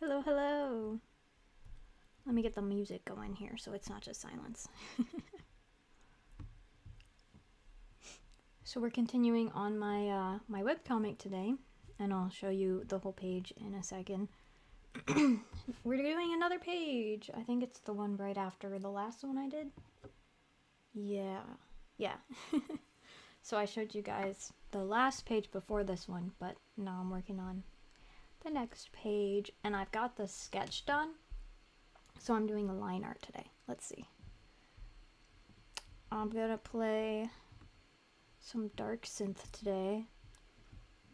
Hello, hello. Let me get the music going here so it's not just silence. So we're continuing on my my webcomic today, and I'll show you the whole page in a second. We're doing another page. I think it's the one right after the last one I did. Yeah. So I showed you guys the last page before this one, but now I'm working on the next page, and I've got the sketch done. So I'm doing the line art today. Let's see. I'm gonna play some dark synth today.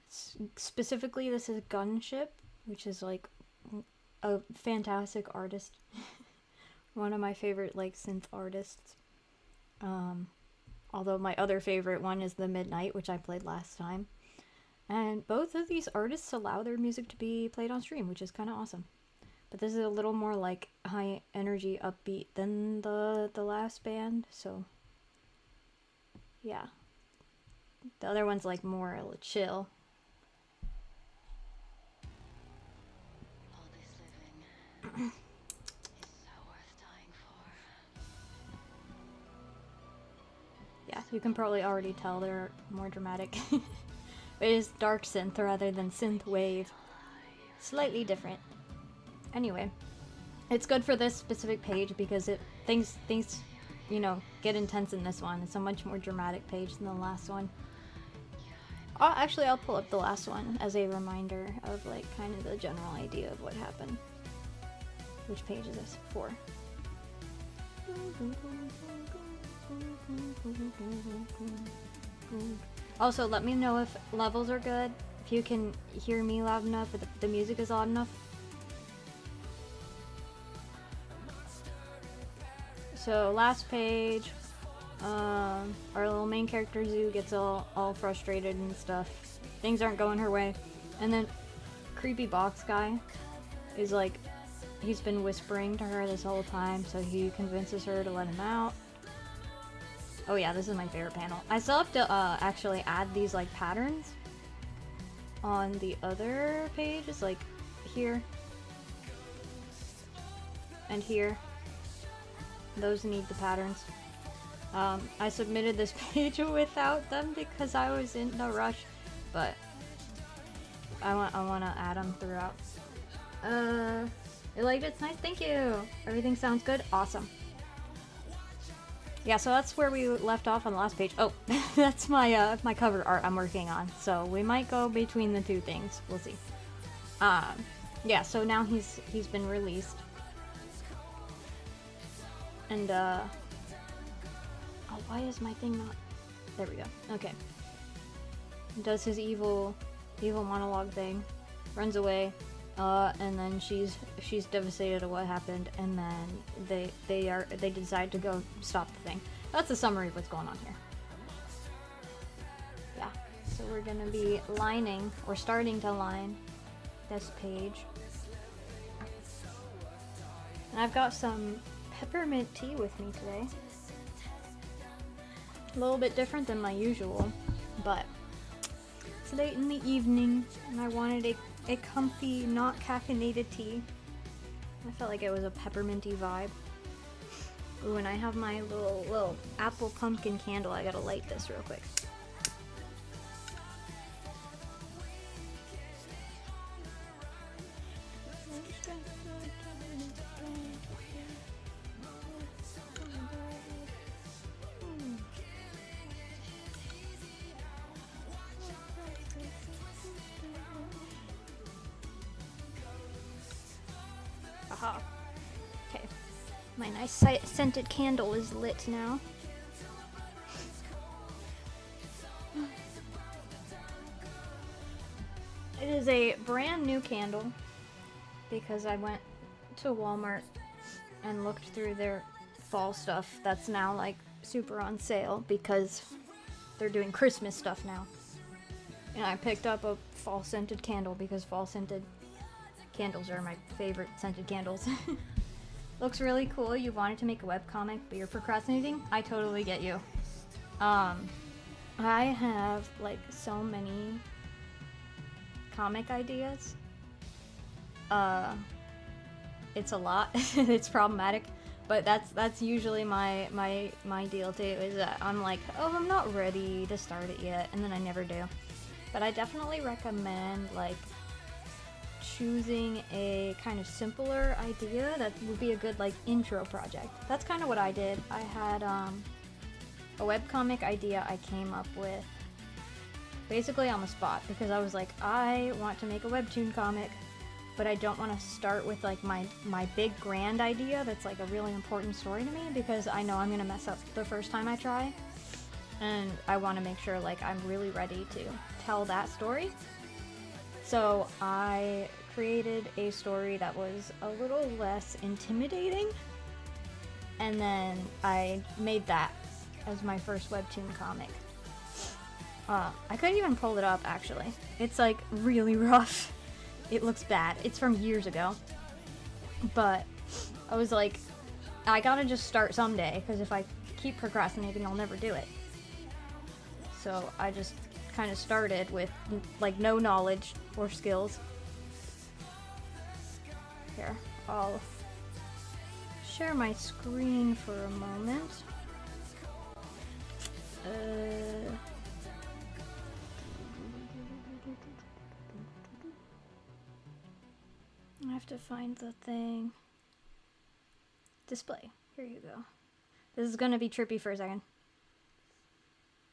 Specifically, this is Gunship, which is like a fantastic artist. One of my favorite like synth artists. Although my other favorite one is The Midnight, which I played last time. And both of these artists allow their music to be played on stream, which is kind of awesome. But this is a little more like high energy upbeat than the last band, so yeah. The other one's like more chill. All this living is so worth dying for. Yeah, you can probably already tell they're more dramatic. It is dark synth rather than synth wave. Slightly different. Anyway, it's good for this specific page because things you know get intense in this one. It's a much more dramatic page than the last one. I'll pull up the last one as a reminder of like kind of the general idea of what happened. Which page is this for? Also, let me know if levels are good, if you can hear me loud enough, if the music is loud enough. So last page, our little main character Zoo gets all frustrated and stuff. Things aren't going her way. And then creepy box guy is like, he's been whispering to her this whole time, so he convinces her to let him out. Oh yeah, this is my favorite panel. I still have to actually add these like patterns on the other pages, like here and here. Those need the patterns. I submitted this page without them because I was in no rush, but I want to add them throughout. You liked it? It's nice. Thank you. Everything sounds good. Awesome. Yeah, so that's where we left off on the last page. Oh, that's my my cover art I'm working on. So we might go between the two things. We'll see. Yeah, so now he's been released. And oh, why is my thing not? There we go. Okay. Does his evil monologue thing, runs away, and then she's devastated at what happened, and then they decide to go stop the thing. That's a summary of what's going on here. Yeah. So we're gonna be lining or starting to line this page, and I've got some peppermint tea with me today. A little bit different than my usual, but it's late in the evening and I wanted a comfy, not caffeinated tea. I felt like it was a pepperminty vibe. Ooh, and I have my little apple pumpkin candle. I gotta light this real quick. Aha. Okay. My nice scented candle is lit now. It is a brand new candle because I went to Walmart and looked through their fall stuff that's now like super on sale because they're doing Christmas stuff now. And I picked up a fall scented candle because fall scented candles are my favorite scented candles. Looks really cool. You wanted to make a webcomic, but you're procrastinating? I totally get you. I have like so many comic ideas. it's a lot. It's problematic. But that's usually my deal too, is that I'm like, oh, I'm not ready to start it yet, and then I never do. But I definitely recommend like choosing a kind of simpler idea that would be a good like intro project. That's kind of what I did. I had a webcomic idea I came up with basically on the spot, because I was like, I want to make a webtoon comic, but I don't want to start with like my big grand idea that's like a really important story to me, because I know I'm gonna mess up the first time I try, and I want to make sure like I'm really ready to tell that story. So I created a story that was a little less intimidating, and then I made that as my first webtoon comic. I could even pull it up actually. It's like really rough. It looks bad. It's from years ago. But I was like, I gotta just start someday, because if I keep procrastinating, I'll never do it. So I just kind of started with like no knowledge or skills. Here, I'll share my screen for a moment. I have to find the thing. Display. Here you go. This is gonna be trippy for a second.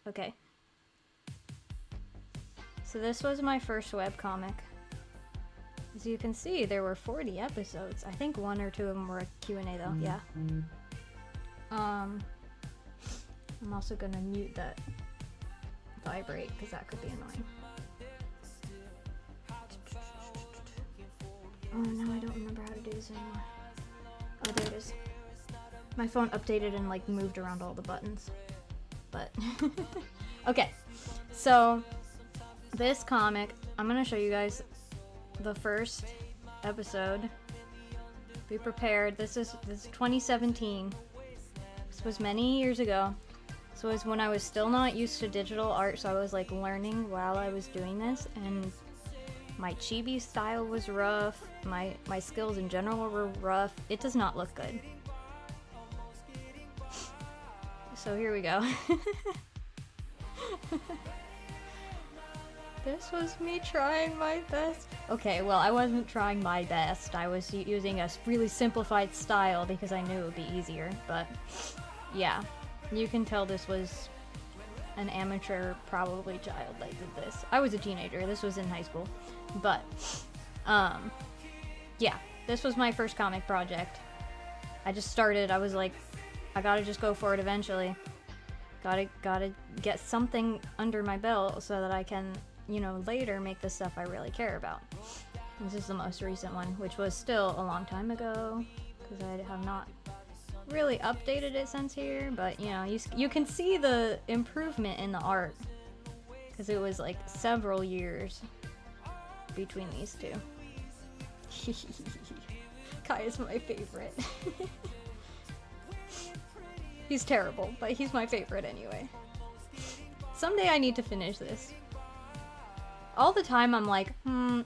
Okay. So this was my first webcomic. As you can see, there were 40 episodes. I think 1 or 2 of them were a Q&A though, yeah. I'm also gonna mute that vibrate, because that could be annoying. Oh no, I don't remember how to do this anymore. Oh, there it is. My phone updated and like moved around all the buttons. But, okay. So, this comic, I'm gonna show you guys the first episode. Be prepared. This is 2017. This was many years ago. So it was when I was still not used to digital art, so I was like learning while I was doing this, and my chibi style was rough. My skills in general were rough. It does not look good. So here we go. This was me trying my best. Okay, well, I wasn't trying my best. I was using a really simplified style because I knew it would be easier. But yeah, you can tell this was an amateur, probably child that did this. I was a teenager. This was in high school. But yeah, this was my first comic project. I just started. I was like, I gotta just go for it eventually. Gotta get something under my belt so that I can, you know, later make the stuff I really care about. This is the most recent one, which was still a long time ago, because I have not really updated it since here, but you know, you can see the improvement in the art, because it was like several years between these two. Kai is my favorite. He's terrible, but he's my favorite anyway. Someday I need to finish this. All the time I'm like,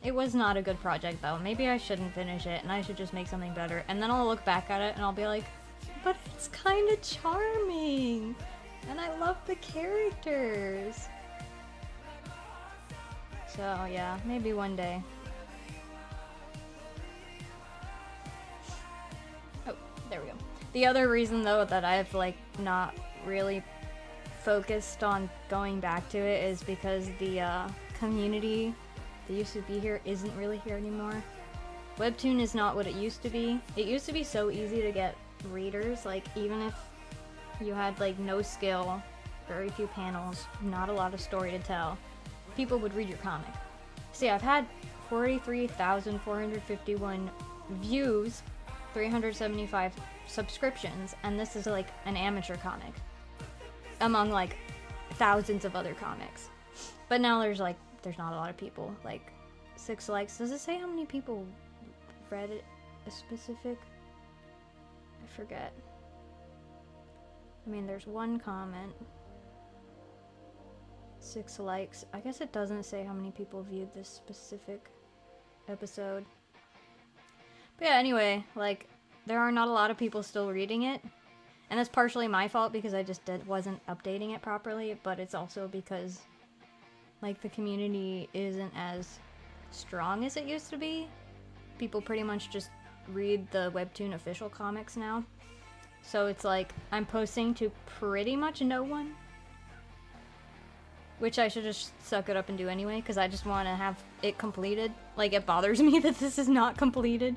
it was not a good project though. Maybe I shouldn't finish it and I should just make something better. And then I'll look back at it and I'll be like, but it's kind of charming. And I love the characters. So yeah, maybe one day. Oh, there we go. The other reason though that I've like not really focused on going back to it is because the community that used to be here isn't really here anymore. Webtoon is not what it used to be. It used to be so easy to get readers, like even if you had like no skill, very few panels, not a lot of story to tell, people would read your comic. See, I've had 43,451 views, 375 subscriptions, and this is like an amateur comic among like thousands of other comics. But now there's not a lot of people, like 6 likes. Does it say how many people read it? A specific? I forget. I mean, there's 1 comment, 6 likes. I guess it doesn't say how many people viewed this specific episode. But yeah, anyway, like, there are not a lot of people still reading it. And that's partially my fault because I just wasn't updating it properly, but it's also because, like, the community isn't as strong as it used to be. People pretty much just read the Webtoon official comics now. So it's like, I'm posting to pretty much no one. Which I should just suck it up and do anyway, because I just want to have it completed. Like, it bothers me that this is not completed.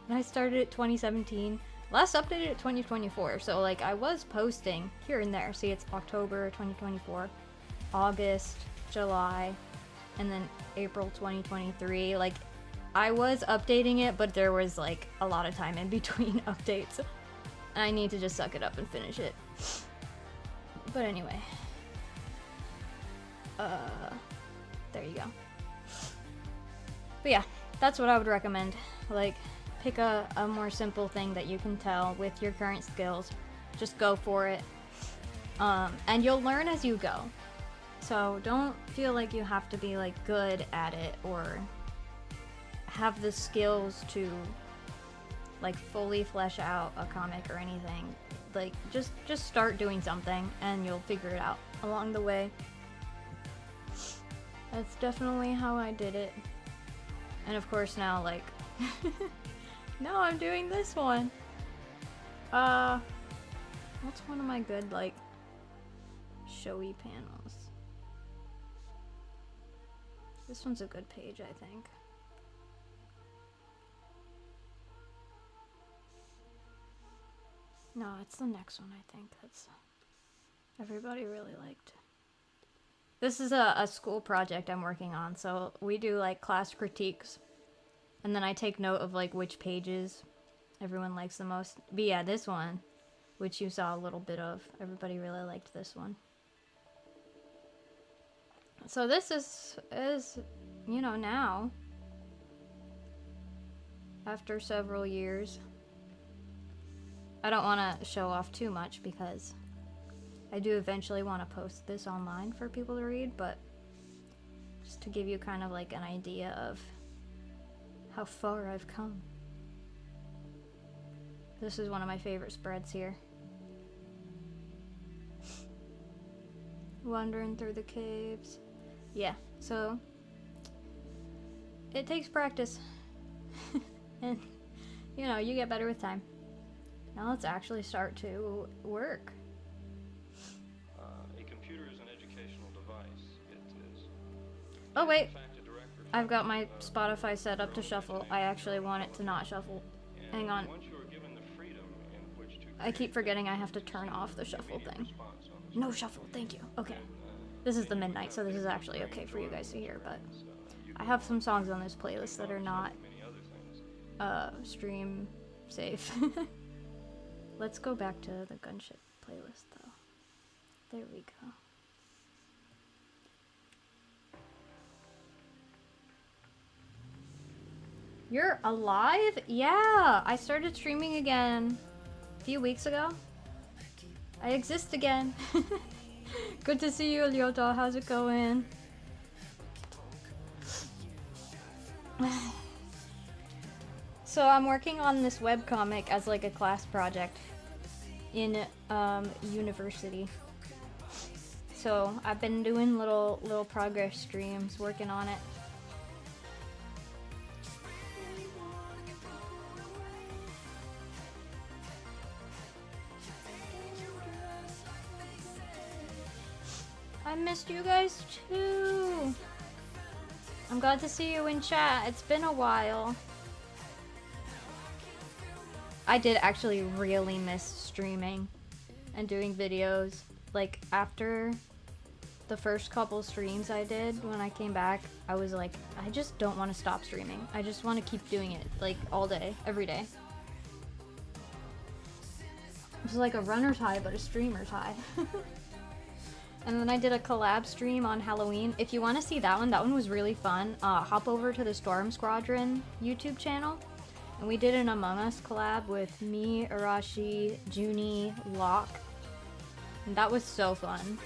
And I started it 2017. Last updated at 2024, so like I was posting here and there. See, it's October 2024, August, July, and then April 2023. Like, I was updating it, but there was like a lot of time in between updates. I need to just suck it up and finish it. But anyway. There you go. But yeah, that's what I would recommend. Like, pick a more simple thing that you can tell with your current skills. Just go for it. And you'll learn as you go. So don't feel like you have to be like good at it or have the skills to like fully flesh out a comic or anything. Like, just start doing something and you'll figure it out along the way. That's definitely how I did it. And of course now, like, now I'm doing this one. What's one of my good, like, showy panels? This one's a good page, I think. No, it's the next one, I think. That's everybody really liked. This is a school project I'm working on, so we do like class critiques, and then I take note of like which pages everyone likes the most. But yeah, this one, which you saw a little bit of, everybody really liked this one. So this is you know, now, after several years, I don't want to show off too much because I do eventually want to post this online for people to read, but just to give you kind of like an idea of how far I've come. This is one of my favorite spreads here. Wandering through the caves. Yeah, so it takes practice. And, you know, you get better with time. Now let's actually start to work. A computer is an educational device. It is. Oh wait, I've got my Spotify set up to shuffle. I actually want it to not shuffle. Hang on. I keep forgetting I have to turn off the shuffle thing. No shuffle, thank you. Okay. This is the midnight, so this is actually okay for you guys to hear, but I have some songs on this playlist that are not stream safe. Let's go back to the gunship playlist though. There we go. You're alive? Yeah, I started streaming again a few weeks ago. I exist again. Good to see you, Lyota. How's it going? So I'm working on this webcomic as like a class project in university. So I've been doing little progress streams, working on it. I missed you guys too. I'm glad to see you in chat. It's been a while. I did actually really miss streaming and doing videos. Like, after the first couple streams I did when I came back, I was like, I just don't want to stop streaming. I just want to keep doing it, like, all day, every day. It's like a runner's high, but a streamer's high. And then I did a collab stream on Halloween. If you want to see that one was really fun. Hop over to the Storm Squadron YouTube channel. And we did an Among Us collab with me, Arashi, Junie, Locke. And that was so fun.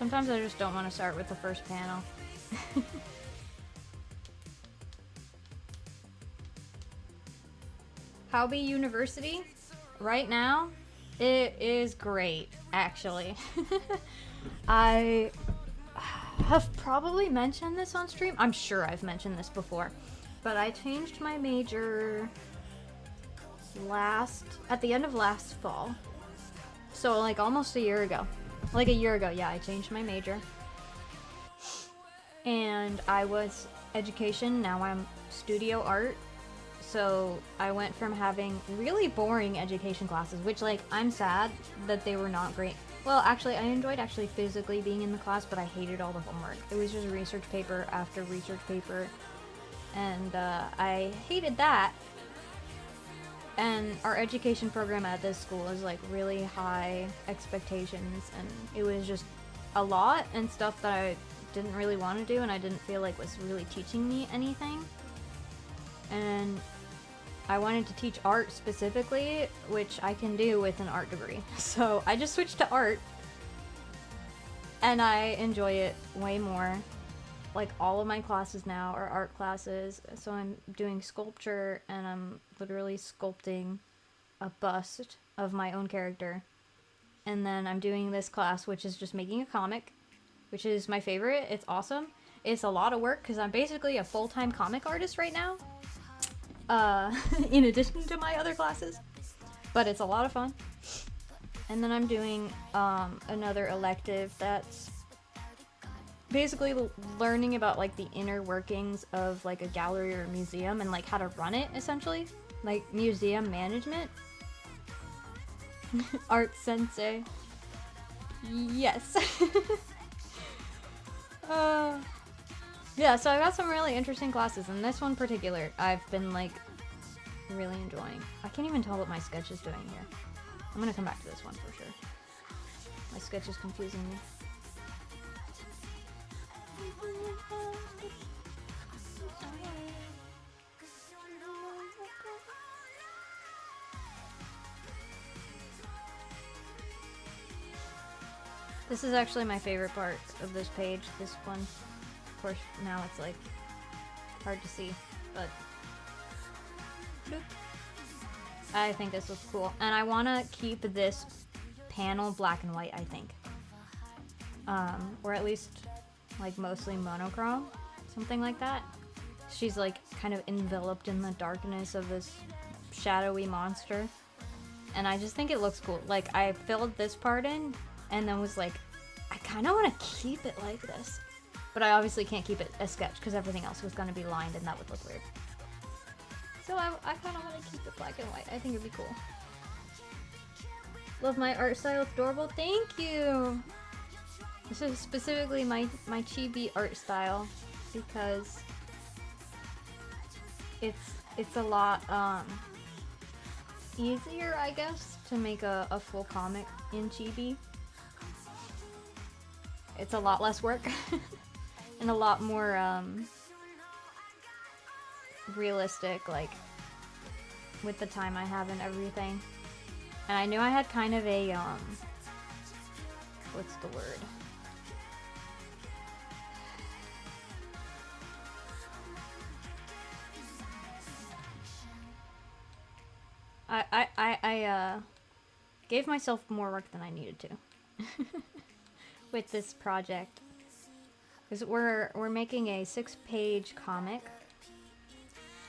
Sometimes I just don't want to start with the first panel. Howby University? Right now, it is great, actually. I have probably mentioned this on stream. I'm sure I've mentioned this before. But I changed my major at the end of last fall. So like almost a year ago. Like a year ago, yeah, I changed my major. And I was education, now I'm studio art. So I went from having really boring education classes, which like I'm sad that they were not great. Well, actually, I enjoyed actually physically being in the class, but I hated all the homework. It was just research paper after research paper, and I hated that. And our education program at this school is like really high expectations, and it was just a lot and stuff that I didn't really want to do and I didn't feel like was really teaching me anything. And I wanted to teach art specifically, which I can do with an art degree. So I just switched to art, and I enjoy it way more. Like all of my classes now are art classes, so I'm doing sculpture and I'm literally sculpting a bust of my own character. And then I'm doing this class, which is just making a comic, which is my favorite. It's awesome. It's a lot of work because I'm basically a full-time comic artist right now. In addition to my other classes, but it's a lot of fun. And then I'm doing another elective that's basically learning about like the inner workings of like a gallery or a museum and like how to run it, essentially, like museum management. Art sensei. Yes. Yeah, so I got some really interesting classes, and this one in particular I've been like really enjoying. I can't even tell what my sketch is doing here. I'm gonna come back to this one for sure. My sketch is confusing me. This is actually my favorite part of this page, this one. Of course, now it's like hard to see, but I think this looks cool. And I want to keep this panel black and white, I think. Or at least like mostly monochrome, something like that. She's like kind of enveloped in the darkness of this shadowy monster. And I just think it looks cool. Like I filled this part in and then was like, I kind of want to keep it like this. But I obviously can't keep it a sketch because everything else was going to be lined and that would look weird. So I kind of want to keep it black and white. I think it'd be cool. Love my art style. It's adorable. Thank you! This is specifically my chibi art style because it's a lot easier, I guess, to make a full comic in chibi. It's a lot less work and a lot more realistic, like with the time I have and everything. And I knew I had kind of a what's the word? I gave myself more work than I needed to with this project. Because we're making a 6-page comic.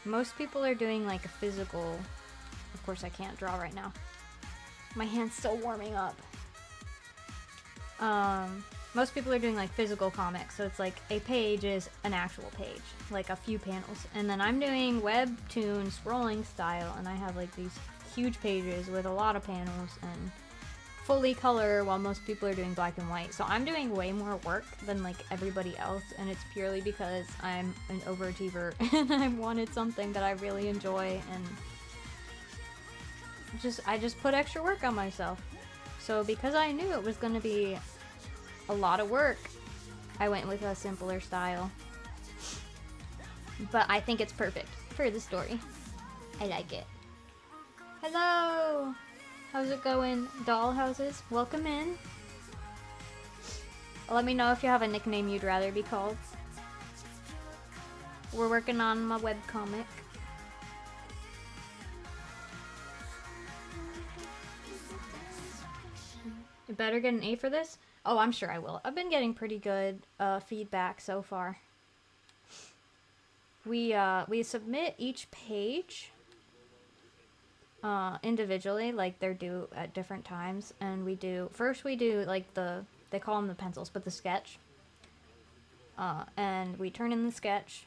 Most people are doing like a physical. Of course I can't draw right now. My hand's still warming up. Most people are doing like physical comics, so it's like a page is an actual page, like a few panels. And then I'm doing Webtoons scrolling style, and I have like these huge pages with a lot of panels and fully color, while most people are doing black and white. So I'm doing way more work than like everybody else, and it's purely because I'm an overachiever and I wanted something that I really enjoy, and I just put extra work on myself. So because I knew it was going to be a lot of work, I went with a simpler style. But I think it's perfect for the story. I like it. Hello! How's it going, doll houses? Welcome in. Let me know if you have a nickname you'd rather be called. We're working on my webcomic. You better get an A for this? Oh, I'm sure I will. I've been getting pretty good feedback so far. We submit each page individually, like they're due at different times, and we do like they call them the pencils, but the sketch. And we turn in the sketch,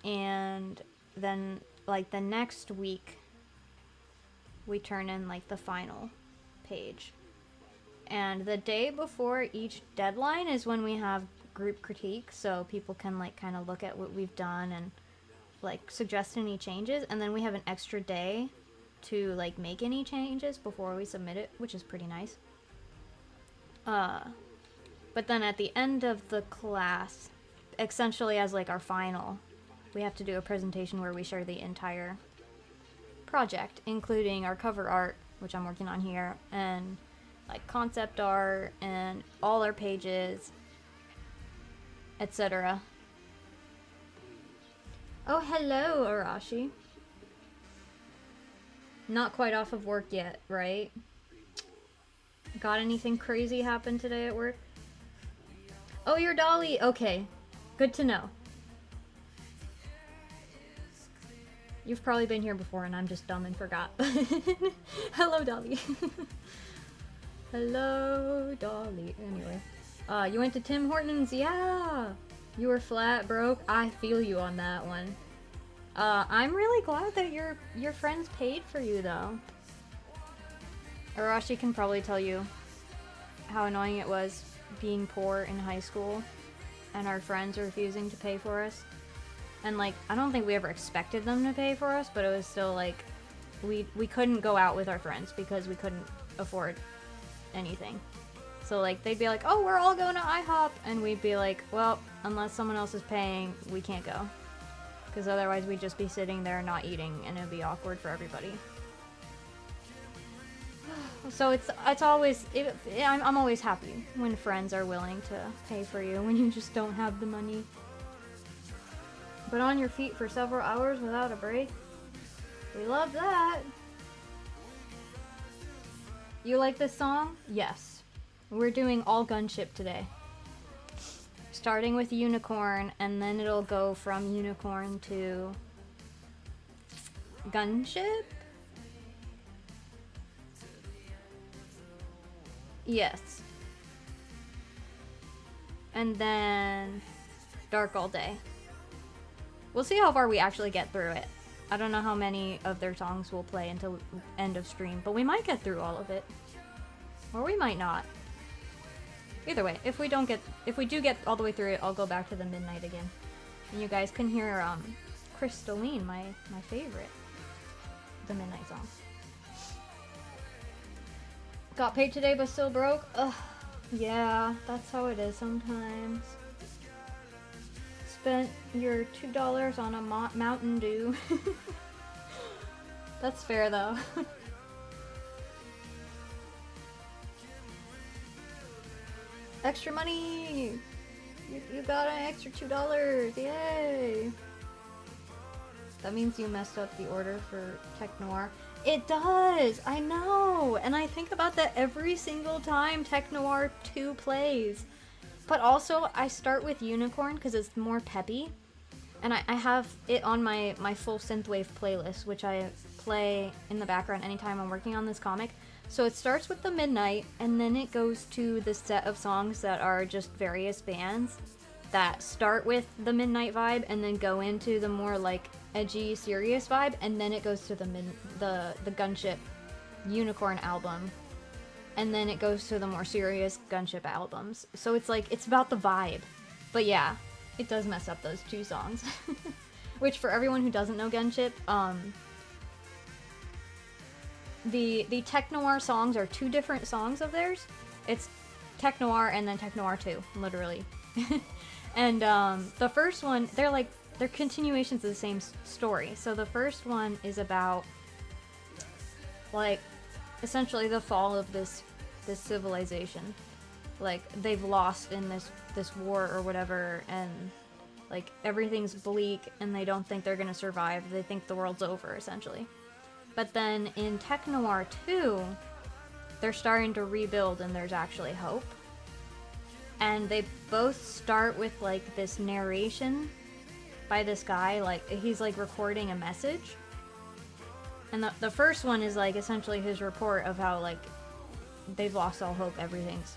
and then like the next week we turn in like the final page. And the day before each deadline is when we have group critique, so people can like kind of look at what we've done and like suggest any changes, and then we have an extra day to like make any changes before we submit it, which is pretty nice. But then at the end of the class, essentially as like our final, we have to do a presentation where we share the entire project, including our cover art, which I'm working on here, and like concept art and all our pages, etc. Oh, hello, Arashi. Not quite off of work yet, right? Got anything crazy happen today at work? Oh, you're Dolly. Okay, good to know. You've probably been here before and I'm just dumb and forgot. Hello, Dolly. Hello, Dolly. Anyway, you went to Tim Hortons? Yeah. You were flat broke. I feel you on that one. I'm really glad that your friends paid for you, though. Arashi can probably tell you how annoying it was being poor in high school and our friends refusing to pay for us. And like, I don't think we ever expected them to pay for us, but it was still like, we couldn't go out with our friends because we couldn't afford anything. So like, they'd be like, oh, we're all going to IHOP, and we'd be like, well, unless someone else is paying, we can't go. Because otherwise we'd just be sitting there not eating, and it'd be awkward for everybody. So it's always, I'm always happy when friends are willing to pay for you when you just don't have the money. But on your feet for several hours without a break, we love that. You like this song? Yes. We're doing all gunship today. Starting with Unicorn, and then it'll go from Unicorn to Gunship? Yes. And then Dark All Day. We'll see how far we actually get through it. I don't know how many of their songs will play until end of stream, but we might get through all of it. Or we might not. Either way, if we do get all the way through it, I'll go back to the Midnight again. And you guys can hear Crystalline, my favorite. The Midnight song. Got paid today but still broke? Ugh. Yeah, that's how it is sometimes. Spent your $2 on a Mountain Dew. That's fair though. Extra money! You got an extra $2! Yay! That means you messed up the order for Tech Noir. It does! I know! And I think about that every single time Tech Noir 2 plays. But also, I start with Unicorn because it's more peppy. And I have it on my full synthwave playlist, which I play in the background anytime I'm working on this comic. So it starts with the Midnight, and then it goes to the set of songs that are just various bands that start with the Midnight vibe and then go into the more like edgy, serious vibe, and then it goes to the Gunship Unicorn album, and then it goes to the more serious Gunship albums. So it's like, it's about the vibe. But yeah, it does mess up those two songs. Which, for everyone who doesn't know Gunship, the Tech Noir songs are two different songs of theirs. It's Tech Noir and then Tech Noir 2, literally. And the first one, they're continuations of the same story. So the first one is about, like, essentially the fall of this civilization. like they've lost in this war or whatever, and like everything's bleak and they don't think they're gonna survive. They think the world's over, essentially. But then in Tech Noir 2, they're starting to rebuild and there's actually hope. And they both start with like this narration by this guy, like he's like recording a message. And the first one is like essentially his report of how like they've lost all hope, everything's,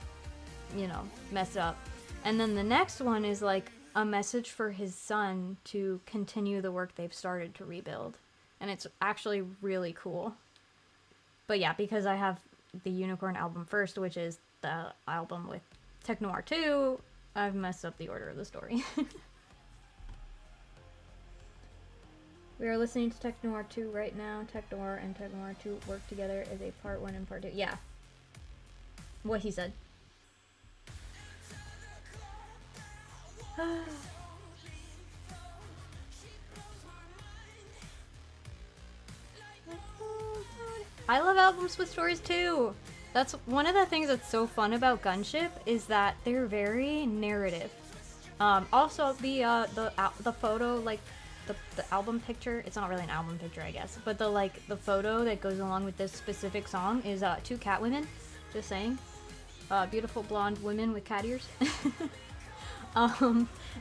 you know, messed up. And then the next one is like a message for his son to continue the work they've started to rebuild. And it's actually really cool. But yeah, because I have the Unicorn album first, which is the album with Tech Noir 2, I've messed up the order of the story. We are listening to Tech Noir 2 right now. Tech Noir and Tech Noir 2 work together as a part 1 and part 2. Yeah. What he said. I love albums with stories too. That's one of the things that's so fun about Gunship, is that they're very narrative. Also the photo, like the album picture, it's not really an album picture, I guess, but the photo that goes along with this specific song is 2 cat women, just saying. Beautiful blonde women with cat ears.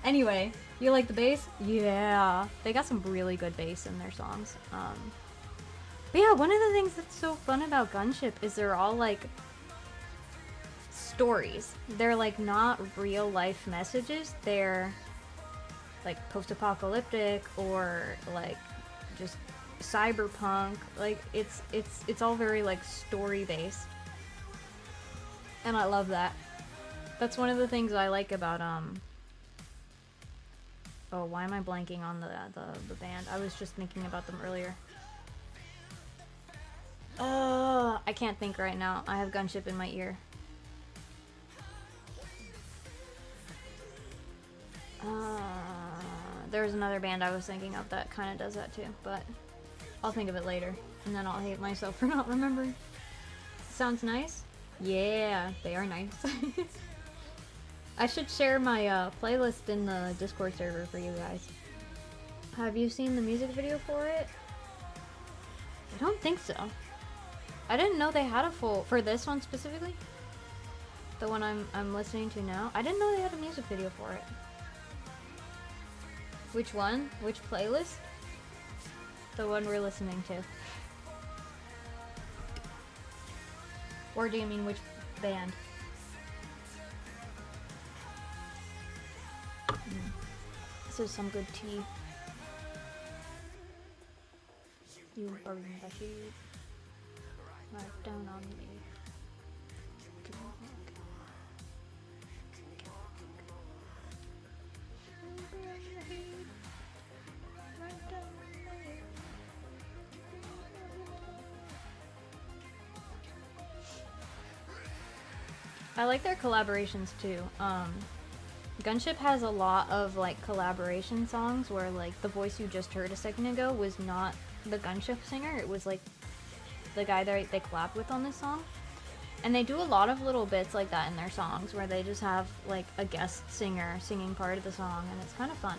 Anyway, you like the bass? Yeah, they got some really good bass in their songs. But yeah, one of the things that's so fun about Gunship is they're all like stories. They're like not real life messages. They're like post-apocalyptic or like just cyberpunk. Like it's all very like story based. And I love that. That's one of the things I like about oh, why am I blanking on the band? I was just thinking about them earlier. I can't think right now. I have Gunship in my ear. There's another band I was thinking of that kind of does that too, but I'll think of it later, and then I'll hate myself for not remembering. Sounds nice? Yeah, they are nice. I should share my playlist in the Discord server for you guys. Have you seen the music video for it? I don't think so. I didn't know they had a full, for this one specifically, the one I'm listening to now. I didn't know they had a music video for it. Which one? Which playlist? The one we're listening to. Or do you mean which band? This is some good tea. You burn the heat right down on me. I like their collaborations too. Gunship has a lot of like collaboration songs where like the voice you just heard a second ago was not the Gunship singer, it was like the guy they collabed with on this song. And they do a lot of little bits like that in their songs where they just have like a guest singer singing part of the song, and it's kind of fun.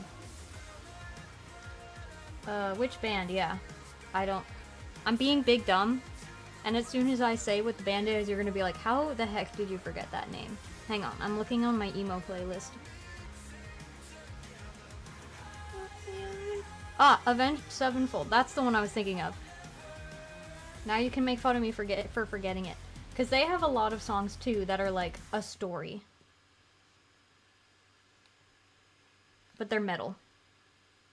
Which band? Yeah. I'm being big dumb, and as soon as I say what the band is, you're gonna be like, how the heck did you forget that name? Hang on, I'm looking on my emo playlist. Ah, Avenged Sevenfold. That's the one I was thinking of. Now you can make fun of me for forgetting it. Because they have a lot of songs too that are like a story. But they're metal.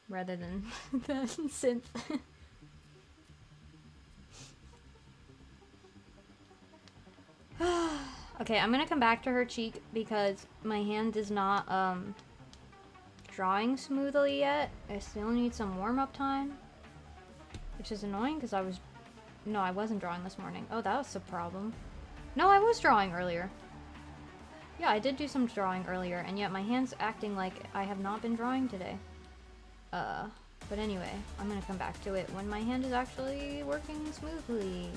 Rather than synth. Okay, I'm gonna come back to her cheek because my hand is not drawing smoothly yet. I still need some warm-up time. Which is annoying because I wasn't drawing this morning. Oh, that was a problem. No, I was drawing earlier. Yeah, I did do some drawing earlier, and yet my hand's acting like I have not been drawing today. But anyway, I'm gonna come back to it when my hand is actually working smoothly.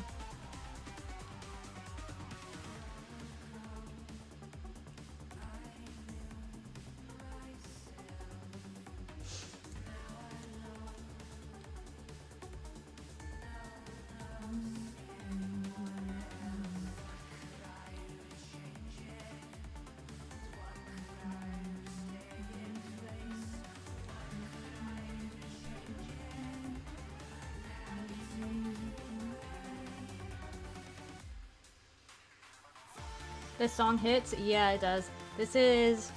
This song hits? Yeah, it does. This is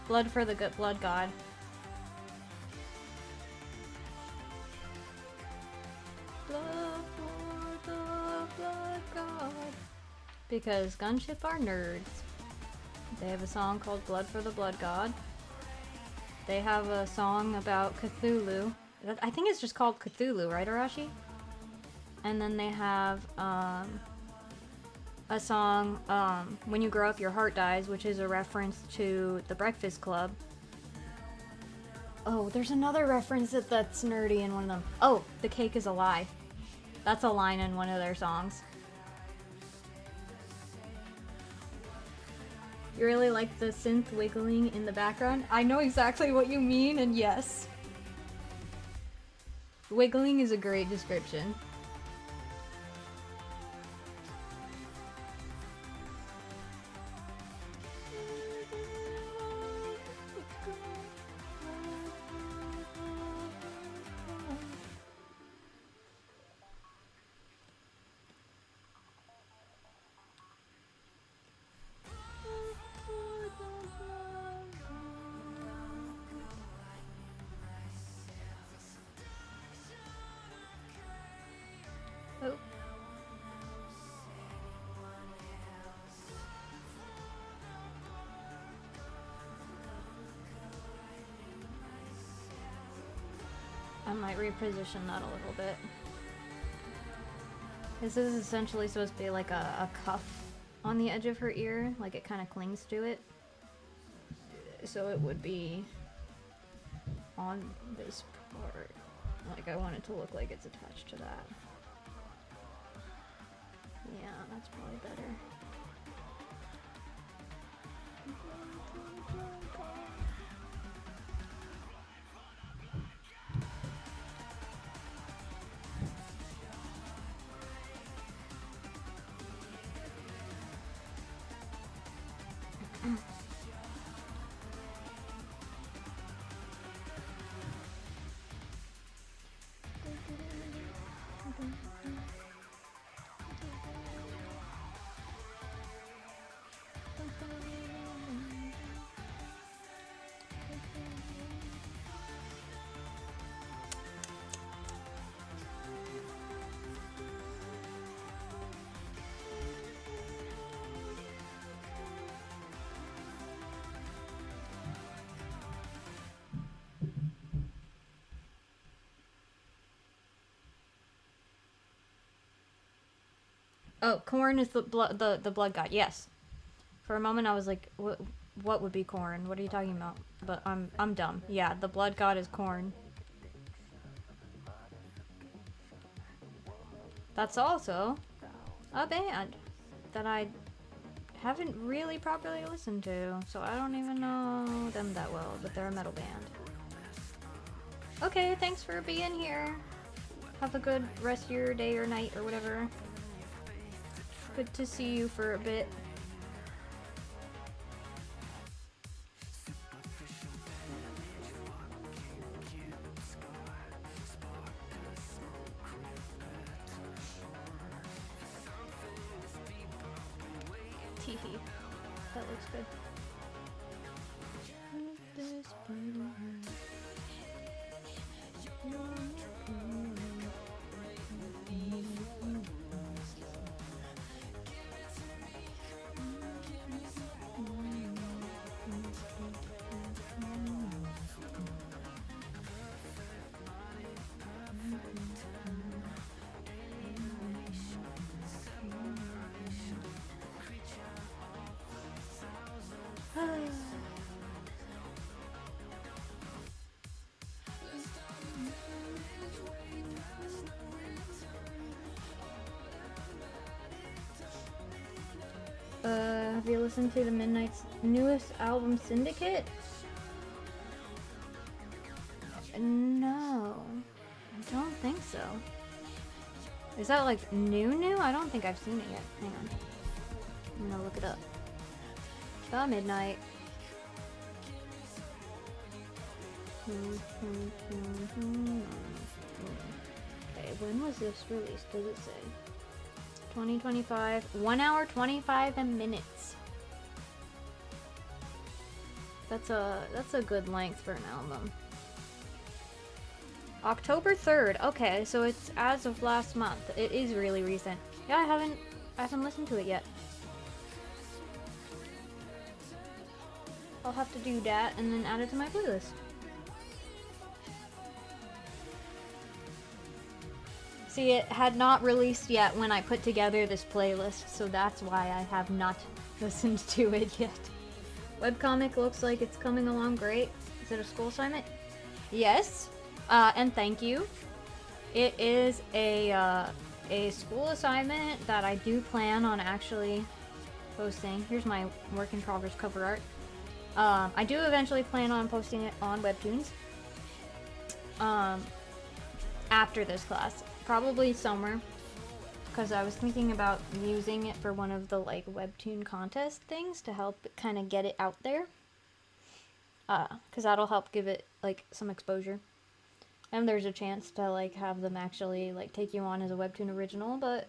Blood for the Blood God. Blood for the Blood God. Because Gunship are nerds. They have a song called Blood for the Blood God. They have a song about Cthulhu. I think it's just called Cthulhu, right, Arashi? And then they have a song, When You Grow Up Your Heart Dies, which is a reference to The Breakfast Club. Oh, there's another reference that's nerdy in one of them. Oh, The Cake is a Lie. That's a line in one of their songs. You really like the synth wiggling in the background? I know exactly what you mean, and yes. Wiggling is a great description. Oh. I might reposition that a little bit. This is essentially supposed to be like a cuff on the edge of her ear, like it kind of clings to it. So it would be on this part. Like I want it to look like it's attached to that. Yeah, that's probably better. Oh, corn is the blood god. Yes. For a moment, I was like, "What would be corn? What are you talking about?" But I'm dumb. Yeah, the blood god is corn. That's also a band that I haven't really properly listened to, so I don't even know them that well. But they're a metal band. Okay, thanks for being here. Have a good rest of your day or night or whatever. Good to see you for a bit. Teehee. That looks good. Have you listened to the Midnight's newest album, Syndicate? No, I don't think so. Is that like new? I don't think I've seen it yet. Hang on. I'm gonna look it up. The Midnight. Okay, when was this released? Does it say? 2025. 1 hour 25 minutes. That's a good length for an album. October 3rd. Okay, so it's as of last month. It is really recent. Yeah, I haven't listened to it yet. I'll have to do that and then add it to my playlist. See, it had not released yet when I put together this playlist, so that's why I have not listened to it yet. Webcomic looks like it's coming along great. Is it a school assignment? Yes, and thank you. It is a school assignment that I do plan on actually posting. Here's my work in progress cover art. I do eventually plan on posting it on Webtoons. After this class. Probably summer. Because I was thinking about using it for one of the like Webtoon contest things to help kind of get it out there. Because that'll help give it like some exposure. And there's a chance to like have them actually like take you on as a Webtoon original, but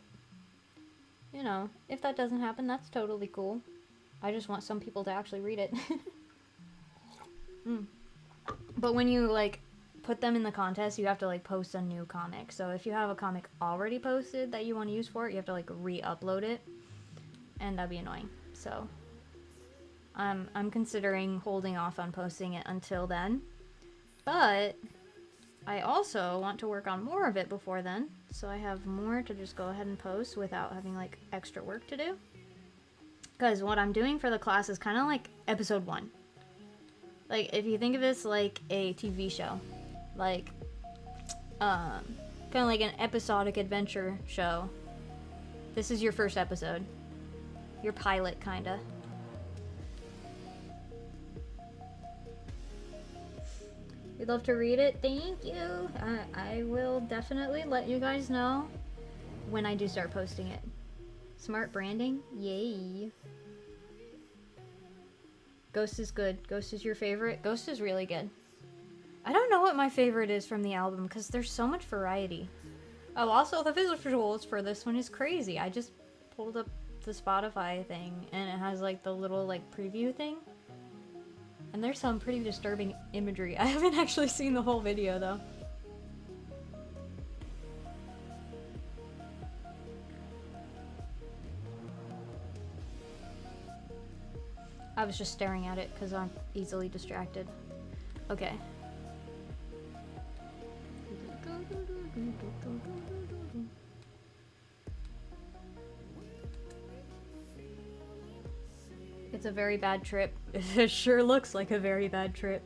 you know, if that doesn't happen, that's totally cool. I just want some people to actually read it. But when you like put them in the contest, you have to like post a new comic. So if you have a comic already posted that you want to use for it, you have to like re-upload it, and that'd be annoying. So I'm considering holding off on posting it until then, but I also want to work on more of it before then, so I have more to just go ahead and post without having like extra work to do. Because what I'm doing for the class is kind of like episode 1. Like, if you think of this like a TV show, like, kind of like an episodic adventure show, this is your first episode. Your pilot, kinda. You'd love to read it? Thank you! I will definitely let you guys know when I do start posting it. Smart branding? Yay! Ghost is good. Ghost is your favorite? Ghost is really good. I don't know what my favorite is from the album because there's so much variety. Oh, also the visuals for this one is crazy. I just pulled up the Spotify thing and it has like the little like preview thing. And there's some pretty disturbing imagery. I haven't actually seen the whole video though. I was just staring at it because I'm easily distracted. Okay. It's a very bad trip. It sure looks like a very bad trip.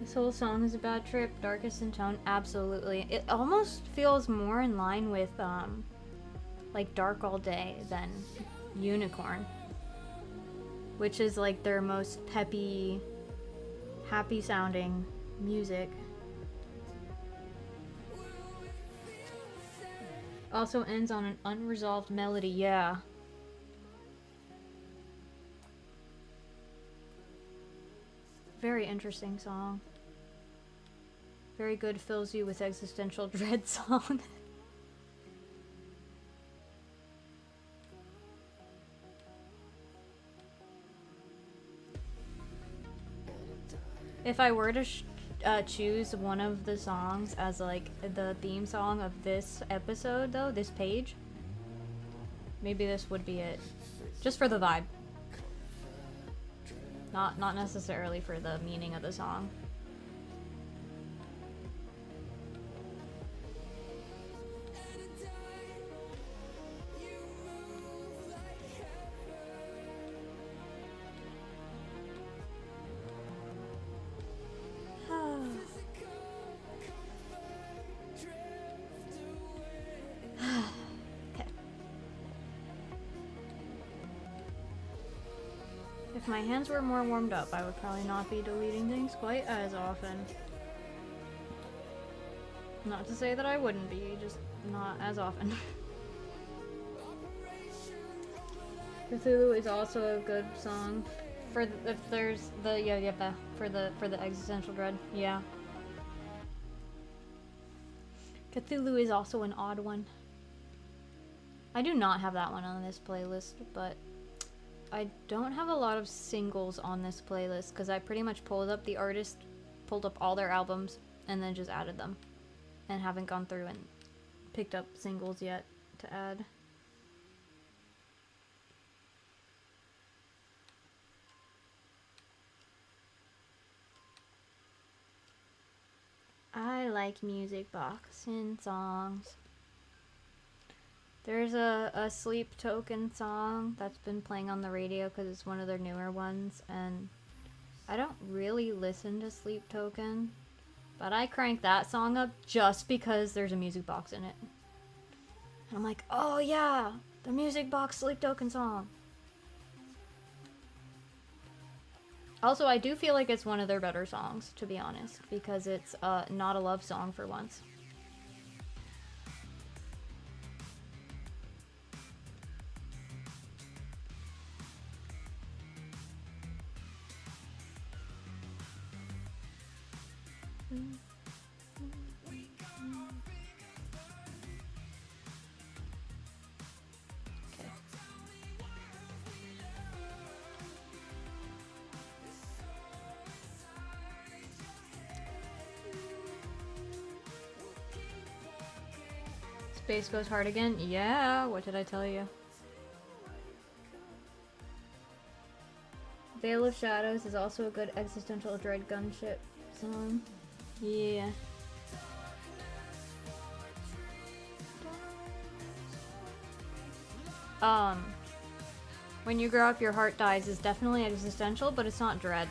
This whole song is a bad trip. Darkest in tone, absolutely. It almost feels more in line with like Dark All Day than Unicorn, which is like their most peppy, happy sounding music. Also ends on an unresolved melody, yeah. Very interesting song. Very good, fills you with existential dread song. If I were to choose one of the songs as like the theme song of this episode though, this page, maybe this would be it. Just for the vibe. Not necessarily for the meaning of the song. If my hands were more warmed up, I would probably not be deleting things quite as often. Not to say that I wouldn't be, just not as often. Cthulhu is also a good song for if there's the for the existential dread. Yeah. Cthulhu is also an odd one. I do not have that one on this playlist, but I don't have a lot of singles on this playlist because I pretty much pulled up the artist, pulled up all their albums, and then just added them. And haven't gone through and picked up singles yet to add. I like music boxing songs. There's a Sleep Token song that's been playing on the radio because it's one of their newer ones, and I don't really listen to Sleep Token, but I cranked that song up just because there's a music box in it. And I'm like, oh yeah, the music box Sleep Token song. Also, I do feel like it's one of their better songs, to be honest, because it's not a love song for once. Space goes hard again? Yeah, what did I tell you? Veil of Shadows is also a good existential dread gunship song. Yeah. When You Grow Up Your Heart Dies is definitely existential, but it's not dread.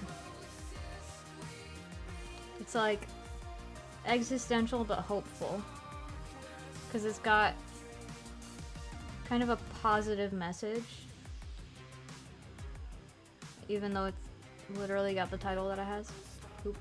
It's like existential but hopeful. Because it's got kind of a positive message. Even though it's literally got the title that it has. Oop.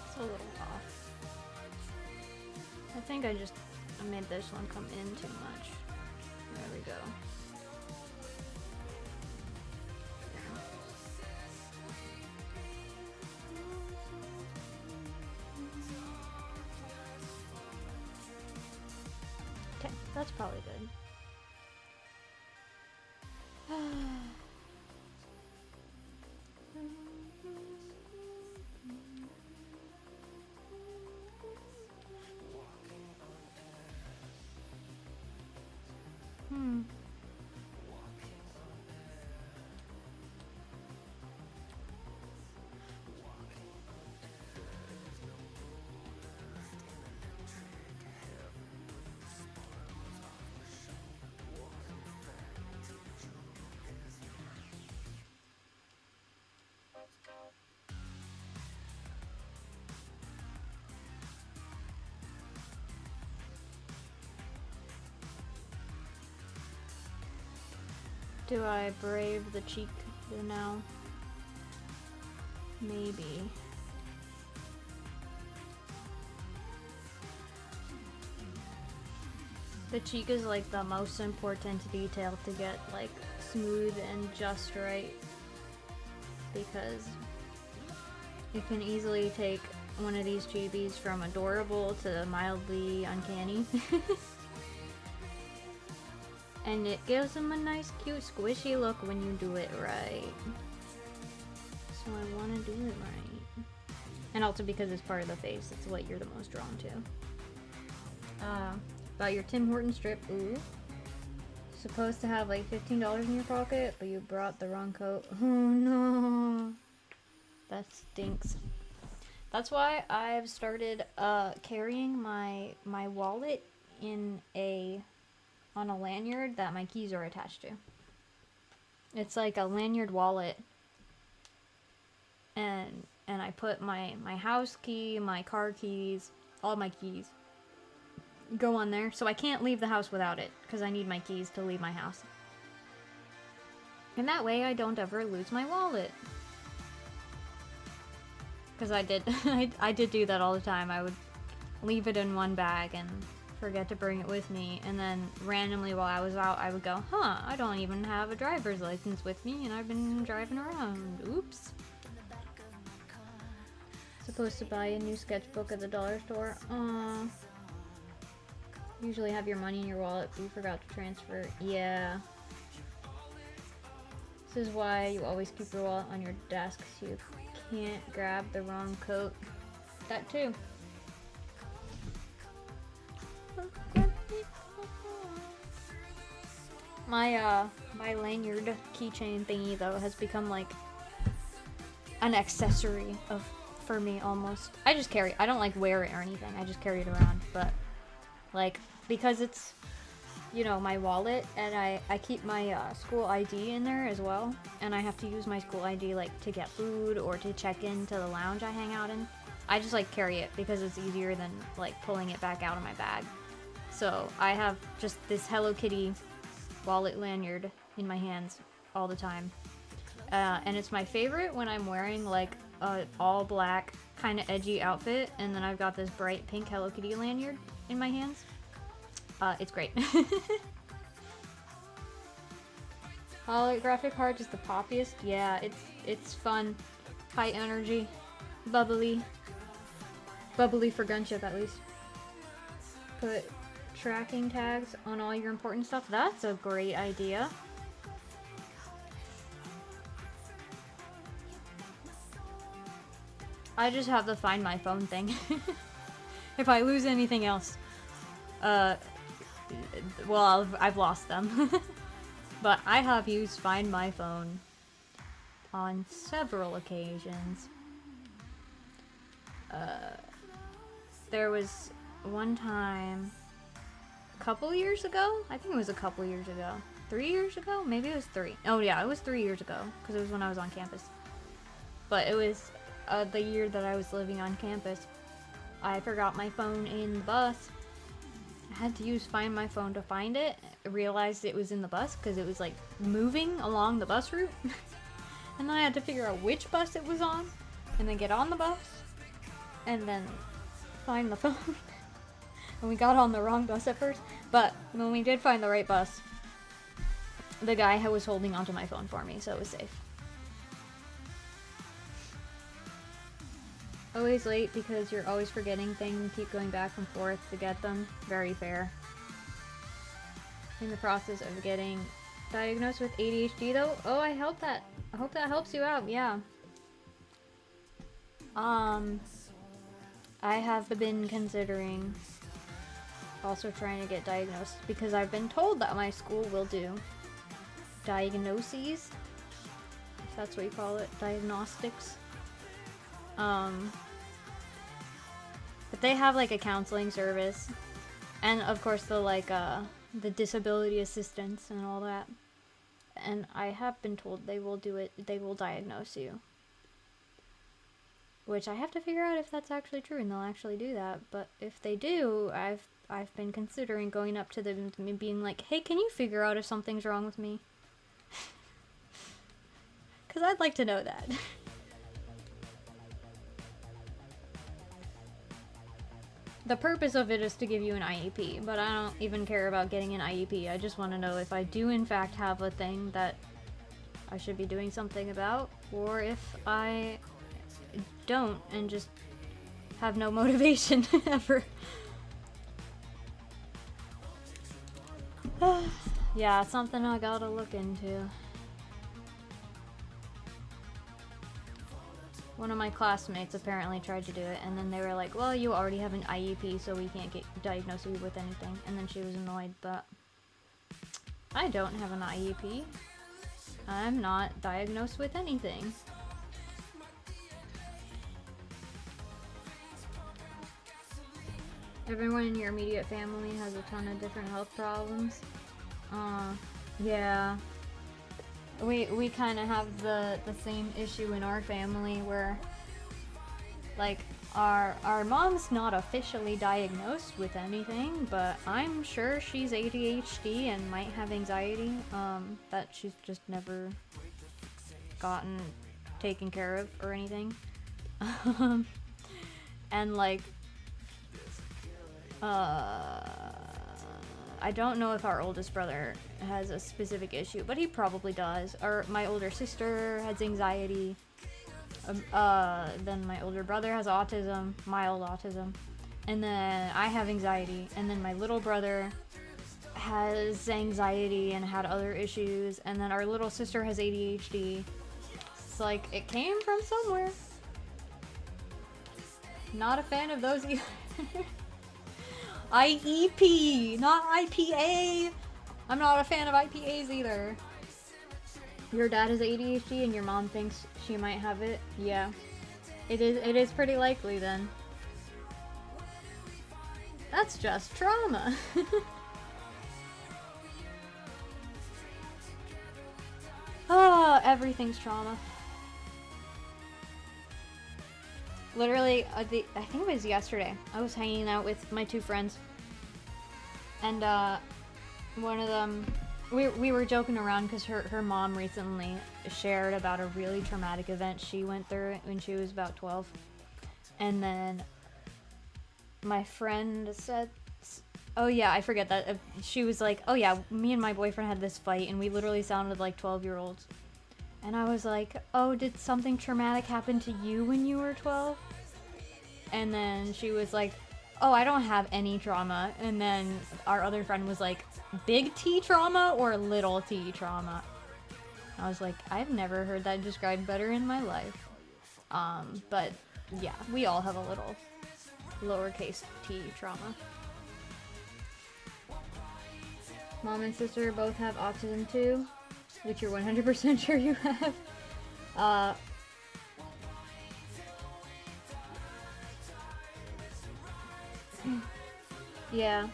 It's a little off. I think I made this one come in too much. There we go. Okay, that's probably good. Do I brave the cheek now? Maybe. The cheek is like the most important detail to get like smooth and just right, because it can easily take one of these chibis from adorable to mildly uncanny. And it gives them a nice, cute, squishy look when you do it right. So I want to do it right. And also because it's part of the face, it's what you're the most drawn to. About your Tim Hortons strip. Ooh. Supposed to have like $15 in your pocket, but you brought the wrong coat. Oh no. That stinks. That's why I've started carrying my wallet on a lanyard that my keys are attached to. It's like a lanyard wallet, and I put my house key, my car keys, all my keys go on there, so I can't leave the house without it because I need my keys to leave my house. And that way I don't ever lose my wallet. Because I did I did do that all the time. I would leave it in one bag and forget to bring it with me, and then randomly while I was out I would go, huh, I don't even have a driver's license with me and I've been driving around. Oops. Supposed to buy a new sketchbook at the dollar store. Usually have your money in your wallet, but you forgot to transfer. Yeah. This is why you always keep your wallet on your desk so you can't grab the wrong coat. That too. My lanyard keychain thingy though has become like an accessory for me almost. I just carry. I don't like wear it or anything. I just carry it around, but like because it's, you know, my wallet, and I keep my school ID in there as well, and I have to use my school ID like to get food or to check into the lounge I hang out in. I just like carry it because it's easier than like pulling it back out of my bag. So I have just this Hello Kitty wallet lanyard in my hands all the time, and it's my favorite when I'm wearing like a all black kind of edgy outfit, and then I've got this bright pink Hello Kitty lanyard in my hands. It's great. Holographic heart is the poppiest. Yeah, it's fun, high energy, bubbly for gunship at least. Put tracking tags on all your important stuff. That's a great idea. I just have the find my phone thing. If I lose anything else, well, I've lost them. But I have used Find My Phone on several occasions. There was one time a couple years ago. I think it was a couple years ago. 3 years ago? Maybe it was 3. Oh yeah, it was 3 years ago, because it was when I was on campus. But it was the year that I was living on campus. I forgot my phone in the bus. I had to use Find My Phone to find it. I realized it was in the bus because it was like moving along the bus route. And then I had to figure out which bus it was on, and then get on the bus, and then find the phone. And we got on the wrong bus at first, but when we did find the right bus, the guy who was holding onto my phone for me, so it was safe. Always late because you're always forgetting things and keep going back and forth to get them. Very fair. In the process of getting diagnosed with ADHD though? Oh, I hope that helps you out, yeah. I have been considering also trying to get diagnosed because I've been told that my school will do diagnoses, if that's what you call it, diagnostics. But they have like a counseling service, and of course the disability assistance and all that. And I have been told they will do it. They will diagnose you, which I have to figure out if that's actually true, and they'll actually do that. But if they do, I've been considering going up to them and being like, "Hey, can you figure out if something's wrong with me?" Because I'd like to know that. The purpose of it is to give you an IEP, but I don't even care about getting an IEP. I just want to know if I do in fact have a thing that I should be doing something about, or if I don't and just have no motivation ever. Yeah, it's something I gotta look into. One of my classmates apparently tried to do it, and then they were like, well, you already have an IEP, so we can't diagnose you with anything. And then she was annoyed, but I don't have an IEP. I'm not diagnosed with anything. Everyone in your immediate family has a ton of different health problems. Yeah. We kind of have the same issue in our family where, like, our mom's not officially diagnosed with anything, but I'm sure she's ADHD and might have anxiety, that she's just never gotten taken care of or anything. And like, I don't know if our oldest brother has a specific issue, but he probably does. Or my older sister has anxiety. Then my older brother has autism, mild autism. And then I have anxiety. And then my little brother has anxiety and had other issues. And then our little sister has ADHD. It's like, it came from somewhere. Not a fan of those either. IEP, not IPA. I'm not a fan of IPAs either. Your dad has ADHD and your mom thinks she might have it. Yeah. It is pretty likely then. That's just trauma. Oh, everything's trauma. Literally, I think it was yesterday. I was hanging out with my two friends, and one of them, we were joking around because her mom recently shared about a really traumatic event she went through when she was about 12, and then my friend said, "Oh yeah, I forget that." She was like, "Oh yeah, me and my boyfriend had this fight, and we literally sounded like 12-year-olds." And I was like, "Oh, did something traumatic happen to you when you were 12? And then she was like, "Oh, I don't have any trauma." And then our other friend was like, "Big T trauma or little T trauma?" I was like, I've never heard that described better in my life. But yeah, we all have a little lowercase t trauma. Mom and sister both have autism too, which you're 100% sure you have. Yeah.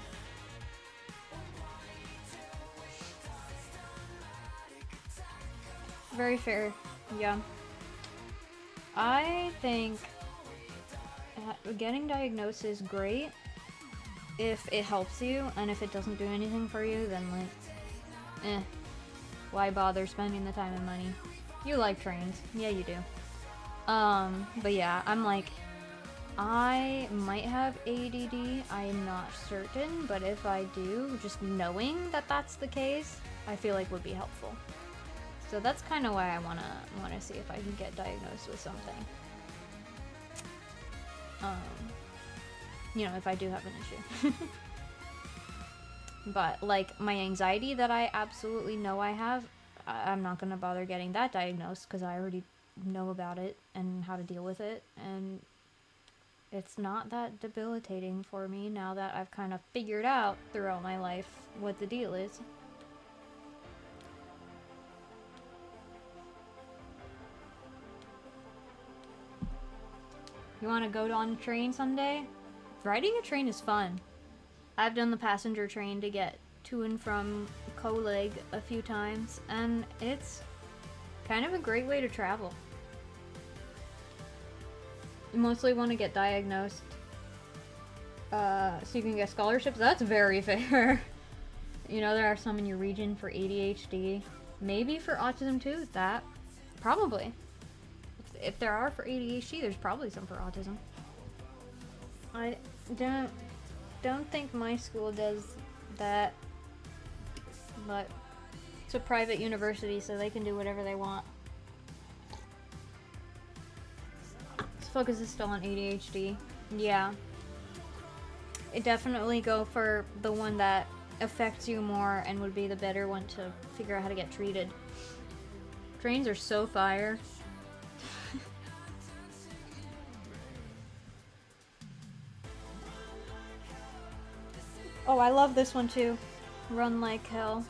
Very fair. Yeah. I think getting diagnosed is great if it helps you, and if it doesn't do anything for you, then like, why bother spending the time and money? You like trains. Yeah, you do. But yeah, I'm like, I might have ADD, I'm not certain, but if I do, just knowing that that's the case, I feel like would be helpful. So that's kind of why I wanna see if I can get diagnosed with something. You know, if I do have an issue. But like my anxiety that I absolutely know I have, I'm not gonna bother getting that diagnosed because I already know about it and how to deal with it, and it's not that debilitating for me now that I've kind of figured out throughout my life what the deal is. You want to go on a train someday? Riding a train is fun. I've done the passenger train to get to and from Coleg a few times, and it's kind of a great way to travel. You mostly want to get diagnosed so you can get scholarships. That's very fair. You know, there are some in your region for ADHD. Maybe for autism too. That probably. If there are for ADHD, there's probably some for autism. I don't think my school does that, but it's a private university, so they can do whatever they want. This focus is still on ADHD. Yeah. It definitely go for the one that affects you more and would be the better one to figure out how to get treated. Trains are so fire. Oh, I love this one too. Run like hell.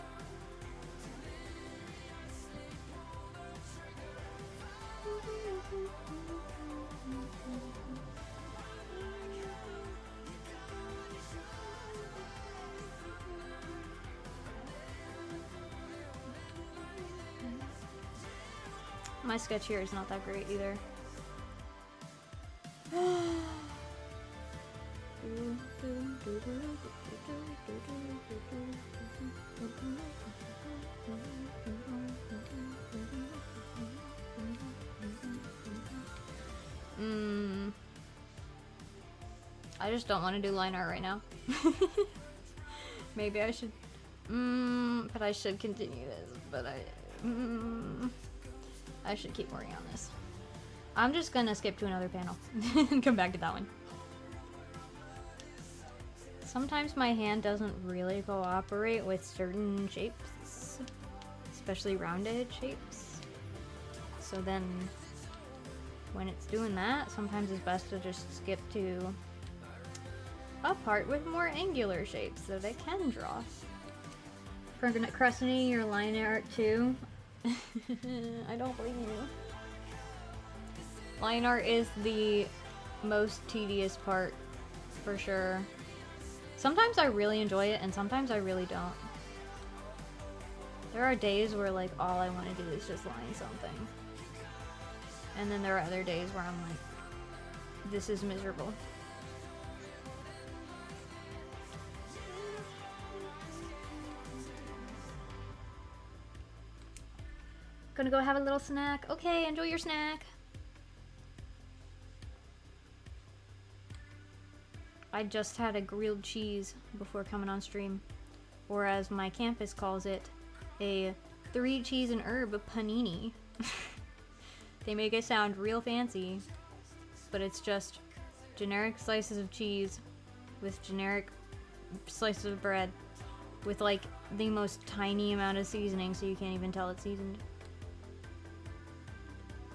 My sketch here is not that great either. I just don't want to do line art right now. Maybe I should. But I should continue this. But I should keep working on this. I'm just gonna skip to another panel and come back to that one. Sometimes my hand doesn't really cooperate with certain shapes, especially rounded shapes. So then, when it's doing that, sometimes it's best to just skip to a part with more angular shapes that I can draw. Procrastinating your line art too? I don't blame you. Line art is the most tedious part, for sure. Sometimes I really enjoy it, and sometimes I really don't. There are days where, like, all I want to do is just line something. And then there are other days where I'm like, this is miserable. Gonna go have a little snack. Okay, enjoy your snack. I just had a grilled cheese before coming on stream, or as my campus calls it, a 3 cheese and herb panini. They make it sound real fancy, but it's just generic slices of cheese with generic slices of bread with like the most tiny amount of seasoning so you can't even tell it's seasoned.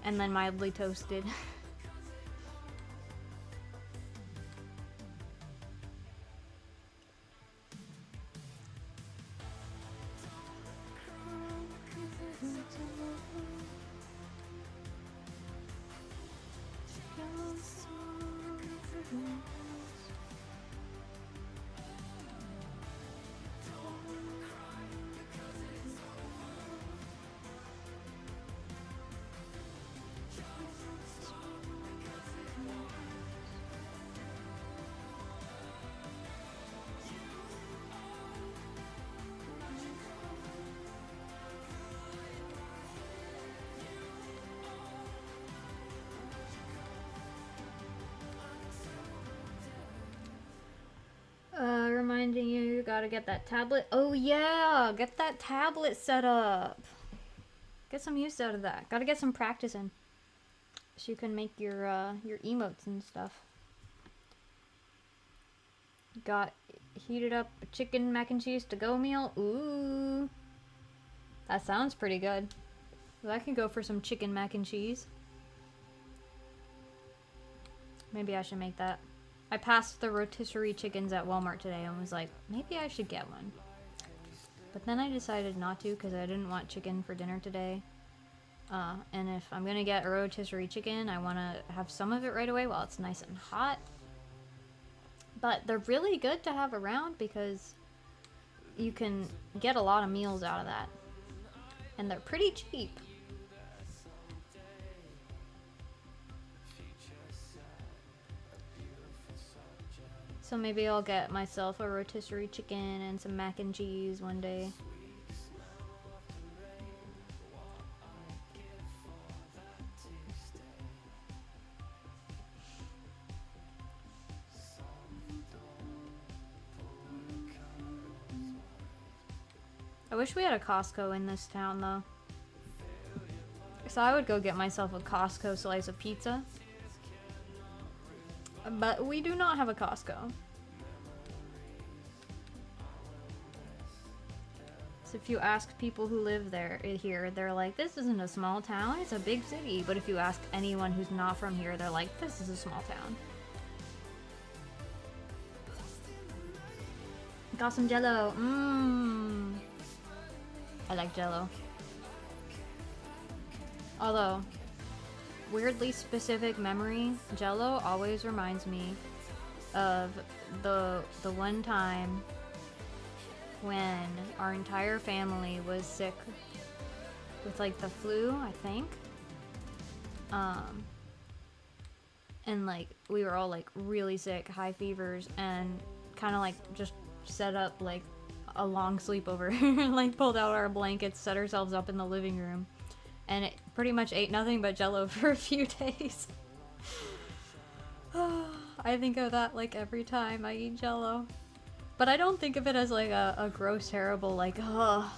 And then mildly toasted. Reminding you gotta get that tablet. Oh yeah, get that tablet set up. Get some use out of that. Gotta get some practice in, so you can make your emotes and stuff. Got heated up a chicken mac and cheese to go meal. Ooh, that sounds pretty good. That can go for some chicken mac and cheese. Maybe I should make that. I passed the rotisserie chickens at Walmart today and was like, maybe I should get one. But then I decided not to because I didn't want chicken for dinner today. And if I'm gonna get a rotisserie chicken, I want to have some of it right away while it's nice and hot. But they're really good to have around because you can get a lot of meals out of that. And they're pretty cheap. So maybe I'll get myself a rotisserie chicken and some mac and cheese one day. I wish we had a Costco in this town though. So I would go get myself a Costco slice of pizza. But we do not have a Costco. So if you ask people who live here, they're like, this isn't a small town, it's a big city. But if you ask anyone who's not from here, they're like, this is a small town. Got some Jello. I like Jello. Although, weirdly specific memory, Jello always reminds me of the one time when our entire family was sick with like the flu, I think. And like we were all like really sick, high fevers, and kind of like just set up like a long sleepover. Like pulled out our blankets, set ourselves up in the living room, and it pretty much ate nothing but Jello for a few days. I think of that like every time I eat Jello, but I don't think of it as like a gross, terrible like, oh,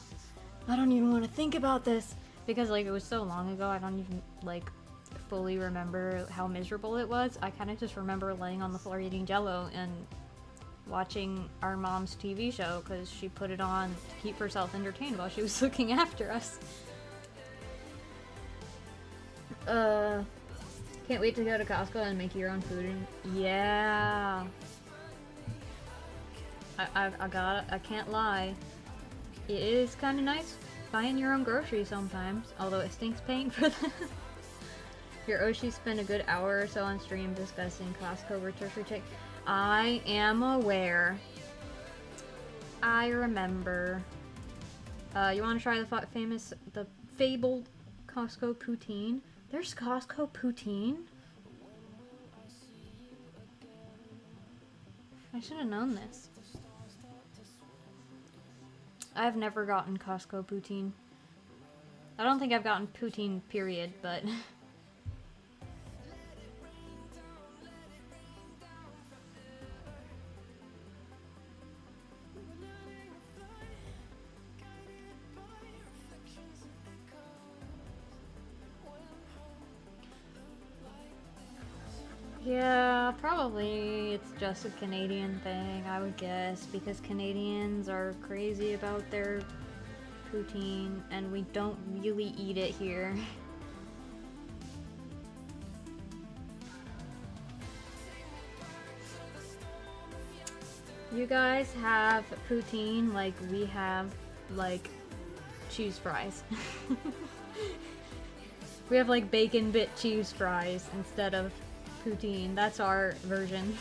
I don't even want to think about this, because like it was so long ago. I don't even like fully remember how miserable it was. I kind of just remember laying on the floor eating Jello and watching our mom's TV show because she put it on to keep herself entertained while she was looking after us. Can't wait to go to Costco and make your own food. Yeah. I can't lie. It is kind of nice buying your own groceries sometimes, although it stinks paying for them. Your Oshi spent a good hour or so on stream discussing Costco return check. I am aware. I remember. You want to try the fabled Costco poutine? There's Costco poutine? I should have known this. I've never gotten Costco poutine. I don't think I've gotten poutine, period, but... Yeah, probably it's just a Canadian thing, I would guess, because Canadians are crazy about their poutine, and we don't really eat it here. You guys have poutine like we have, like, cheese fries. We have, like, bacon bit cheese fries instead of poutine. That's our version.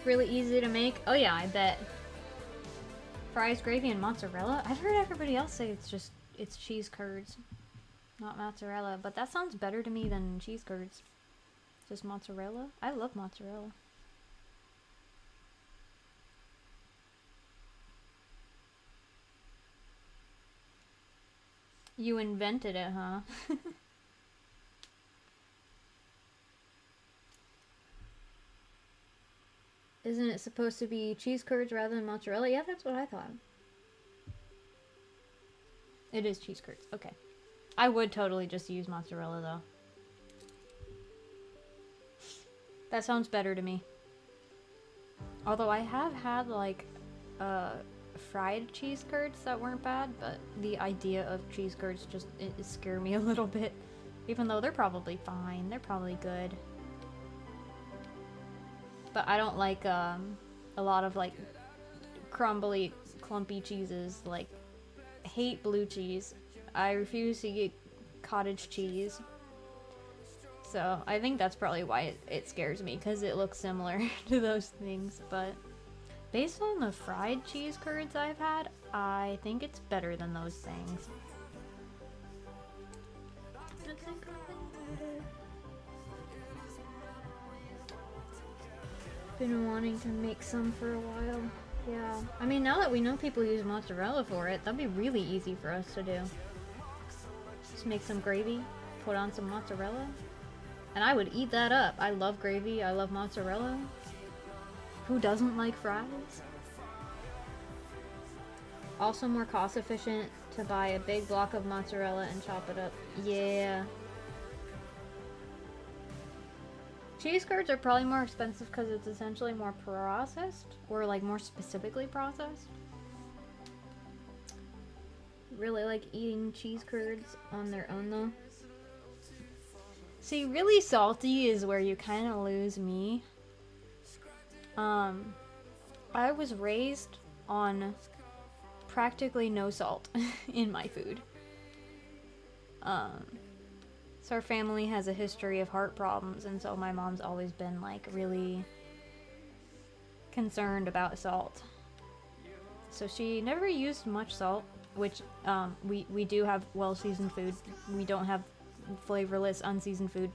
Really easy to make. Oh yeah, I bet. Fries, gravy, and mozzarella. I've heard everybody else say it's cheese curds, not mozzarella, but that sounds better to me than cheese curds. Just mozzarella. I love mozzarella. You invented it, huh? Isn't it supposed to be cheese curds rather than mozzarella? Yeah, that's what I thought. It is cheese curds. Okay. I would totally just use mozzarella, though. That sounds better to me. Although I have had, like, fried cheese curds that weren't bad, but the idea of cheese curds just it scared me a little bit. Even though they're probably fine. They're probably good. But I don't like a lot of like crumbly, clumpy cheeses. Like, hate blue cheese. I refuse to eat cottage cheese. So I think that's probably why it scares me, because it looks similar to those things. But based on the fried cheese curds I've had, I think it's better than those things. Been wanting to make some for a while. Yeah. I mean, now that we know people use mozzarella for it, that'd be really easy for us to do. Just make some gravy, put on some mozzarella, and I would eat that up. I love gravy, I love mozzarella. Who doesn't like fries? Also more cost efficient to buy a big block of mozzarella and chop it up. Yeah. Cheese curds are probably more expensive because it's essentially more processed, or like more specifically processed. Really like eating cheese curds on their own though. See, really salty is where you kind of lose me. I was raised on practically no salt in my food. So our family has a history of heart problems, and so my mom's always been like really concerned about salt. So she never used much salt, which we do have well-seasoned food. We don't have flavorless, unseasoned food.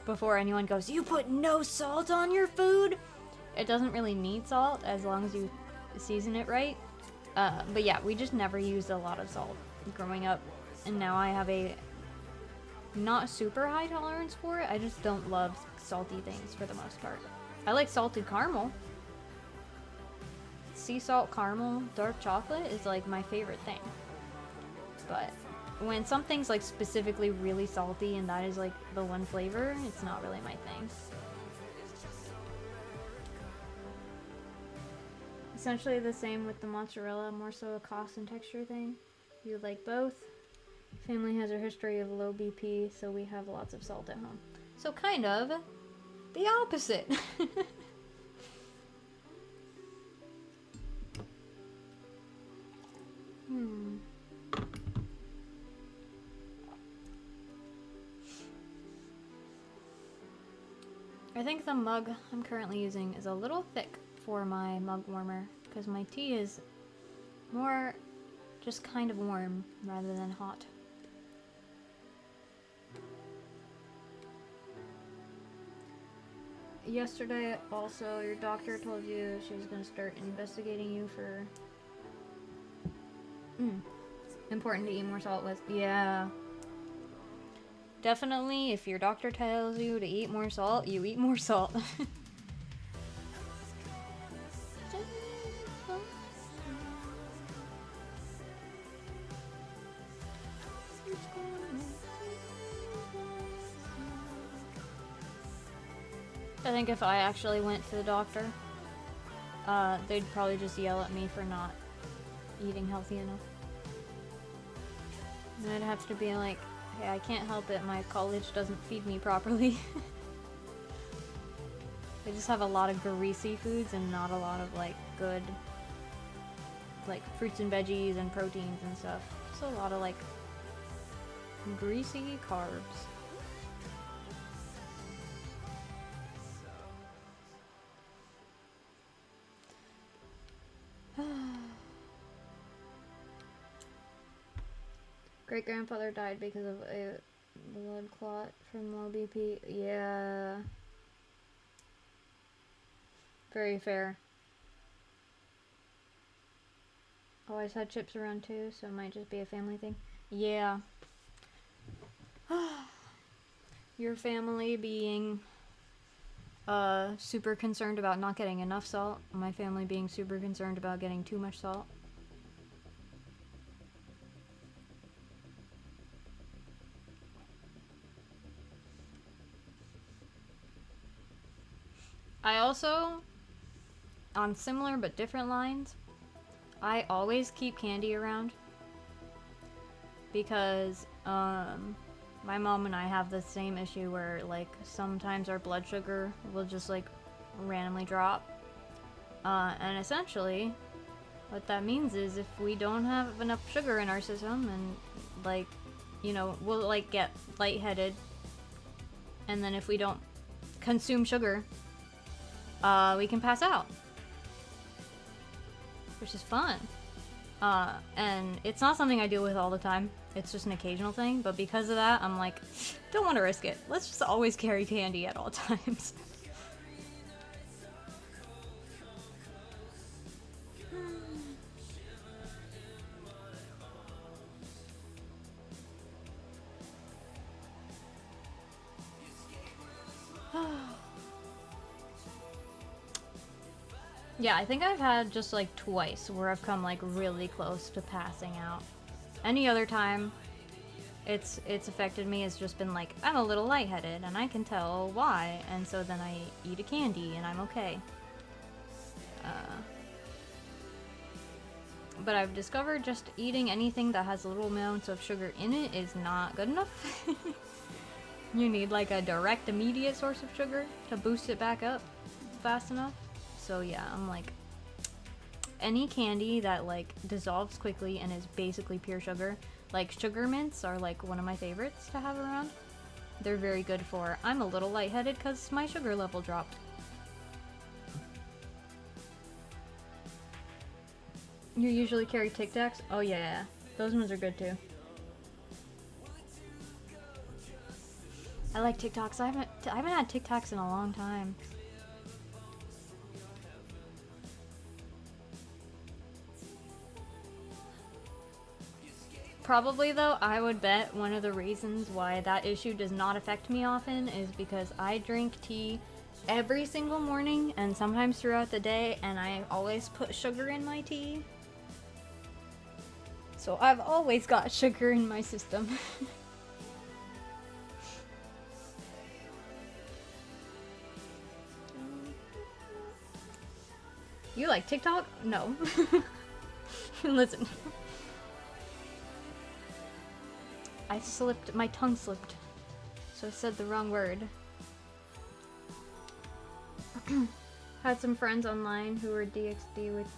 Before anyone goes, you put no salt on your food? It doesn't really need salt as long as you season it right. But yeah, we just never used a lot of salt growing up. And now I have a not super high tolerance for it. I just don't love salty things for the most part. I like salted caramel. Sea salt caramel dark chocolate is like my favorite thing. But when something's like specifically really salty and that is like the one flavor, it's not really my thing. Essentially the same with the mozzarella, more so a cost and texture thing. You like both. Family has a history of low BP, so we have lots of salt at home. So kind of the opposite. I think the mug I'm currently using is a little thick for my mug warmer because my tea is more just kind of warm rather than hot. Yesterday also your doctor told you she was going to start investigating you for important to eat more salt with. Yeah. Definitely, if your doctor tells you to eat more salt, you eat more salt. I think if I actually went to the doctor, they'd probably just yell at me for not eating healthy enough. And I'd have to be like, hey, I can't help it, my college doesn't feed me properly. They just have a lot of greasy foods and not a lot of like good like fruits and veggies and proteins and stuff. Just a lot of like greasy carbs. Great-grandfather died because of a blood clot from low BP. Yeah. Very fair. Always had chips around too, so it might just be a family thing. Yeah. Your family being super concerned about not getting enough salt. My family being super concerned about getting too much salt. I also, on similar but different lines, I always keep candy around because my mom and I have the same issue where like sometimes our blood sugar will just like randomly drop, and essentially what that means is if we don't have enough sugar in our system and like, you know, we'll like get lightheaded, and then if we don't consume sugar, we can pass out, which is fun. And it's not something I deal with all the time. It's just an occasional thing, but because of that, I'm like, don't want to risk it. Let's just always carry candy at all times. Yeah, I think I've had just like twice where I've come like really close to passing out. Any other time it's affected me has just been like, I'm a little lightheaded and I can tell why, and so then I eat a candy and I'm okay. But I've discovered just eating anything that has little amounts of sugar in it is not good enough. You need like a direct, immediate source of sugar to boost it back up fast enough. So yeah, I'm like, any candy that like dissolves quickly and is basically pure sugar, like sugar mints are like one of my favorites to have around. They're very good for, I'm a little lightheaded because my sugar level dropped. You usually carry Tic Tacs? Oh yeah, those ones are good too. I like Tic Tacs. I haven't had Tic Tacs in a long time. Probably though, I would bet one of the reasons why that issue does not affect me often is because I drink tea every single morning and sometimes throughout the day, and I always put sugar in my tea. So I've always got sugar in my system. You like TikTok? No. Listen. I slipped, my tongue slipped. So I said the wrong word. Had some friends online who were DXD with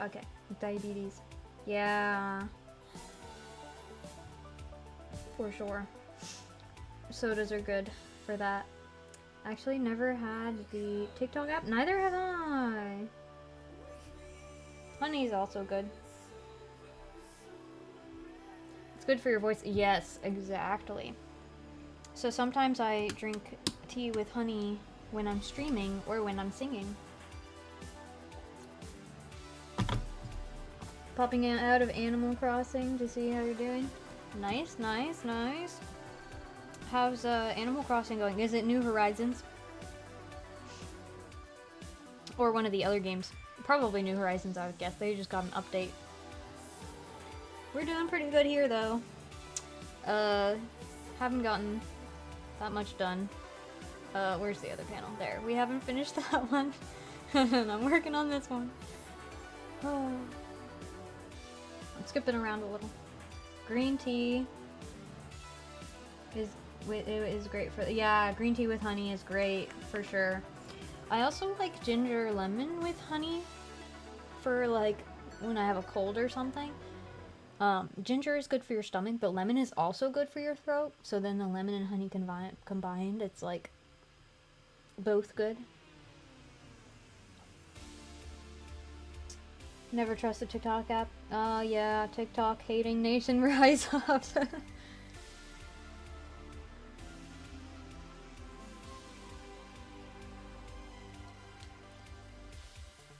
okay, diabetes. Yeah. For sure. Sodas are good for that. Actually never had the TikTok app. Neither have I. Honey's also good. It's good for your voice. Yes, exactly. So sometimes I drink tea with honey when I'm streaming or when I'm singing. Popping out of Animal Crossing to see how you're doing. Nice, nice, nice. How's Animal Crossing going? Is it New Horizons? Or one of the other games? Probably New Horizons, I would guess. They just got an update. We're doing pretty good here, though. Haven't gotten that much done. Where's the other panel? There. We haven't finished that one. And I'm working on this one. Oh. I'm skipping around a little. Green tea is great for, yeah, green tea with honey is great for sure. I also like ginger lemon with honey for like when I have a cold or something. Ginger is good for your stomach, but lemon is also good for your throat. So then the lemon and honey combined, it's like both good. Never trust a TikTok app. Yeah, TikTok hating nation rise up.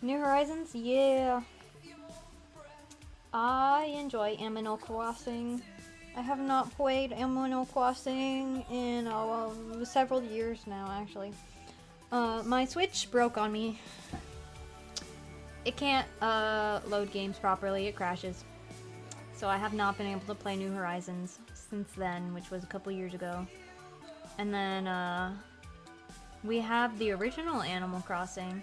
New Horizons? Yeah. I enjoy Animal Crossing. I have not played Animal Crossing in several years now, actually. My Switch broke on me. It can't load games properly, it crashes. So I have not been able to play New Horizons since then, which was a couple years ago. And then we have the original Animal Crossing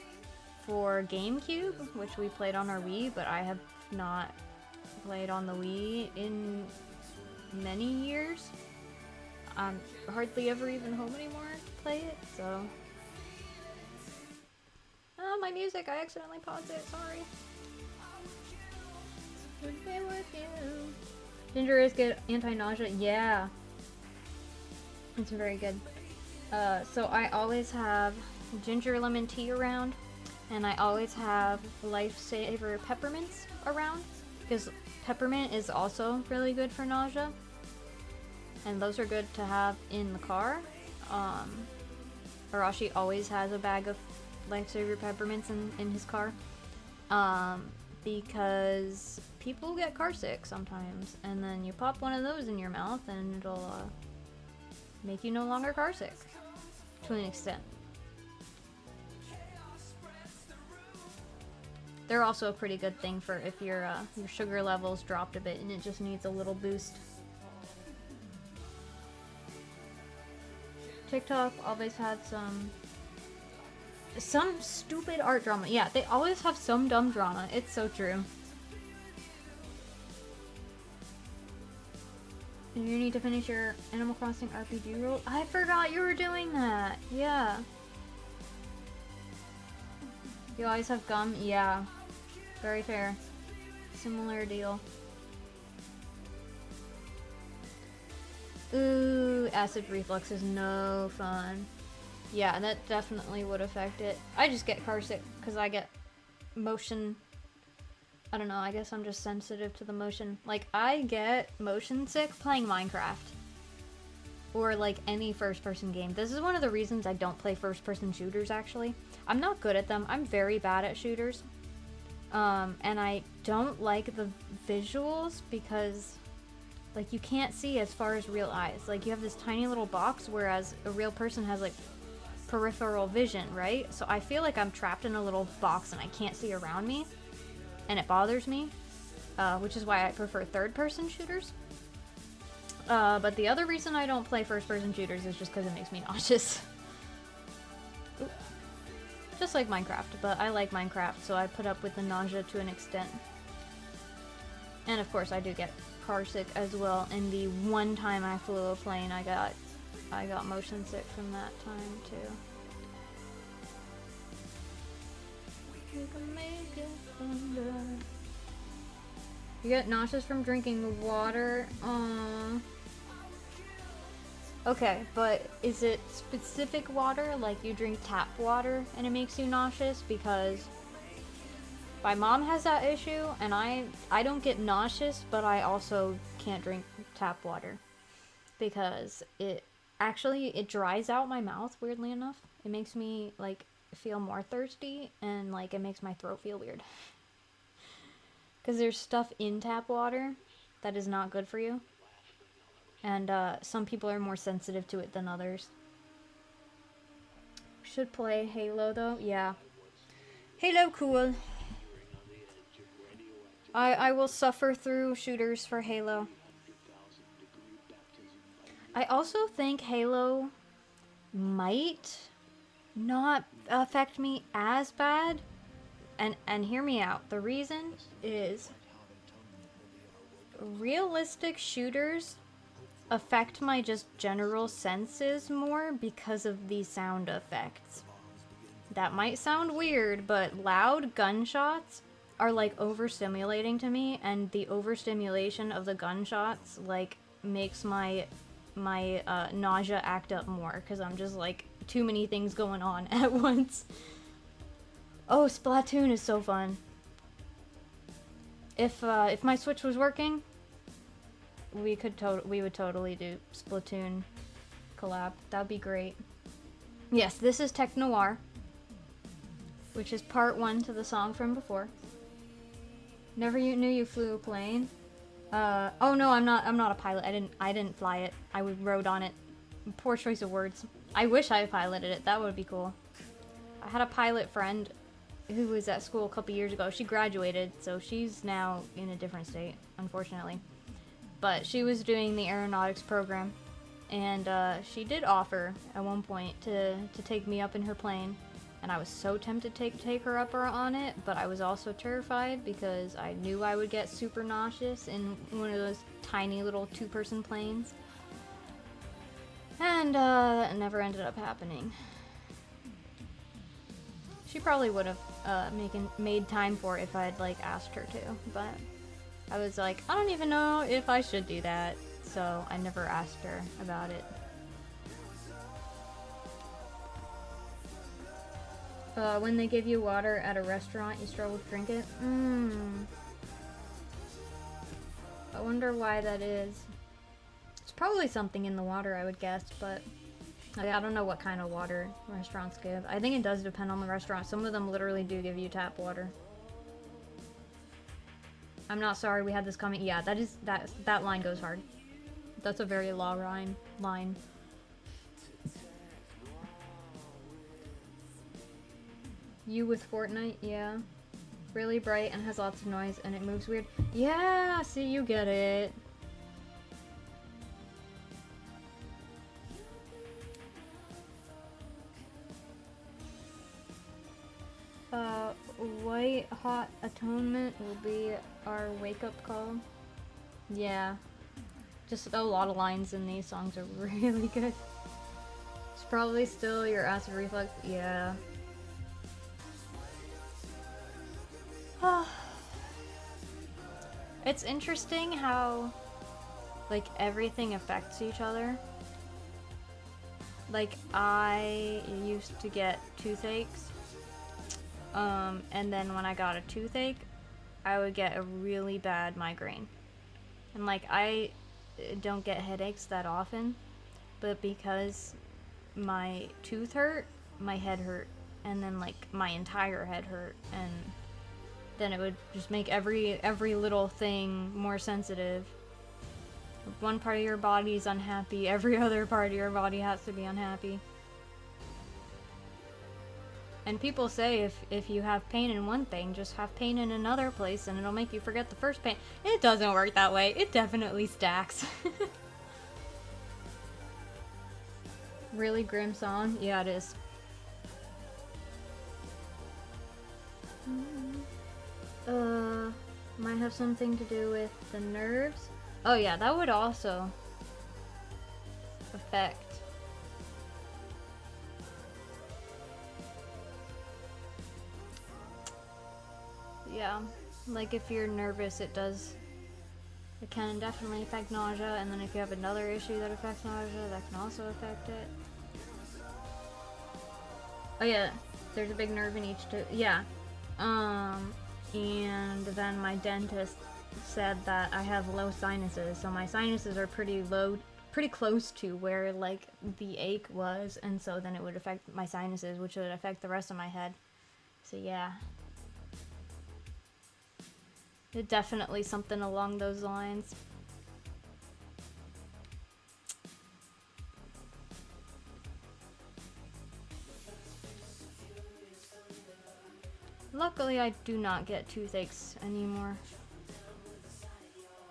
for GameCube, which we played on our Wii, but I have not played on the Wii in many years. I'm hardly ever even home anymore to play it, so... Oh, my music, I accidentally paused it, sorry. Would be with you. Ginger is good, anti-nausea, yeah. It's very good. So I always have ginger lemon tea around, and I always have Lifesaver peppermints around, because peppermint is also really good for nausea, and those are good to have in the car. Arashi always has a bag of Lifesaver peppermints in his car, because people get car sick sometimes, and then you pop one of those in your mouth and it'll make you no longer car sick, to an extent. They're also a pretty good thing for if your sugar levels dropped a bit and it just needs a little boost. TikTok always had some stupid art drama. Yeah, they always have some dumb drama. It's so true. You need to finish your Animal Crossing RPG role. I forgot you were doing that. Yeah. You always have gum? Yeah. Very fair. Similar deal. Ooh, acid reflux is no fun. Yeah, that definitely would affect it. I just get car sick because I get motion. I don't know, I guess I'm just sensitive to the motion. Like, I get motion sick playing Minecraft. Or, like, any first-person game. This is one of the reasons I don't play first-person shooters, actually. I'm not good at them. I'm very bad at shooters. And I don't like the visuals because, like, you can't see as far as real eyes. Like, you have this tiny little box, whereas a real person has, like, peripheral vision, right? So I feel like I'm trapped in a little box and I can't see around me. And it bothers me, which is why I prefer third-person shooters. But the other reason I don't play first-person shooters is just because it makes me nauseous. Ooh. Just like Minecraft, but I like Minecraft, so I put up with the nausea to an extent. And of course, I do get car sick as well. And the one time I flew a plane, I got motion sick from that time too. You get nauseous from drinking water. Okay, but is it specific water? Like you drink tap water and it makes you nauseous? Because my mom has that issue, and I don't get nauseous, but I also can't drink tap water because it dries out my mouth, weirdly enough. It makes me like feel more thirsty, and like it makes my throat feel weird. Because there's stuff in tap water that is not good for you. And some people are more sensitive to it than others. Should play Halo though, yeah. Halo cool. I will suffer through shooters for Halo. I also think Halo might not affect me as bad. And hear me out. The reason is realistic shooters affect my just general senses more because of the sound effects. That might sound weird, but loud gunshots are like overstimulating to me, and the overstimulation of the gunshots like makes my nausea act up more because I'm just like too many things going on at once. Oh, Splatoon is so fun. If my Switch was working, we would totally do Splatoon collab. That'd be great. Yes, this is Tech Noir, which is part 1 to the song from before. Never knew you flew a plane. Oh no, I'm not a pilot. I didn't fly it. I rode on it. Poor choice of words. I wish I piloted it. That would be cool. I had a pilot friend who was at school a couple years ago. She graduated, so she's now in a different state, unfortunately. But she was doing the aeronautics program, and she did offer at one point to take me up in her plane, and I was so tempted to take her up on it, but I was also terrified because I knew I would get super nauseous in one of those tiny little 2-person planes. And that never ended up happening. She probably would have made time for it if I had like asked her to, but I was like, I don't even know if I should do that, so I never asked her about it. When they give you water at a restaurant, you struggle to drink it? I wonder why that is. It's probably something in the water, I would guess, but I don't know what kind of water restaurants give. I think it does depend on the restaurant. Some of them literally do give you tap water. I'm not sorry we had this coming. Yeah, that line goes hard. That's a very law line. You with Fortnite? Yeah. Really bright and has lots of noise and it moves weird. Yeah, see, you get it. White Hot Atonement will be our wake-up call. Yeah. Just a lot of lines in these songs are really good. It's probably still your acid reflux. Yeah. It's interesting how, like, everything affects each other. Like, I used to get toothaches And then when I got a toothache, I would get a really bad migraine. And like, I don't get headaches that often, but because my tooth hurt, my head hurt, and then like my entire head hurt, and then it would just make every little thing more sensitive. If one part of your body is unhappy, every other part of your body has to be unhappy. And people say if you have pain in one thing, just have pain in another place and it'll make you forget the first pain. It doesn't work that way. It definitely stacks. Really grim song? Yeah, it is. Might have something to do with the nerves. Oh yeah, that would also affect. Yeah, like if you're nervous, it can definitely affect nausea, and then if you have another issue that affects nausea, that can also affect it. Oh yeah, there's a big nerve in each tooth. Yeah. And then my dentist said that I have low sinuses, so my sinuses are pretty close to where like the ache was, and so then it would affect my sinuses, which would affect the rest of my head. So yeah. It's definitely something along those lines. Luckily, I do not get toothaches anymore.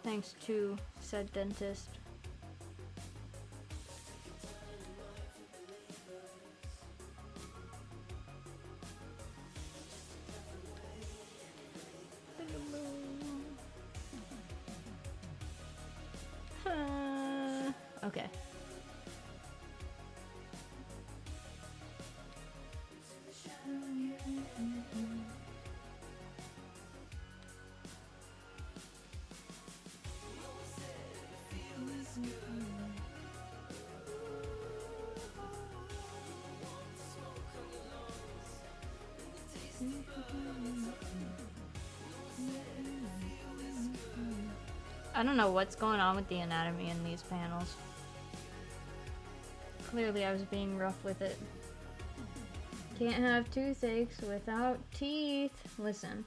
Thanks to said dentist. Okay. I don't know what's going on with the anatomy in these panels. Clearly I was being rough with it. Can't have toothaches without teeth. Listen.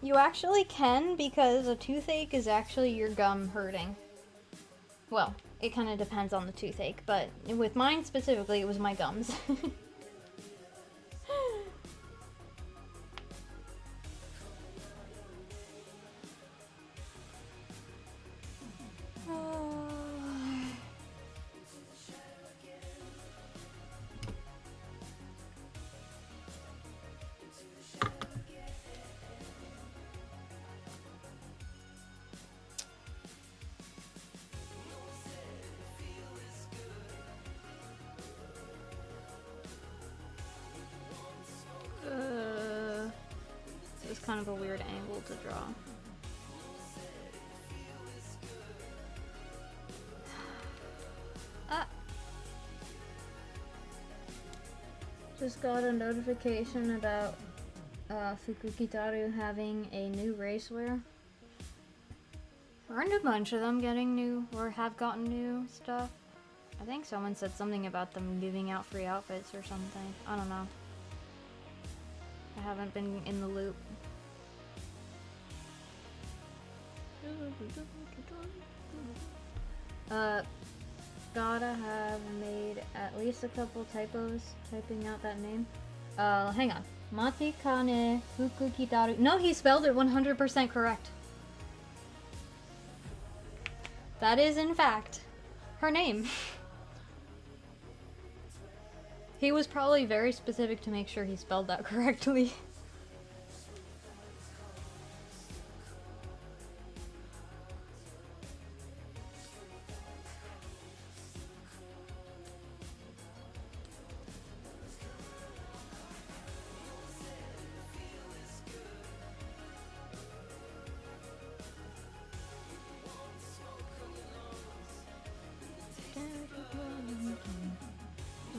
You actually can, because a toothache is actually your gum hurting. Well, it kind of depends on the toothache, but with mine specifically, it was my gums. It's kind of a weird angle to draw. Just got a notification about Fukukitaru having a new racewear. Aren't a bunch of them getting new, or have gotten new stuff? I think someone said something about them giving out free outfits or something. I don't know. I haven't been in the loop. Gotta have made at least a couple typos typing out that name. Hang on. Matikane Fukukitaru. No, he spelled it 100% correct. That is, in fact, her name. He was probably very specific to make sure he spelled that correctly.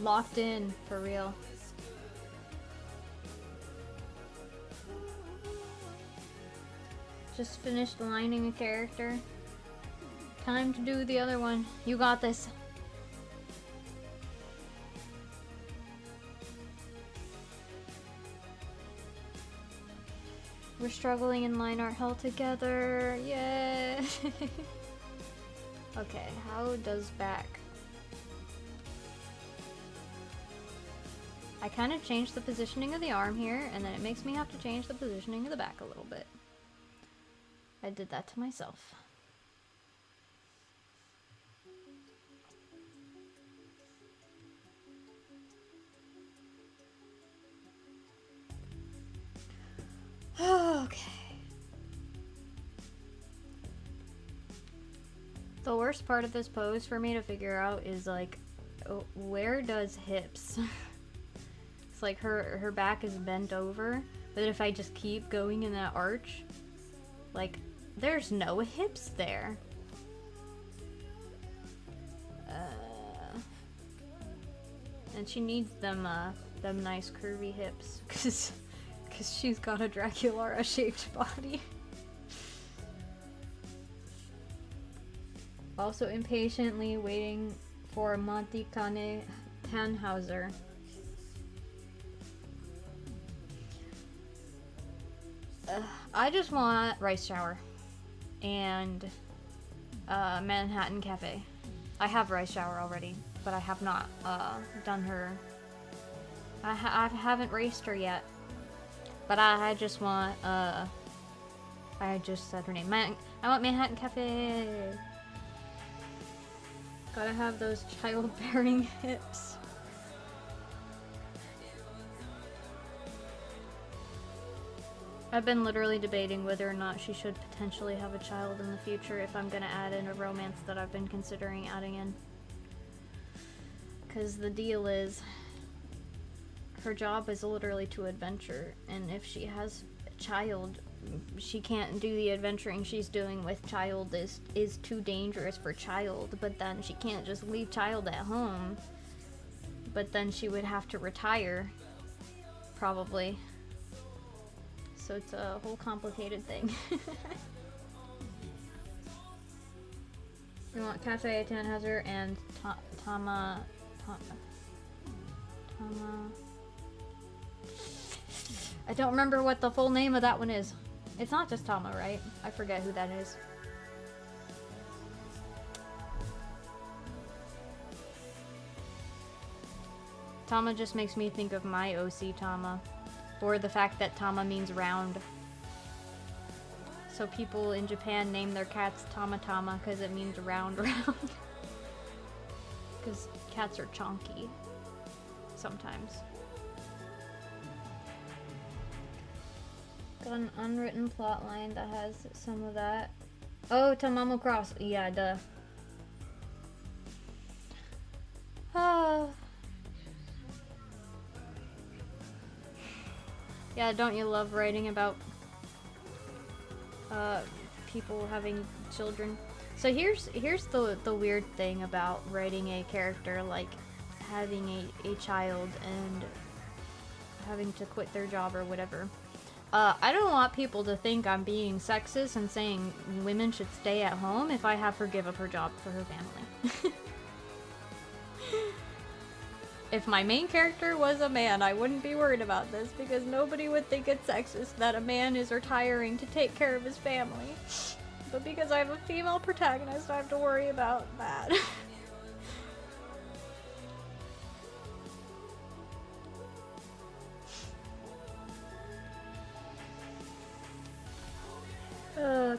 locked in for real. Just finished aligning a character. Time to do the other one. You got this. We're struggling in line art hell together. Yay! Okay, how does back? I kind of changed the positioning of the arm here, and then it makes me have to change the positioning of the back a little bit. I did that to myself. Okay. The worst part of this pose for me to figure out is like, where does hips? It's like her back is bent over, but if I just keep going in that arch, like, there's no hips there. And she needs them nice curvy hips, cause she's got a Dracula-shaped body. Also impatiently waiting for Monty Tannhauser. I just want rice shower and Manhattan Cafe. I have rice shower already, but I have not done her. I haven't raced her yet, but I just want I just said her name. I want Manhattan Cafe. Gotta have those childbearing hips. I've been literally debating whether or not she should potentially have a child in the future if I'm gonna add in a romance that I've been considering adding in. Because the deal is, her job is literally to adventure, and if she has a child, she can't do the adventuring she's doing with child is too dangerous for child, but then she can't just leave child at home. But then she would have to retire, probably. So it's a whole complicated thing. We want Cafe Tannhauser and Tama. I don't remember what the full name of that one is. It's not just Tama, right? I forget who that is. Tama just makes me think of my OC Tama. Or the fact that Tama means round. So people in Japan name their cats Tama Tama because it means round round. Because cats are chonky. Sometimes. Got an unwritten plot line that has some of that. Oh, Tamamo Cross. Yeah, duh. Oh. Yeah, don't you love writing about people having children? So here's the weird thing about writing a character like having a child and having to quit their job or whatever. I don't want people to think I'm being sexist and saying women should stay at home if I have her give up her job for her family. If my main character was a man, I wouldn't be worried about this because nobody would think it's sexist that a man is retiring to take care of his family. But because I have a female protagonist, I have to worry about that.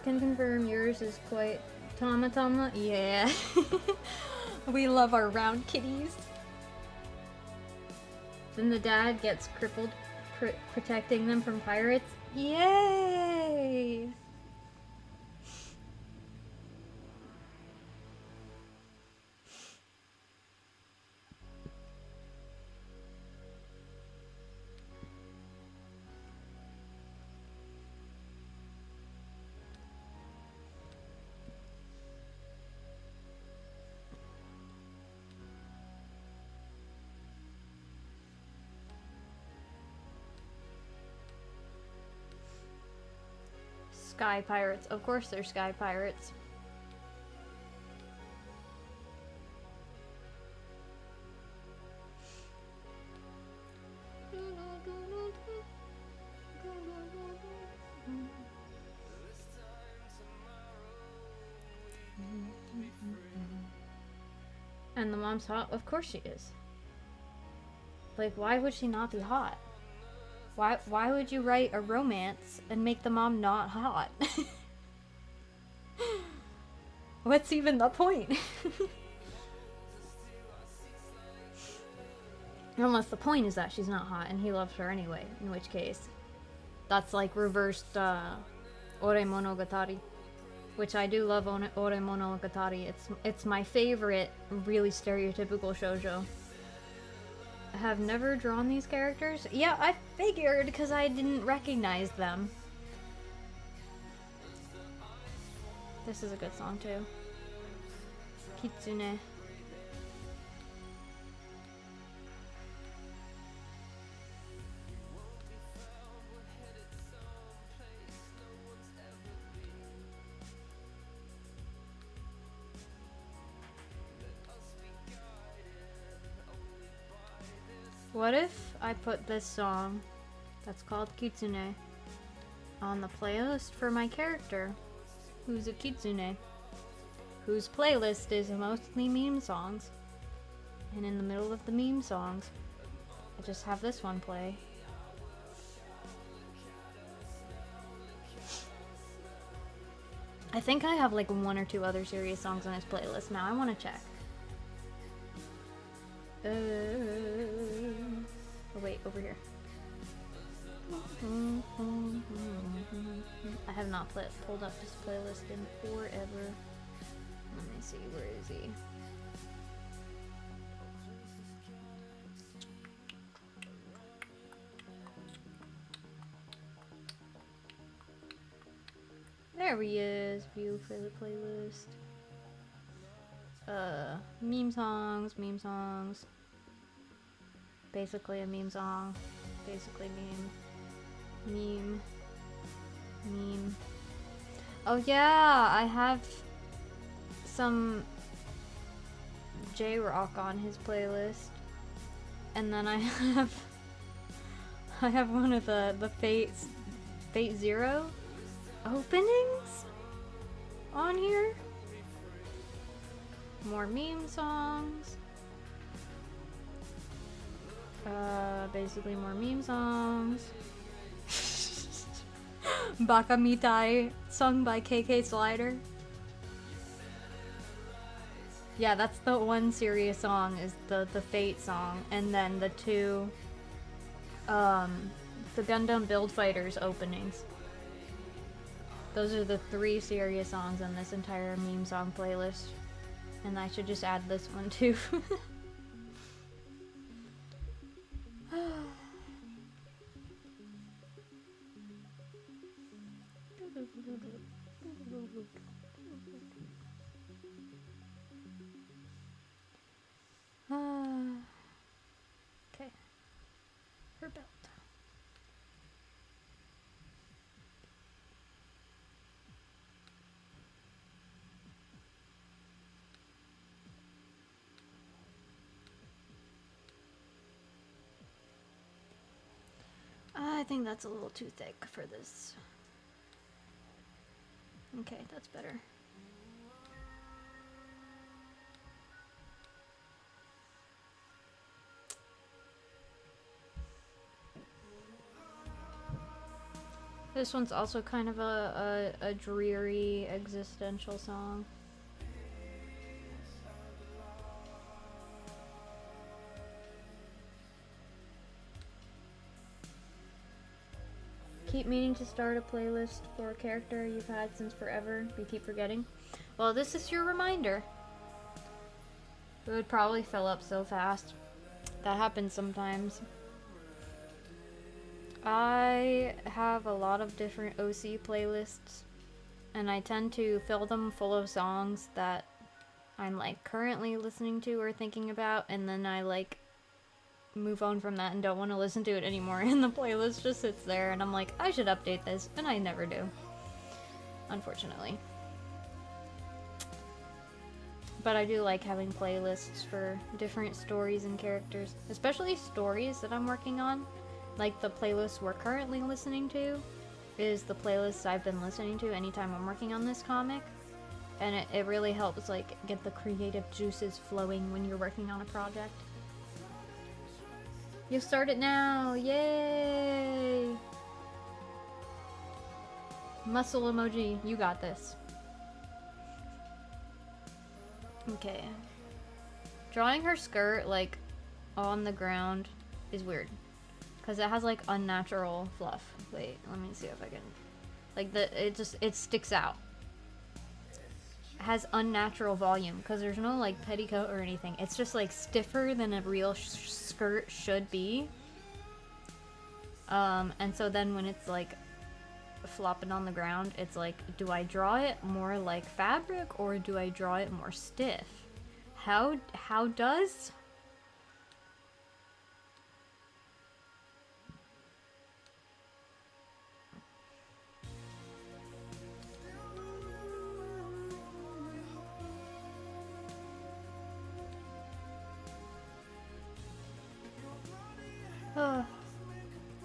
Can confirm yours is quite Tama Tama. Yeah. We love our round kitties. Then the dad gets crippled protecting them from pirates. Yay! Sky pirates. Of course they're sky pirates. And the mom's hot? Of course she is. Like, why would she not be hot? Why would you write a romance and make the mom not hot? What's even the point? Unless the point is that she's not hot and he loves her anyway, in which case that's like reversed Ore Monogatari, which I do love. Ore Monogatari. It's my favorite really stereotypical shoujo. I have never drawn these characters. Yeah, I figured because I didn't recognize them. This is a good song too. Kitsune. What if I put this song that's called Kitsune on the playlist for my character, who's a kitsune, whose playlist is mostly meme songs, and in the middle of the meme songs, I just have this one play. I think I have like 1 or 2 other serious songs on his playlist now. I want to check. Oh wait, over here. I have not pulled up this playlist in forever. Let me see, where is he? There he is. View for the playlist. Meme songs. Basically a meme song. Basically meme. Oh yeah, I have some J-Rock on his playlist. And then I have one of the Fate Zero openings on here. More meme songs. Basically more meme songs. Baka Mitai, sung by KK Slider. Yeah, that's the one serious song, is the Fate song, and then the 2 the Gundam Build Fighters openings. Those are the 3 serious songs on this entire meme song playlist. And I should just add this one too. Okay. Her belt. I think that's a little too thick for this. Okay, that's better. This one's also kind of a dreary existential song. Keep meaning to start a playlist for a character you've had since forever, you keep forgetting. Well, this is your reminder. It would probably fill up so fast. That happens sometimes. I have a lot of different OC playlists, and I tend to fill them full of songs that I'm like currently listening to or thinking about, and then I like move on from that and don't want to listen to it anymore, and the playlist just sits there and I'm like, I should update this, and I never do. unfortunately. But I do like having playlists for different stories and characters, especially stories that I'm working on. Like the playlist we're currently listening to is the playlist I've been listening to anytime I'm working on this comic. And it really helps like get the creative juices flowing when you're working on a project. You start it now! Yay! Muscle emoji, you got this. Okay. Drawing her skirt like on the ground is weird. Because it has like unnatural fluff. Wait, let me see if I can. Like it sticks out. It has unnatural volume because there's no like petticoat or anything. It's just like stiffer than a real skirt should be. And so then when it's like flopping on the ground, it's like, do I draw it more like fabric or do I draw it more stiff? How does?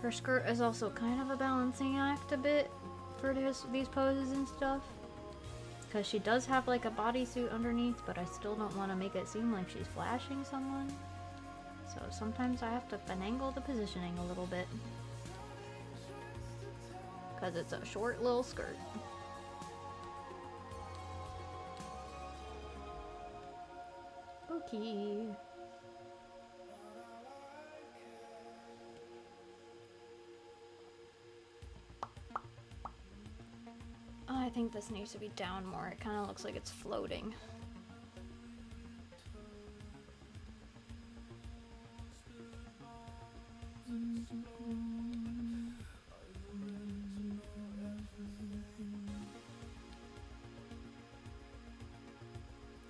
Her skirt is also kind of a balancing act a bit for these poses and stuff. Because she does have like a bodysuit underneath, but I still don't want to make it seem like she's flashing someone. So sometimes I have to finagle the positioning a little bit. Because it's a short little skirt. Okay. I think this needs to be down more. It kind of looks like it's floating.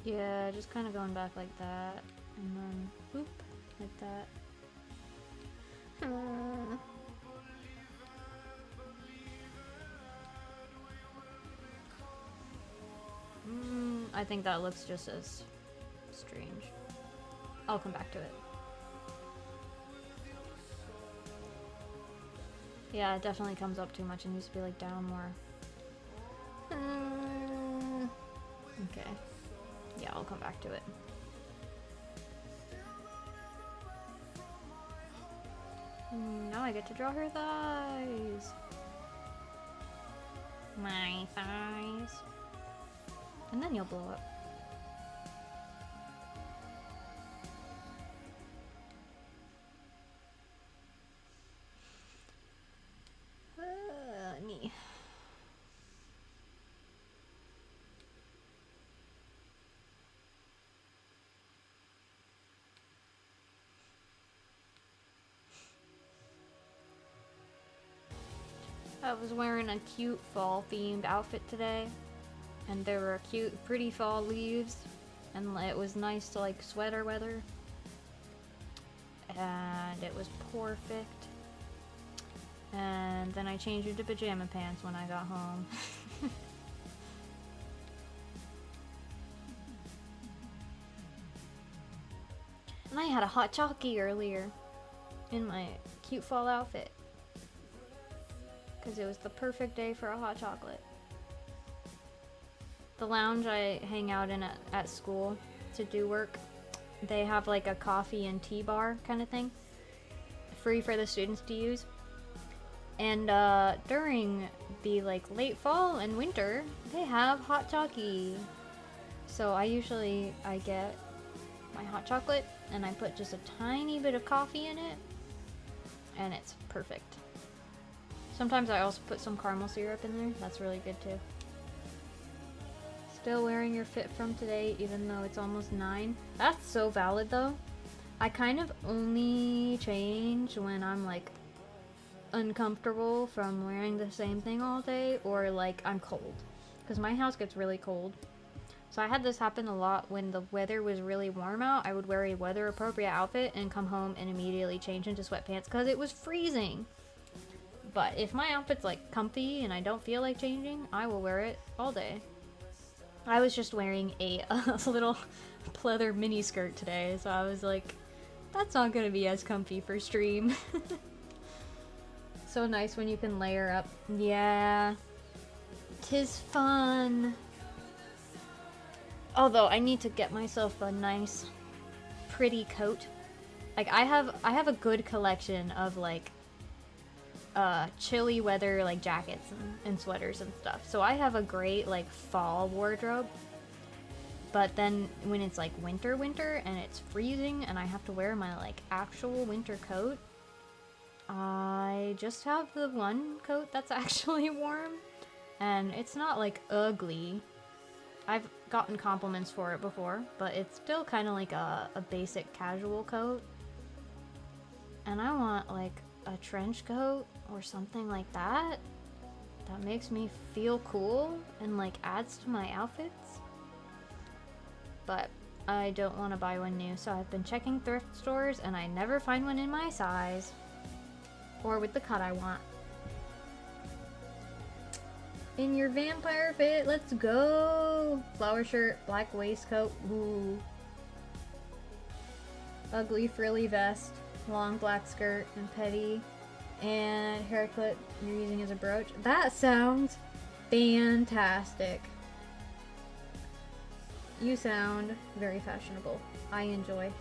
Yeah, just kind of going back like that. And then, boop, like that. I think that looks just as strange. I'll come back to it. Yeah, it definitely comes up too much. It needs to be like down more. Okay. Yeah, I'll come back to it. Now I get to draw her thighs. My thighs. And then you'll blow up. Knee. I was wearing a cute fall themed outfit today. And there were cute, pretty fall leaves, and it was nice to like sweater weather, and it was perfect. And then I changed into pajama pants when I got home. And I had a hot chocolate earlier in my cute fall outfit because it was the perfect day for a hot chocolate. The lounge I hang out in at school to do work, they have like a coffee and tea bar kind of thing, free for the students to use. And during the like late fall and winter, they have hot chocolate. So I get my hot chocolate and I put just a tiny bit of coffee in it, and it's perfect. Sometimes I also put some caramel syrup in there. That's really good too. Still wearing your fit from today, even though it's almost 9. That's so valid though. I kind of only change when I'm like uncomfortable from wearing the same thing all day, or like I'm cold. Because my house gets really cold. So I had this happen a lot when the weather was really warm out. I would wear a weather appropriate outfit and come home and immediately change into sweatpants because it was freezing. But if my outfit's like comfy and I don't feel like changing, I will wear it all day. I was just wearing a little pleather mini skirt today, so I was like, that's not gonna be as comfy for stream. So nice when you can layer up. Yeah. 'Tis fun. Although I need to get myself a nice pretty coat. Like I have a good collection of like chilly weather like jackets and sweaters and stuff. So I have a great like fall wardrobe. But then when it's like winter and it's freezing and I have to wear my like actual winter coat, I just have the one coat that's actually warm, and it's not like ugly. I've gotten compliments for it before, but it's still kind of like a basic casual coat. And I want like a trench coat or something like that that makes me feel cool and like adds to my outfits. But I don't want to buy one new, so I've been checking thrift stores and I never find one in my size or with the cut I want. In your vampire fit, let's go! Flower shirt, black waistcoat, ooh. Ugly frilly vest, long black skirt and petty, and hair clip you're using as a brooch. That sounds fantastic. You sound very fashionable. I enjoy.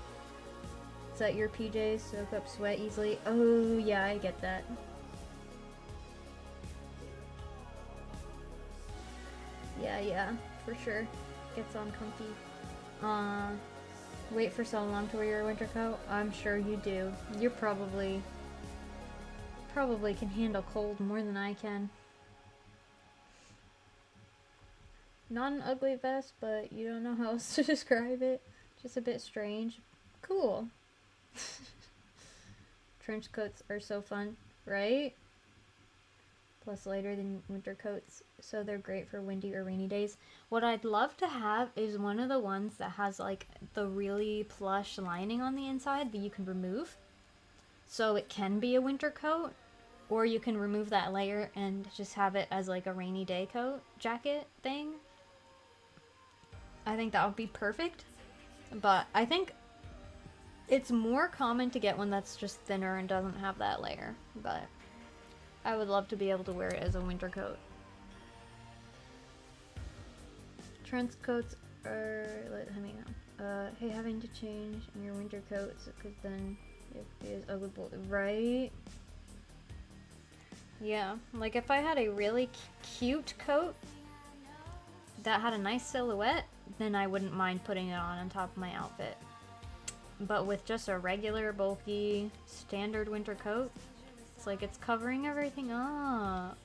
Set your PJs, soak up sweat easily. Oh yeah, I get that. Yeah, for sure. Gets on comfy. Wait for so long to wear your winter coat? I'm sure you do. You're probably can handle cold more than I can. Not an ugly vest, but you don't know how else to describe it. Just a bit strange. Cool. Trench coats are so fun, right? Plus lighter than winter coats, so they're great for windy or rainy days. What I'd love to have is one of the ones that has like the really plush lining on the inside that you can remove. So it can be a winter coat, or you can remove that layer and just have it as like a rainy day coat jacket thing. I think that would be perfect, but I think it's more common to get one that's just thinner and doesn't have that layer, but I would love to be able to wear it as a winter coat. Trench coats are, hang on. Hey, having to change in your winter coats, because then it is ugly, right? Yeah, like if I had a really cute coat that had a nice silhouette, then I wouldn't mind putting it on top of my outfit. But with just a regular, bulky, standard winter coat, it's like it's covering everything up.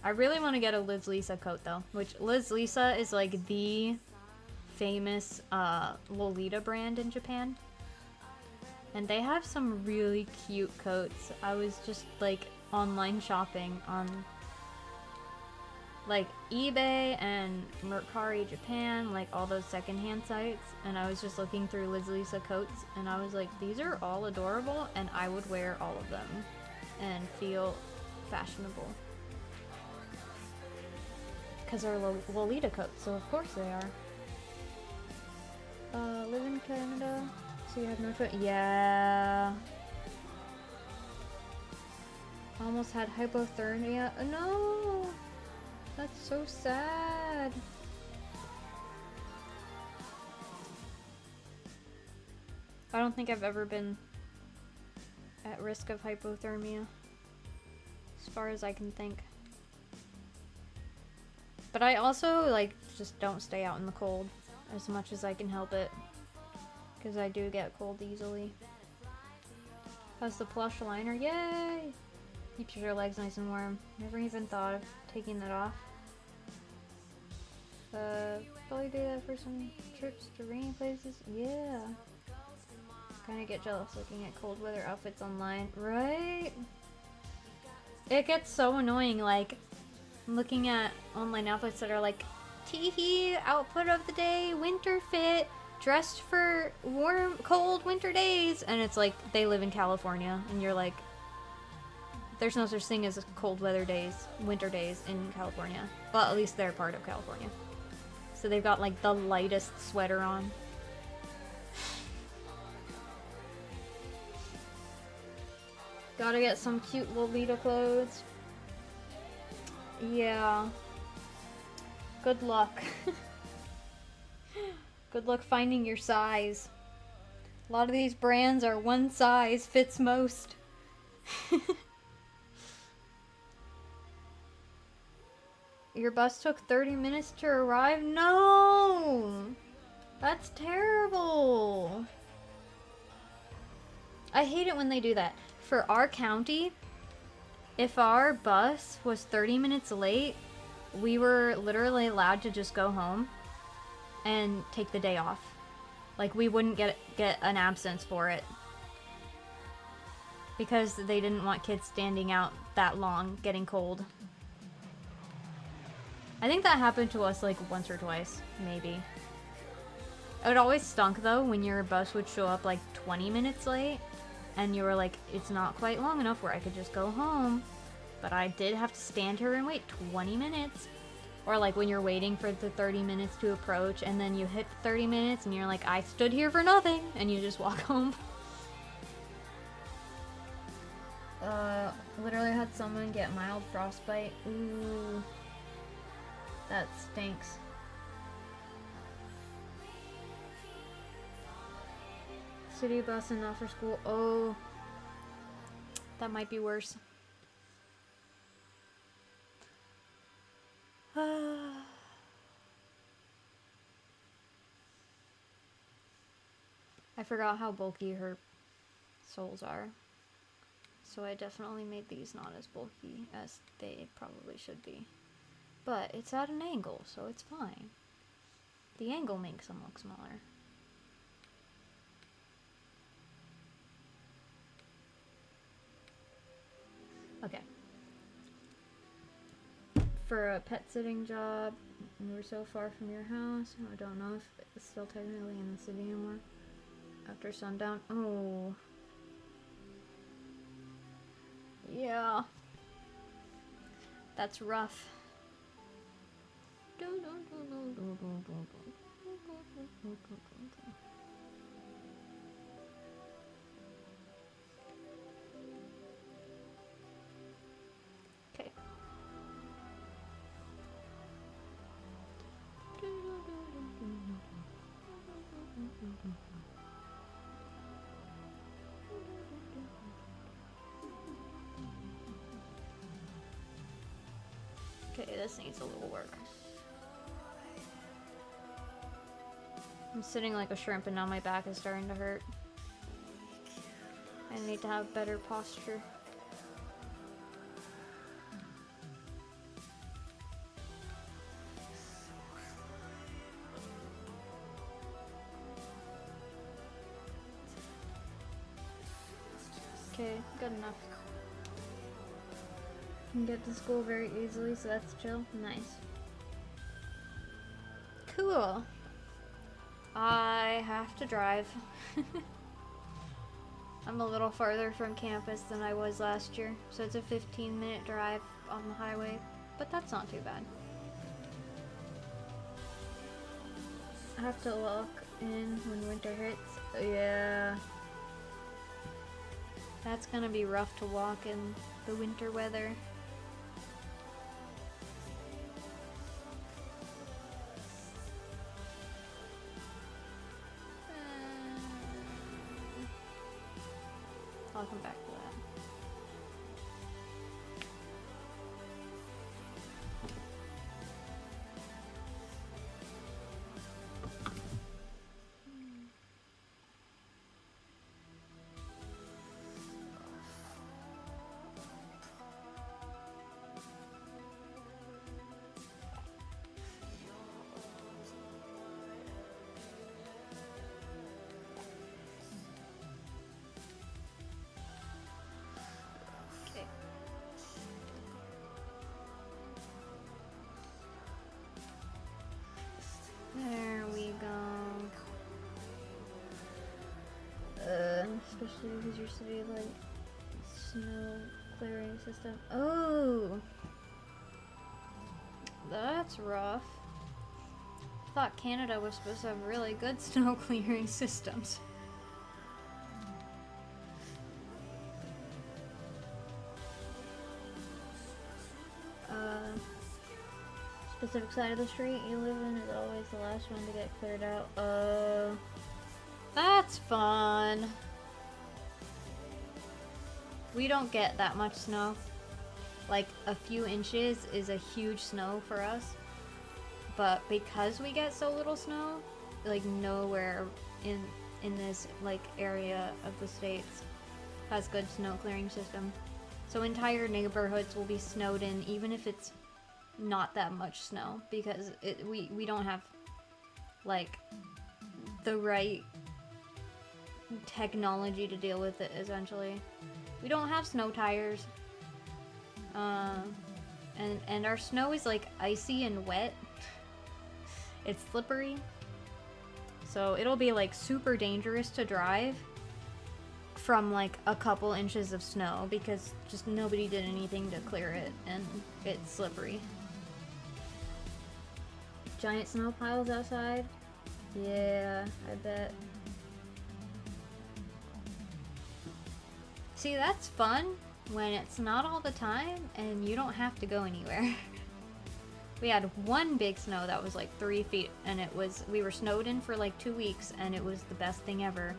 I really want to get a Liz Lisa coat though, which Liz Lisa is like the famous Lolita brand in Japan. And they have some really cute coats. I was just like online shopping on like eBay and Mercari Japan, like all those secondhand sites, and I was just looking through Liz Lisa coats and I was like, these are all adorable and I would wear all of them and feel fashionable. Because they're Lolita coats, so of course they are. Live in Canada, so you have no choice. Yeah. Almost had hypothermia. No! That's so sad. I don't think I've ever been at risk of hypothermia, as far as I can think. But I also, like, just don't stay out in the cold as much as I can help it, because I do get cold easily. Has the plush liner, yay! Keeps your legs nice and warm. Never even thought of taking that off. Probably do that for some trips to rainy places. Yeah. Kinda get jealous looking at cold weather outfits online, right? It gets so annoying, like, looking at online outfits that are like, teehee, outfit of the day, winter fit, dressed for warm, cold winter days, and it's like, they live in California, and you're like, there's no such thing as cold weather days, winter days in California. Well, at least they're part of California. So they've got like the lightest sweater on. Gotta get some cute Lolita clothes. Yeah. Good luck. Good luck finding your size. A lot of these brands are one size fits most. Your bus took 30 minutes to arrive? No! That's terrible. I hate it when they do that. For our county, if our bus was 30 minutes late, we were literally allowed to just go home and take the day off. Like, we wouldn't get an absence for it. Because they didn't want kids standing out that long, getting cold. I think that happened to us like once or twice, maybe. It always stunk though when your bus would show up like 20 minutes late and you were like, it's not quite long enough where I could just go home. But I did have to stand here and wait 20 minutes. Or like when you're waiting for the 30 minutes to approach and then you hit 30 minutes and you're like, I stood here for nothing, and you just walk home. Literally had someone get mild frostbite. Ooh. That stinks. City bus and not for school. Oh. That might be worse. I forgot how bulky her soles are. So I definitely made these not as bulky as they probably should be. But it's at an angle, so it's fine. The angle makes them look smaller. Okay. For a pet sitting job, we were so far from your house. I don't know if it's still technically in the city anymore. After sundown. Oh. Yeah. That's rough. Okay. Okay, this needs a little work. I'm sitting like a shrimp and now my back is starting to hurt. I need to have better posture. Okay, good enough. Can get to school very easily, so that's chill. Nice. Cool. I have to drive. I'm a little farther from campus than I was last year, so it's a 15-minute drive on the highway, but that's not too bad. I have to lock in when winter hits. Yeah. That's gonna be rough to walk in the winter weather. I'll come back to that. There we go. Especially because your city like snow clearing system. Oh, that's rough. I thought Canada was supposed to have really good snow clearing systems. Specific side of the street you live in is always the last one to get cleared out. That's fun. We don't get that much snow. Like, a few inches is a huge snow for us. But because we get so little snow, like, nowhere in this, like, area of the States has good snow clearing system. So entire neighborhoods will be snowed in, even if it's not that much snow, because we don't have, like, the right technology to deal with it, essentially. We don't have snow tires. And our snow is, like, icy and wet. It's slippery. So it'll be, like, super dangerous to drive from, like, a couple inches of snow, because just nobody did anything to clear it, and it's slippery. Giant snow piles outside? Yeah, I bet. See, that's fun when it's not all the time and you don't have to go anywhere. We had one big snow that was like 3 feet, and we were snowed in for like 2 weeks, and it was the best thing ever.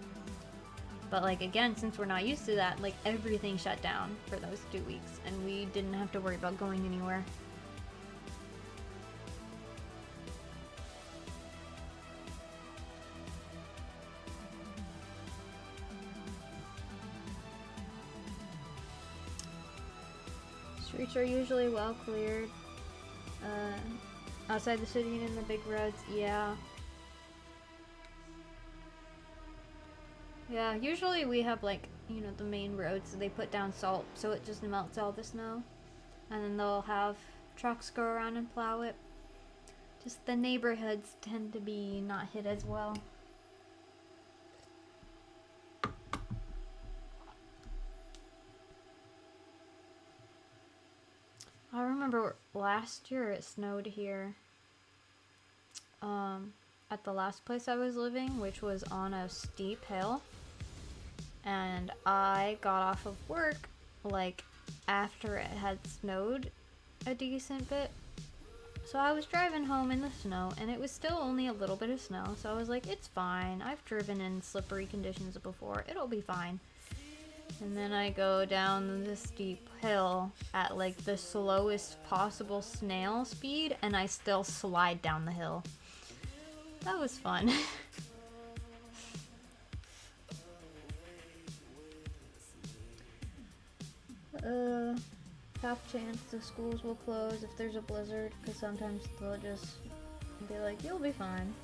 But, like, again, since we're not used to that, like, everything shut down for those 2 weeks, and we didn't have to worry about going anywhere. Streets are usually well cleared. Outside the city and in the big roads, yeah. Yeah, usually we have, like, you know, the main roads, they put down salt so it just melts all the snow. And then they'll have trucks go around and plow it. Just the neighborhoods tend to be not hit as well. I remember last year it snowed here. At the last place I was living, which was on a steep hill. And I got off of work, like, after it had snowed a decent bit. So I was driving home in the snow, and it was still only a little bit of snow. So I was like, it's fine. I've driven in slippery conditions before. It'll be fine. And then I go down the steep hill at, like, the slowest possible snail speed, and I still slide down the hill. That was fun. Half chance the schools will close if there's a blizzard, because sometimes they'll just be like, you'll be fine.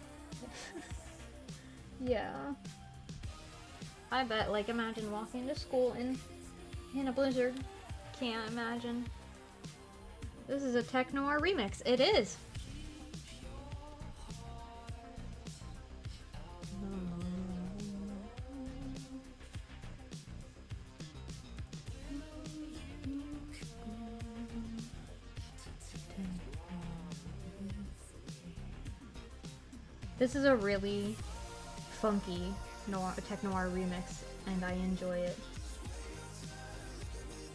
Yeah. I bet, like, imagine walking to school in a blizzard. Can't imagine. This is a Tech Noir remix. It is! This is a really funky Tech Noir remix, and I enjoy it.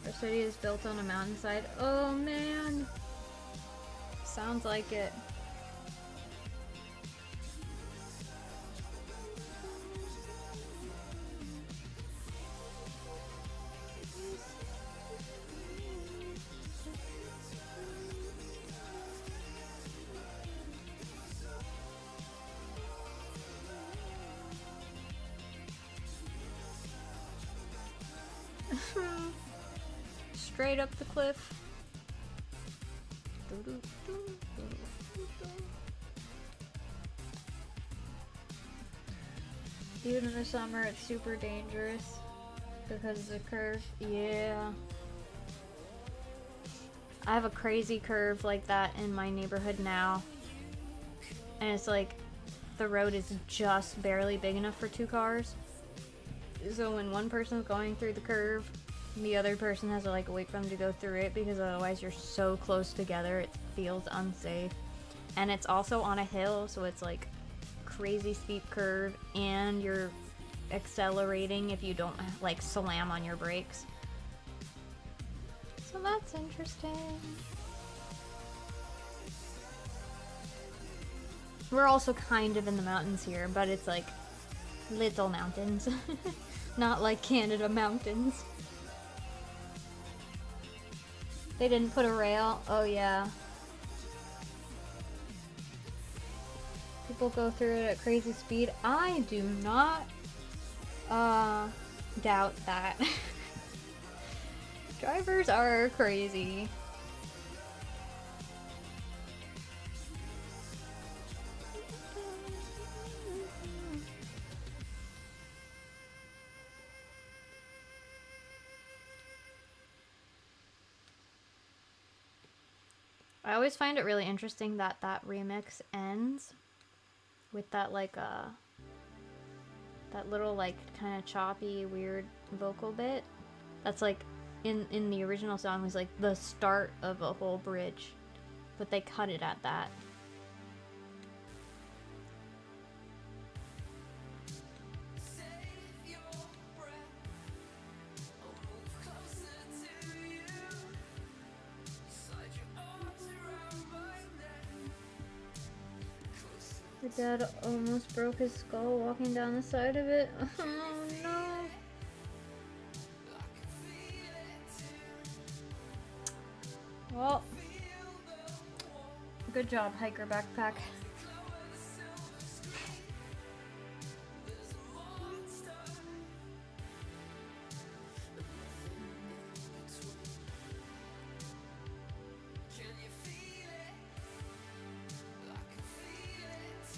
Our city is built on a mountainside. Oh man! Sounds like it. Straight up the cliff. Even in the summer, it's super dangerous because of the curve. Yeah. I have a crazy curve like that in my neighborhood now. And it's like the road is just barely big enough for 2 cars. So when one person's going through the curve, The other person has to like wait for them to go through it because otherwise you're so close together it feels unsafe. And it's also on a hill, so it's like crazy steep curve, and you're accelerating if you don't like slam on your brakes. So that's interesting. We're also kind of in the mountains here, but it's like little mountains. Not like Canada mountains. They didn't put a rail. Oh yeah. People go through it at crazy speed. I do not doubt that. Drivers are crazy. I always find it really interesting that that remix ends with that like that little like kind of choppy weird vocal bit. That's like in the original song was like the start of a whole bridge, but they cut it at that. Your dad almost broke his skull walking down the side of it. Oh no. Well, good job, hiker backpack.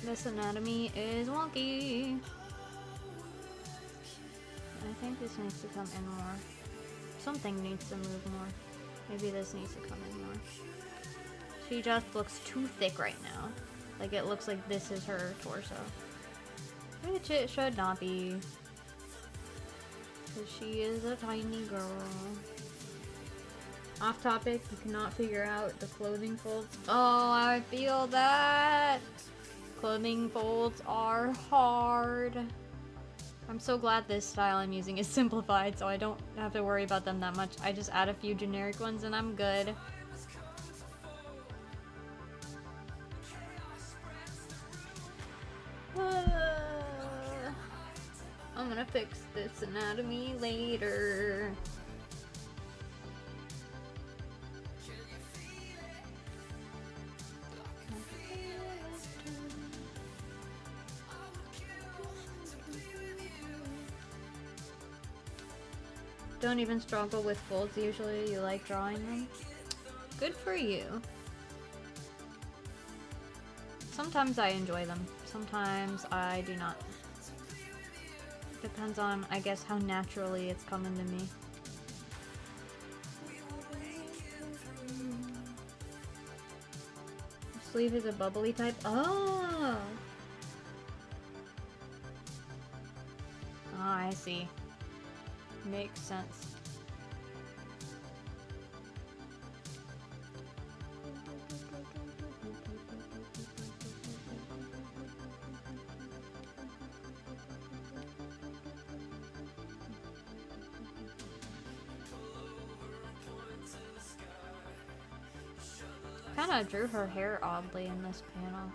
This anatomy is wonky. I think this needs to come in more. Something needs to move more. Maybe this needs to come in more. She just looks too thick right now. Like it looks like this is her torso. Which it should not be. Because she is a tiny girl. Off topic, you cannot figure out the clothing folds. Oh, I feel that! Clothing folds are hard. I'm so glad this style I'm using is simplified, so I don't have to worry about them that much. I just add a few generic ones and I'm good. I'm gonna fix this anatomy later. Don't even struggle with folds usually, you like drawing them? Good for you. Sometimes I enjoy them, sometimes I do not. Depends on, I guess, how naturally it's coming to me. Sleeve is a bubbly type? Oh! Ah, I see. Makes sense. Kinda drew her hair oddly in this panel.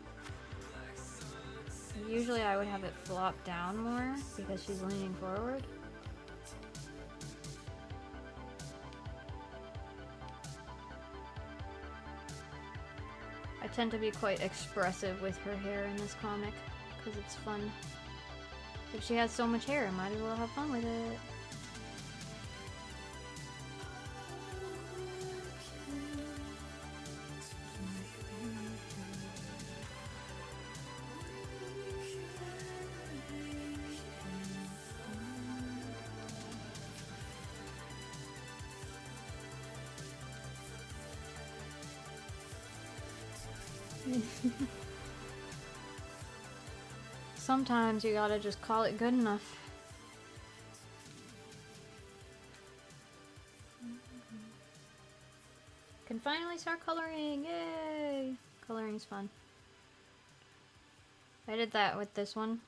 Usually I would have it flop down more because she's leaning forward. I tend to be quite expressive with her hair in this comic because it's fun. If she has so much hair, I might as well have fun with it. Sometimes you gotta just call it good enough. Can finally start coloring. Yay! Coloring's fun. I did that with this one.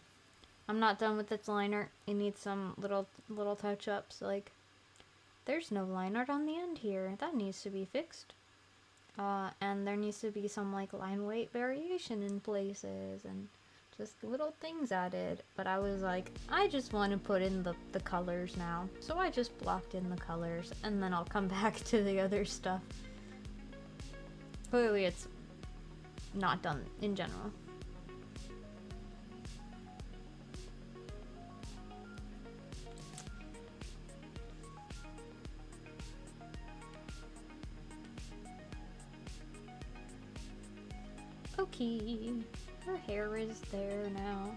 I'm not done with its line art. It needs some little touch-ups. Like, there's no line art on the end here. That needs to be fixed. And there needs to be some like line weight variation in places and just little things added. But I was like, I just want to put in the colors now. So I just blocked in the colors and then I'll come back to the other stuff. Clearly it's not done in general. Okay, her hair is there now.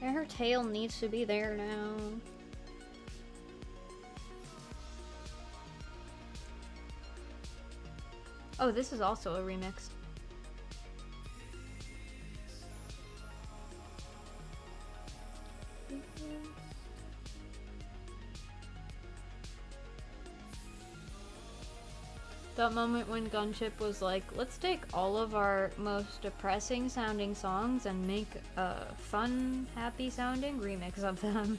And her tail needs to be there now. Oh, this is also a remix. That moment when Gunship was like, let's take all of our most depressing sounding songs and make a fun, happy sounding remix of them.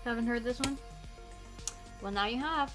Haven't heard this one? Well, now you have.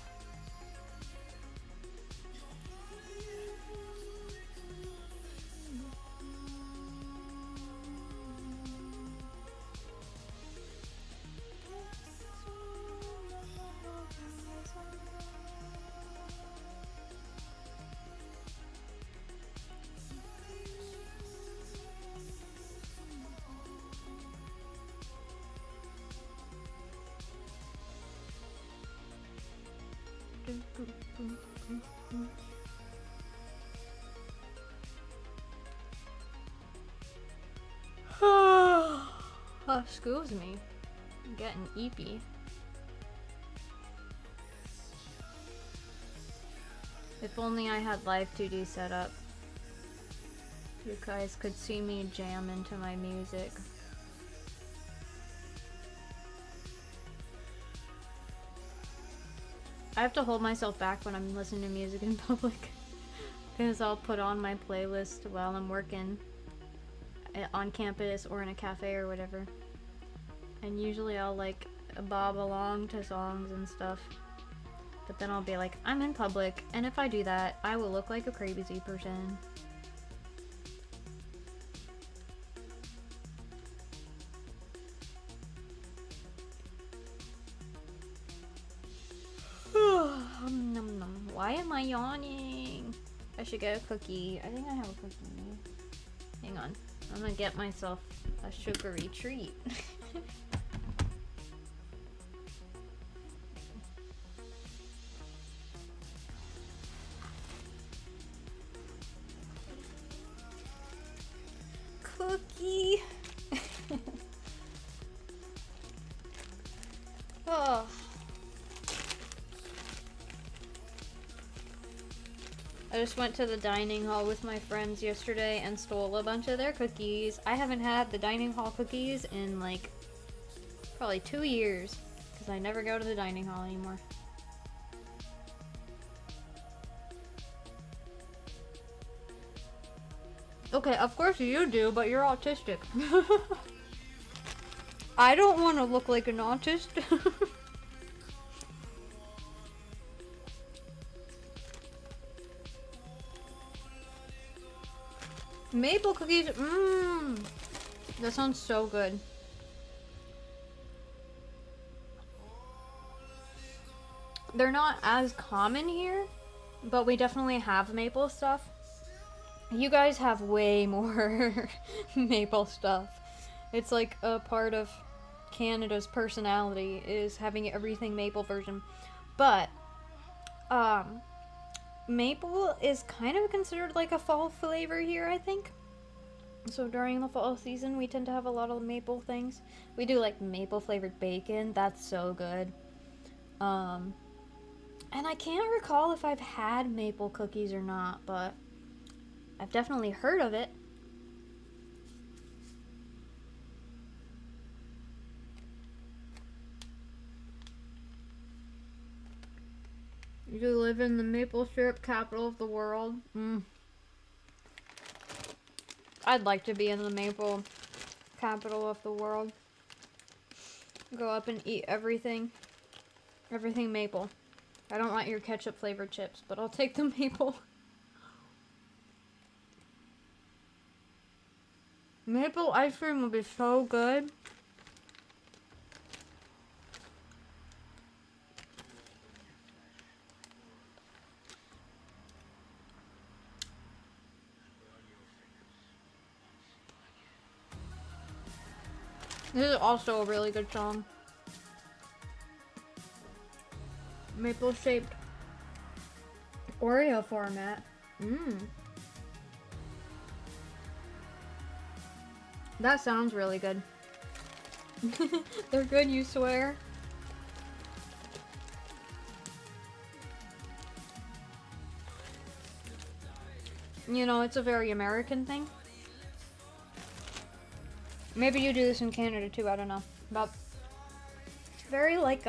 Oh, excuse me. I'm getting eepy. If only I had Live 2D set up. You guys could see me jam into my music. I have to hold myself back when I'm listening to music in public. Because I'll put on my playlist while I'm working on campus or in a cafe or whatever. And usually I'll like bob along to songs and stuff. But then I'll be like, I'm in public, and if I do that, I will look like a crazy person. Why am I yawning? I should get a cookie. I think I have a cookie. Hang on. I'm gonna get myself a sugary treat. Cookie! Oh. I just went to the dining hall with my friends yesterday and stole a bunch of their cookies. I haven't had the dining hall cookies in like probably 2 years because I never go to the dining hall anymore. Okay, of course you do, but you're autistic. I don't want to look like an autist. Maple cookies, mmm. That sounds so good. They're not as common here, but we definitely have maple stuff. You guys have way more maple stuff. It's like a part of Canada's personality is having everything maple version. But, maple is kind of considered like a fall flavor here, I think. So during the fall season, we tend to have a lot of maple things. We do like maple flavored bacon. That's so good. And I can't recall if I've had maple cookies or not, but I've definitely heard of it. You live in the maple syrup capital of the world. I'd like to be in the maple capital of the world. Go up and eat everything. Everything maple. I don't want your ketchup flavored chips, but I'll take the maple. Maple ice cream would be so good. This is also a really good song. Maple shaped Oreo format. That sounds really good. They're good, you swear? You know, it's a very American thing. Maybe you do this in Canada too, I don't know. But very like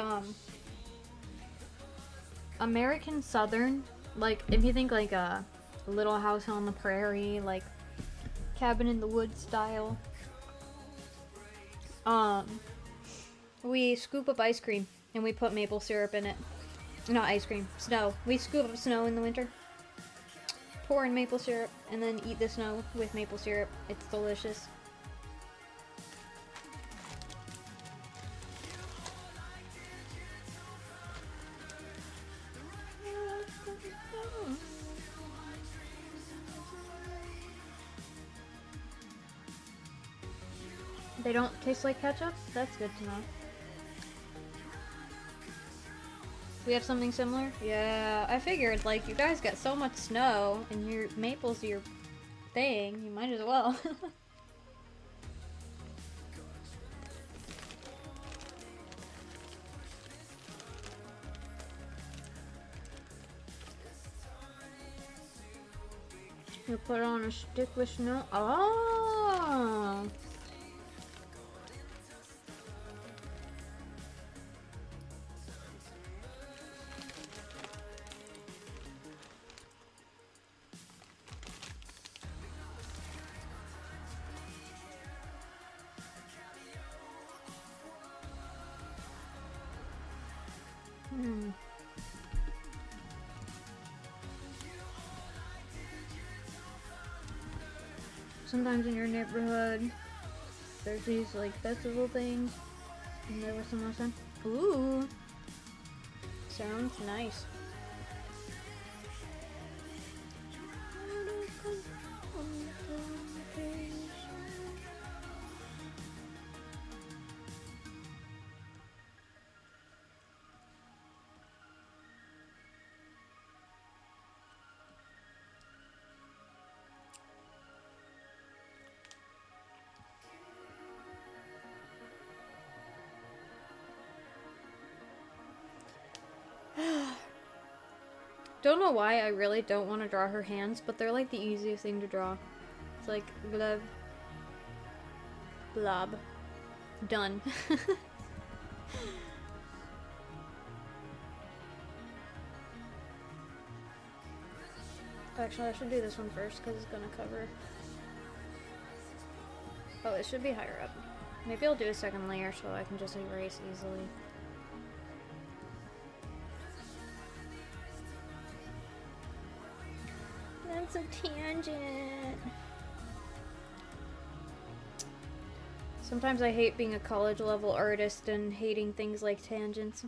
American Southern, like if you think like a Little House on the Prairie, like cabin in the woods style. We scoop up ice cream and we put maple syrup in it. Not ice cream, snow. We scoop up snow in the winter, pour in maple syrup, and then eat the snow with maple syrup. It's delicious. They don't taste like ketchup? That's good to know. We have something similar? Yeah, I figured, like, you guys got so much snow, and your maple's your thing, you might as well. You put it on a stick with snow? Oh! Sometimes in your neighborhood, there's these like festival things, and there was some last time. Ooh, sounds nice. Don't know why I really don't want to draw her hands, but they're like the easiest thing to draw. It's like glove, blob, done. Actually, I should do this one first because it's gonna cover. Oh, it should be higher up. Maybe I'll do a second layer so I can just erase easily. That's a tangent. Sometimes I hate being a college level artist and hating things like tangents.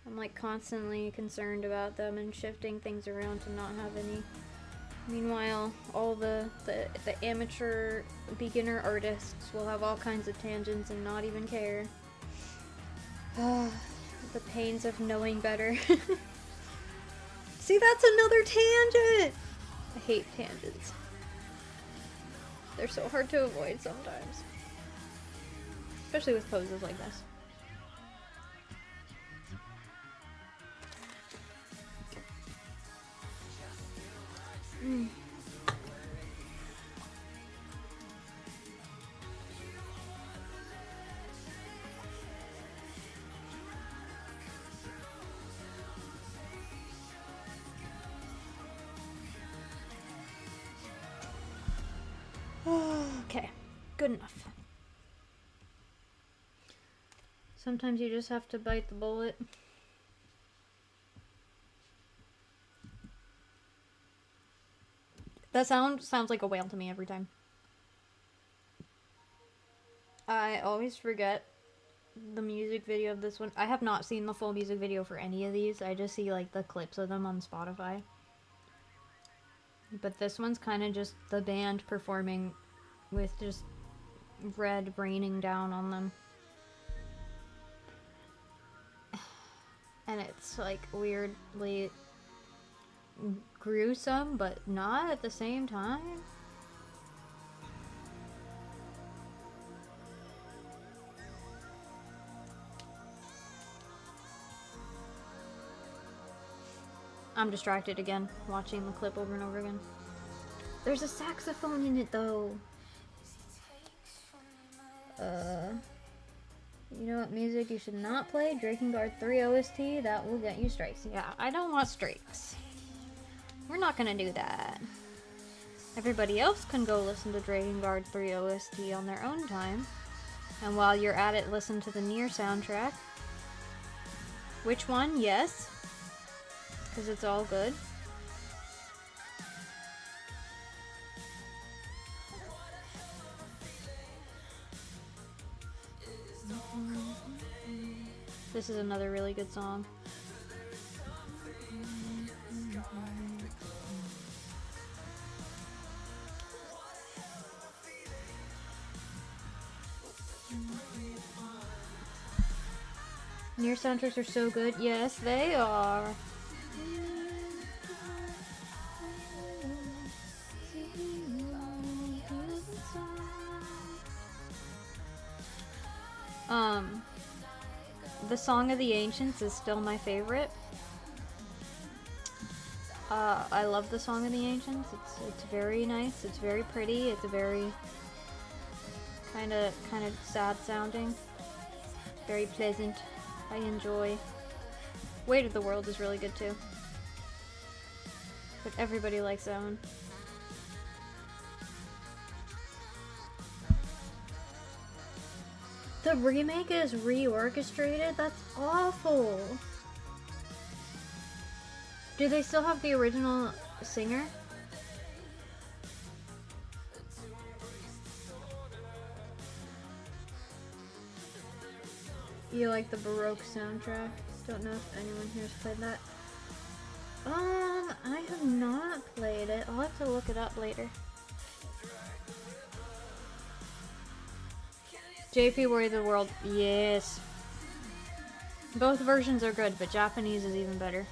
I'm like constantly concerned about them and shifting things around to not have any. Meanwhile, all the amateur beginner artists will have all kinds of tangents and not even care. The pains of knowing better. See, that's another tangent! I hate tangents. They're so hard to avoid sometimes. Especially with poses like this. Okay, good enough. Sometimes you just have to bite the bullet. That sounds like a whale to me every time. I always forget the music video of this one. I have not seen the full music video for any of these. I just see like the clips of them on Spotify. But this one's kind of just the band performing with just red raining down on them. And it's like weirdly gruesome, but not at the same time. I'm distracted again, watching the clip over and over again. There's a saxophone in it though. You know what music you should not play? Drakengard 3 OST, that will get you strikes. Yeah, I don't want strikes. We're not gonna do that. Everybody else can go listen to Drakengard 3 OST on their own time. And while you're at it, listen to the Nier soundtrack. Which one? Yes. Because it's all good. This is another really good song. Nier soundtracks are so good. Yes, they are. The Song of the Ancients is still my favorite. I love the Song of the Ancients. It's very nice. It's very pretty. It's a very kind of sad sounding. Very pleasant. I enjoy. Weight of the World is really good too. But everybody likes that one. The remake is reorchestrated? That's awful. Do they still have the original singer? You like the Baroque soundtrack? Don't know if anyone here's played that. I have not played it. I'll have to look it up later. JP Worry the World, yes. Both versions are good, but Japanese is even better.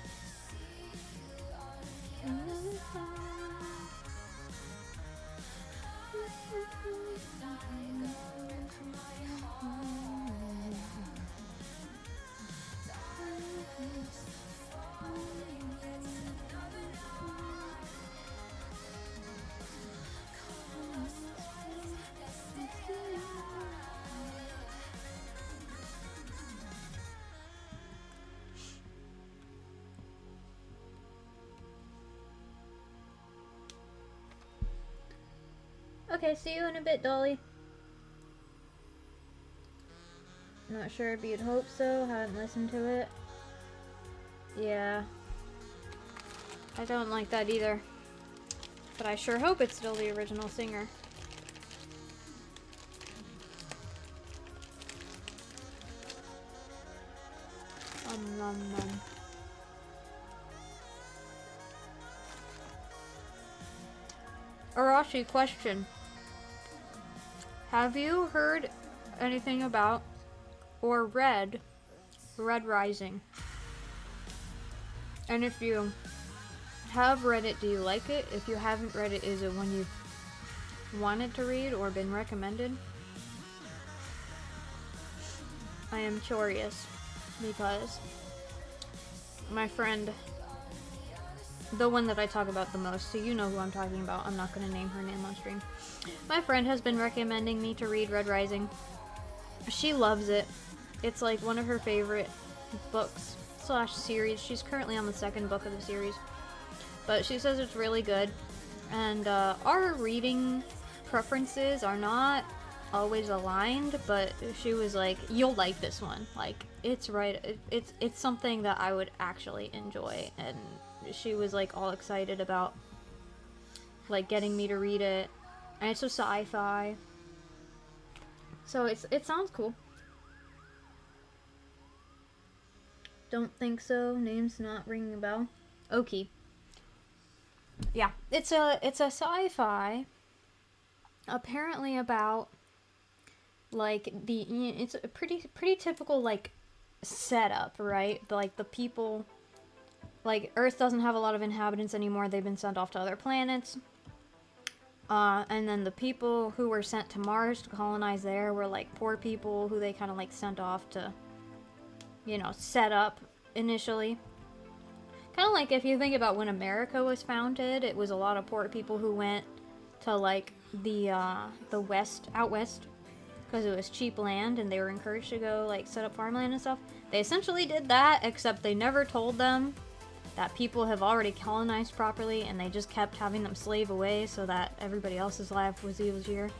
Okay, see you in a bit, Dolly. Not sure if you'd hope so, haven't listened to it. Yeah. I don't like that either. But I sure hope it's still the original singer. Nom. Arashi, question. Have you heard anything about or read Red Rising? And if you have read it, do you like it? If you haven't read it, is it one you've wanted to read or been recommended? I am curious because my friend the one that I talk about the most, so you know who I'm talking about. I'm not going to name her name on stream. My friend has been recommending me to read Red Rising. She loves it. It's like one of her favorite books / series. She's currently on the 2nd book of the series. But she says it's really good. And our reading preferences are not always aligned, but she was like, you'll like this one. Like, it's right. It's something that I would actually enjoy. And she was like all excited about like getting me to read it. And it's a sci-fi. So it sounds cool. Don't think so. Name's not ringing a bell. Oki. Yeah, it's a sci-fi. Apparently about like it's a pretty typical like setup, right? Like the people, like Earth doesn't have a lot of inhabitants anymore. They've been sent off to other planets. And then the people who were sent to Mars to colonize there were like poor people who they kind of like sent off to, you know, set up initially. Kind of like if you think about when America was founded, it was a lot of poor people who went to like the west, out west, because it was cheap land and they were encouraged to go like set up farmland and stuff. They essentially did that, except they never told them that people have already colonized properly, and they just kept having them slave away so that everybody else's life was easier.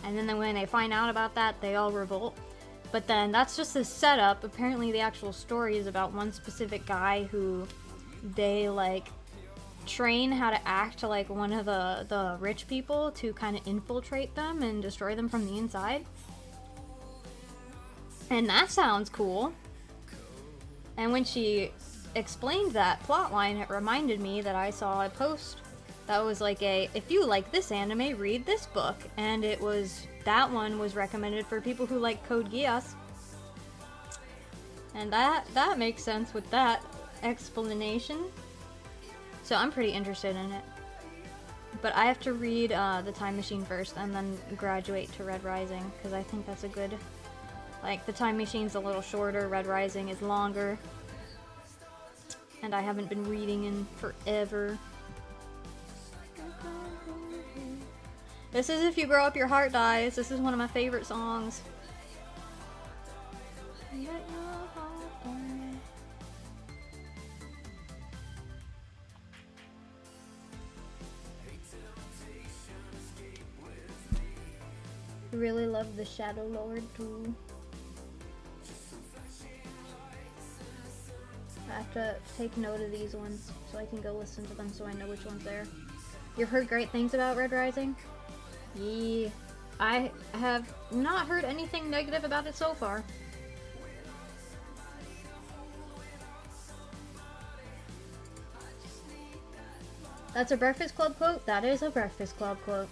And then when they find out about that, they all revolt. But then that's just the setup. Apparently the actual story is about one specific guy who they like train how to act like one of the rich people to kind of infiltrate them and destroy them from the inside. And that sounds cool. And when she explained that plotline, it reminded me that I saw a post that was like if you like this anime, read this book. And that one was recommended for people who like Code Geass. And that makes sense with that explanation. So I'm pretty interested in it. But I have to read The Time Machine first and then graduate to Red Rising, because I think that's a good, like, The Time Machine's a little shorter, Red Rising is longer. And I haven't been reading in forever. This is If You Grow Up Your Heart Dies. This is one of my favorite songs. I really love the Shadow Lord too. I have to take note of these ones so I can go listen to them so I know which one's there. You've heard great things about Red Rising? Yeah. I have not heard anything negative about it so far. That's a Breakfast Club quote? That is a Breakfast Club quote.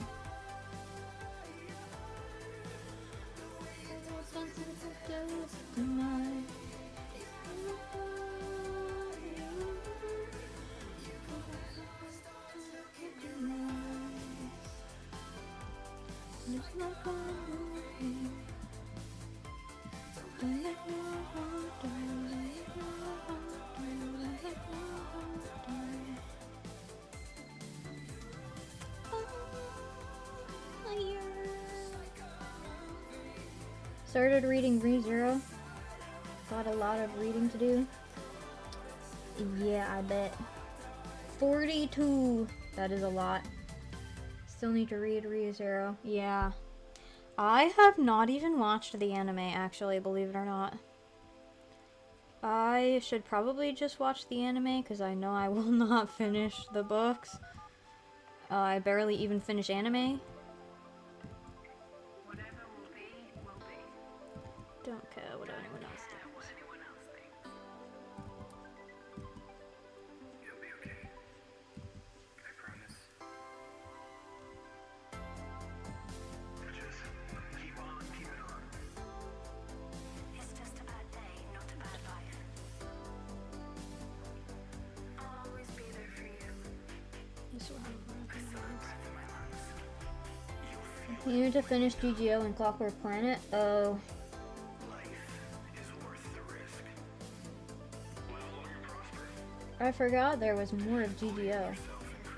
Started reading ReZero. Got a lot of reading to do. Yeah, I bet. 42! That is a lot. Still need to read ReZero. Yeah. I have not even watched the anime, actually, believe it or not. I should probably just watch the anime, because I know I will not finish the books. I barely even finish anime. Don't care what anyone else thinks. You'll be okay. I promise. Just keep on, keep it on. It's just a bad day, not a bad life. I'll always be there for you. This one. Breath in my lungs. You'll feel You need to finish GGO and Clockwork Planet? Oh. life is worth the risk. Will no longer prosper. I forgot there was more of GGO.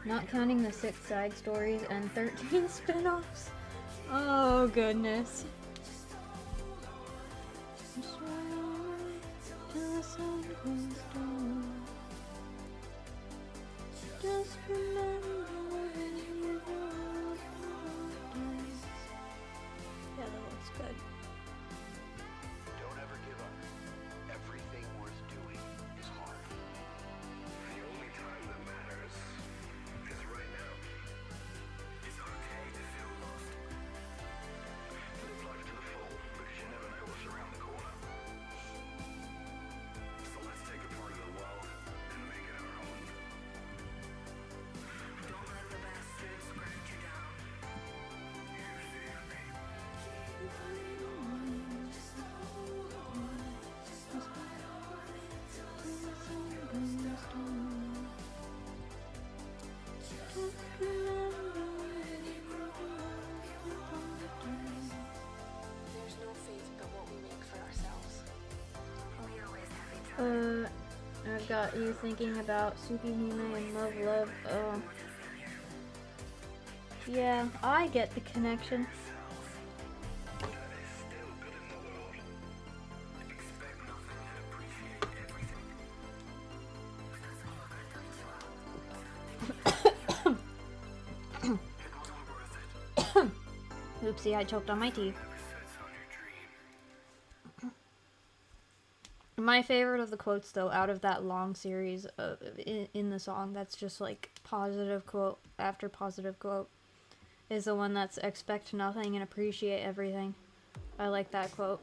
Not counting the 6 side stories and 13 spin-offs. Oh goodness. Just remember when you go. Yeah, that looks good. Don't ever give up. Everything worth doing is hard. The only time that matters is right now. It's okay to feel lost. Live life to the full, because you never know what's around the corner. So let's take a part of the world and make it our own. Don't let the bastards grind you down. You saved me. There's no fate but what we make for ourselves. We always have each other. I've got you thinking about Tsukihime and Love Love. Oh. Yeah, I get the connection. That is still good in the world. Expect nothing and appreciate everything. It wasn't worth it. Oopsie, I choked on my tea. Sets on your dream. My favorite of the quotes, though, out of that long series in the song, that's just like positive quote after positive quote, is the one that's expect nothing and appreciate everything. I like that quote.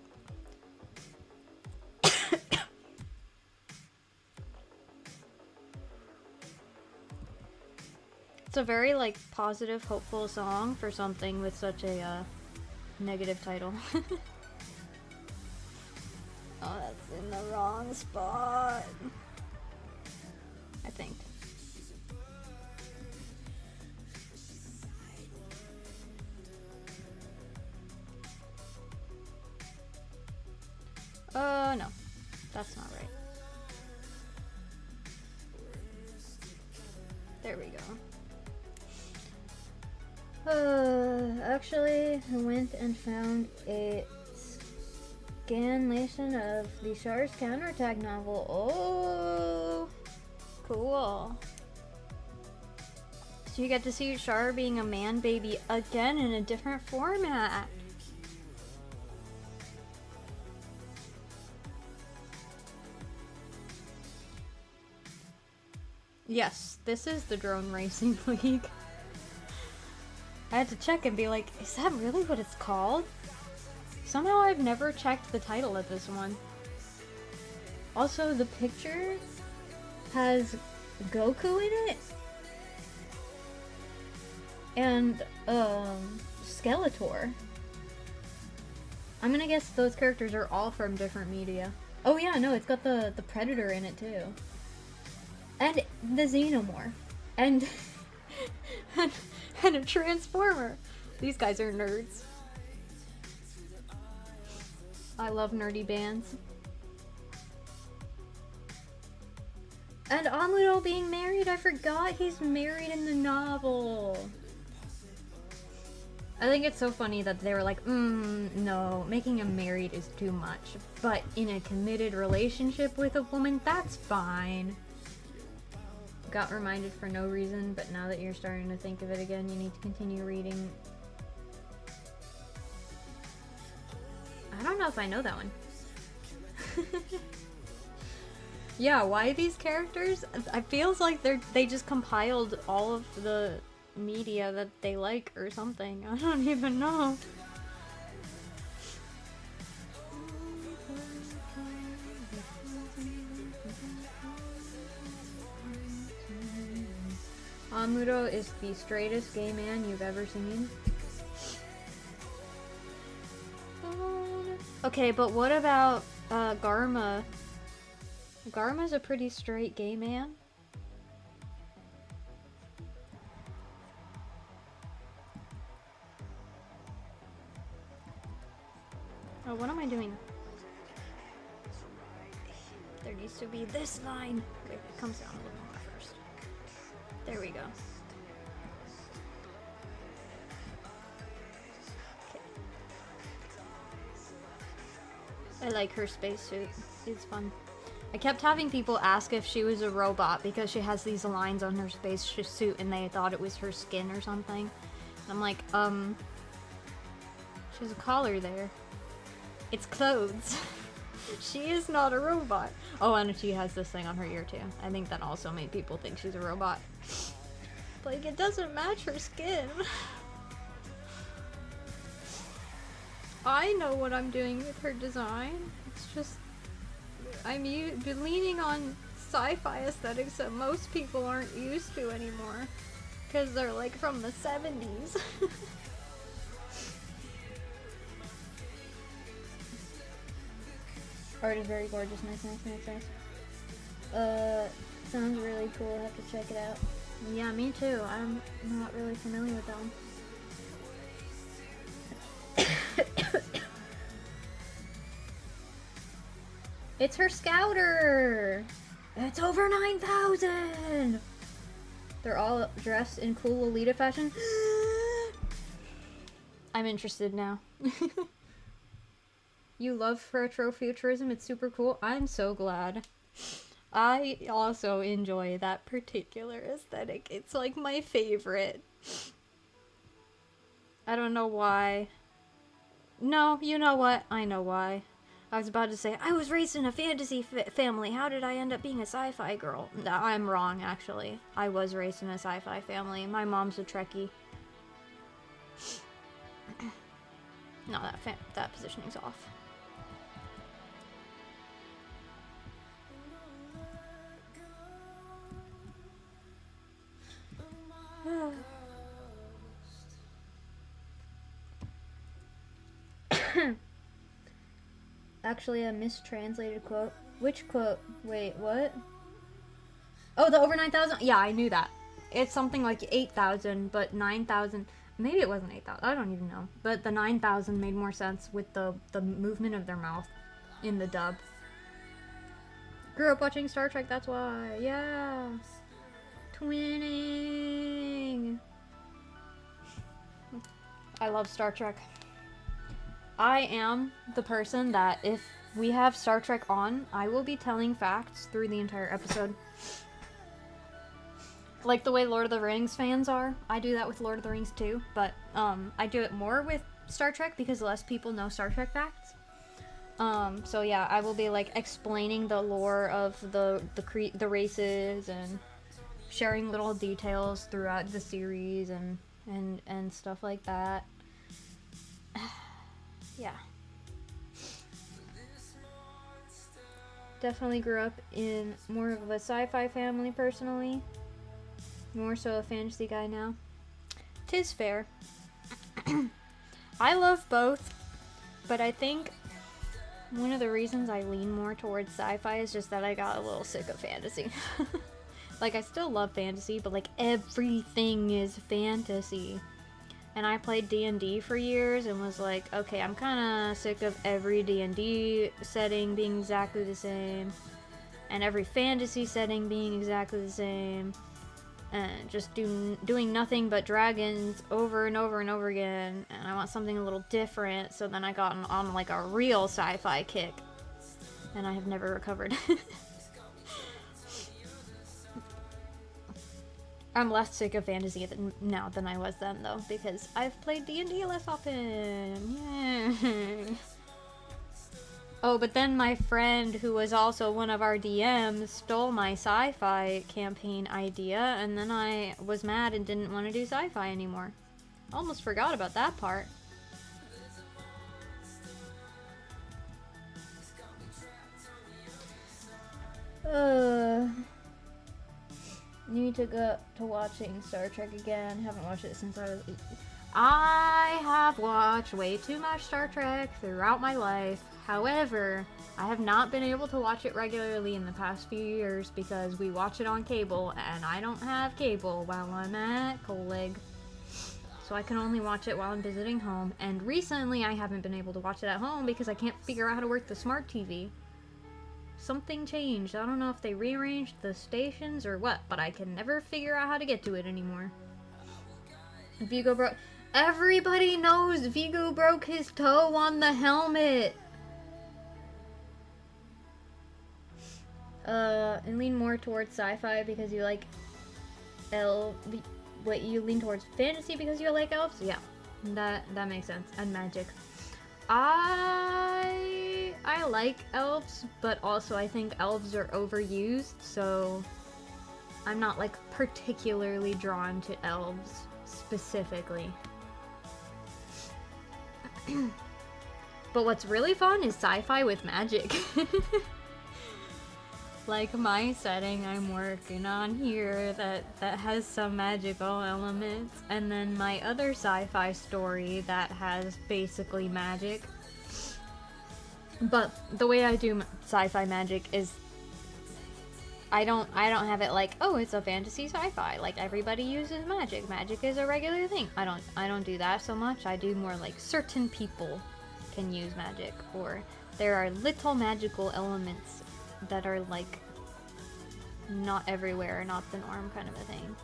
It's a very like positive, hopeful song for something with such a negative title. Oh, that's in the wrong spot. I think. No. That's not right. There we go. Actually, I went and found a scanlation of the Char's counterattack novel. Oh, cool. So you get to see Char being a man baby again in a different format. Yes, this is the Drone Racing League. I had to check and be like, is that really what it's called? Somehow I've never checked the title of this one. Also, the picture has Goku in it. And, Skeletor. I'm gonna guess those characters are all from different media. Oh yeah, no, it's got the Predator in it too. And the Xenomorph. And, and a Transformer. These guys are nerds. I love nerdy bands. And Amuro being married, I forgot he's married in the novel. I think it's so funny that they were like, no, making him married is too much. But in a committed relationship with a woman, that's fine. Got reminded for no reason, but now that you're starting to think of it again, you need to continue reading. I don't know if I know that one. Yeah, why these characters? It feels like they just compiled all of the media that they like or something. I don't even know. Amuro is the straightest gay man you've ever seen. Okay, but what about Garma? Garma's a pretty straight gay man. Oh, what am I doing? 30 needs to be this line. Wait, it comes down a little more first. There we go. Okay. I like her spacesuit. It's fun. I kept having people ask if she was a robot because she has these lines on her spacesuit and they thought it was her skin or something. And I'm like, she has a collar there. It's clothes. She is not a robot. Oh, and she has this thing on her ear too. I think that also made people think she's a robot. Like, it doesn't match her skin. I know what I'm doing with her design. It's just, I'm leaning on sci-fi aesthetics that most people aren't used to anymore. Because they're like from the 70s. Art is very gorgeous. Nice. Sounds really cool. I have to check it out. Yeah, me too. I'm not really familiar with them. It's her scouter! It's over 9,000! They're all dressed in cool Lolita fashion. I'm interested now. You love retrofuturism, it's super cool. I'm so glad. I also enjoy that particular aesthetic. It's like my favorite. I don't know why. No, you know what? I know why. I was about to say, I was raised in a fantasy family. How did I end up being a sci-fi girl? No, I'm wrong, actually. I was raised in a sci-fi family. My mom's a Trekkie. No, that positioning's off. Actually, a mistranslated quote. Which quote? Wait, what? Oh, the over 9,000? Yeah, I knew that. It's something like 8,000, but 9,000. Maybe it wasn't 8,000. I don't even know. But the 9,000 made more sense with the movement of their mouth in the dub. Grew up watching Star Trek, that's why. Yeah. Twinning. I love Star Trek. I am the person that if we have Star Trek on, I will be telling facts through the entire episode. Like the way Lord of the Rings fans are. I do that with Lord of the Rings too, but I do it more with Star Trek because less people know Star Trek facts. So yeah, I will be like explaining the lore of the races and sharing little details throughout the series and stuff like that. Yeah. Definitely grew up in more of a sci-fi family personally. More so a fantasy guy now. 'Tis fair. I love both, but I think one of the reasons I lean more towards sci-fi is just that I got a little sick of fantasy. Like, I still love fantasy, but like everything is fantasy. And I played D&D for years and was like, okay, I'm kind of sick of every D&D setting being exactly the same. And every fantasy setting being exactly the same. And just doing nothing but dragons over and over and over again. And I want something a little different. So then I got on like a real sci-fi kick. And I have never recovered. I'm less sick of fantasy now than I was then, though, because I've played D&D less often. Yay. Oh, but then my friend, who was also one of our DMs, stole my sci-fi campaign idea, and then I was mad and didn't want to do sci-fi anymore. Almost forgot about that part. Need to go to watching Star Trek again. Haven't watched it since I was 8. I have watched way too much Star Trek throughout my life. However, I have not been able to watch it regularly in the past few years because we watch it on cable and I don't have cable while I'm at Coleg. So I can only watch it while I'm visiting home. And recently I haven't been able to watch it at home because I can't figure out how to work the smart TV. something changed. I don't know if they rearranged the stations or what, but I can never figure out how to get to it anymore. Vigo broke. Everybody knows Vigo broke his toe on the helmet. And lean more towards sci-fi because you like what, you lean towards fantasy because you like elves? Yeah, that makes sense. And magic. I like elves, but also I think elves are overused, so I'm not like particularly drawn to elves specifically. But what's really fun is sci-fi with magic. Like my setting I'm working on here that has some magical elements, and then my other sci-fi story that has basically magic. But the way I do sci-fi magic is I don't have it like, oh, it's a fantasy sci-fi, like everybody uses magic. Magic is a regular thing. I don't do that so much. I do more like certain people can use magic, or there are little magical elements that are like not everywhere, not the norm kind of a thing.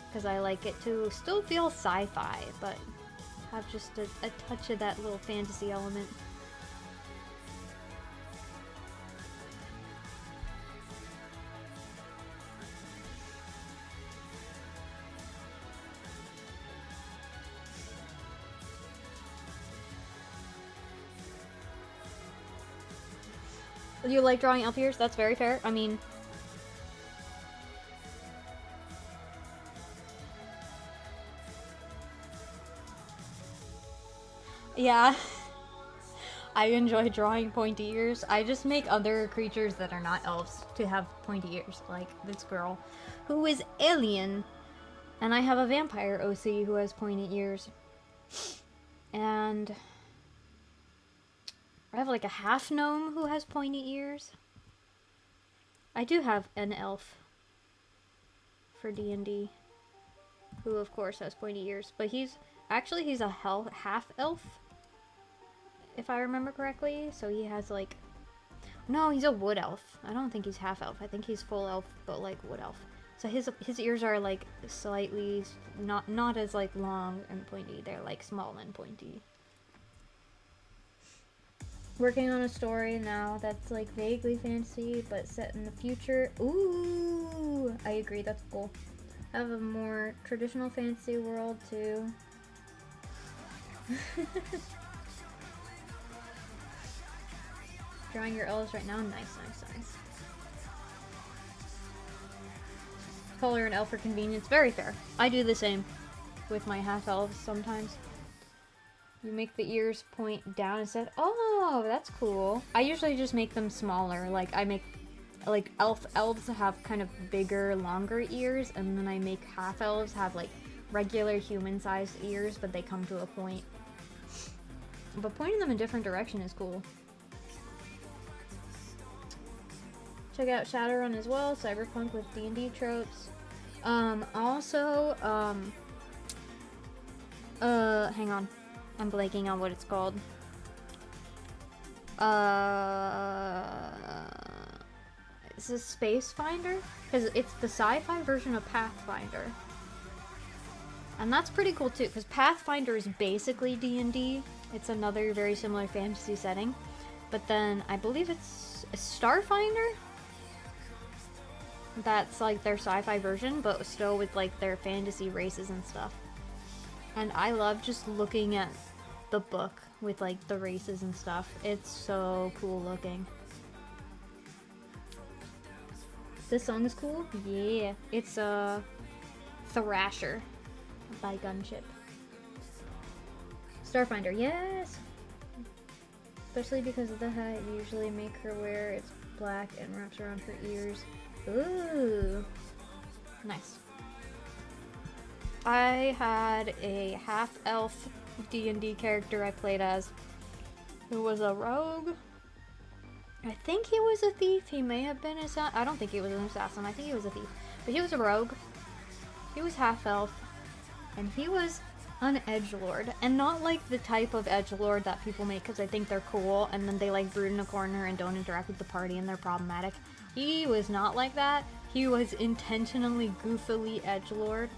Because I like it to still feel sci-fi, but have just a touch of that little fantasy element. You like drawing elf ears? That's very fair. I mean, yeah. I enjoy drawing pointy ears. I just make other creatures that are not elves to have pointy ears, like this girl who is alien, and I have a vampire OC who has pointy ears, and I have like a half gnome who has pointy ears. I do have an elf for D&D who of course has pointy ears, but he's a half elf if I remember correctly, so he has like, no, he's a wood elf. I don't think he's half elf. I think he's full elf, but like wood elf. So his ears are like slightly not as like long and pointy. They're like small and pointy. Working on a story now that's like vaguely fantasy but set in the future. Ooh, I agree, that's cool. I have a more traditional fantasy world too. Drawing your elves right now? Nice. Color an elf for convenience. Very fair. I do the same with my half elves sometimes. You make the ears point down instead. Oh, that's cool. I usually just make them smaller. Like I make, like elves have kind of bigger, longer ears, and then I make half elves have like regular human-sized ears, but they come to a point. But pointing them in different direction is cool. Check out Shadowrun as well, cyberpunk with D&D tropes. Hang on. I'm blanking on what it's called. Is this Space Finder? Because it's the sci-fi version of Pathfinder. And that's pretty cool too, because Pathfinder is basically D&D. It's another very similar fantasy setting. But then I believe it's Starfinder? That's like their sci-fi version, but still with like their fantasy races and stuff. And I love just looking at the book with like the races and stuff. It's so cool looking. This song is cool? Yeah. It's Thrasher by Gunship. Starfinder, yes! Especially because of the hat you usually make her wear. It's black and wraps around her ears. Ooh. Nice. I had a half-elf D&D character I played as who was a rogue. I think he was a thief. He may have been I don't think he was an assassin. I think he was a thief. But he was a rogue. He was half-elf. And he was unedgelord, and not like the type of edgelord that people make because I think they're cool and then they like brood in a corner and don't interact with the party and they're problematic. He was not like that. He was intentionally goofily edgelord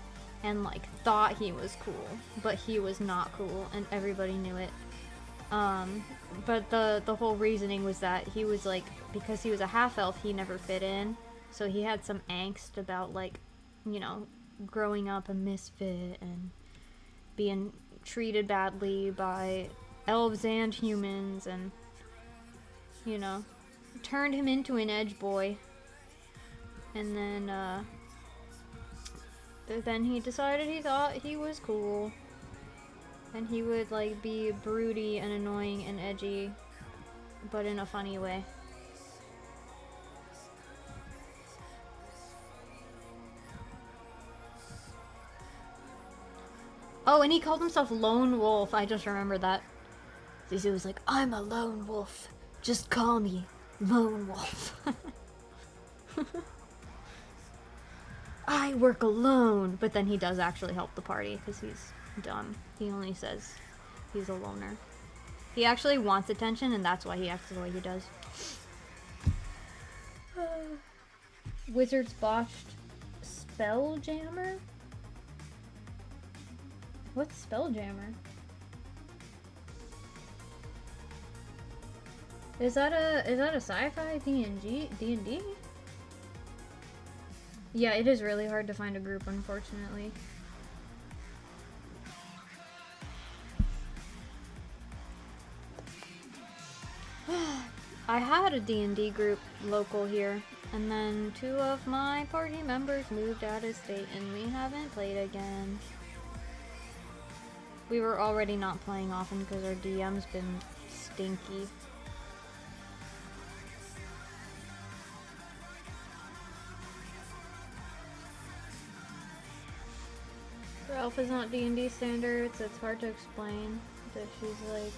and like thought he was cool, but he was not cool and everybody knew it. But the whole reasoning was that he was like, because he was a half-elf, he never fit in, so he had some angst about like, you know, growing up a misfit and being treated badly by elves and humans, and, you know, turned him into an edge boy. And then he decided he thought he was cool. And he would, like, be broody and annoying and edgy, but in a funny way. Oh, and he called himself Lone Wolf. I just remember that. He was like, I'm a lone wolf. Just call me Lone Wolf. I work alone. But then he does actually help the party because he's dumb. He only says he's a loner. He actually wants attention, and that's why he acts the way he does. Wizards botched Spelljammer? What's Spelljammer? Is that a sci-fi D&D? Yeah, it is really hard to find a group, unfortunately. I had a D&D group local here, and then 2 of my party members moved out of state, and we haven't played again. We were already not playing often because our DM's been stinky. Ralph is not D&D standards, it's hard to explain that she's like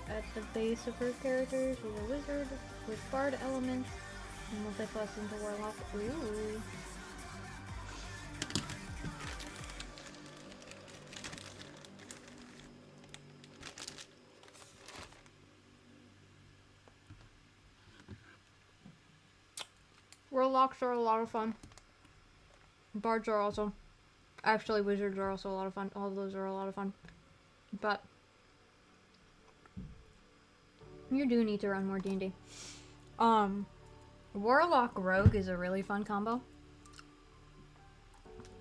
at the base of her character. She's a wizard with bard elements and multi-class into warlock. Ooh. Warlocks are a lot of fun. Bards are also. Actually, wizards are also a lot of fun. All of those are a lot of fun. But you do need to run more D&D. Warlock Rogue is a really fun combo.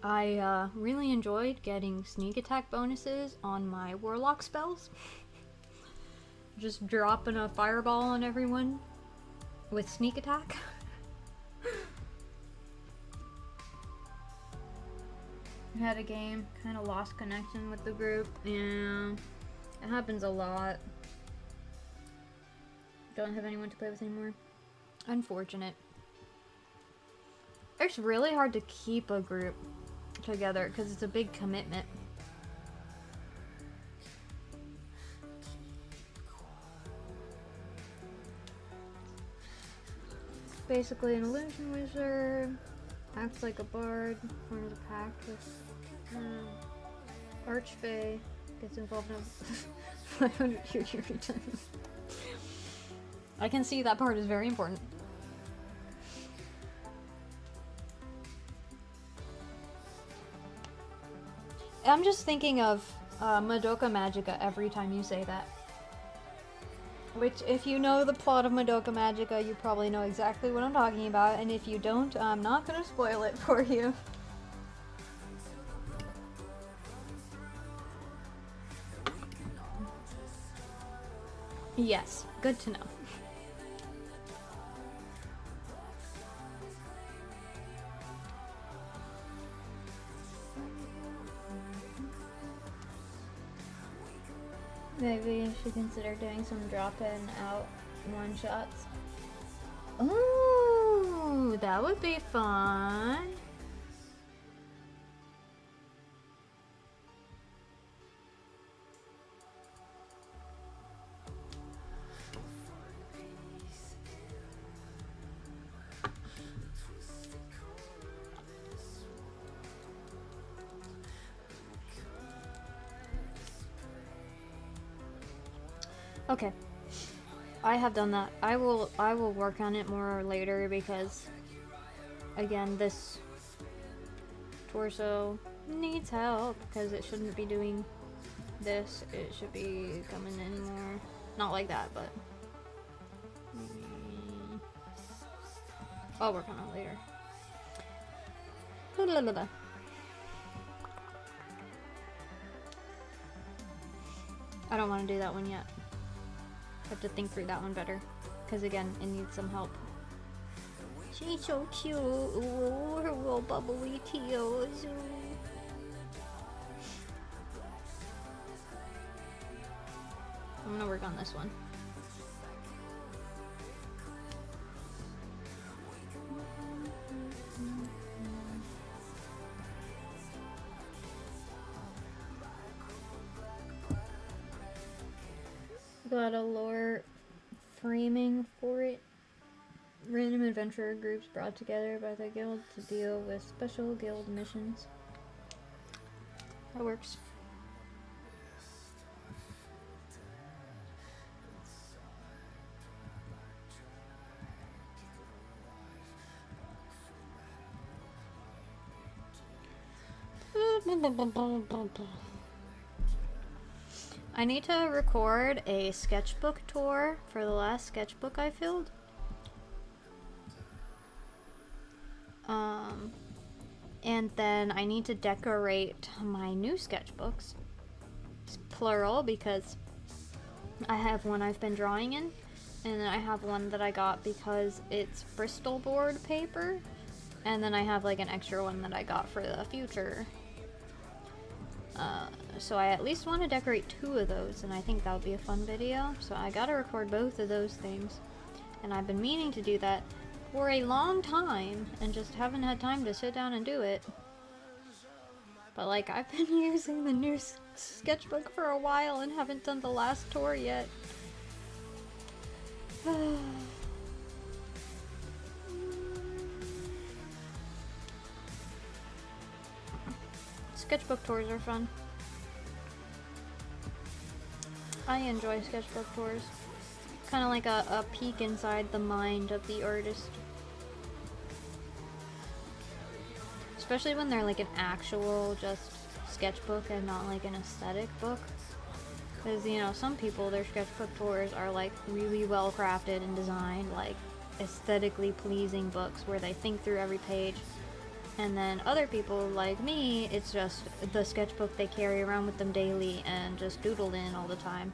I really enjoyed getting sneak attack bonuses on my Warlock spells. Just dropping a fireball on everyone with sneak attack. Had a game, kind of lost connection with the group. Yeah, it happens a lot. Don't have anyone to play with anymore. Unfortunate. It's really hard to keep a group together because it's a big commitment. Basically an illusion wizard. Acts like a bard, forms a pact with Archfey, gets involved in a 500-year return. I can see that part is very important. I'm just thinking of Madoka Magica every time you say that. Which, if you know the plot of Madoka Magica, you probably know exactly what I'm talking about, and if you don't, I'm not gonna spoil it for you. Yes, good to know. Maybe you should consider doing some drop-in out one-shots. Ooh, that would be fun. Okay. I have done that. I will work on it more later because again, this torso needs help because it shouldn't be doing this. It should be coming in more. Not like that, but I'll work on it later. I don't want to do that one yet. I have to think through that one better. Because again, it needs some help. She's so cute. Ooh, her little bubbly tears. I'm gonna work on this one. Got a lore framing for it. Random adventurer groups brought together by the guild to deal with special guild missions. That works. I need to record a sketchbook tour for the last sketchbook I filled. And then I need to decorate my new sketchbooks. It's plural because I have one I've been drawing in, and then I have one that I got because it's Bristol board paper, and then I have like an extra one that I got for the future. So I at least want to decorate 2 of those, and I think that would be a fun video. So I gotta record both of those things, and I've been meaning to do that for a long time, and just haven't had time to sit down and do it. But like, I've been using the new sketchbook for a while and haven't done the last tour yet. Sketchbook tours are fun. I enjoy sketchbook tours. Kind of like a peek inside the mind of the artist. Especially when they're like an actual just sketchbook and not like an aesthetic book. Because, you know, some people, their sketchbook tours are like really well crafted and designed, like aesthetically pleasing books where they think through every page. And then other people like me, it's just the sketchbook they carry around with them daily and just doodle in all the time.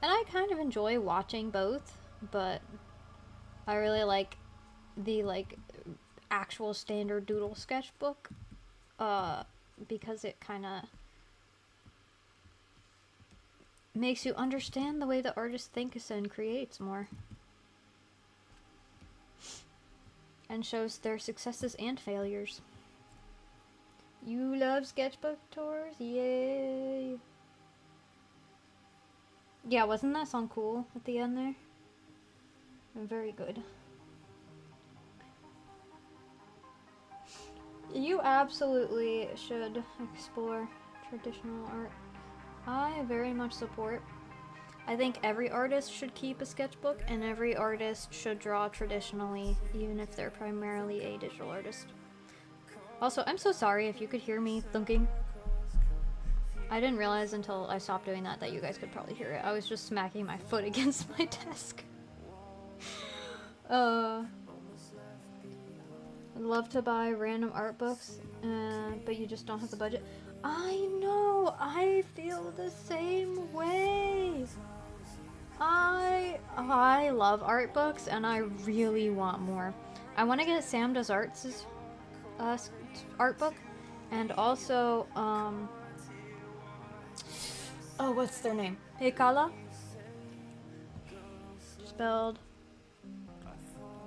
And I kind of enjoy watching both, but I really like the like actual standard doodle sketchbook because it kind of makes you understand the way the artist thinks and creates more. And shows their successes and failures. You love sketchbook tours? Yay! Yeah, wasn't that song cool at the end there? Very good. You absolutely should explore traditional art. I very much support. I think every artist should keep a sketchbook, and every artist should draw traditionally, even if they're primarily a digital artist. Also, I'm so sorry if you could hear me thunking. I didn't realize until I stopped doing that you guys could probably hear it. I was just smacking my foot against my desk. I'd love to buy random art books, but you just don't have the budget. I know! I feel the same way! I love art books, and I really want more. I want to get Sam Does Arts' art book, and also, oh, what's their name? Hekala? Spelled,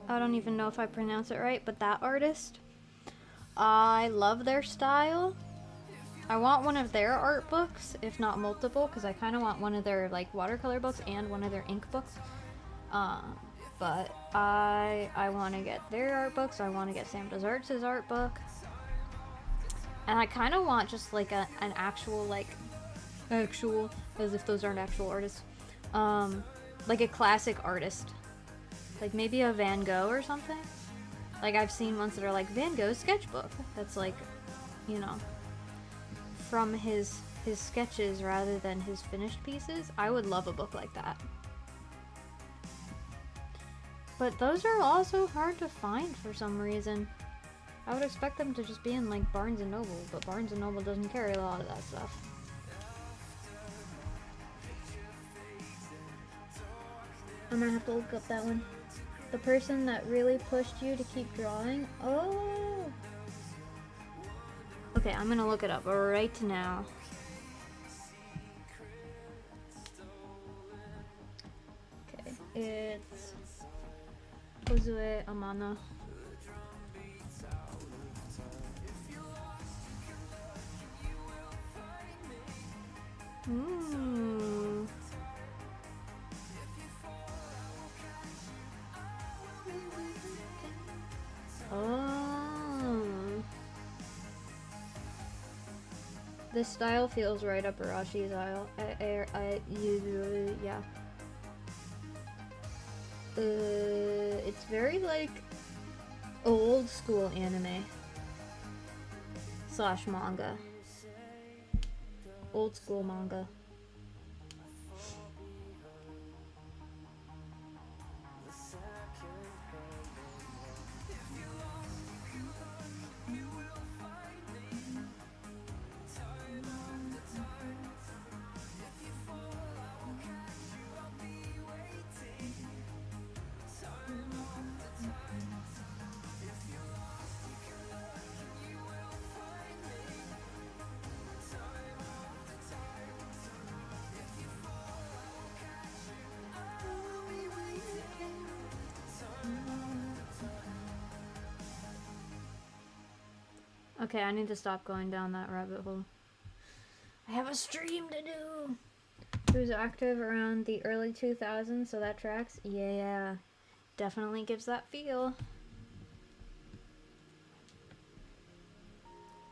I don't even know if I pronounce it right, but that artist, I love their style. I want one of their art books, if not multiple, because I kind of want one of their like watercolor books and one of their ink books. But I want to get their art books. I want to get Sam Does Arts' art book, and I kind of want just like an actual like actual, as if those aren't actual artists. Like a classic artist. Like maybe a Van Gogh or something. Like I've seen ones that are like Van Gogh's sketchbook. That's like, you know, from his sketches rather than his finished pieces. I would love a book like that. But those are also hard to find for some reason. I would expect them to just be in like Barnes & Noble, but Barnes & Noble doesn't carry a lot of that stuff. I'm gonna have to look up that one. The person that really pushed you to keep drawing? Oh! Okay, I'm gonna look it up right now. Okay, it's Kozue Amano. Ooh. Oh. This style feels right up Arashi's aisle. Yeah. It's very like old school anime / manga. Old school manga. Okay, I need to stop going down that rabbit hole. I have a stream to do! It was active around the early 2000s, so that tracks. Yeah, definitely gives that feel.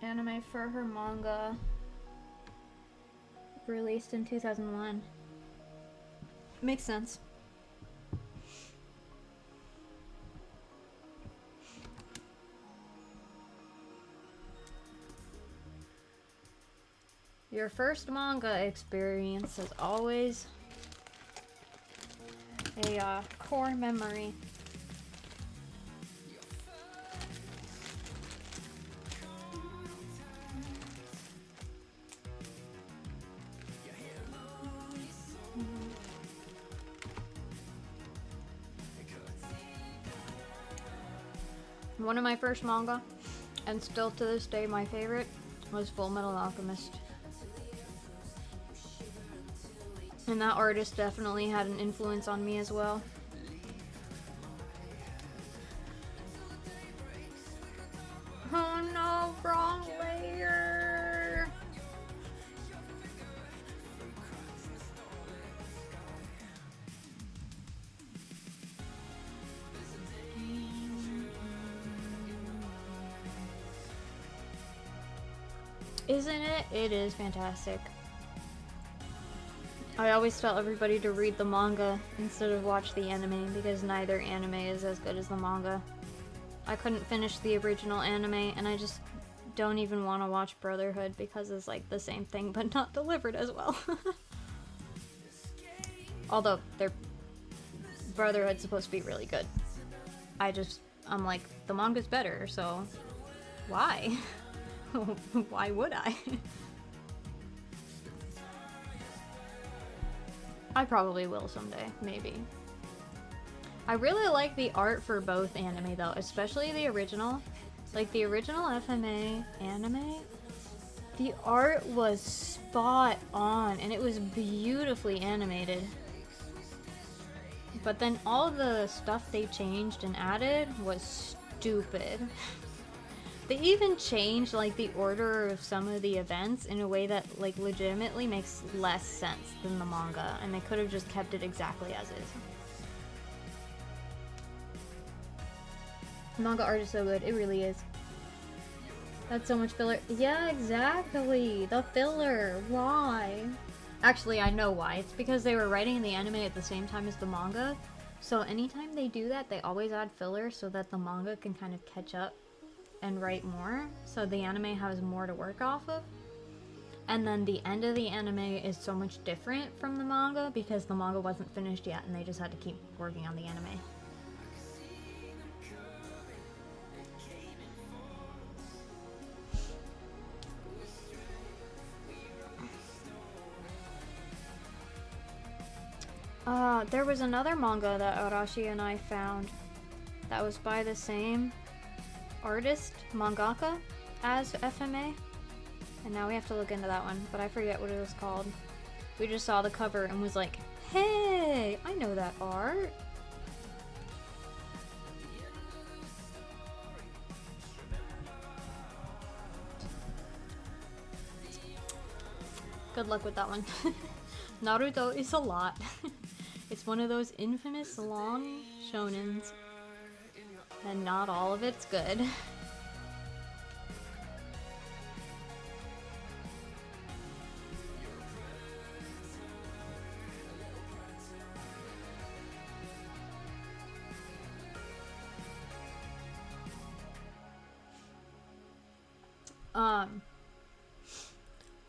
Anime for her manga. Released in 2001. Makes sense. Your first manga experience is always a core memory. One of my first manga, and still to this day my favorite, was Full Metal Alchemist. And that artist definitely had an influence on me as well. Oh no, wrong layer! Isn't it? It is fantastic. I always tell everybody to read the manga instead of watch the anime because neither anime is as good as the manga. I couldn't finish the original anime and I just don't even want to watch Brotherhood because it's like the same thing but not delivered as well. Although their Brotherhood's supposed to be really good. I'm like, the manga's better, so why? Why would I? I probably will someday, maybe. I really like the art for both anime though, especially the original. Like the original FMA anime, the art was spot on and it was beautifully animated. But then all the stuff they changed and added was stupid. They even changed like the order of some of the events in a way that like legitimately makes less sense than the manga, and they could have just kept it exactly as is. The manga art is so good, it really is. That's so much filler. Yeah, exactly. The filler. Why? Actually, I know why. It's because they were writing the anime at the same time as the manga. So anytime they do that, they always add filler so that the manga can kind of catch up and write more. So the anime has more to work off of. And then the end of the anime is so much different from the manga because the manga wasn't finished yet and they just had to keep working on the anime. There was another manga that Arashi and I found that was by the same artist, mangaka, as FMA. And now we have to look into that one, but I forget what it was called. We just saw the cover and was like, hey, I know that art. Good luck with that one. Naruto is a lot. It's one of those infamous long shonens, and not all of it's good.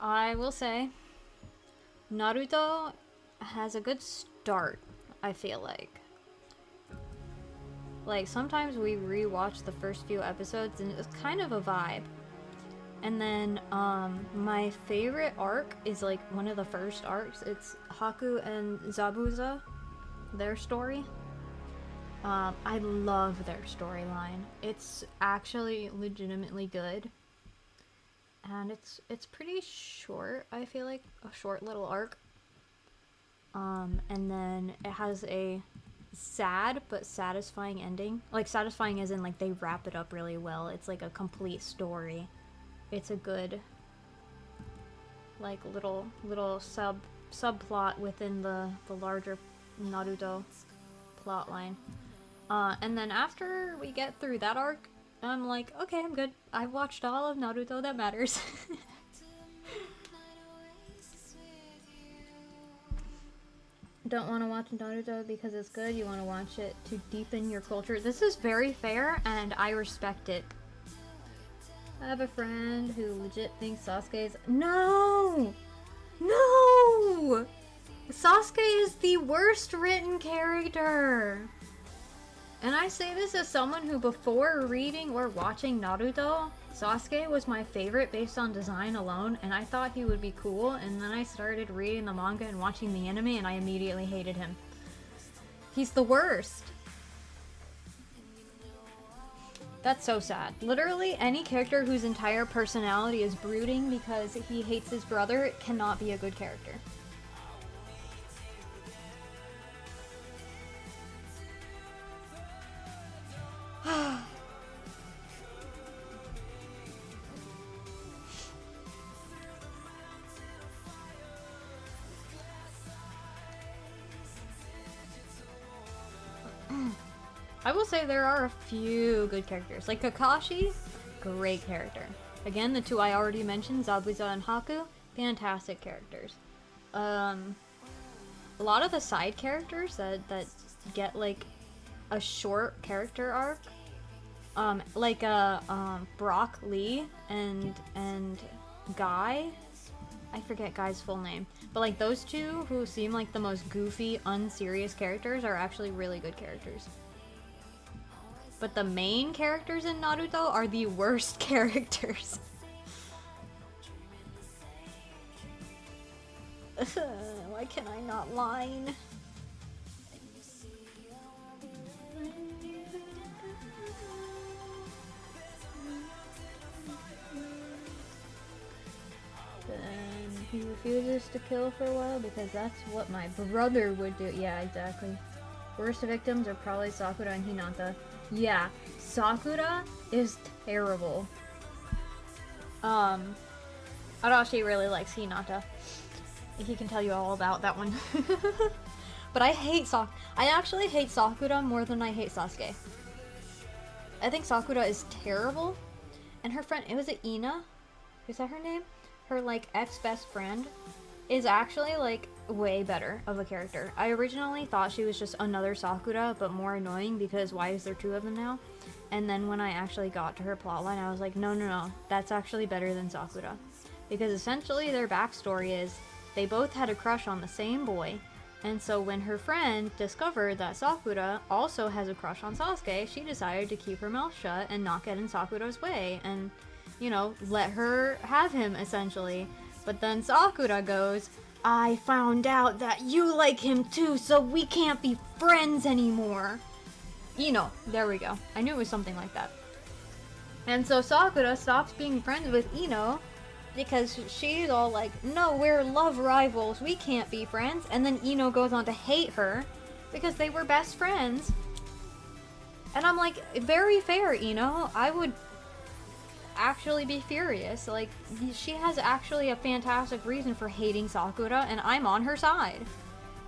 I will say, Naruto has a good start, I feel like. Like, sometimes we rewatch the first few episodes and it's kind of a vibe. And then, my favorite arc is like one of the first arcs. It's Haku and Zabuza, their story. I love their storyline. It's actually legitimately good. And it's pretty short, I feel like, a short little arc. And then it has a sad but satisfying ending. Like, satisfying as in, like, they wrap it up really well. It's like a complete story. It's a good, like, little subplot within the larger Naruto plotline. And then after we get through that arc, I'm like, okay, I'm good. I've watched all of Naruto that matters. Don't want to watch Naruto because it's good. You want to watch it to deepen your culture. This is very fair, and I respect it. I have a friend who legit thinks Sasuke is... No! No! Sasuke is the worst written character! And I say this as someone who, before reading or watching Naruto, Sasuke was my favorite based on design alone, and I thought he would be cool, and then I started reading the manga and watching the anime, and I immediately hated him. He's the worst. That's so sad. Literally, any character whose entire personality is brooding because he hates his brother cannot be a good character. I will say there are a few good characters. Like Kakashi, great character. Again, the two I already mentioned, Zabuza and Haku, fantastic characters. A lot of the side characters that get like a short character arc, like Brock Lee and Guy. I forget Guy's full name, but like those two who seem like the most goofy, unserious characters are actually really good characters. But the main characters in Naruto are the worst characters. Why can I not line? Then he refuses to kill for a while because that's what my brother would do. Yeah, exactly. Worst victims are probably Sakura and Hinata. Yeah, Sakura is terrible. Arashi really likes Hinata. He can tell you all about that one. But I actually hate Sakura more than I hate Sasuke. I think Sakura is terrible, And her friend, was it Ina? Is that her name? Her, like, ex-best friend is actually, like, way better of a character. I originally thought she was just another Sakura, but more annoying because why is there 2 of them now? And then when I actually got to her plotline, I was like, no, no, no, that's actually better than Sakura. Because essentially their backstory is they both had a crush on the same boy, and so when her friend discovered that Sakura also has a crush on Sasuke, she decided to keep her mouth shut and not get in Sakura's way and, you know, let her have him, essentially. But then Sakura goes, I found out that you like him too, so we can't be friends anymore. Ino, there we go. I knew it was something like that. And so Sakura stops being friends with Ino because she's all like, no, we're love rivals, we can't be friends. And then Ino goes on to hate her because they were best friends. And I'm like, very fair, Ino. I would actually be furious. Like, she has actually a fantastic reason for hating Sakura, and I'm on her side.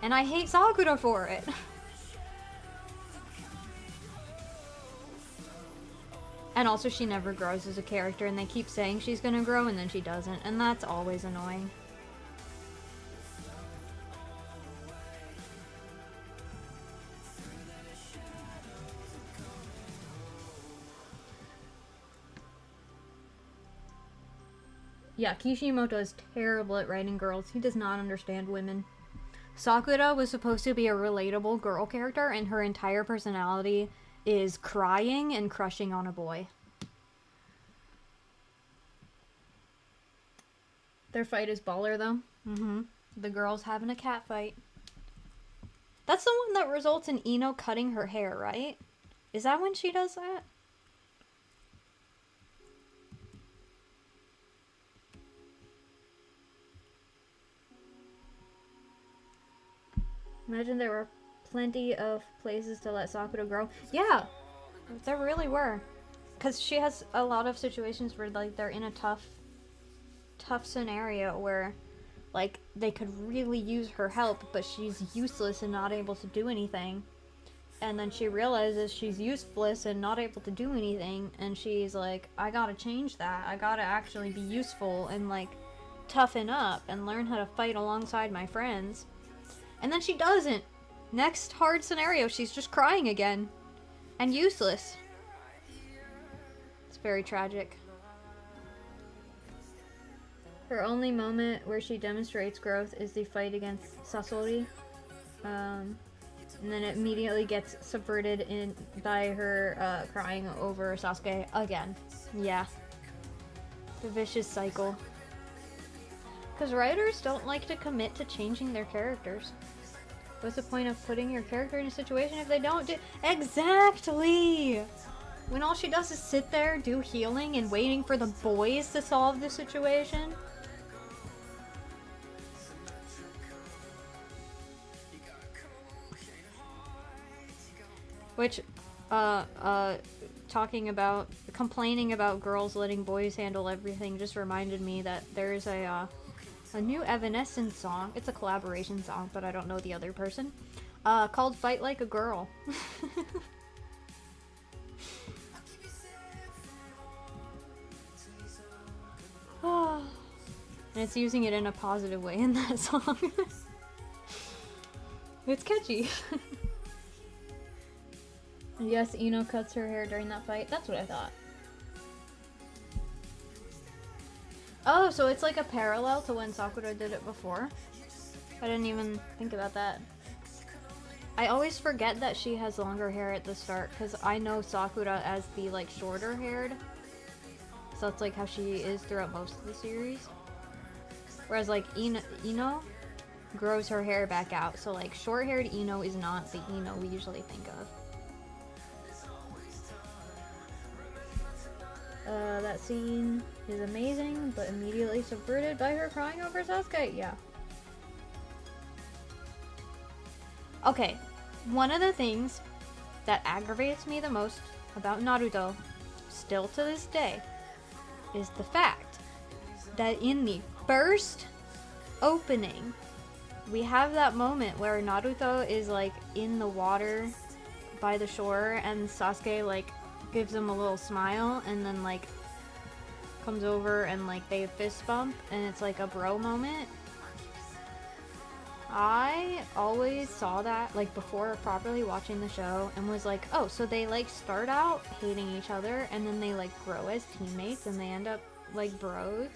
And I hate Sakura for it. And also, she never grows as a character, and they keep saying she's gonna grow, and then she doesn't, and that's always annoying. Yeah, Kishimoto is terrible at writing girls. He does not understand women. Sakura was supposed to be a relatable girl character, and her entire personality is crying and crushing on a boy. Their fight is baller, though. The girls having a cat fight. That's the one that results in Ino cutting her hair, right? Is that when she does that? Imagine there were plenty of places to let Sakura grow. Yeah, there really were. Because she has a lot of situations where, like, they're in a tough scenario where, like, they could really use her help, but she's useless and not able to do anything. And then she realizes she's useless and not able to do anything, and she's like, I gotta change that. I gotta actually be useful and, like, toughen up and learn how to fight alongside my friends. And then she doesn't. Next hard scenario, she's just crying again. And useless. It's very tragic. Her only moment where she demonstrates growth is the fight against Sasori. And then it immediately gets subverted by her crying over Sasuke again. Yeah. The vicious cycle. Because writers don't like to commit to changing their characters. What's the point of putting your character in a situation if they don't do— Exactly! When all she does is sit there, do healing, and waiting for the boys to solve the situation. Which, complaining about girls letting boys handle everything just reminded me that there's a new Evanescence song. It's a collaboration song, but I don't know the other person. Called Fight Like a Girl. And it's using it in a positive way in that song. It's catchy. Yes, Ino cuts her hair during that fight. That's what I thought. Oh, so it's like a parallel to when Sakura did it before? I didn't even think about that. I always forget that she has longer hair at the start, because I know Sakura as the, like, shorter haired. So that's, like, how she is throughout most of the series. Whereas, like, Ino grows her hair back out. So, like, short-haired Ino is not the Ino we usually think of. That scene is amazing, but immediately subverted by her crying over Sasuke. Yeah. Okay, one of the things that aggravates me the most about Naruto, still to this day, is the fact that in the first opening, we have that moment where Naruto is, like, in the water by the shore, and Sasuke, like, gives him a little smile, and then, like, comes over and like they fist bump and it's like a bro moment. I always saw that like before properly watching the show and was like, oh, so they like start out hating each other and then they like grow as teammates and they end up like bros.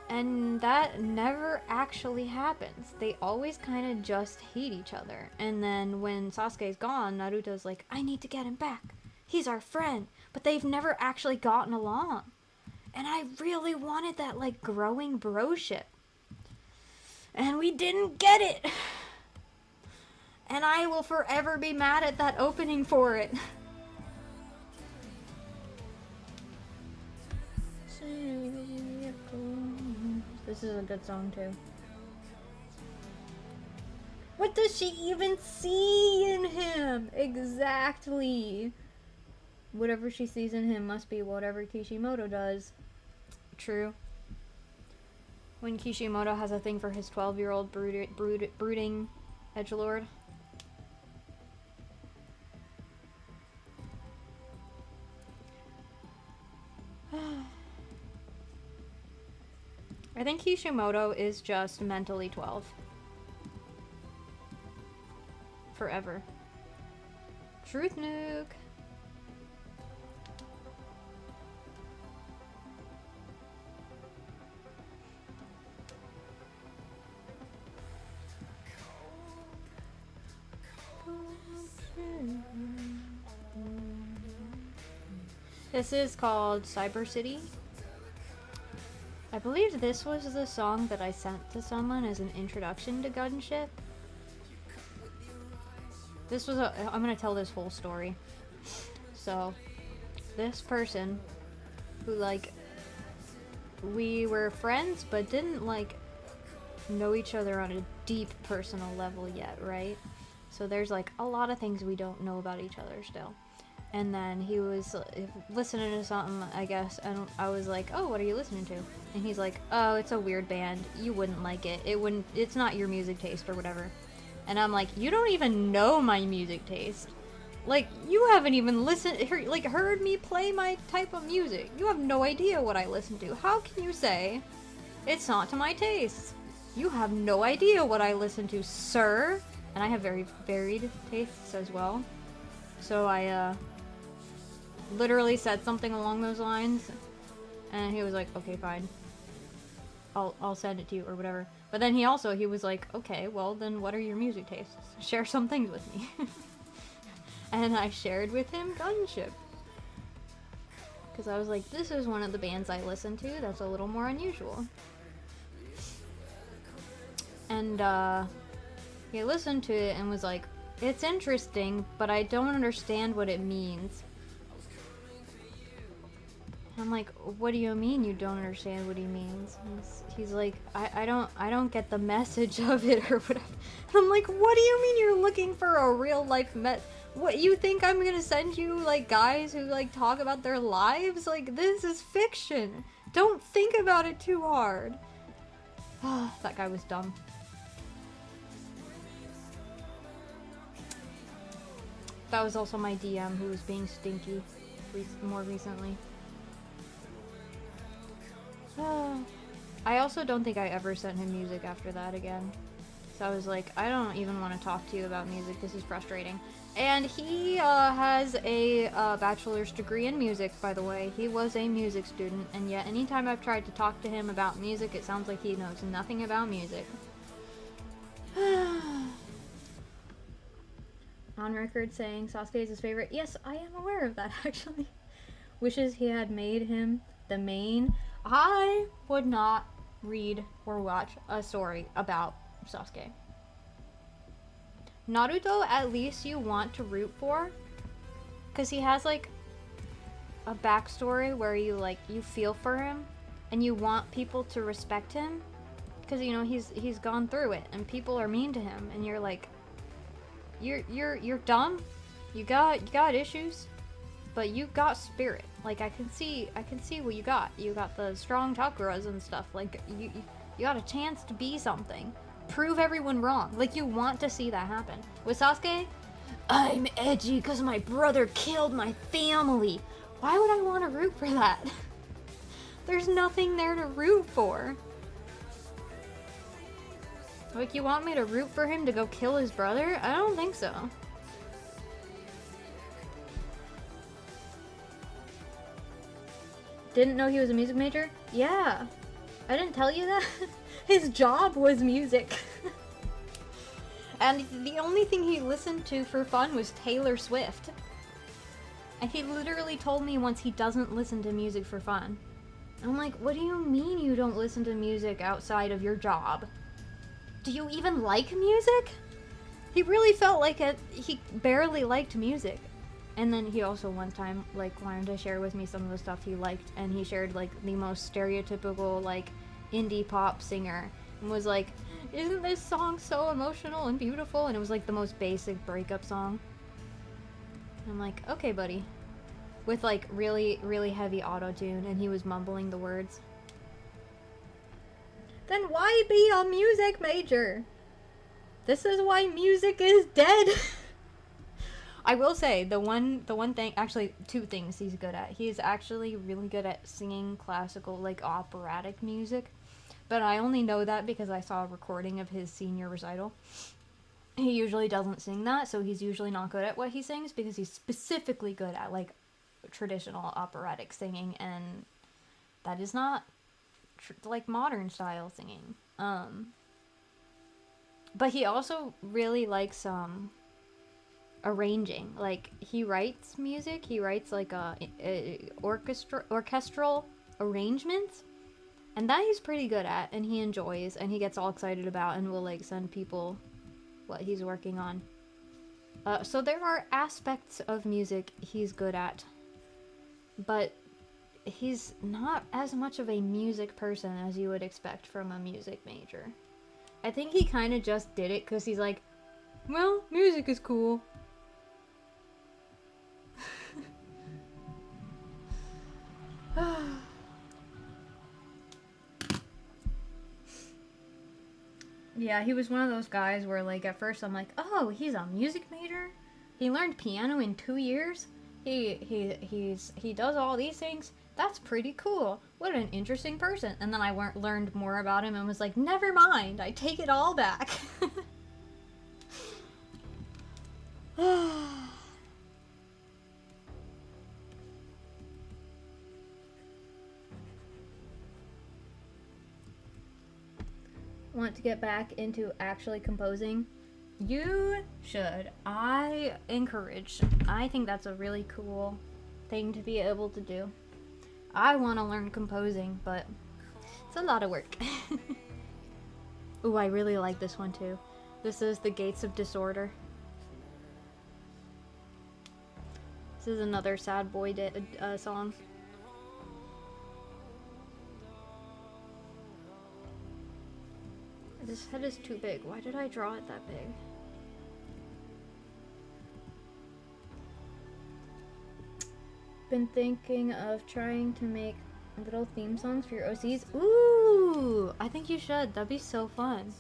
And that never actually happens. They always kind of just hate each other. And then when Sasuke's gone, Naruto's like, I need to get him back. He's our friend. But they've never actually gotten along. And I really wanted that, like, growing broship. And we didn't get it. And I will forever be mad at that opening for it. This is a good song too. What does she even see in him? Exactly. Whatever she sees in him must be whatever Kishimoto does. True. When Kishimoto has a thing for his 12-year-old brooding edgelord. I think Kishimoto is just mentally 12. Forever. Truth nuke. This is called Cyber City. I believe this was the song that I sent to someone as an introduction to Gunship. This was I'm gonna tell this whole story. So, this person, who like, we were friends but didn't like know each other on a deep personal level yet, right? So there's like a lot of things we don't know about each other still. And then he was listening to something, I guess, and I was like, oh, what are you listening to? And he's like, oh, it's a weird band. You wouldn't like it. It's not your music taste or whatever. And I'm like, you don't even know my music taste. Like, you haven't even heard me play my type of music. You have no idea what I listen to. How can you say it's not to my taste? You have no idea what I listen to, sir. And I have very varied tastes as well. So I, literally said something along those lines, and he was like, okay, fine, I'll send it to you or whatever. But then he was like, okay, well then what are your music tastes? Share some things with me. And I shared with him Gunship, because I was like, this is one of the bands I listen to that's a little more unusual. And he listened to it and was like, it's interesting, but I don't understand what it means. I'm like, what do you mean you don't understand what he means? He's like, I don't get the message of it or whatever. And I'm like, what do you mean you're looking for a real life what, you think I'm gonna send you like guys who like talk about their lives? Like, this is fiction. Don't think about it too hard. That guy was dumb. That was also my DM who was being stinky more recently. I also don't think I ever sent him music after that again. So I was like, I don't even want to talk to you about music. This is frustrating. And he has a bachelor's degree in music, by the way. He was a music student, and yet anytime I've tried to talk to him about music, it sounds like he knows nothing about music. On record saying Sasuke is his favorite. Yes, I am aware of that, actually. Wishes he had made him the main. I would not read or watch a story about Sasuke. Naruto, at least you want to root for, because he has like a backstory where you feel for him and you want people to respect him, because you know he's gone through it and people are mean to him, and you're like, you're dumb, you got issues, but you got spirit. Like, I can see what you got. You got the strong chakras and stuff. Like, you got a chance to be something. Prove everyone wrong. Like, you want to see that happen. With Sasuke, I'm edgy because my brother killed my family. Why would I want to root for that? There's nothing there to root for. Like, you want me to root for him to go kill his brother? I don't think so. Didn't know he was a music major? Yeah. I didn't tell you that? His job was music. And the only thing he listened to for fun was Taylor Swift. And he literally told me once he doesn't listen to music for fun. I'm like, what do you mean you don't listen to music outside of your job? Do you even like music? He really felt like he barely liked music. And then he also one time, like, wanted to share with me some of the stuff he liked, and he shared, like, the most stereotypical, like, indie pop singer, and was like, isn't this song so emotional and beautiful? And it was, like, the most basic breakup song. And I'm like, okay, buddy. With, like, really, really heavy auto-tune, and he was mumbling the words. Then why be a music major? This is why music is dead. I will say, the one thing, actually, two things he's good at. He's actually really good at singing classical, like, operatic music. But I only know that because I saw a recording of his senior recital. He usually doesn't sing that, so he's usually not good at what he sings, because he's specifically good at, like, traditional operatic singing, and that is not, like, modern style singing. But he also really likes, arranging. Like, he writes music, he writes, like, orchestral arrangements, and that he's pretty good at, and he enjoys, and he gets all excited about, and will, like, send people what he's working on. So there are aspects of music he's good at, but he's not as much of a music person as you would expect from a music major. I think he kind of just did it because he's like, well, music is cool. Yeah, he was one of those guys where, like, at first I'm like, oh, he's a music major? He learned piano in 2 years? He does all these things? That's pretty cool. What an interesting person. And then I learned more about him and was like, never mind, I take it all back. Want to get back into actually composing? You should. I think that's a really cool thing to be able to do. I want to learn composing, but it's a lot of work. Ooh, I really like this one too. This is The Gates of Disorder. This is another sad boy song. This head is too big. Why did I draw it that big? Been thinking of trying to make little theme songs for your OCs. Ooh, I think you should. That'd be so fun.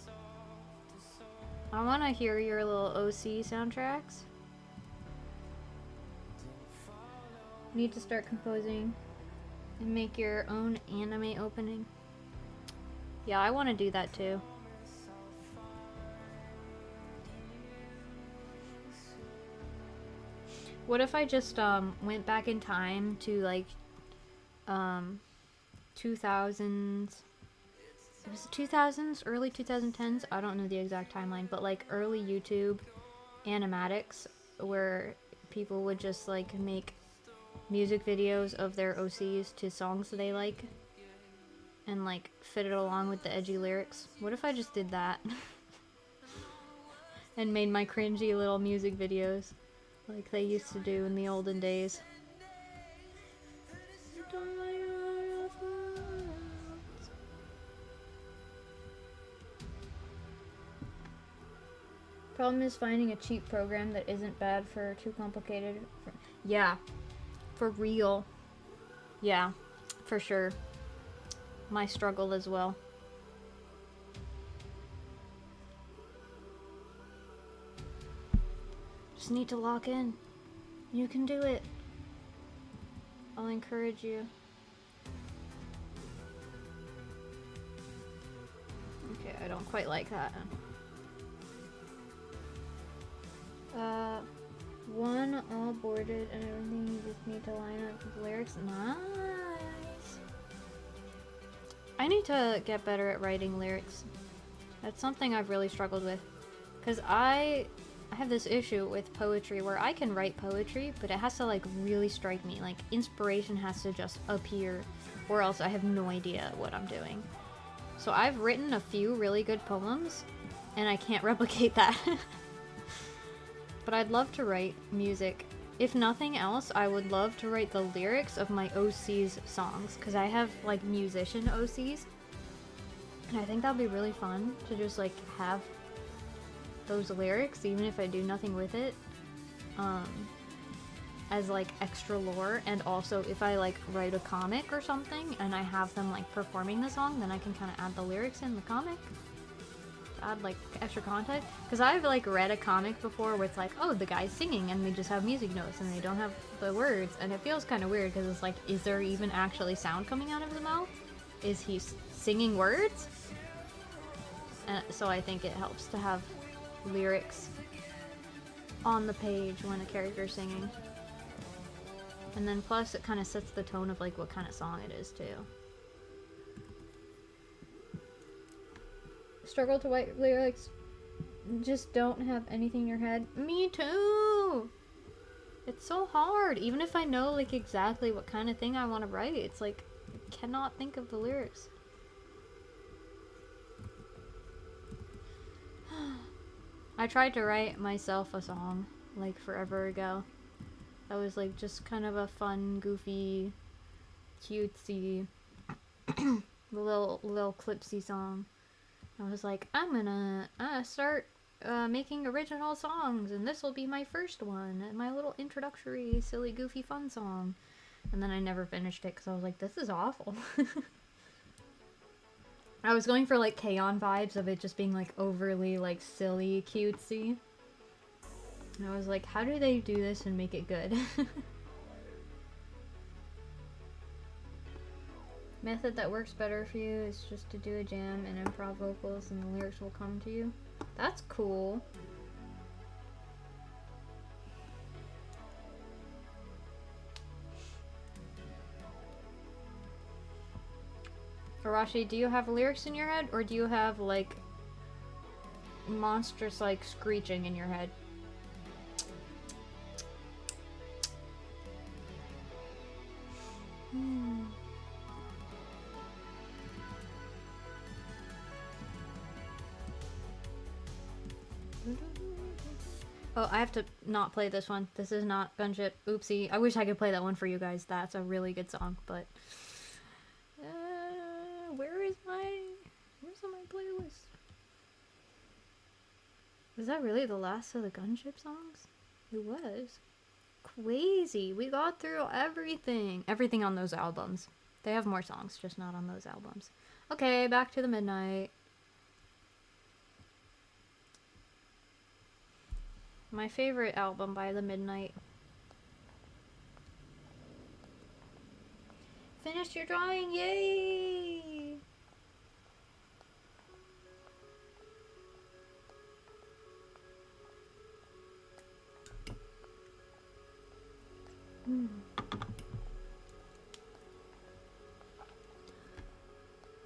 I want to hear your little OC soundtracks. Need to start composing and make your own anime opening. Yeah, I want to do that too. What if I just went back in time to, like, 2000s? Was it 2000s? Early 2010s? I don't know the exact timeline, but, like, early YouTube animatics where people would just, like, make music videos of their OCs to songs they like and, like, fit it along with the edgy lyrics. What if I just did that? And made my cringy little music videos like they used to do in the olden days. Problem is finding a cheap program that isn't bad for too complicated. Yeah, for real. Yeah, for sure. My struggle as well. Just need to lock in. You can do it. I'll encourage you. quite like that. One all boarded and everything, you just need to line up the lyrics. Nice. I need to get better at writing lyrics. That's something I've really struggled with. Because I have this issue with poetry where I can write poetry, but it has to like really strike me. Like inspiration has to just appear, or else I have no idea what I'm doing. So I've written a few really good poems, and I can't replicate that. But I'd love to write music. If nothing else, I would love to write the lyrics of my OC's songs, because I have like musician OCs, and I think that'd be really fun to just like have those lyrics, even if I do nothing with it, as like extra lore. And also if I like write a comic or something and I have them like performing the song, then I can kind of add the lyrics in the comic to add like extra context. Because I've like read a comic before where it's like, oh, the guy's singing and they just have music notes and they don't have the words, and it feels kind of weird because it's like, is there even actually sound coming out of his mouth? Is he singing words? So I think it helps to have lyrics on the page when a character's singing. And then plus it kind of sets the tone of like what kind of song it is too. Struggle to write lyrics. Just don't have anything in your head. Me too! It's so hard. Even if I know like exactly what kind of thing I want to write, it's like I cannot think of the lyrics. I tried to write myself a song, like, forever ago. That was, like, just kind of a fun, goofy, cutesy, little clipsy song. I was like, I'm gonna start making original songs, and this will be my first one, my little introductory, silly, goofy, fun song. And then I never finished it, because I was like, this is awful. I was going for like K-On! Vibes of it just being like overly like silly, cutesy. And I was like, how do they do this and make it good? Method that works better for you is just to do a jam and improv vocals and the lyrics will come to you. That's cool. Arashi, do you have lyrics in your head, or do you have, like, monstrous, like, screeching in your head? Oh, I have to not play this one. This is not Gunship. Oopsie. I wish I could play that one for you guys. That's a really good song, but... where's on my playlist? Was that really the last of the Gunship songs? It was. Crazy. We got through everything. Everything on those albums. They have more songs, just not on those albums. Okay, back to the Midnight. My favorite album by the Midnight. Finished your drawing, yay!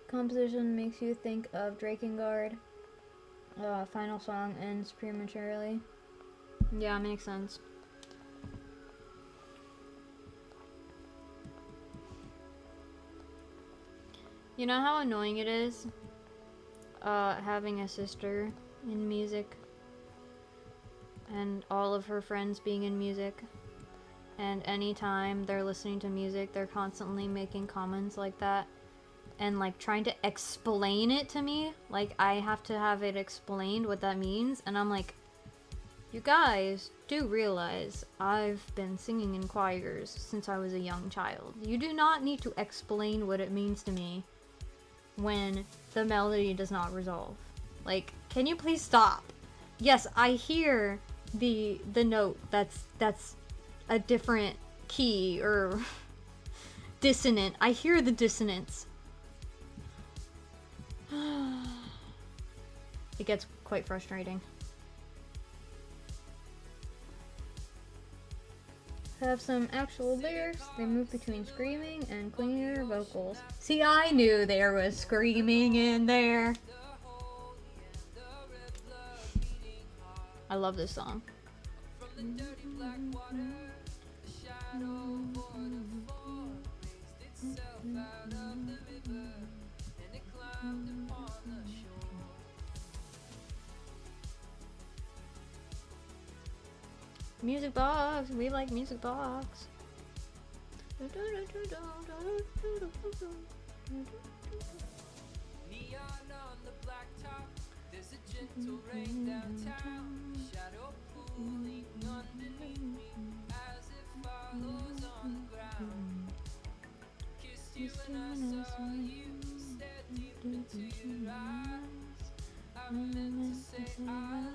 Composition makes you think of Drakengard. Final song ends prematurely. Yeah, makes sense. You know how annoying it is having a sister in music and all of her friends being in music, and anytime they're listening to music they're constantly making comments like that and like trying to explain it to me, like I have to have it explained what that means, and I'm like, you guys do realize I've been singing in choirs since I was a young child. You do not need to explain what it means to me when the melody does not resolve. Like, can you please stop? Yes, I hear the note that's a different key or dissonant. I hear the dissonance. It gets quite frustrating. Have some actual lyrics. They move between screaming and cleaner vocals. See, I knew there was screaming in there. I love this song. Music box, we like music box. Neon on the blacktop, there's a gentle rain downtown. Shadow pooling underneath me as it follows on the ground. Kissed you when I saw you, stared deep into your eyes. I meant to say I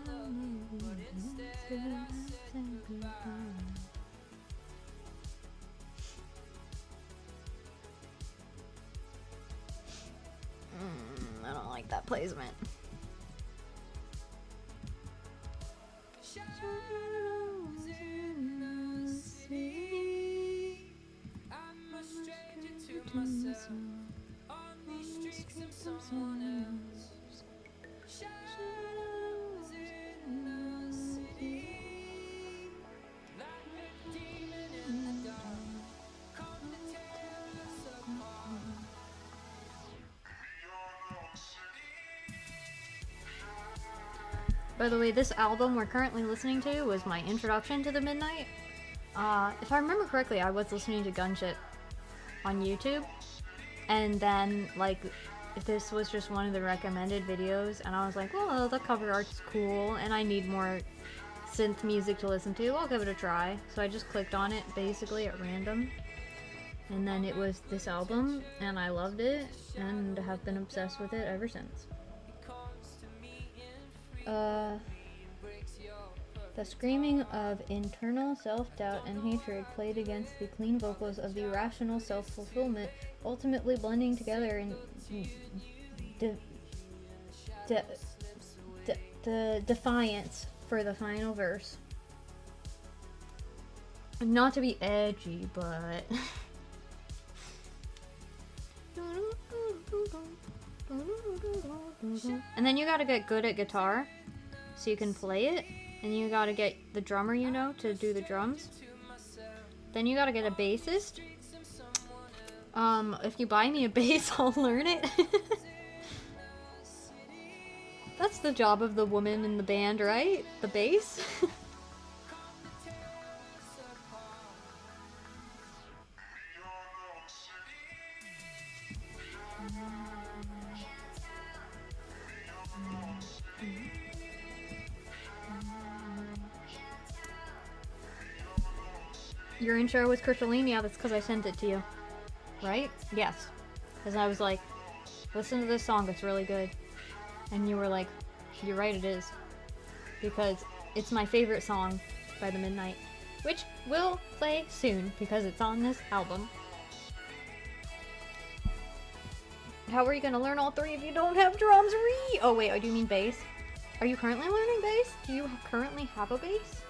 love you, but instead I said goodbye. I don't like that placement. Shadows in the city. I'm a stranger to myself. On these streets I'm someone else. Shadows in the city. Like a demon in the dark. Come to tear us apart. By the way, this album we're currently listening to was my introduction to the Midnight. If I remember correctly, I was listening to Gunship on YouTube, and then, like, this was just one of the recommended videos, and I was like, well, the cover art's cool, and I need more synth music to listen to. I'll give it a try. So I just clicked on it, basically, at random, and then it was this album, and I loved it, and have been obsessed with it ever since. The screaming of internal self-doubt and hatred played against the clean vocals of the rational self-fulfillment, ultimately blending together in defiance for the final verse. Not to be edgy, but and then you gotta get good at guitar so you can play it, and you gotta get the drummer, you know, to do the drums. Then you gotta get a bassist. If you buy me a bass, I'll learn it. That's the job of the woman in the band, right? The bass? Your intro was crystalline? Yeah, that's because I sent it to you. Right? Yes. Because I was like, listen to this song, it's really good. And you were like, you're right, it is. Because it's my favorite song by The Midnight. Which will play soon, because it's on this album. How are you gonna learn all three if you don't have drums? Oh wait, do you mean bass? Are you currently learning bass? Do you currently have a bass?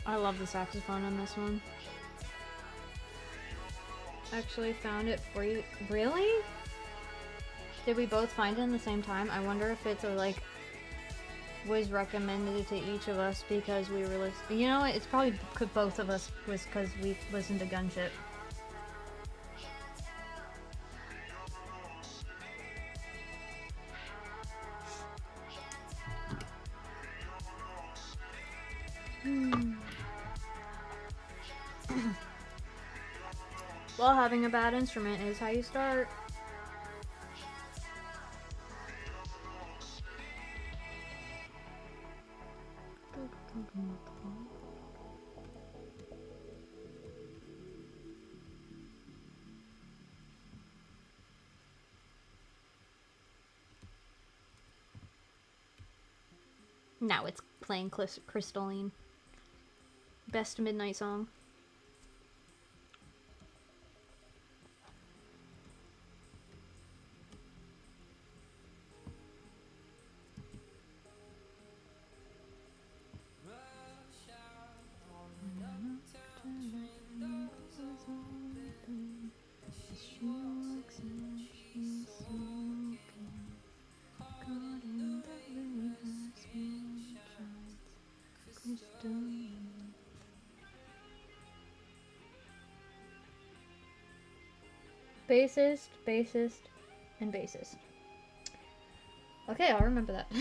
I love the saxophone on this one. Actually found it for you. Really? Did we both find it in the same time? I wonder if it's like was recommended to each of us because we were listening. You know what? It's probably both of us was because we listened to Gunship. Well, having a bad instrument is how you start. Now it's playing Crystalline. Best midnight song. Bassist, bassist, and bassist. Okay, I'll remember that.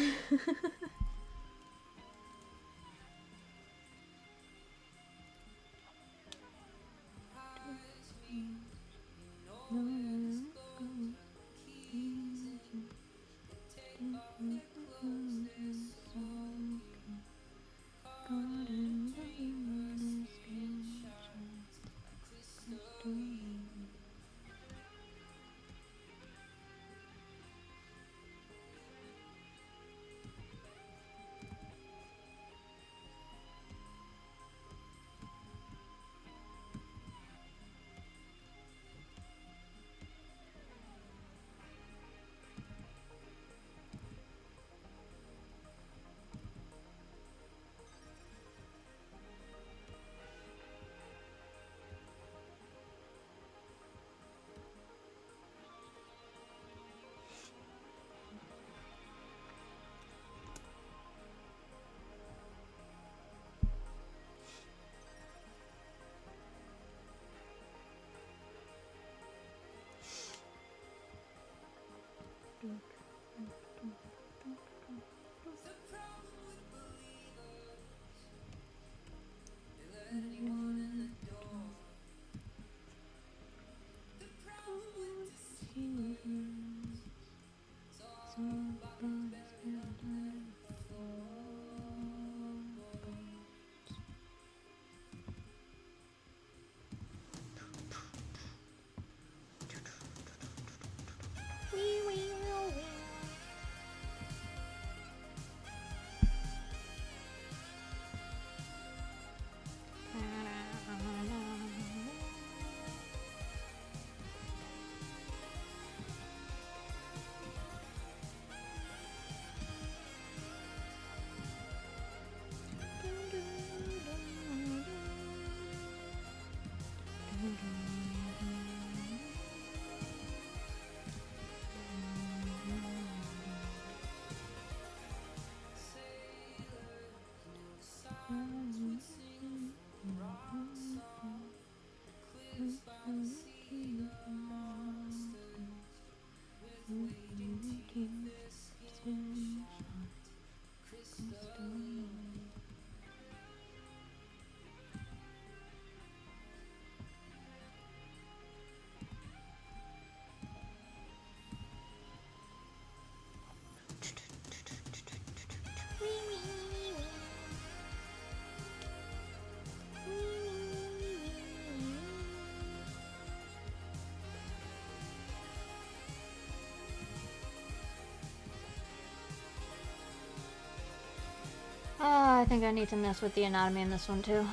I think I need to mess with the anatomy in this one too.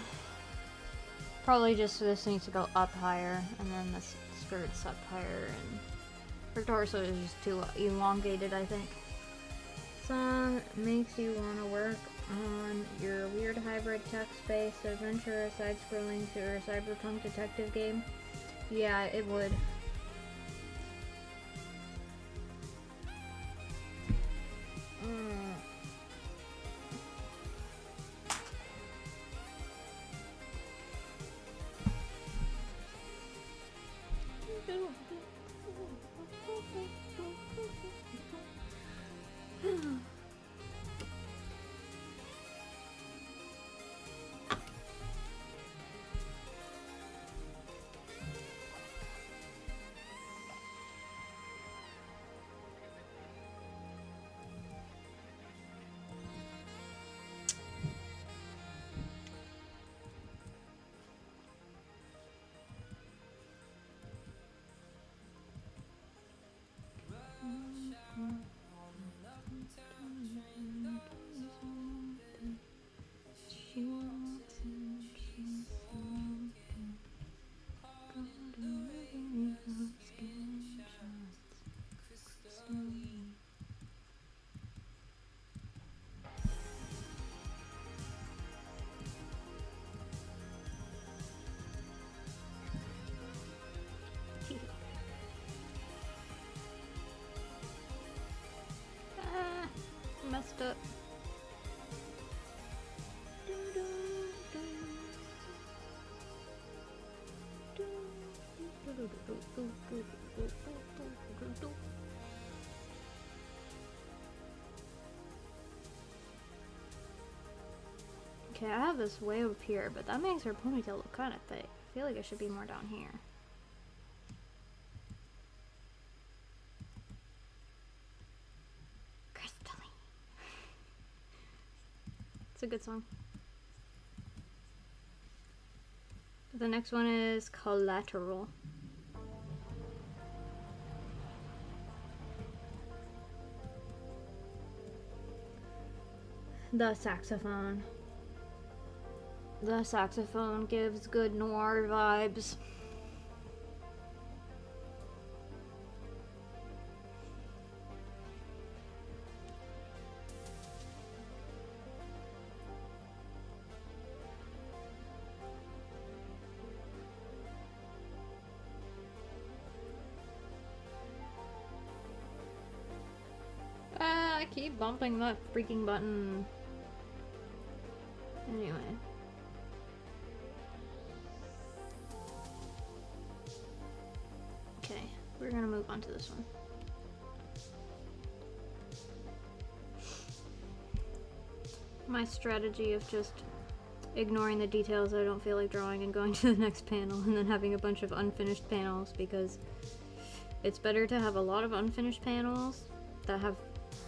Probably just this needs to go up higher, and then this skirt's up higher, and her torso is just too elongated, I think. Song makes you want to work on your weird hybrid text-based adventure, side-scrolling or cyberpunk detective game. Yeah, it would. Ah, messed up. Okay, I have this way up here, but that makes her ponytail look kind of thick. I feel like it should be more down here. Crystalline. It's a good song. The next one is Collateral. The saxophone. The saxophone gives good noir vibes. I keep bumping that freaking button. Anyway. Okay, we're gonna move on to this one. My strategy of just ignoring the details I don't feel like drawing and going to the next panel and then having a bunch of unfinished panels, because it's better to have a lot of unfinished panels that have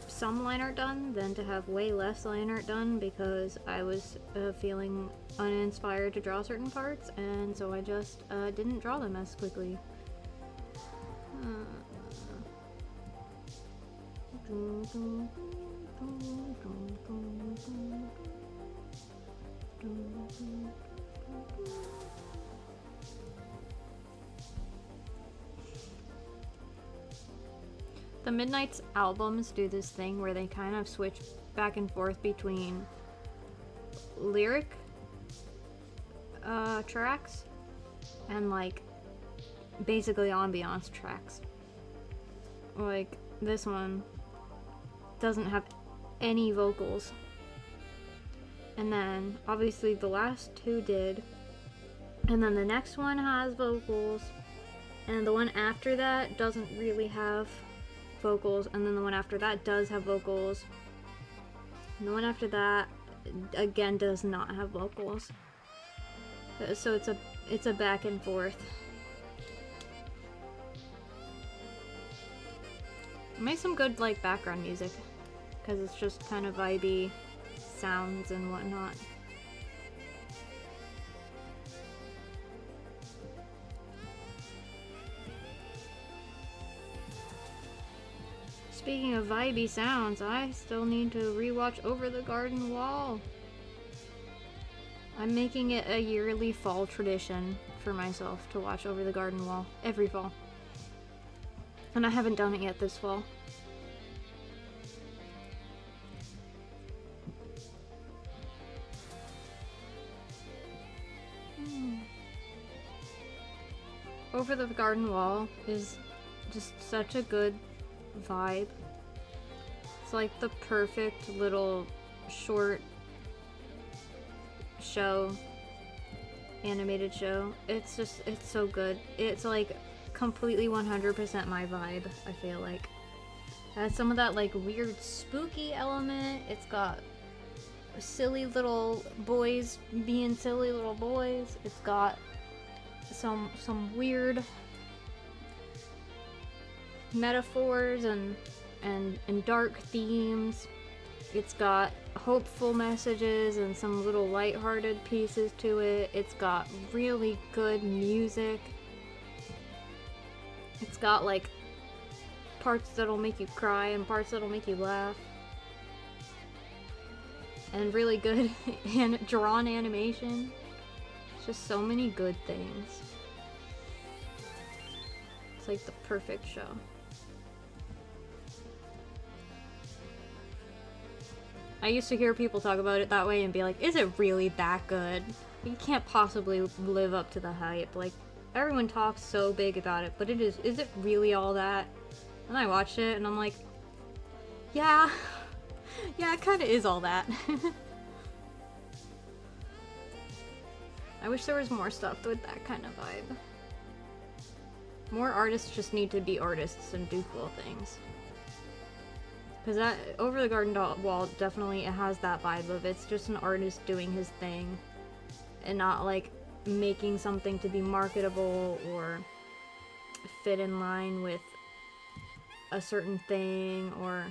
some line art done than to have way less line art done, because I was feeling uninspired to draw certain parts, and so I just didn't draw them as quickly. The Midnight's albums do this thing where they kind of switch back and forth between lyric tracks and like basically ambiance tracks. Like this one doesn't have any vocals, and then obviously the last two did, and then the next one has vocals, and the one after that doesn't really have vocals, and then the one after that does have vocals, and the one after that again does not have vocals. So it's a back and forth. Make some good like background music, because it's just kind of vibey sounds and whatnot. Speaking of vibey sounds, I still need to rewatch Over the Garden Wall. I'm making it a yearly fall tradition for myself to watch Over the Garden Wall every fall. And I haven't done it yet this fall. Over the Garden Wall is just such a good vibe. It's like the perfect little short show, animated show. It's so good. It's like completely 100% my vibe, I feel like. It has some of that like weird spooky element. It's got silly little boys being silly little boys. It's got some weird metaphors and dark themes. It's got hopeful messages and some little lighthearted pieces to it. It's got really good music. It's got like parts that'll make you cry and parts that'll make you laugh. And really good drawn animation. It's just so many good things. It's like the perfect show. I used to hear people talk about it that way and be like, is it really that good? You can't possibly live up to the hype. Like, everyone talks so big about it, but is it really all that? And I watched it and I'm like, yeah, yeah, it kind of is all that. I wish there was more stuff with that kind of vibe. More artists just need to be artists and do cool things. Because that Over the Garden Wall definitely it has that vibe of it's just an artist doing his thing and not like making something to be marketable or fit in line with a certain thing or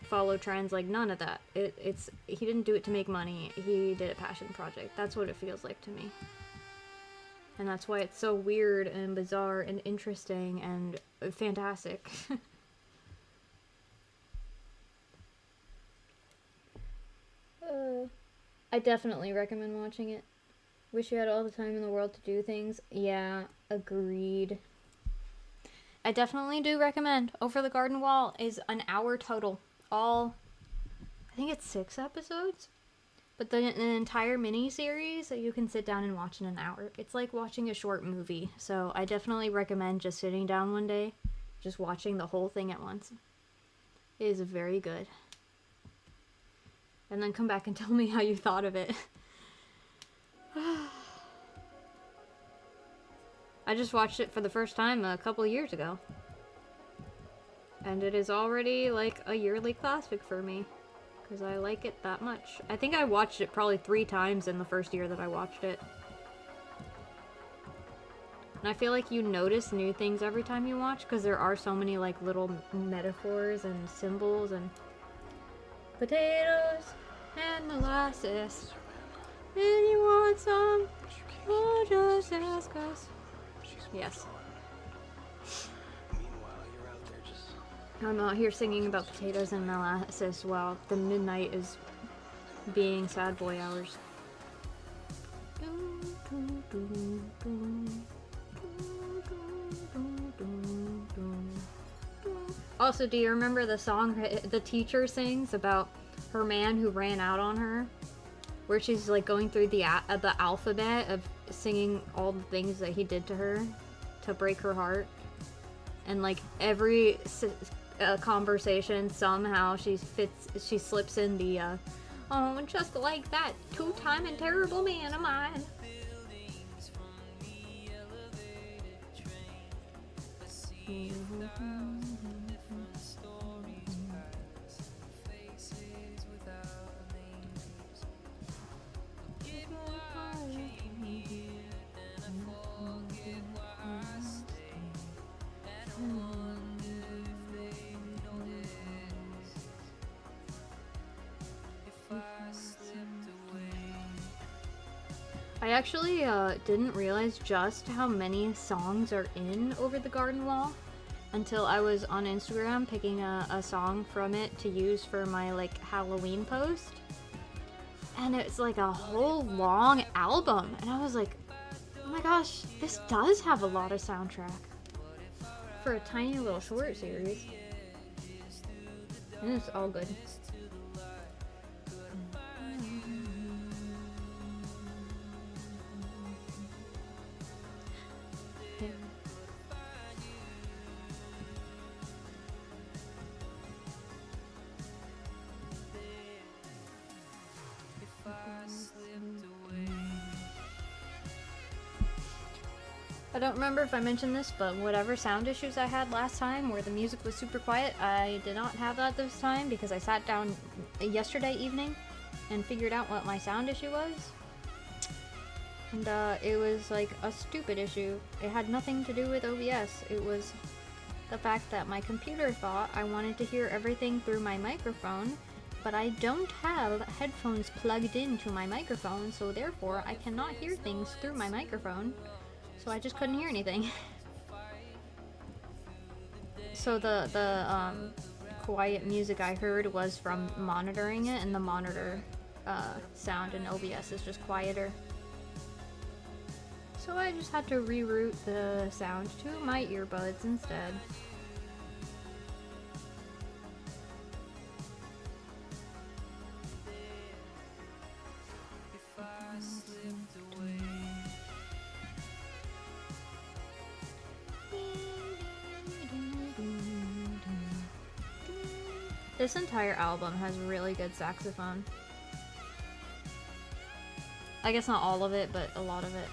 follow trends. Like none of that. He didn't do it to make money. He did a passion project. That's what it feels like to me. And that's why it's so weird and bizarre and interesting and fantastic. I definitely recommend watching it. Wish you had all the time in the world to do things. Yeah, agreed. I definitely do recommend. Over the Garden Wall is an hour total. I think it's 6 episodes. But the entire mini-series you can sit down and watch in an hour. It's like watching a short movie. So I definitely recommend just sitting down one day, just watching the whole thing at once. It is very good. And then come back and tell me how you thought of it. I just watched it for the first time a couple years ago. And it is already like a yearly classic for me. Because I like it that much. I think I watched it probably 3 times in the first year that I watched it. And I feel like you notice new things every time you watch. Because there are so many like little metaphors and symbols and... Potatoes and molasses. And you want some? Oh, just ask us. Yes. I'm out here singing about potatoes and molasses while the midnight is being sad boy hours. Also, do you remember the song the teacher sings about her man who ran out on her? Where she's like going through the alphabet of singing all the things that he did to her to break her heart. And like every conversation somehow she slips in the oh, just like that 2-time and terrible man of mine. I actually didn't realize just how many songs are in Over the Garden Wall until I was on Instagram picking a song from it to use for my like Halloween post. And it's like a whole long album. And I was like, oh my gosh, this does have a lot of soundtrack for a tiny little short series. And it's all good. I don't remember if I mentioned this, but whatever sound issues I had last time where the music was super quiet, I did not have that this time because I sat down yesterday evening and figured out what my sound issue was. And it was like a stupid issue. It had nothing to do with OBS. It was the fact that my computer thought I wanted to hear everything through my microphone, but I don't have headphones plugged into my microphone, so therefore I cannot hear things through my microphone. So I just couldn't hear anything. So the quiet music I heard was from monitoring it, and the monitor sound in OBS is just quieter. So I just had to reroute the sound to my earbuds instead. This entire album has really good saxophone. I guess not all of it, but a lot of it.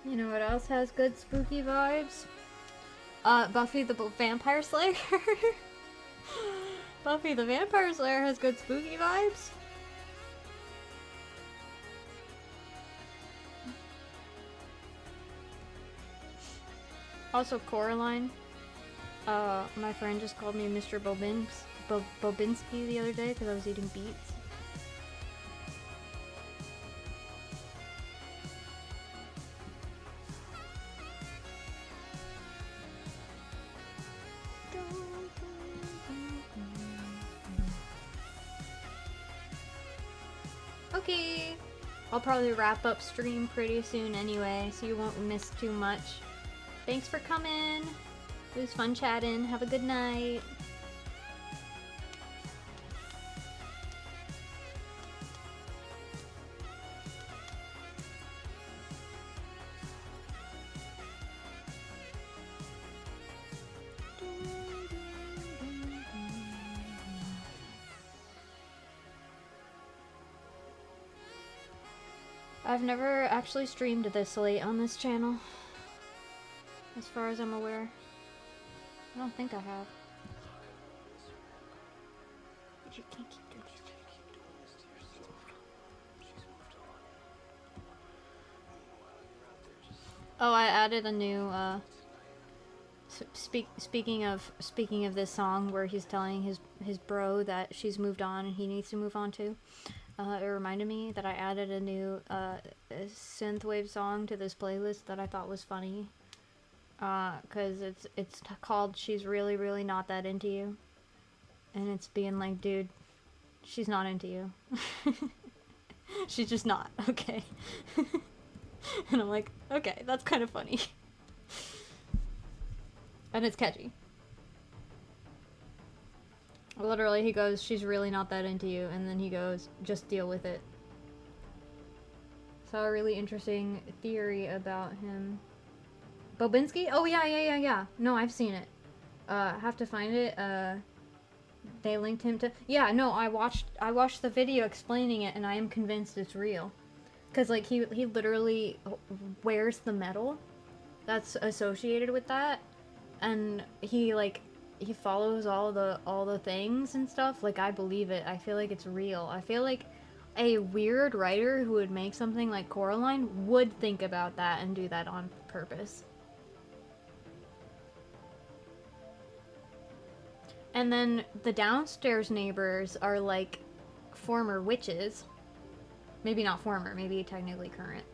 You know what else has good spooky vibes? Buffy the Vampire Slayer. Buffy the Vampire Slayer has good spooky vibes. Also, Coraline. My friend just called me Mr. Bobinski the other day because I was eating beets. Okay, I'll probably wrap up stream pretty soon anyway, so you won't miss too much. Thanks for coming. It was fun chatting. Have a good night. I've never actually streamed this late on this channel, as far as I'm aware. I don't think I have. But you can't keep doing this. Oh, I added a new, speaking of this song where he's telling his bro that she's moved on and he needs to move on too. It reminded me that I added a new synthwave song to this playlist that I thought was funny. Cause it's called "She's Really Really Not That Into You," and it's being like, dude, she's not into you. She's just not, okay. And I'm like, okay, that's kind of funny. And it's catchy. Literally, he goes, she's really not that into you, and then he goes, just deal with it. Saw a really interesting theory about him. Bobinski? Oh, yeah. No, I've seen it. Have to find it. They linked him to... Yeah, no, I watched the video explaining it, and I am convinced it's real. Because, like, he literally wears the medal that's associated with that, and he follows all the things and stuff. Like, I believe it. I feel like it's real. I feel like a weird writer who would make something like Coraline would think about that and do that on purpose. And then the downstairs neighbors are like former witches. Maybe not former, maybe technically current.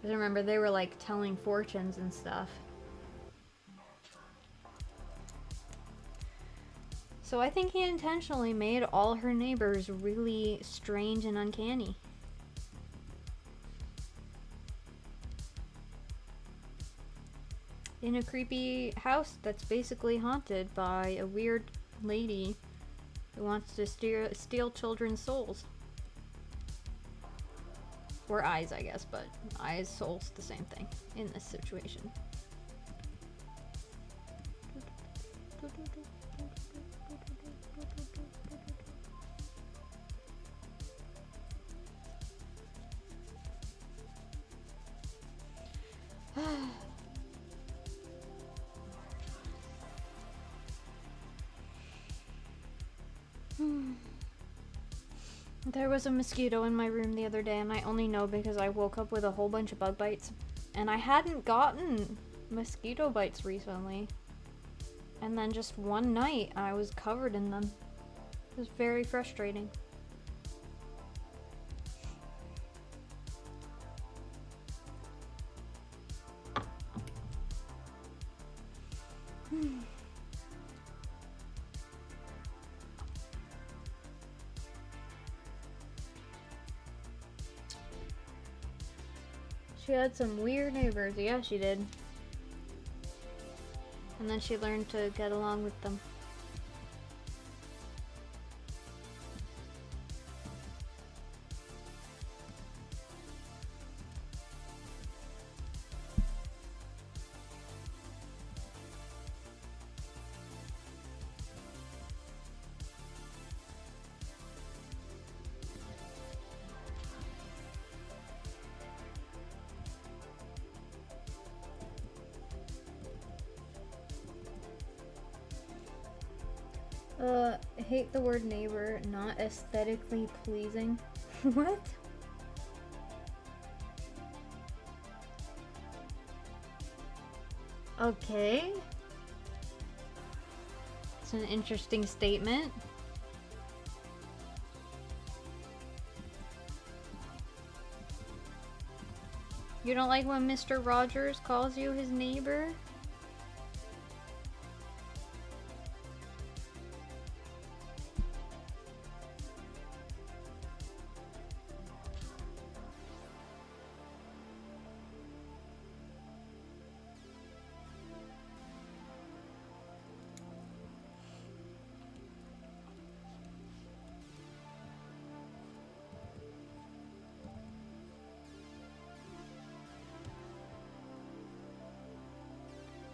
Because remember, they were like telling fortunes and stuff. So I think he intentionally made all her neighbors really strange and uncanny. In a creepy house that's basically haunted by a weird lady who wants to steal children's souls. Or eyes, I guess, but eyes, souls, the same thing in this situation. There was a mosquito in my room the other day, and I only know because I woke up with a whole bunch of bug bites. And I hadn't gotten mosquito bites recently. And then just one night, I was covered in them. It was very frustrating. She had some weird neighbors. Yeah, she did. And then she learned to get along with them. I hate the word neighbor, not aesthetically pleasing. What? Okay. It's an interesting statement. You don't like when Mr. Rogers calls you his neighbor?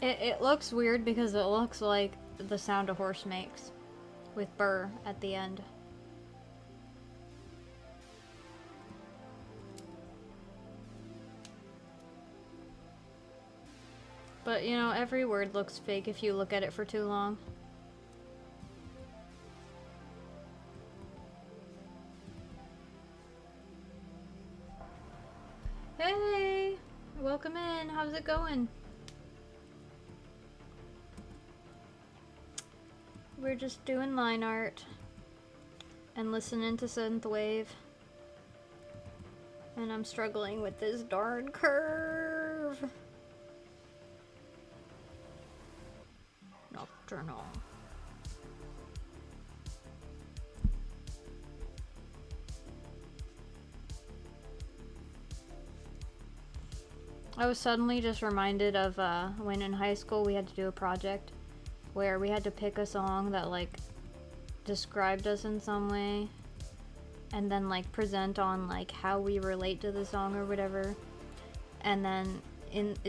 It looks weird because it looks like the sound a horse makes, with burr at the end. But you know, every word looks fake if you look at it for too long. Hey! Welcome in, how's it going? We're just doing line art and listening to synthwave, and I'm struggling with this darn curve. Nocturnal. I was suddenly just reminded of when in high school we had to do a project where we had to pick a song that like described us in some way and then like present on like how we relate to the song or whatever. And then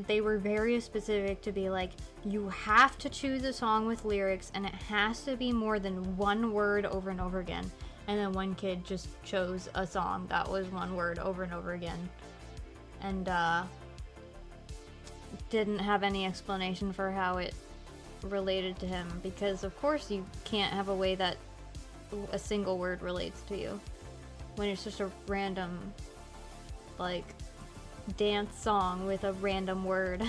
they were very specific to be like, you have to choose a song with lyrics and it has to be more than one word over and over again. And then one kid just chose a song that was one word over and over again and didn't have any explanation for how it related to him, because of course you can't have a way that a single word relates to you when it's just a random like dance song with a random word.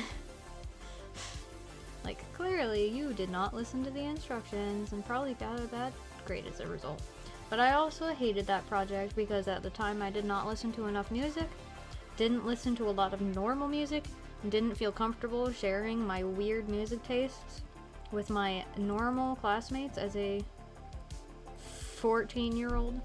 Like, clearly you did not listen to the instructions and probably got a bad grade as a result. But I also hated that project because at the time I did not listen to enough music, didn't listen to a lot of normal music, and didn't feel comfortable sharing my weird music tastes with my normal classmates as a 14-year-old.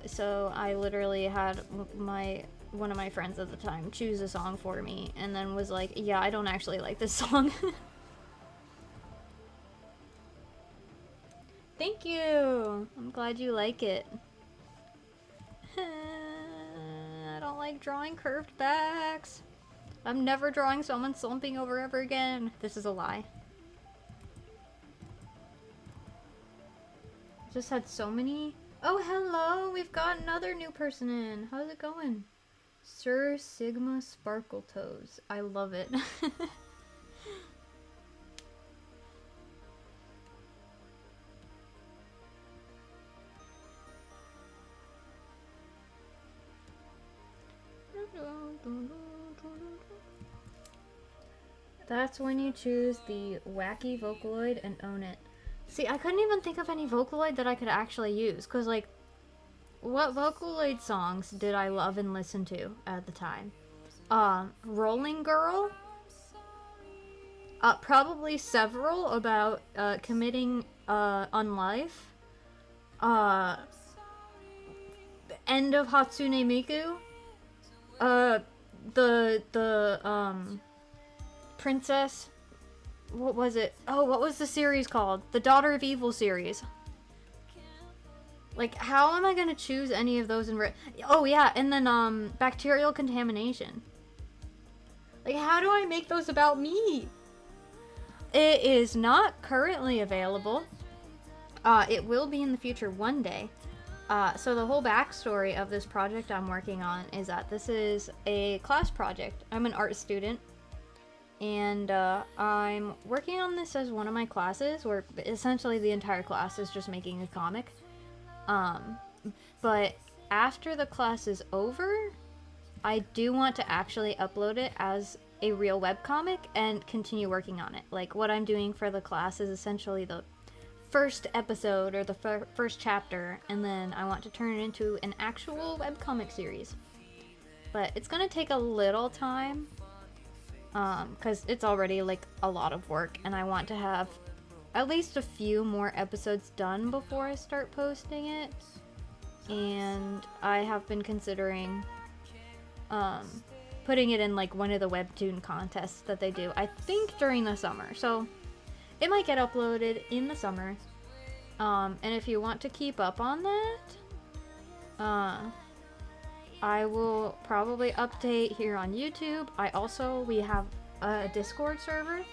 So I literally had one of my friends at the time choose a song for me and then was like, yeah, I don't actually like this song. Thank you! I'm glad you like it. I don't like drawing curved backs. I'm never drawing someone slumping over ever again. This is a lie. Just had so many. Oh, hello! We've got another new person in. How's it going? Sir Sigma Sparkle Toes. I love it. That's when you choose the wacky Vocaloid and own it. See, I couldn't even think of any Vocaloid that I could actually use, because, like, what Vocaloid songs did I love and listen to at the time? Rolling Girl Probably several about committing unlife. End of Hatsune Miku. The princess. What was it? Oh, what was the series called? The Daughter of Evil series. Like, how am I gonna choose any of those in oh yeah, and then bacterial contamination. Like, how do I make those about me? It is not currently available. It will be in the future one day. So the whole backstory of this project I'm working on is that this is a class project. I'm an art student, and I'm working on this as one of my classes, where essentially the entire class is just making a comic. But after the class is over, I do want to actually upload it as a real webcomic and continue working on it. Like, what I'm doing for the class is essentially the first episode or the first chapter, and then I want to turn it into an actual webcomic series. But it's gonna take a little time, because it's already like a lot of work, and I want to have at least a few more episodes done before I start posting it. And I have been considering putting it in like one of the Webtoon contests that they do, I think during the summer. So it might get uploaded in the summer. And if you want to keep up on that, I will probably update here on YouTube. We have a Discord server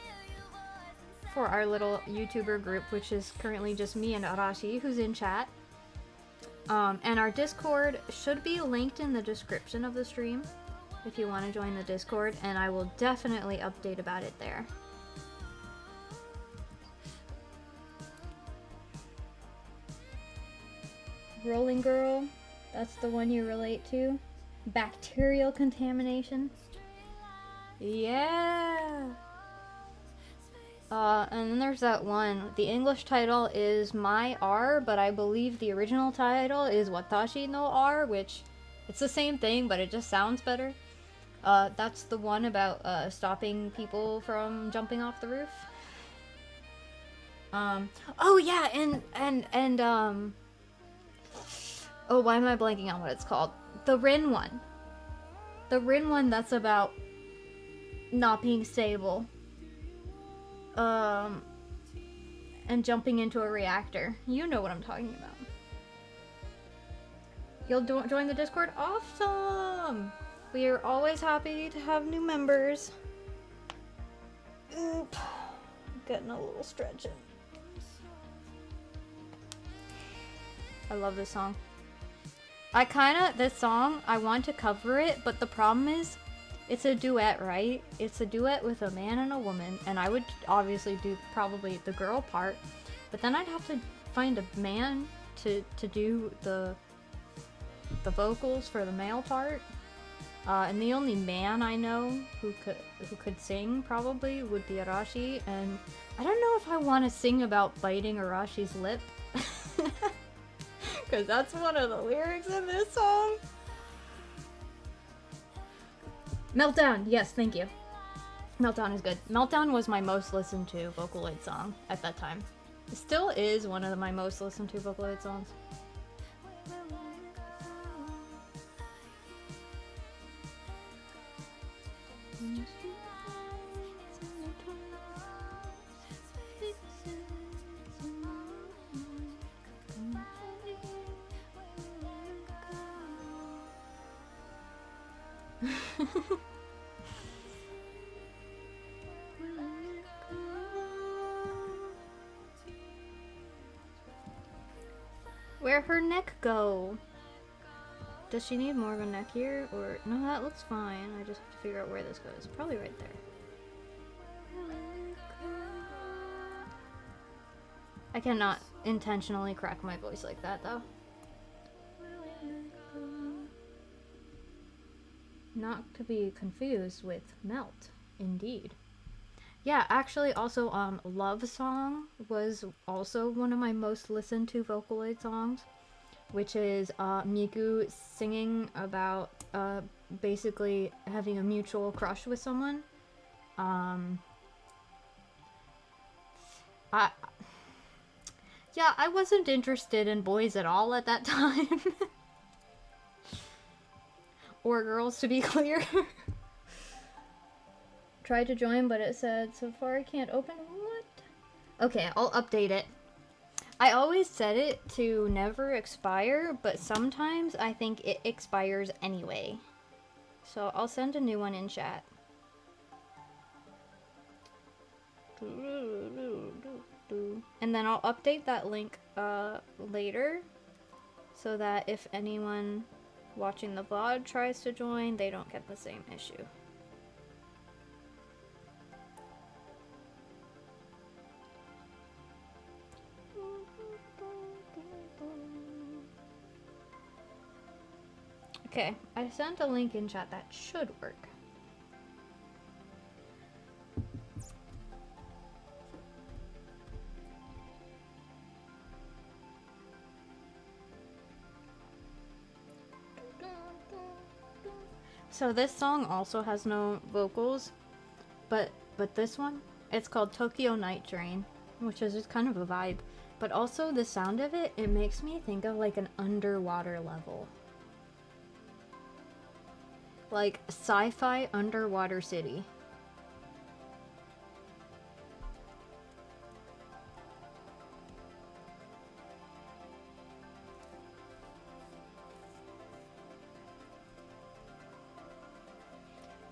for our little YouTuber group, which is currently just me and Arashi, who's in chat. And our Discord should be linked in the description of the stream if you want to join the Discord, and I will definitely update about it there. Rolling Girl, that's the one you relate to. Bacterial contamination. Yeah! And then there's that one. The English title is My R, but I believe the original title is Watashi no R, which it's the same thing, but it just sounds better. That's the one about stopping people from jumping off the roof. Oh yeah, and oh, why am I blanking on what it's called? The Rin one. The Rin one that's about not being stable. And jumping into a reactor. You know what I'm talking about. You'll join the Discord? Awesome! We are always happy to have new members. Oop. Getting a little stretching. I love this song. This song, I want to cover it, but the problem is, it's a duet, right? It's a duet with a man and a woman, and I would obviously do probably the girl part, but then I'd have to find a man to do the vocals for the male part. And the only man I know who could sing probably would be Arashi, and I don't know if I want to sing about biting Arashi's lip. Because that's one of the lyrics in this song. Meltdown, yes, thank you. Meltdown is good. Meltdown was my most listened to Vocaloid song at that time. It still is one of my most listened to Vocaloid songs. Where'd her neck go? Does she need more of a neck here? Or no, that looks fine. I just have to figure out where this goes. Probably right there. I cannot intentionally crack my voice like that though. Not to be confused with melt, indeed. Yeah, actually also Love Song was also one of my most listened to Vocaloid songs, which is Miku singing about basically having a mutual crush with someone. I yeah, I wasn't interested in boys at all at that time. Or girls, to be clear. Tried to join, but it said so far I can't open. What? Okay, I'll update it. I always set it to never expire, but sometimes I think it expires anyway. So I'll send a new one in chat. And then I'll update that link later so that if anyone watching the VOD tries to join, they don't get the same issue. Okay, I sent a link in chat that should work. So this song also has no vocals, but this one, it's called Tokyo Night Train, which is just kind of a vibe. But also the sound of it, it makes me think of like an underwater level. Like sci-fi underwater city.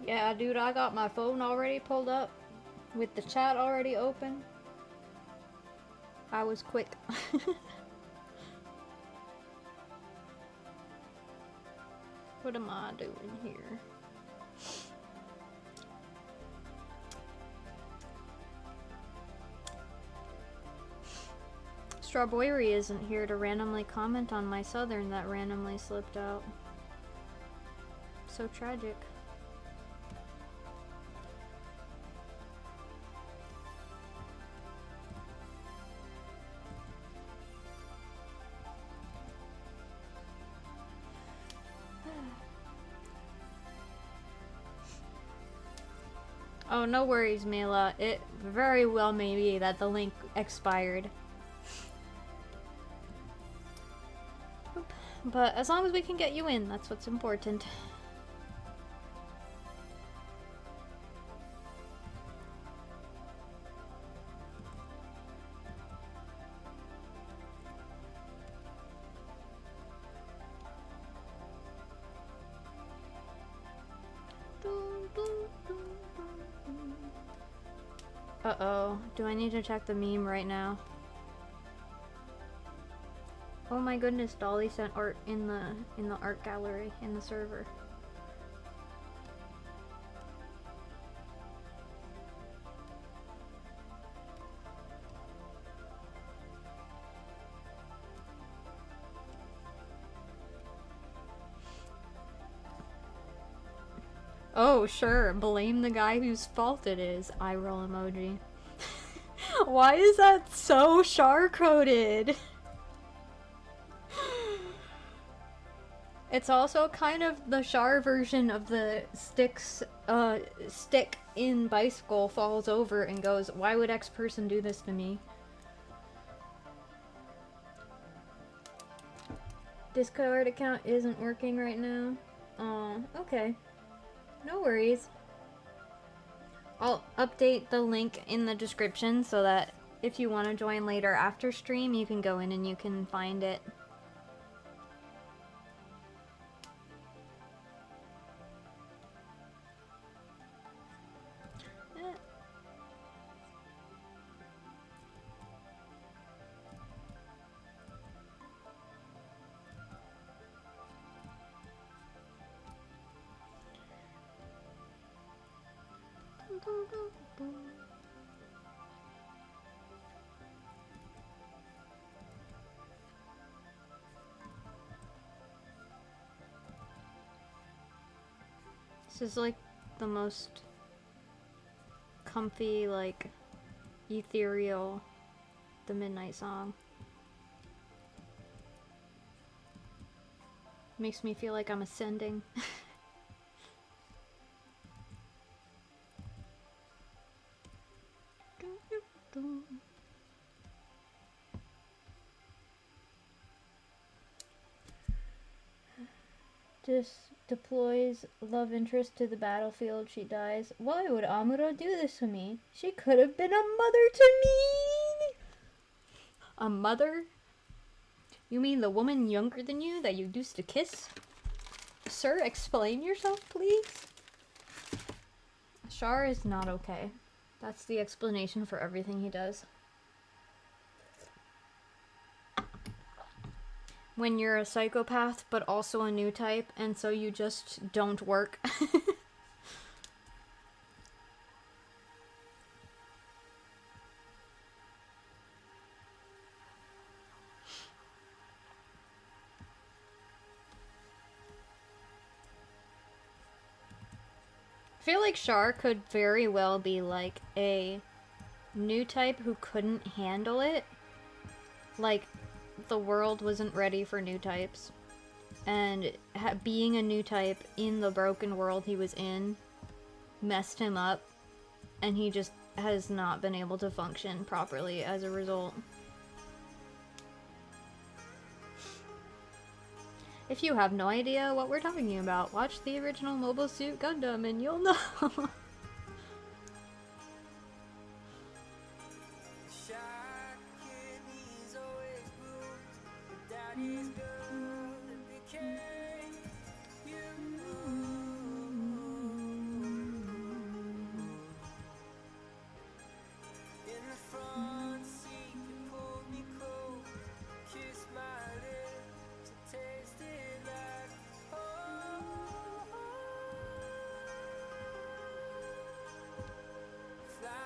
Yeah, dude, I got my phone already pulled up with the chat already open. I was quick. What am I doing here? Strawberry isn't here to randomly comment on my southern that randomly slipped out. So tragic. Oh, no worries, Mela. It very well may be that the link expired. But as long as we can get you in, that's what's important. Uh-oh. Do I need to check the meme right now? Oh my goodness, Dolly sent art in the art gallery in the server. Oh, sure. Blame the guy whose fault it is. Eye roll emoji. Why is that so char-coded? It's also kind of the char version of the stick in bicycle falls over and goes, why would X person do this to me? Discord account isn't working right now. Okay. No worries. I'll update the link in the description so that if you want to join later after stream, you can go in and you can find it. This is like the most comfy, like ethereal, the midnight song. Makes me feel like I'm ascending. Atlantis deploys love interest to the battlefield, she dies. Why would Amuro do this to me? She could have been a mother to me! A mother? You mean the woman younger than you that you used to kiss? Sir, explain yourself, please? Char is not okay. That's the explanation for everything he does. When you're a psychopath, but also a new type, and so you just don't work. I feel like Char could very well be like a new type who couldn't handle it. Like, the world wasn't ready for new types. And being a new type in the broken world he was in messed him up. And he just has not been able to function properly as a result. If you have no idea what we're talking about, watch the original Mobile Suit Gundam and you'll know.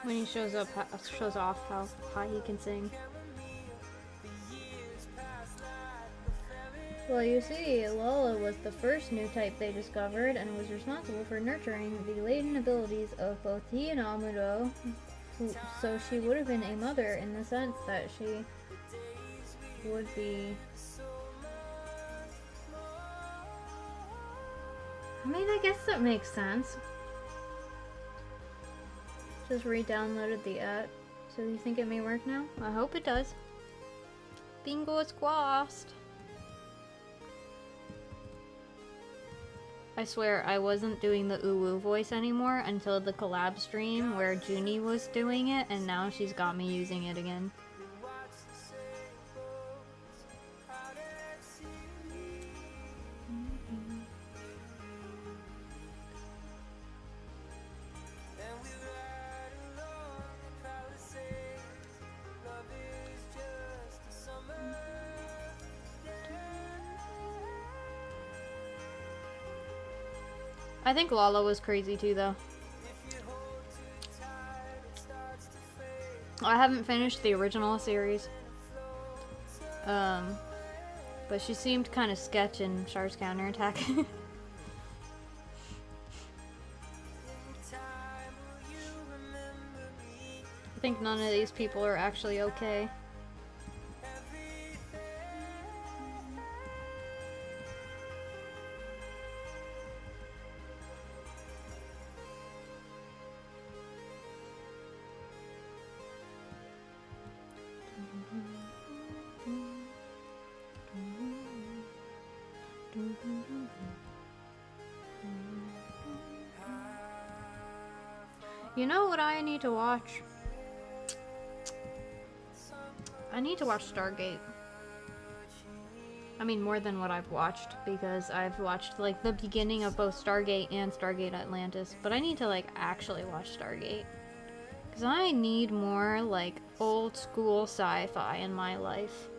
When he shows off how high he can sing. Well, you see, Lola was the first new type they discovered and was responsible for nurturing the latent abilities of both he and Amuro, so she would have been a mother in the sense that she would be... I mean, I guess that makes sense. Just re-downloaded the app. So you think it may work now? I hope it does. Bingo squashed. I swear I wasn't doing the uwu voice anymore until the collab stream where Junie was doing it, and now she's got me using it again. I think Lala was crazy too, though. I haven't finished the original series. But she seemed kind of sketch in Char's counterattack. I think none of these people are actually okay. You know what I need to watch? I need to watch Stargate. I mean, more than what I've watched, because I've watched, like, the beginning of both Stargate and Stargate Atlantis, but I need to, like, actually watch Stargate. Because I need more, like, old school sci-fi in my life.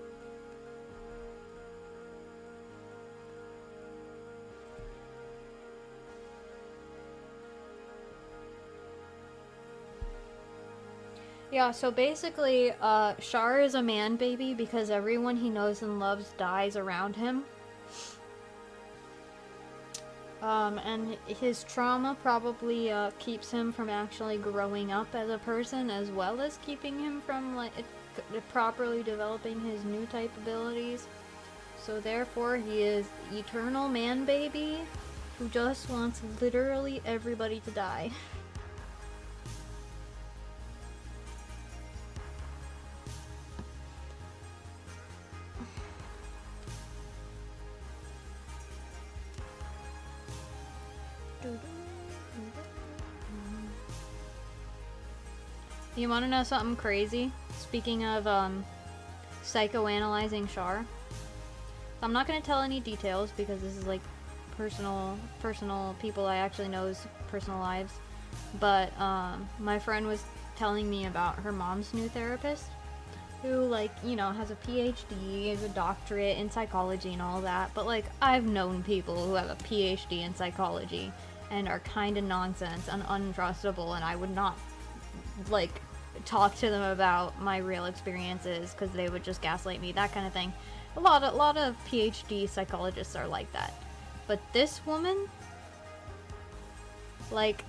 Yeah, so basically, Char is a man baby because everyone he knows and loves dies around him. And his trauma probably keeps him from actually growing up as a person, as well as keeping him from, like, properly developing his new type abilities. So therefore, he is eternal man baby who just wants literally everybody to die. You want to know something crazy? Speaking of psychoanalyzing Char, I'm not going to tell any details because this is like personal people I actually know's personal lives. But my friend was telling me about her mom's new therapist, who, like, you know, has a PhD, is a doctorate in psychology and all that. But like, I've known people who have a PhD in psychology and are kind of nonsense and untrustable, and I would not like talk to them about my real experiences because they would just gaslight me, that kind of thing. A lot of PhD psychologists are like that. But this woman, like,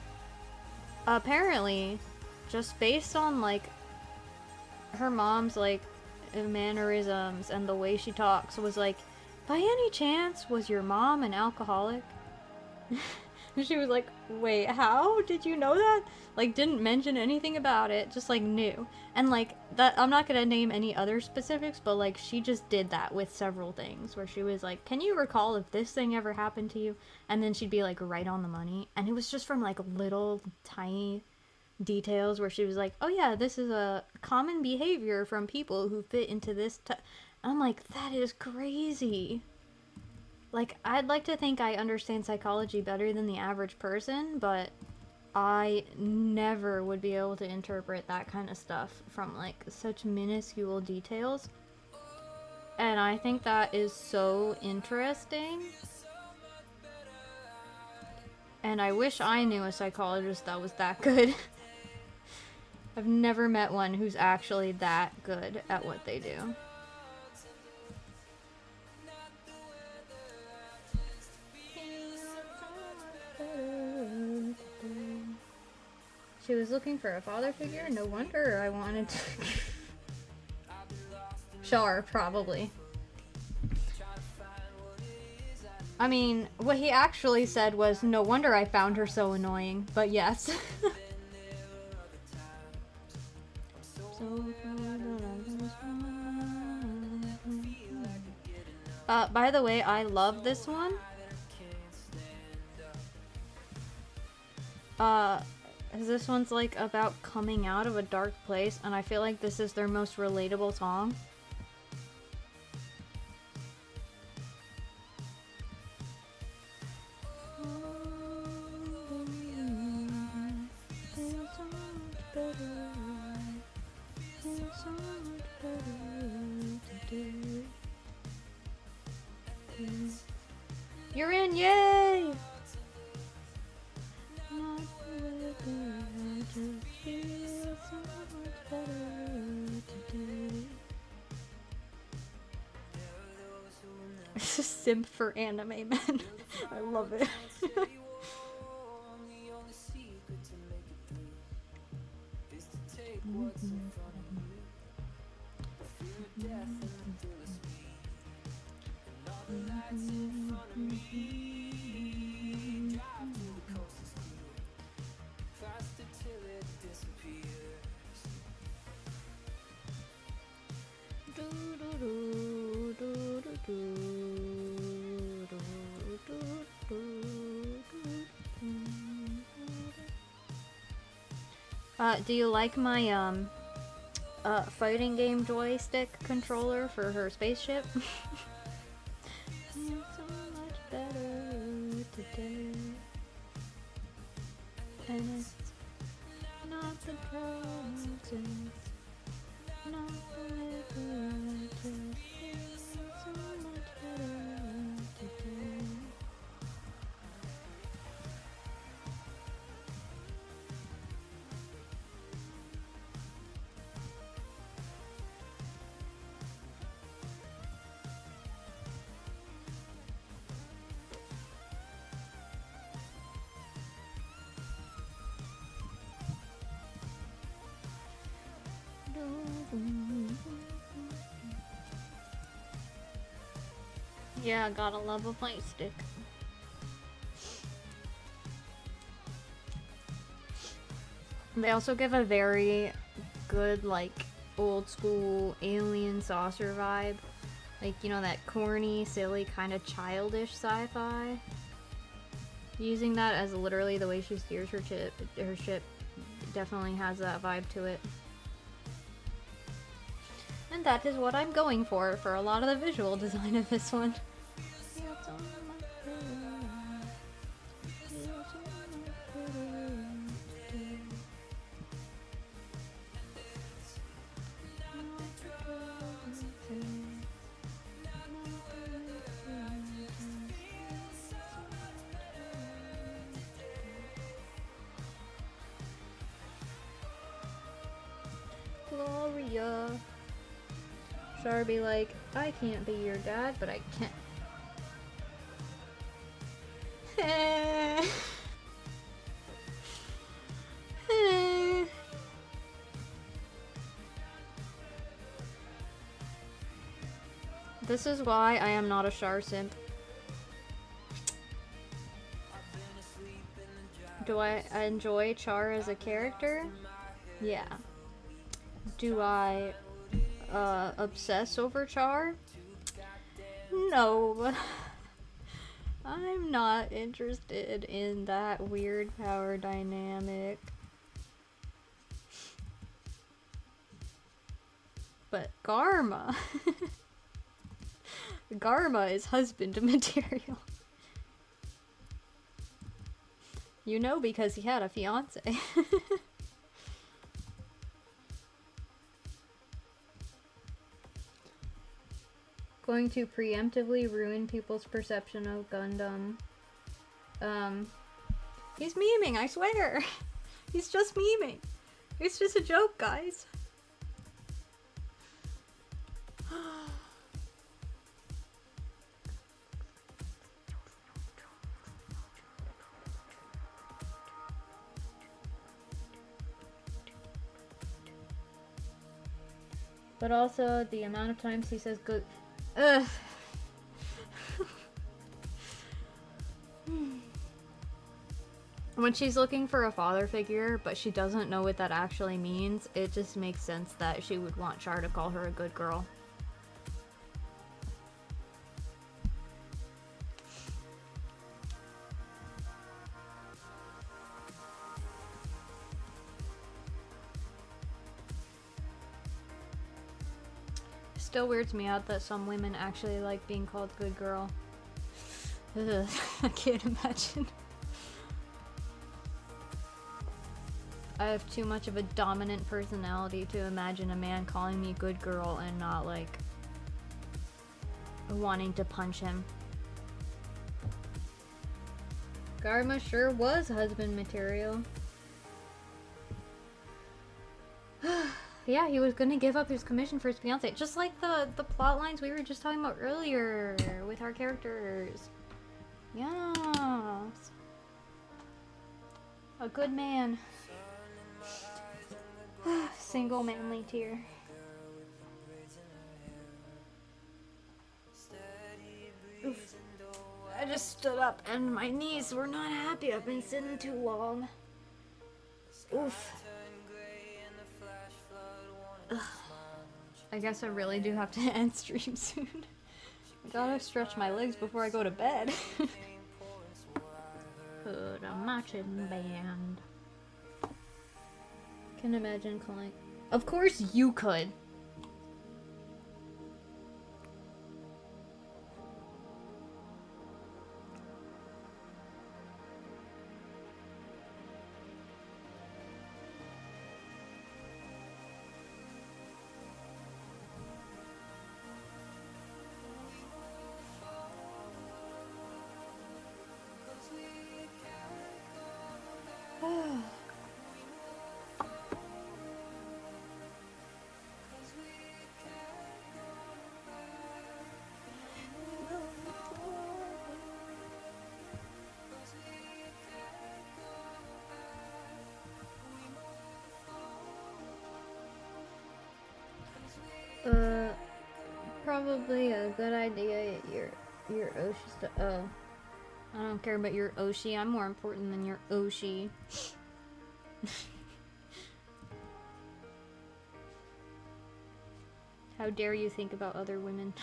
apparently, just based on like her mom's like mannerisms and the way she talks, was like, by any chance was your mom an alcoholic? And she was like, wait, how did you know that? Like, didn't mention anything about it, just like knew. And like that, I'm not gonna name any other specifics, but like she just did that with several things where she was like, can you recall if this thing ever happened to you? And then she'd be like right on the money, and it was just from like little tiny details where she was like, oh yeah, this is a common behavior from people who fit into this I'm like, that is crazy. Like, I'd like to think I understand psychology better than the average person, but I never would be able to interpret that kind of stuff from like such minuscule details. And I think that is so interesting. And I wish I knew a psychologist that was that good. I've never met one who's actually that good at what they do. She was looking for a father figure? No wonder I wanted to. Char, probably. I mean, what he actually said was, no wonder I found her so annoying, but yes. By the way, I love this one. This one's like about coming out of a dark place, and I feel like this is their most relatable song. You're in, yay! It's a simp for anime men. I love it. Do you like my fighting game joystick controller for her spaceship? So much better today. And it's not the drugs, it's not the liquor, it's so much better today. Yeah, gotta love a fight stick. They also give a very good, like, old school alien saucer vibe. Like, you know, that corny, silly, kind of childish sci-fi. Using that as literally the way she steers her ship definitely has that vibe to it. And that is what I'm going for a lot of the visual design of this one. Gloria. Char be like, I can't be your dad, but I can. This is why I am not a Char simp. Do I enjoy Char as a character? Yeah. Do I obsess over Char? No. I'm not interested in that weird power dynamic. But Garma. Garma is husband material. You know, because he had a fiance. Going to preemptively ruin people's perception of Gundam. He's memeing, I swear. He's just memeing. It's just a joke, guys. But also, the amount of times he says good. Ugh. When she's looking for a father figure, but she doesn't know what that actually means, it just makes sense that she would want Char to call her a good girl. Still weirds me out that some women actually like being called good girl. Ugh, I can't imagine. I have too much of a dominant personality to imagine a man calling me good girl and not like wanting to punch him. Garma sure was husband material. Yeah, he was gonna give up his commission for his fiance, just like the plot lines we were just talking about earlier with our characters. Yes. A good man. Single manly tear. Oof. I just stood up and my knees were not happy. I've been sitting too long. Oof. Ugh. I guess I really do have to end stream soon. I gotta stretch my legs before I go to bed. Put a marching band. Can imagine calling. Of course you could. Probably a good idea. Your Oshi oh. I don't care about your Oshi. I'm more important than your Oshi. How dare you think about other women?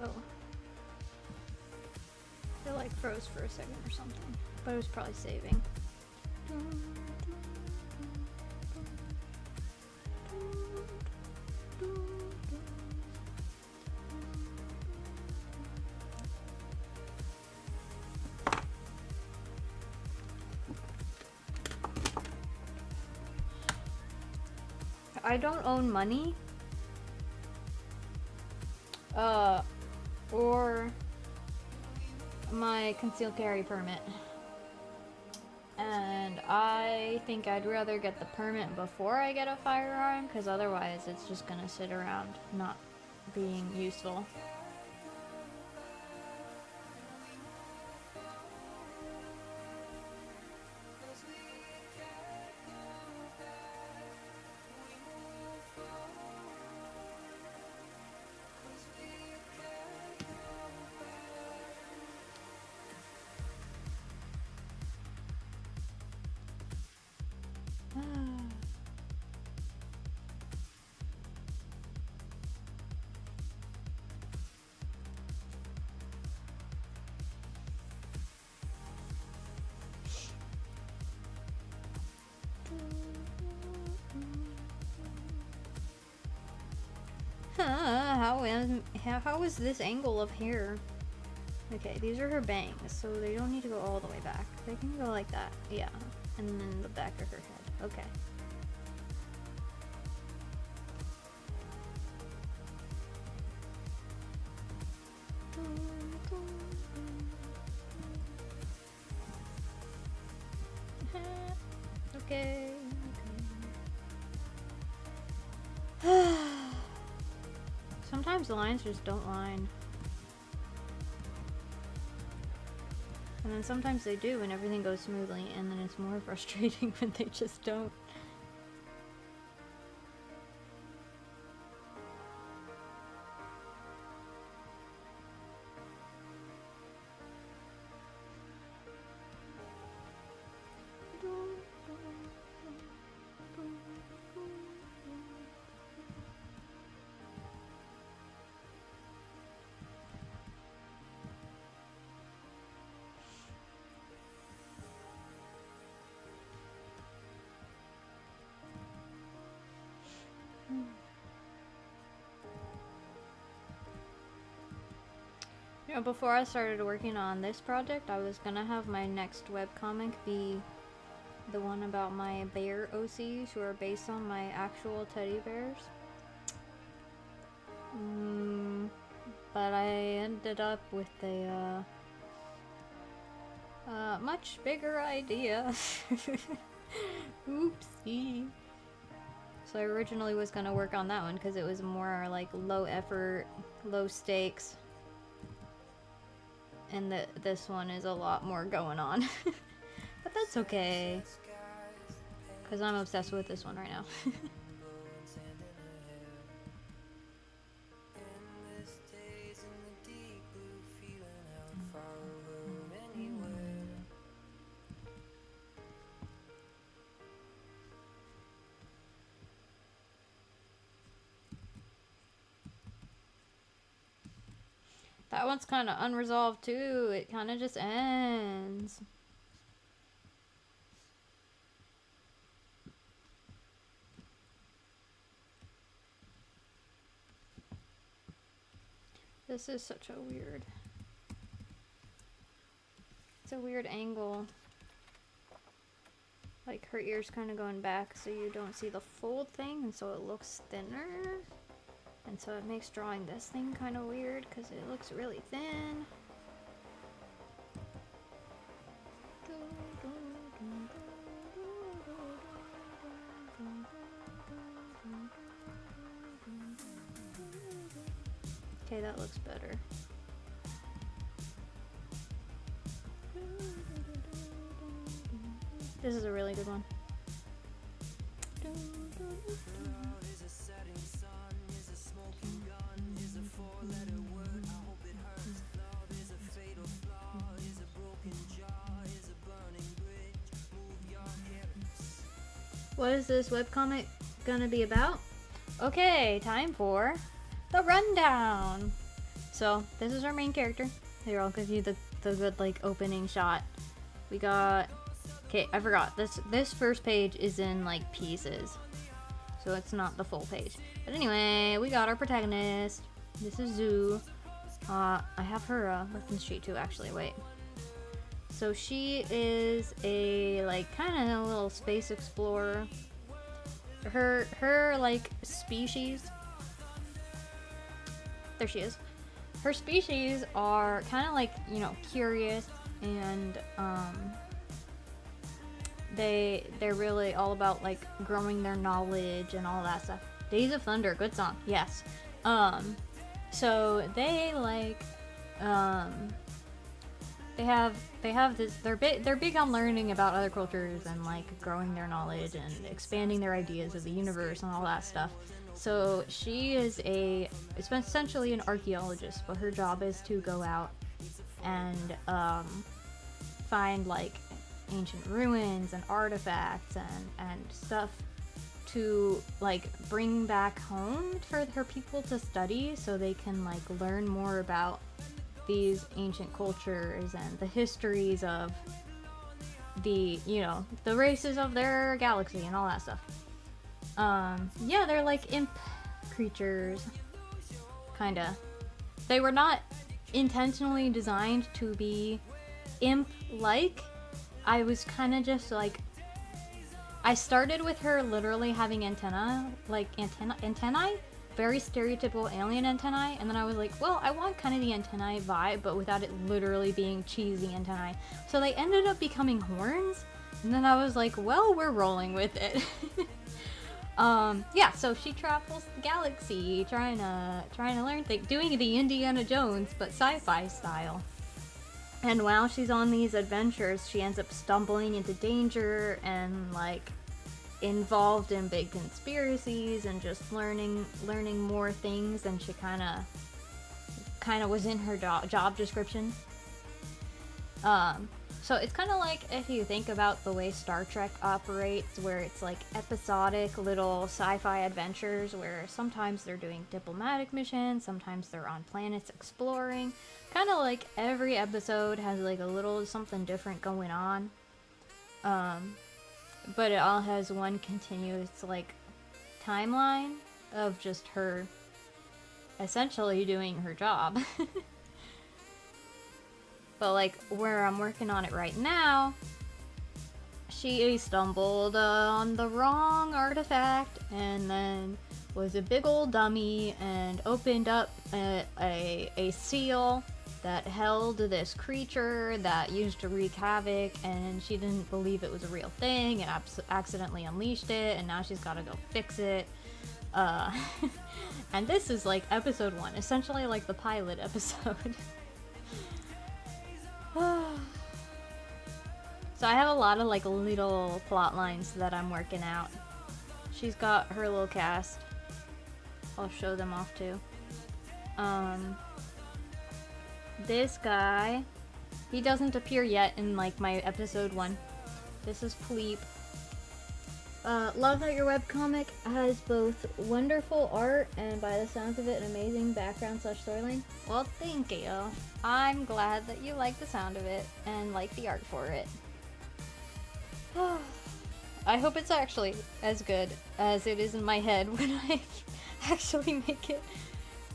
Oh. It like froze for a second or something. But it was probably saving. I don't own money. Or my concealed carry permit. And I think I'd rather get the permit before I get a firearm, because otherwise it's just gonna sit around not being useful. How is this angle of hair? Okay, these are her bangs, so they don't need to go all the way back. They can go like that, yeah. And then the back of her head, okay. Okay. Sometimes the lines just don't line. And then sometimes they do and everything goes smoothly, and then it's more frustrating when they just don't. You know, before I started working on this project, I was gonna have my next webcomic be the one about my bear OCs who are based on my actual teddy bears. But I ended up with a much bigger idea. Oopsie. So I originally was gonna work on that one because it was more like low effort, low stakes. And this one is a lot more going on. But that's okay. Because I'm obsessed with this one right now. That one's kind of unresolved too. It kind of just ends. This is such a weird... It's a weird angle. Like her ear's kind of going back so you don't see the full thing, and so it looks thinner. And so it makes drawing this thing kind of weird because it looks really thin. Okay, that looks better. This is a really good one. What is this webcomic gonna be about? Okay, time for the rundown. So this is our main character. Here, I'll give you the good like opening shot. We got, okay, I forgot, this first page is in like pieces, so it's not the full page. But anyway, we got our protagonist. This is Zoo. I have her weapons sheet too, actually. Wait. So she is a like kind of a little space explorer. Her like species. There she is. Her species are kind of like, you know, curious, and they're really all about like growing their knowledge and all that stuff. Days of Thunder, good song. Yes. So they like they have this, they're big on learning about other cultures and like growing their knowledge and expanding their ideas of the universe and all that stuff. So she is it's essentially an archaeologist, but her job is to go out and find like ancient ruins and artifacts and stuff to like bring back home for her people to study, so they can like learn more about these ancient cultures and the histories of the, you know, the races of their galaxy and all that stuff. Yeah, they're like imp creatures, kinda. They were not intentionally designed to be imp-like. I was kinda just like, I started with her literally having antennae, very stereotypical alien antennae, and then I was like, well, I want kind of the antennae vibe, but without it literally being cheesy antennae. So they ended up becoming horns, and then I was like, well, we're rolling with it. Yeah, so she travels the galaxy, trying to learn things, doing the Indiana Jones, but sci-fi style. And while she's on these adventures, she ends up stumbling into danger and like involved in big conspiracies and just learning more things than she kind of was in her job description. So it's kind of like if you think about the way Star Trek operates, where it's like episodic little sci-fi adventures where sometimes they're doing diplomatic missions, sometimes they're on planets exploring. Kind of like every episode has like a little something different going on. But it all has one continuous like timeline of just her essentially doing her job. But like where I'm working on it right now, she stumbled on the wrong artifact and then was a big old dummy and opened up a seal that held this creature that used to wreak havoc, and she didn't believe it was a real thing and accidentally unleashed it, and now she's got to go fix it. And this is like episode 1, essentially like the pilot episode. So I have a lot of like little plot lines that I'm working out. She's got her little cast. I'll show them off too. This guy, he doesn't appear yet in like my episode 1. This is Pleep. Love that your webcomic has both wonderful art and, by the sounds of it, an amazing background/storyline. Well, thank you. I'm glad that you like the sound of it and like the art for it. I hope it's actually as good as it is in my head when I actually make it.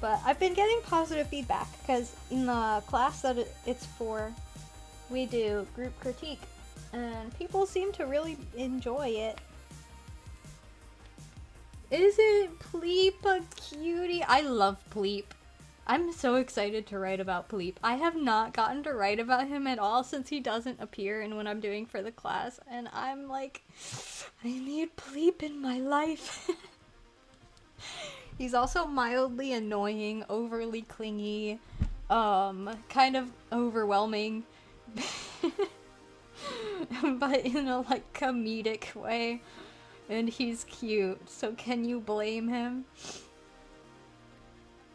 But I've been getting positive feedback because in the class that it's for, we do group critique, and people seem to really enjoy it. Isn't Pleep a cutie? I love Pleep. I'm so excited to write about Pleep. I have not gotten to write about him at all since he doesn't appear in what I'm doing for the class, and I'm like, I need Pleep in my life. He's also mildly annoying, overly clingy, kind of overwhelming, but in a like comedic way. And he's cute, so can you blame him?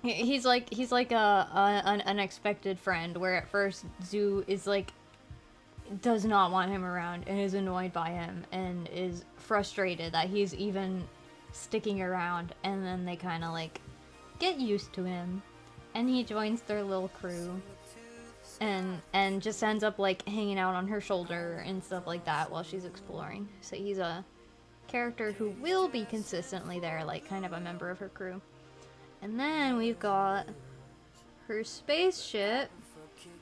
He's like an unexpected friend, where at first Zoo is like does not want him around and is annoyed by him and is frustrated that he's even sticking around, and then they kind of like get used to him And he joins their little crew. And just ends up like hanging out on her shoulder and stuff like that while she's exploring. So he's a character who will be consistently there, like kind of a member of her crew. And then we've got her spaceship,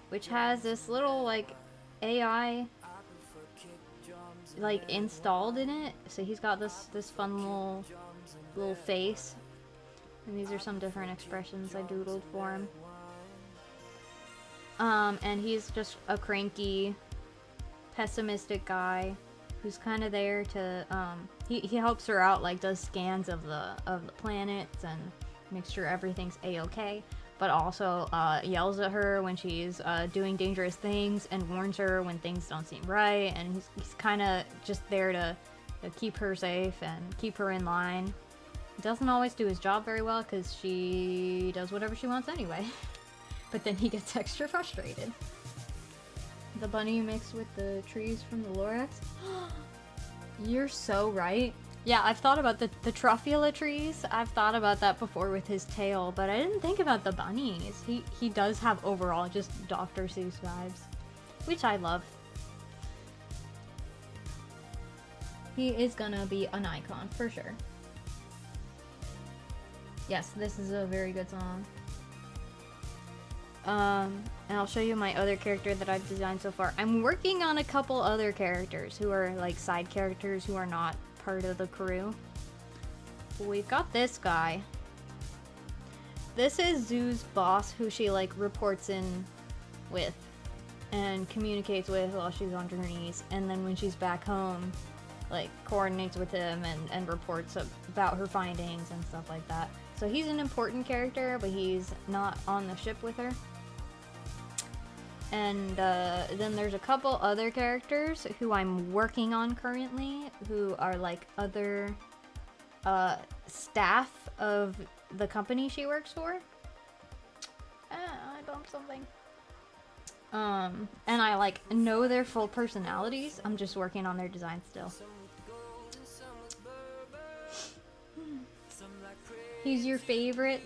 which has this little like AI like installed in it. So he's got this fun little face. And these are some different expressions I doodled for him. And he's just a cranky, pessimistic guy who's kind of there to, he helps her out, like does scans of the planets and makes sure everything's a-okay, but also yells at her when she's doing dangerous things and warns her when things don't seem right, and he's kind of just there to keep her safe and keep her in line. He doesn't always do his job very well because she does whatever she wants anyway. But then he gets extra frustrated. The bunny mixed with the trees from the Lorax. You're so right. Yeah, I've thought about the Truffula trees. I've thought about that before with his tail, but I didn't think about the bunnies. He does have overall just Dr. Seuss vibes, which I love. He is gonna be an icon for sure. Yes, this is a very good song. And I'll show you my other character that I've designed so far. I'm working on a couple other characters who are like side characters who are not part of the crew. We've got this guy. This is Zoo's boss, who she like reports in with and communicates with while she's on journeys, and then when she's back home, like coordinates with him and reports about her findings and stuff like that. So he's an important character, but he's not on the ship with her. And then there's a couple other characters who I'm working on currently, who are like other staff of the company she works for. I bumped something. And I like know their full personalities. I'm just working on their design still. He's your favorite.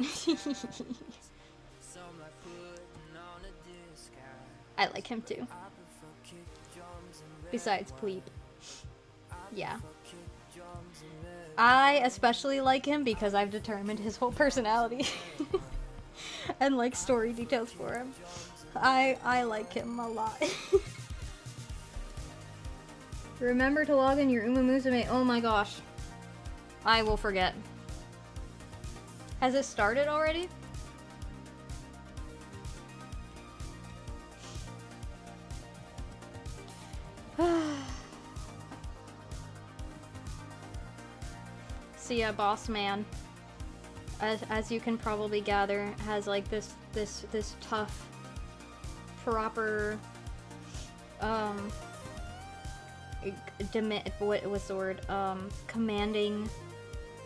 I like him too. Besides Pleep. Yeah. I especially like him because I've determined his whole personality. And like story details for him. I like him a lot. Remember to log in your Uma Musume. Oh my gosh. I will forget. Has it started already? So yeah, boss man, as you can probably gather, has like this tough, proper, what was the word? Commanding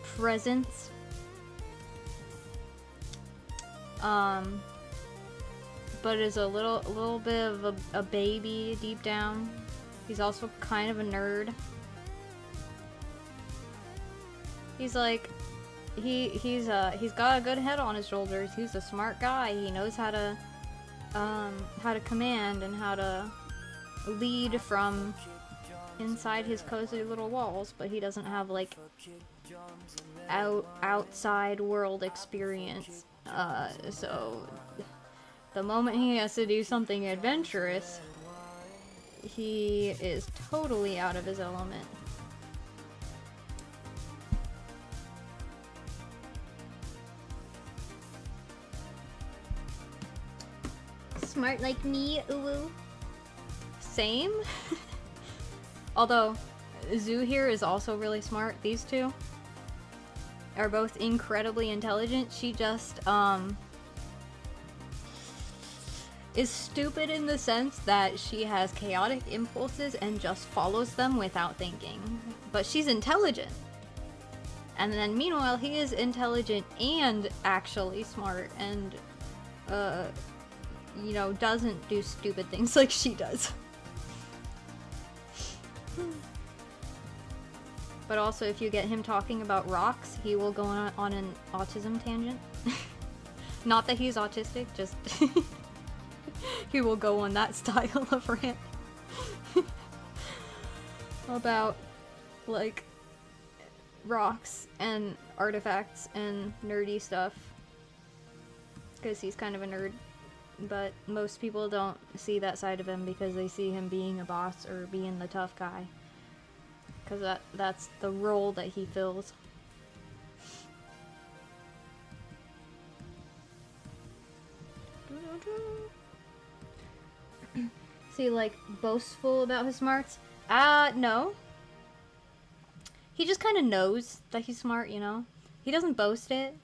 presence. But is a little bit of a baby deep down. He's also kind of a nerd. He's like, he's got a good head on his shoulders. He's a smart guy. He knows how to command and how to lead from inside his cozy little walls, but he doesn't have like outside world experience. So the moment he has to do something adventurous, he is totally out of his element. Smart like me, uwu. Same. Although, Zoo here is also really smart. These two are both incredibly intelligent. She just, is stupid in the sense that she has chaotic impulses and just follows them without thinking. But she's intelligent. And then meanwhile, he is intelligent and actually smart and, you know, doesn't do stupid things like she does. But also, if you get him talking about rocks, he will go on an autism tangent. Not that he's autistic, just he will go on that style of rant about like rocks and artifacts and nerdy stuff because he's kind of a nerd, but most people don't see that side of him because they see him being a boss or being the tough guy, because that's the role that he fills. Is he like boastful about his smarts? No. He just kind of knows that he's smart, you know? He doesn't boast it,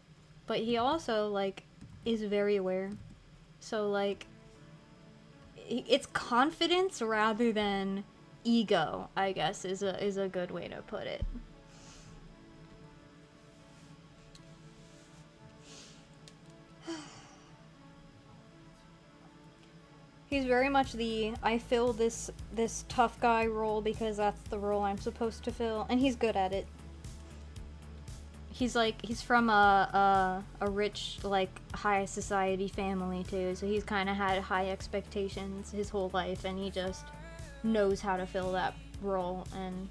but he also, like, is very aware. So, like, it's confidence rather than ego, I guess, is a good way to put it. He's very much the, I fill this tough guy role because that's the role I'm supposed to fill, and he's good at it. He's from a rich, like, high society family too, so he's kind of had high expectations his whole life, and he just knows how to fill that role and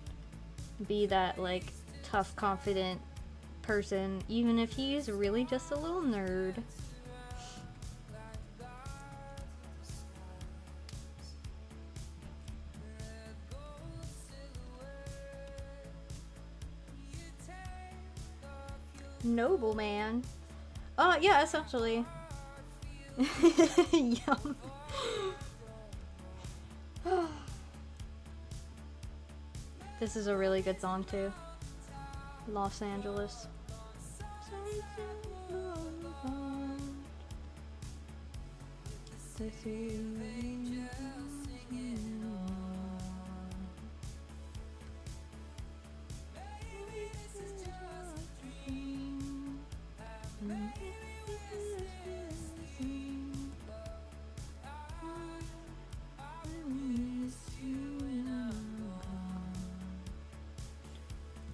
be that, like, tough, confident person, even if he's really just a little nerd. Nobleman. Yeah, essentially. Yum. This is a really good song too. Los Angeles.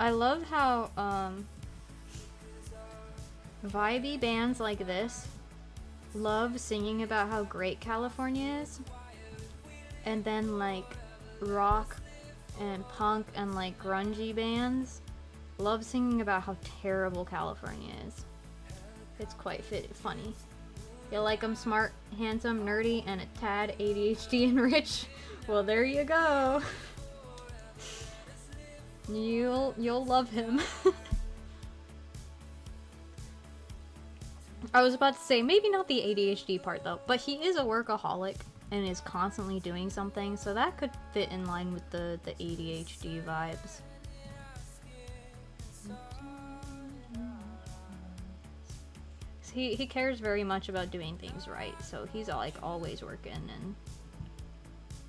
I love how vibey bands like this love singing about how great California is, and then like rock and punk and like grungy bands love singing about how terrible California is. It's quite funny. You like 'em smart, handsome, nerdy, and a tad ADHD and rich? Well, there you go. You'll love him. I was about to say, maybe not the ADHD part though, but he is a workaholic and is constantly doing something, so that could fit in line with the ADHD vibes. He cares very much about doing things right, so he's like always working and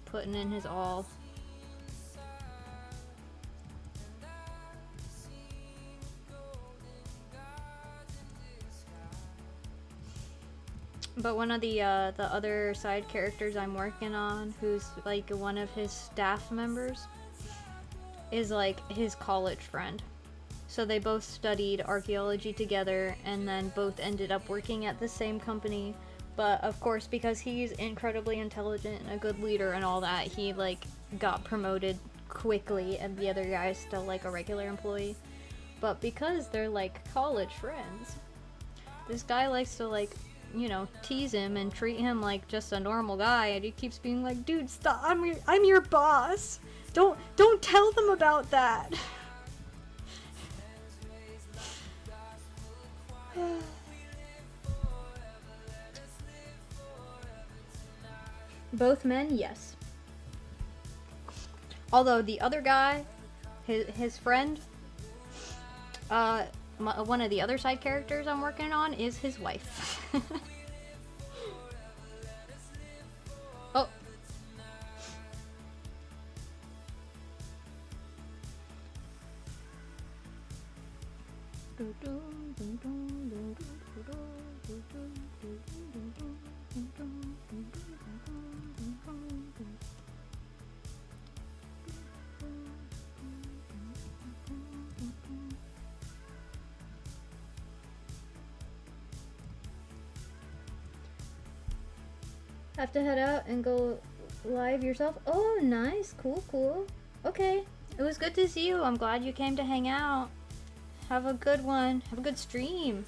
putting in his all. But one of the other side characters I'm working on, who's like one of his staff members, is like his college friend. So they both studied archaeology together and then both ended up working at the same company. But of course, because he's incredibly intelligent and a good leader and all that, he like got promoted quickly and the other guy's still like a regular employee. But because they're like college friends, this guy likes to like, you know, tease him and treat him like just a normal guy, and he keeps being like, dude, stop, I'm your boss. Don't tell them about that. Both men, yes. Although the other guy, his friend, one of the other side characters I'm working on is his wife. Oh. Have to head out and go live yourself? Oh, nice. Cool, cool. Okay. It was good to see you. I'm glad you came to hang out. Have a good one. Have a good stream.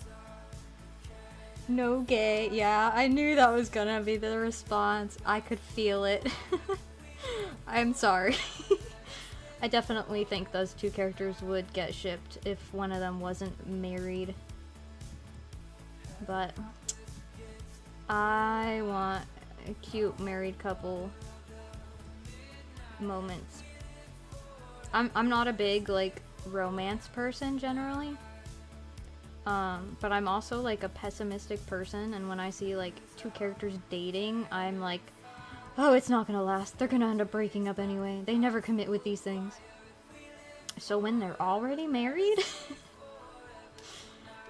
No gay. Yeah, I knew that was gonna be the response. I could feel it. I'm sorry. I definitely think those two characters would get shipped if one of them wasn't married. But I want a cute married couple moments. I'm not a big like romance person generally. But I'm also like a pessimistic person, and when I see like two characters dating, I'm like, oh, it's not gonna last. They're gonna end up breaking up anyway. They never commit with these things. So when they're already married,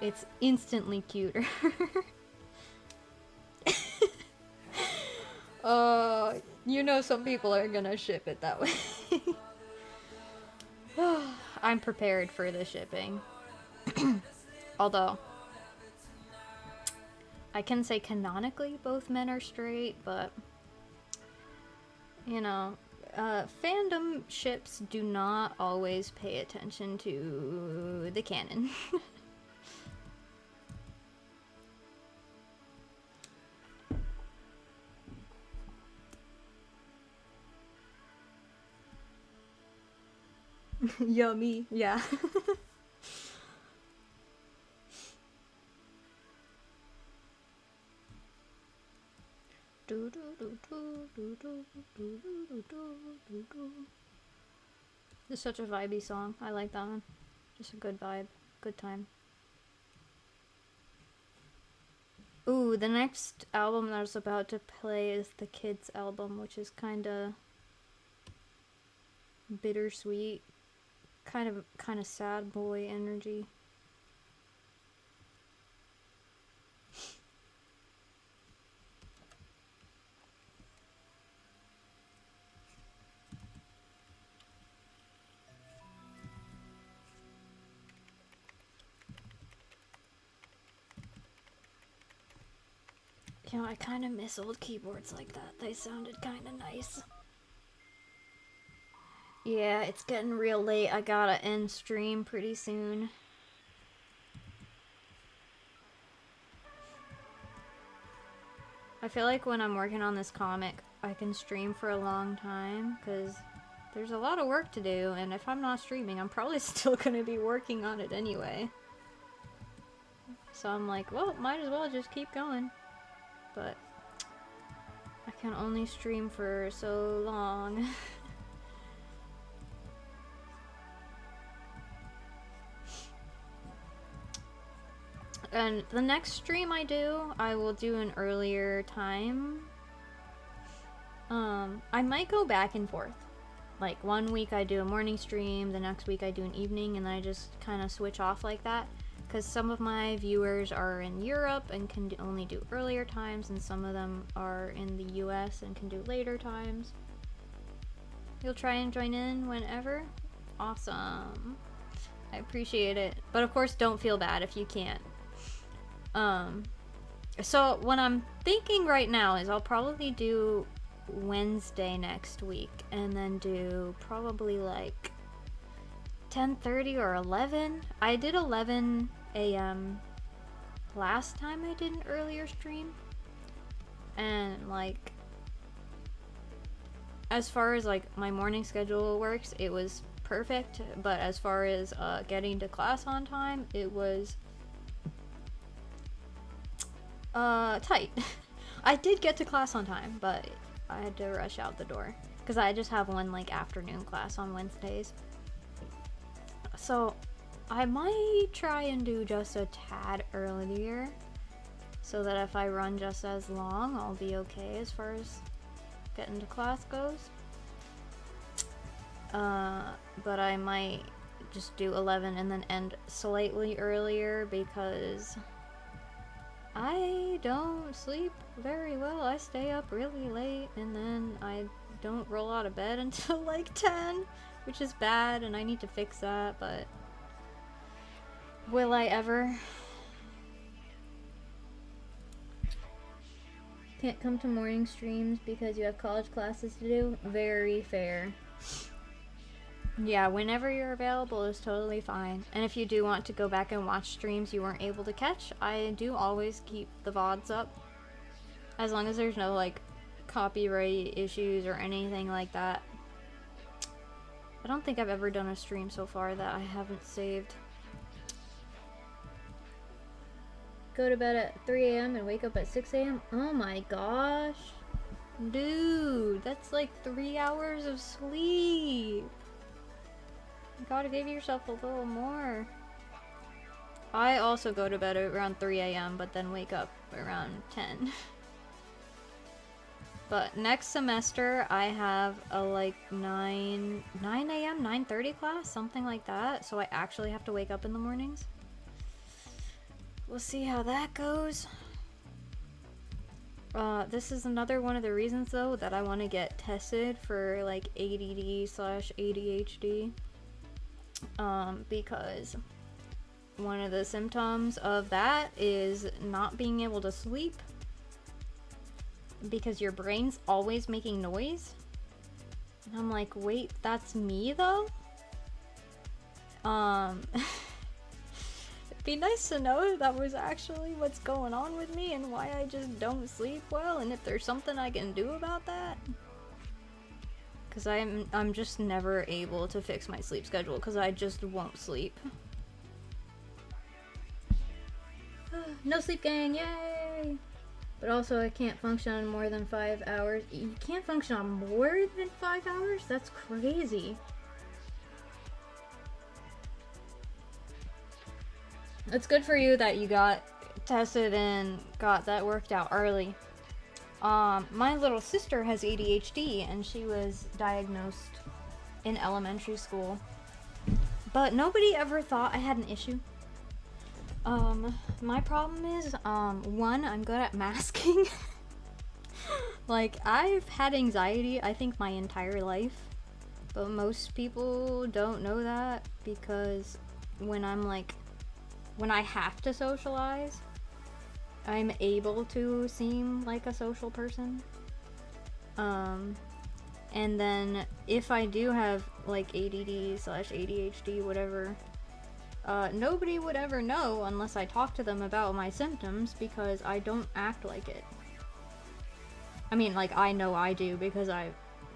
it's instantly cuter. You know some people are gonna ship it that way. I'm prepared for the shipping. Although, I can say canonically both men are straight, but, you know, fandom ships do not always pay attention to the canon. Yummy, yeah. It's such a vibey song. I like that one. Just a good vibe. Good time. Ooh, the next album that I was about to play is the Kids album, which is kinda bittersweet. Kind of sad boy energy. You know, I kind of miss old keyboards like that. They sounded kind of nice. Yeah, it's getting real late. I gotta end stream pretty soon. I feel like when I'm working on this comic, I can stream for a long time, because there's a lot of work to do, and if I'm not streaming, I'm probably still gonna be working on it anyway. So I'm like, well, might as well just keep going. But I can only stream for so long. And the next stream I do, I will do an earlier time. I might go back and forth. Like, one week I do a morning stream, the next week I do an evening, and then I just kind of switch off like that. Because some of my viewers are in Europe and can only do earlier times, and some of them are in the US and can do later times. You'll try and join in whenever? Awesome. I appreciate it. But of course, don't feel bad if you can't. So what I'm thinking right now is I'll probably do Wednesday next week, and then do probably like 10:30 or 11. I did 11 a.m. last time I did an earlier stream, and like as far as like my morning schedule works, it was perfect, but as far as getting to class on time, it was tight. I did get to class on time, but I had to rush out the door because I just have one like afternoon class on Wednesdays. So I might try and do just a tad earlier so that if I run just as long, I'll be okay as far as getting to class goes. But I might just do 11 and then end slightly earlier because I don't sleep very well. I stay up really late and then I don't roll out of bed until like 10, which is bad, and I need to fix that, but will I ever? can't come to morning streams because you have college classes to do. Very fair. Yeah, whenever you're available is totally fine. And if you do want to go back and watch streams you weren't able to catch, I do always keep the VODs up. As long as there's no, like, copyright issues or anything like that. I don't think I've ever done a stream so far that I haven't saved. Go to bed at 3 a.m. and wake up at 6 a.m.? Oh my gosh. Dude, that's like 3 hours of sleep. You gotta give yourself a little more. I also go to bed around 3 a.m. but then wake up around 10. But next semester I have a like 9 a.m., 9:30 class, something like that. So I actually have to wake up in the mornings. We'll see how that goes. This is another one of the reasons though that I want to get tested for like ADD/ADHD. Because one of the symptoms of that is not being able to sleep because your brain's always making noise. And I'm like, wait, that's me though? It'd be nice to know if that was actually what's going on with me and why I just don't sleep well, and if there's something I can do about that. Because I'm just never able to fix my sleep schedule because I just won't sleep. No sleep, gang, yay! But also I can't function on more than 5 hours. You can't function on more than 5 hours? That's crazy. It's good for you that you got tested and got that worked out early. My little sister has ADHD and she was diagnosed in elementary school. But nobody ever thought I had an issue. My problem is, one, I'm good at masking. Like, I've had anxiety, I think, my entire life. But most people don't know that because when I have to socialize, I'm able to seem like a social person. And then if I do have like ADD/ADHD, whatever, nobody would ever know unless I talk to them about my symptoms because I don't act like it. I mean, like, I know I do because I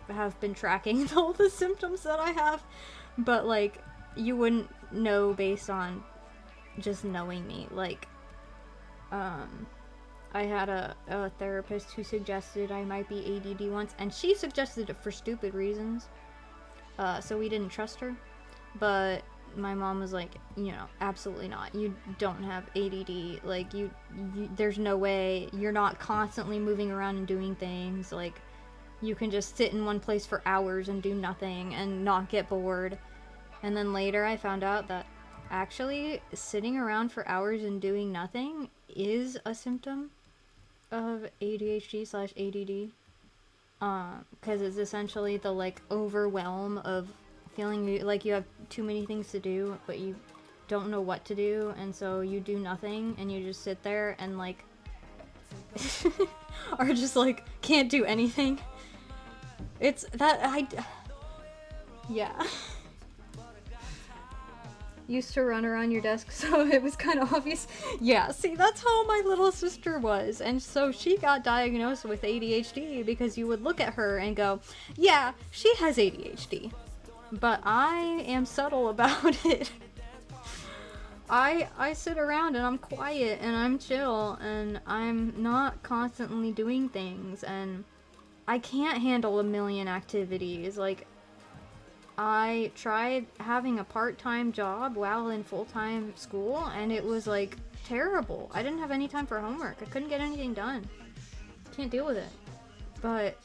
have been tracking all the symptoms that I have, but like, you wouldn't know based on just knowing me. Like, I had a therapist who suggested I might be ADD once, and she suggested it for stupid reasons, so we didn't trust her. But my mom was like, you know, absolutely not. You don't have ADD. Like, you there's no way. You're not constantly moving around and doing things. Like, you can just sit in one place for hours and do nothing and not get bored. And then later I found out that actually sitting around for hours and doing nothing is a symptom of ADHD/ADD. Because it's essentially the, like, overwhelm of feeling like you have too many things to do, but you don't know what to do, and so you do nothing, and you just sit there and, like, or just, like, can't do anything. It's that, yeah. Used to run around your desk, so it was kind of obvious. Yeah, see, that's how my little sister was, and so she got diagnosed with ADHD because you would look at her and go, yeah, she has ADHD. But I am subtle about it. I sit around and I'm quiet and I'm chill and I'm not constantly doing things, and I can't handle a million activities. Like, I tried having a part-time job while in full-time school, and it was, like, terrible. I didn't have any time for homework. I couldn't get anything done. Can't deal with it. But,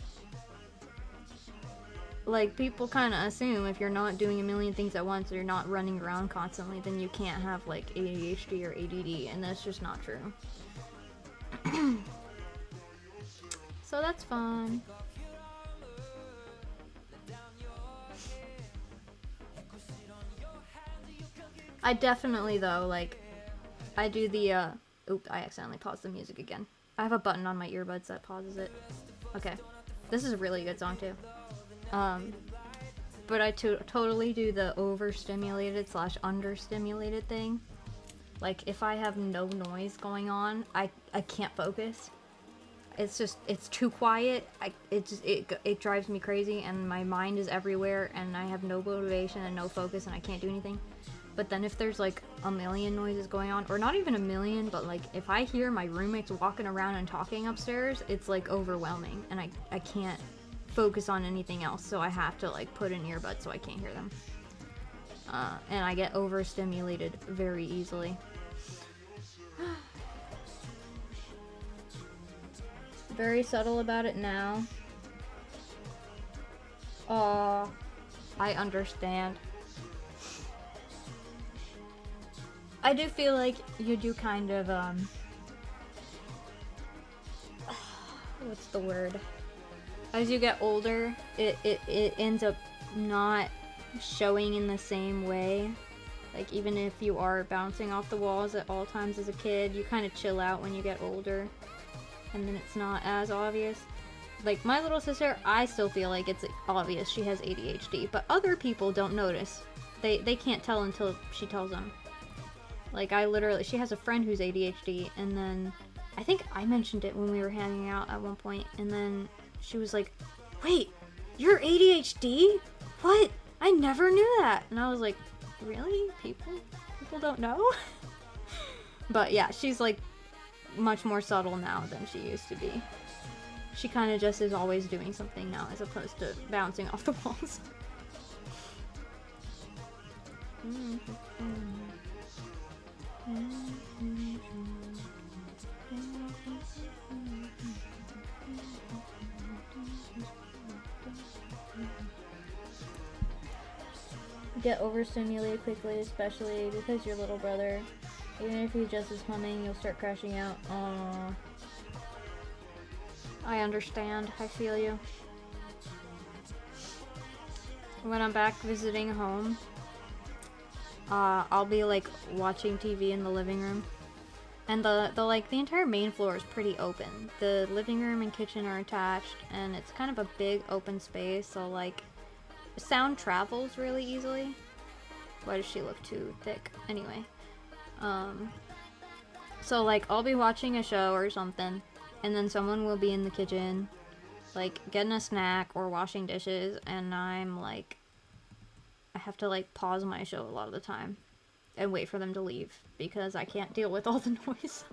like, people kind of assume if you're not doing a million things at once or you're not running around constantly, then you can't have, like, ADHD or ADD, and that's just not true. So that's fun. I definitely, though, like, I do the, oop, I accidentally paused the music again. I have a button on my earbuds that pauses it. Okay. This is a really good song too. But I totally do the overstimulated / understimulated thing. Like, if I have no noise going on, I can't focus. It's too quiet. It drives me crazy, and my mind is everywhere, and I have no motivation and no focus, and I can't do anything. But then if there's like a million noises going on, or not even a million, but like if I hear my roommates walking around and talking upstairs, it's like overwhelming, and I can't focus on anything else, so I have to like put in earbuds so I can't hear them. And I get overstimulated very easily. Very subtle about it now. I understand. I do feel like you do kind of, what's the word? As you get older, it ends up not showing in the same way. Like, even if you are bouncing off the walls at all times as a kid, you kind of chill out when you get older. And then it's not as obvious. Like, my little sister, I still feel like it's obvious she has ADHD, but other people don't notice. They can't tell until she tells them. Like, she has a friend who's ADHD, and then I think I mentioned it when we were hanging out at one point, and then she was like, "Wait, you're ADHD? What? I never knew that." And I was like, really? People don't know? But yeah, she's like much more subtle now than she used to be. She kind of just is always doing something now as opposed to bouncing off the walls. Get overstimulated quickly, especially because your little brother, even if he just is humming, you'll start crashing out. Aww. I understand. I feel you. When I'm back visiting home, I'll be like watching TV in the living room, and the entire main floor is pretty open. The living room and kitchen are attached, and it's kind of a big open space, so like sound travels really easily. Why does she look too thick? Anyway, so like I'll be watching a show or something, and then someone will be in the kitchen, like getting a snack or washing dishes, and I'm like, I have to like pause my show a lot of the time and wait for them to leave because I can't deal with all the noise.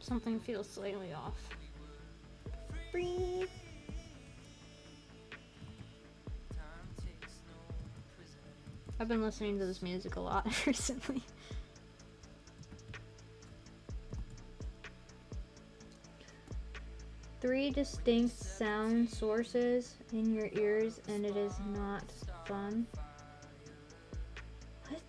Something feels slightly off. Breathe. I've been listening to this music a lot recently. Three distinct sound sources in your ears, and it is not fun. What?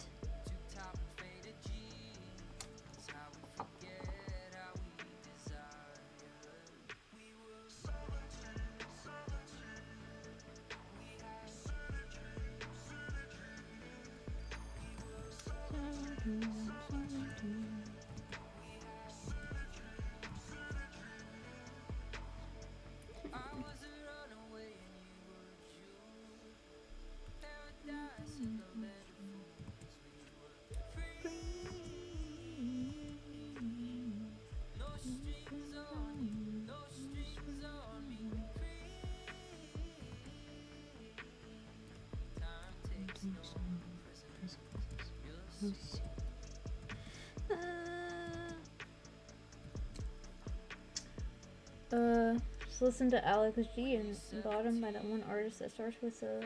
Just listen to Alex G and Bottom by that one artist that starts with a.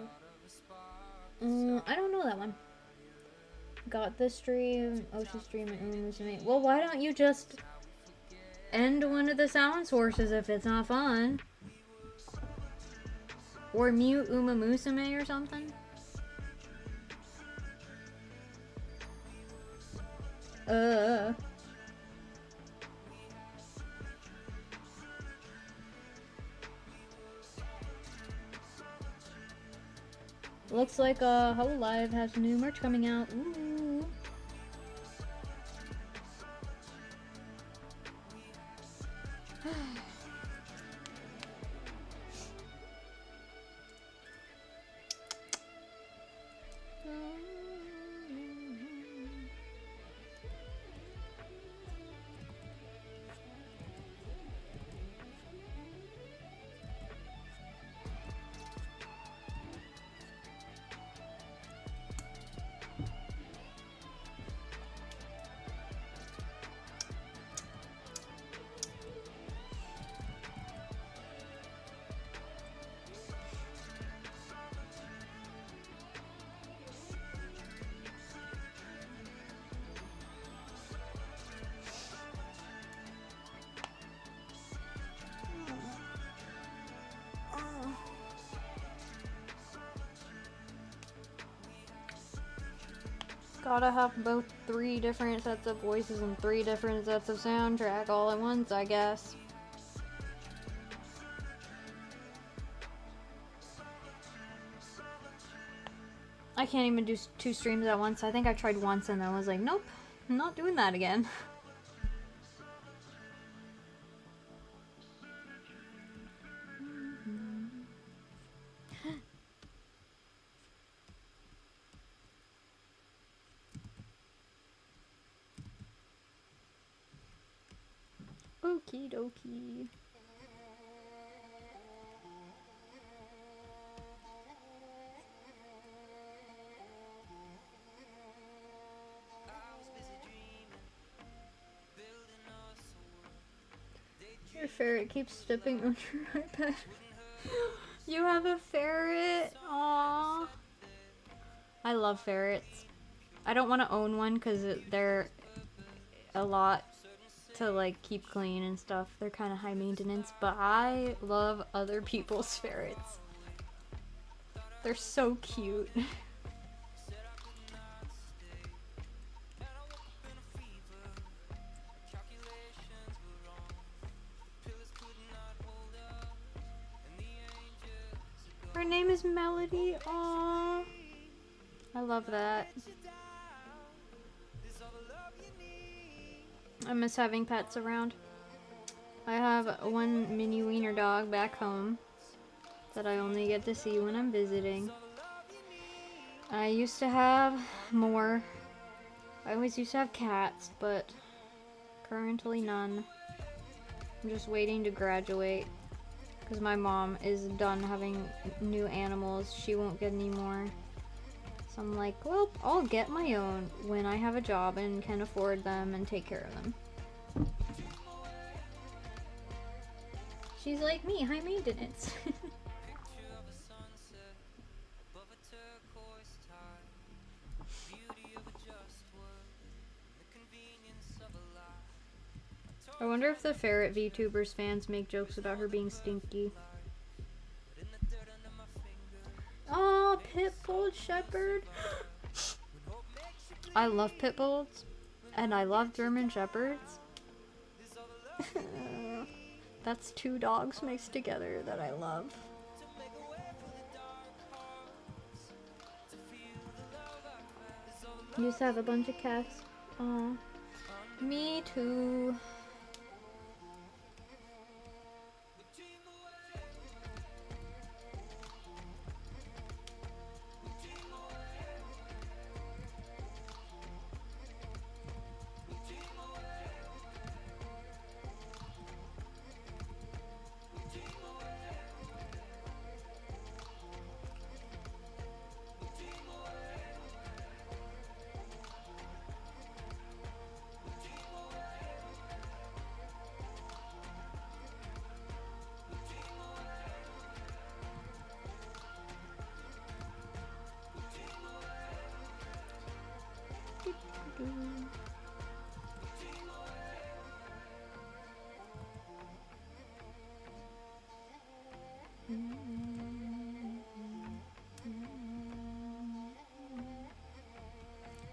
I don't know that one. got the stream, Ocean Stream, and Musume. Well, why don't you just end one of the sound sources if it's not fun? Or mute Uma Musume or something? Looks like Whole Live has new merch coming out. Ooh. Gotta have both 3 different sets of voices and 3 different sets of soundtrack all at once, I guess. I can't even do 2 streams at once. I think I tried once and then I was like, nope, I'm not doing that again. Okie dokie. Your ferret keeps stepping on your iPad. You have a ferret? Aww. I love ferrets. I don't want to own one because they're a lot to like keep clean and stuff. They're kind of high maintenance, but I love other people's ferrets. They're so cute. Her name is Melody. Aww. I love that. I miss having pets around. I have one mini wiener dog back home that I only get to see when I'm visiting. I used to have more. I always used to have cats, but currently none. I'm just waiting to graduate because my mom is done having new animals. She won't get any more. So I'm like, well, I'll get my own when I have a job and can afford them and take care of them. She's like me, high maintenance. I wonder if the ferret VTubers fans make jokes about her being stinky. Oh, Pitbull Shepherd. I love Pitbulls, and I love German Shepherds. That's 2 dogs mixed together that I love. You used to have a bunch of cats. Aw. Me too.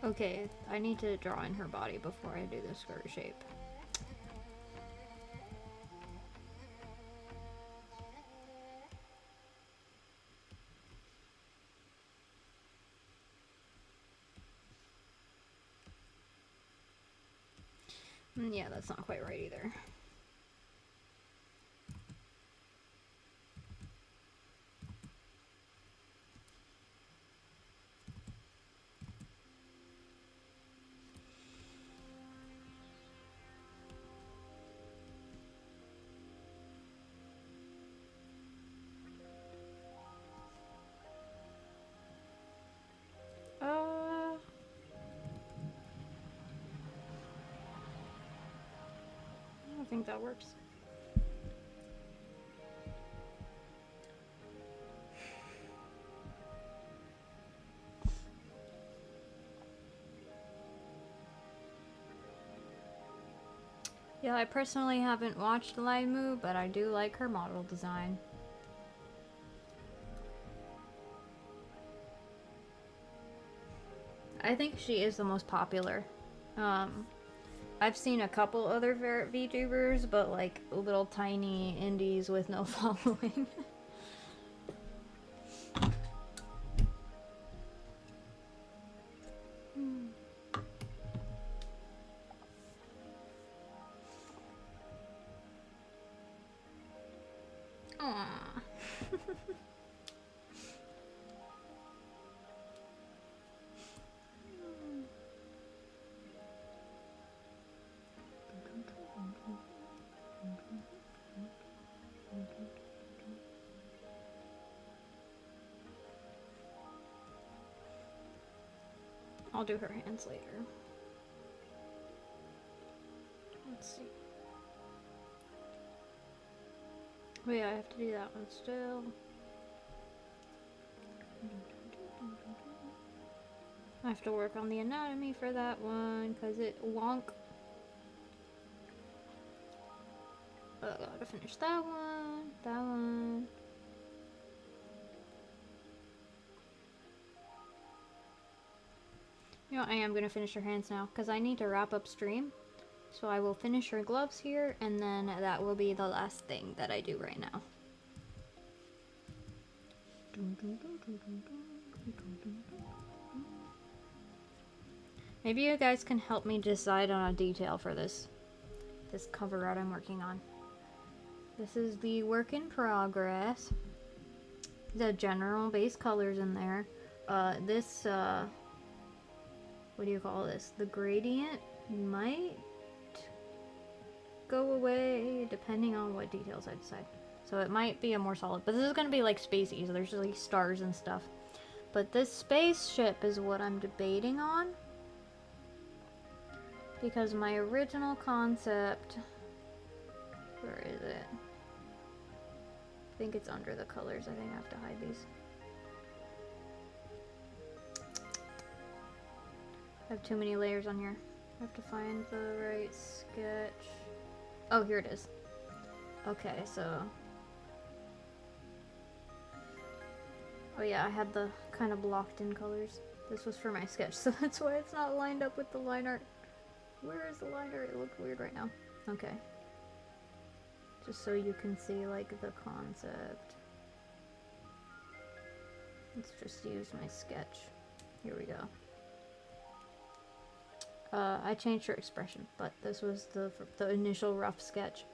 Okay, I need to draw in her body before I do the skirt shape. Yeah, that's not quite right either. I don't think that works. Yeah, I personally haven't watched Limu, but I do like her model design. I think she is the most popular. I've seen a couple other VTubers, but like little tiny indies with no following. Aww. I'll do her hands later. Let's see. Oh yeah, I have to do that one still. I have to work on the anatomy for that one, because it wonk. I gotta finish that one, that one. You know, I am gonna finish her hands now, because I need to wrap up stream. So I will finish her gloves here, and then that will be the last thing that I do right now. Maybe you guys can help me decide on a detail for this cover art I'm working on. This is the work in progress. The general base colors in there. This, what do you call this? The gradient might go away depending on what details I decide. So it might be a more solid, but this is going to be like spacey, so there's just like stars and stuff. But this spaceship is what I'm debating on, because my original concept, where is it? I think it's under the colors. I think I have to hide these. I have too many layers on here. I have to find the right sketch. Oh, here it is. Okay, so... Oh yeah, I had the kind of blocked in colors. This was for my sketch, so that's why it's not lined up with the line art. Where is the line art? It looks weird right now. Okay. Just so you can see, like, the concept. Let's just use my sketch. Here we go. I changed her expression, but this was the initial rough sketch.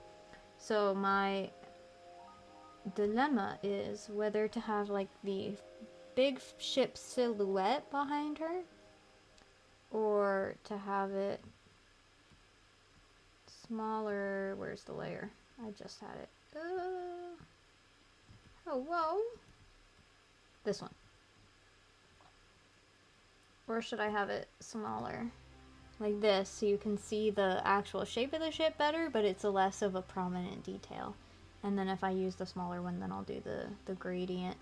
So my dilemma is whether to have like the big ship silhouette behind her, or to have it smaller. Where's the layer? I just had it. Oh, whoa. This one. Or should I have it smaller? Like this, so you can see the actual shape of the ship better, but it's a less of a prominent detail. And then if I use the smaller one, then I'll do the gradient.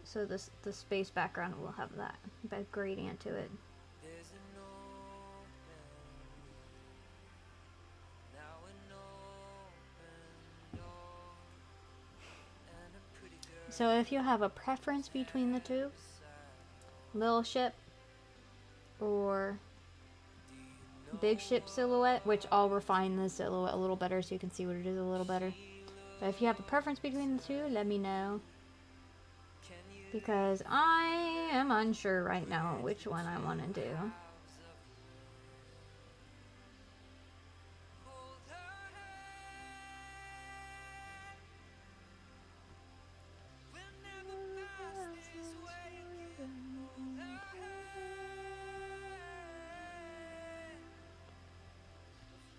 so the space background will have that gradient to it. There's an open, now an open door, and a pretty girl So if you have a preference between the two, little ship or big ship silhouette, which I'll refine the silhouette a little better so you can see what it is a little better. But if you have a preference between the two, let me know. Because I am unsure right now which one I want to do. hold her hand. We'll never pass this way again. Hold her hand.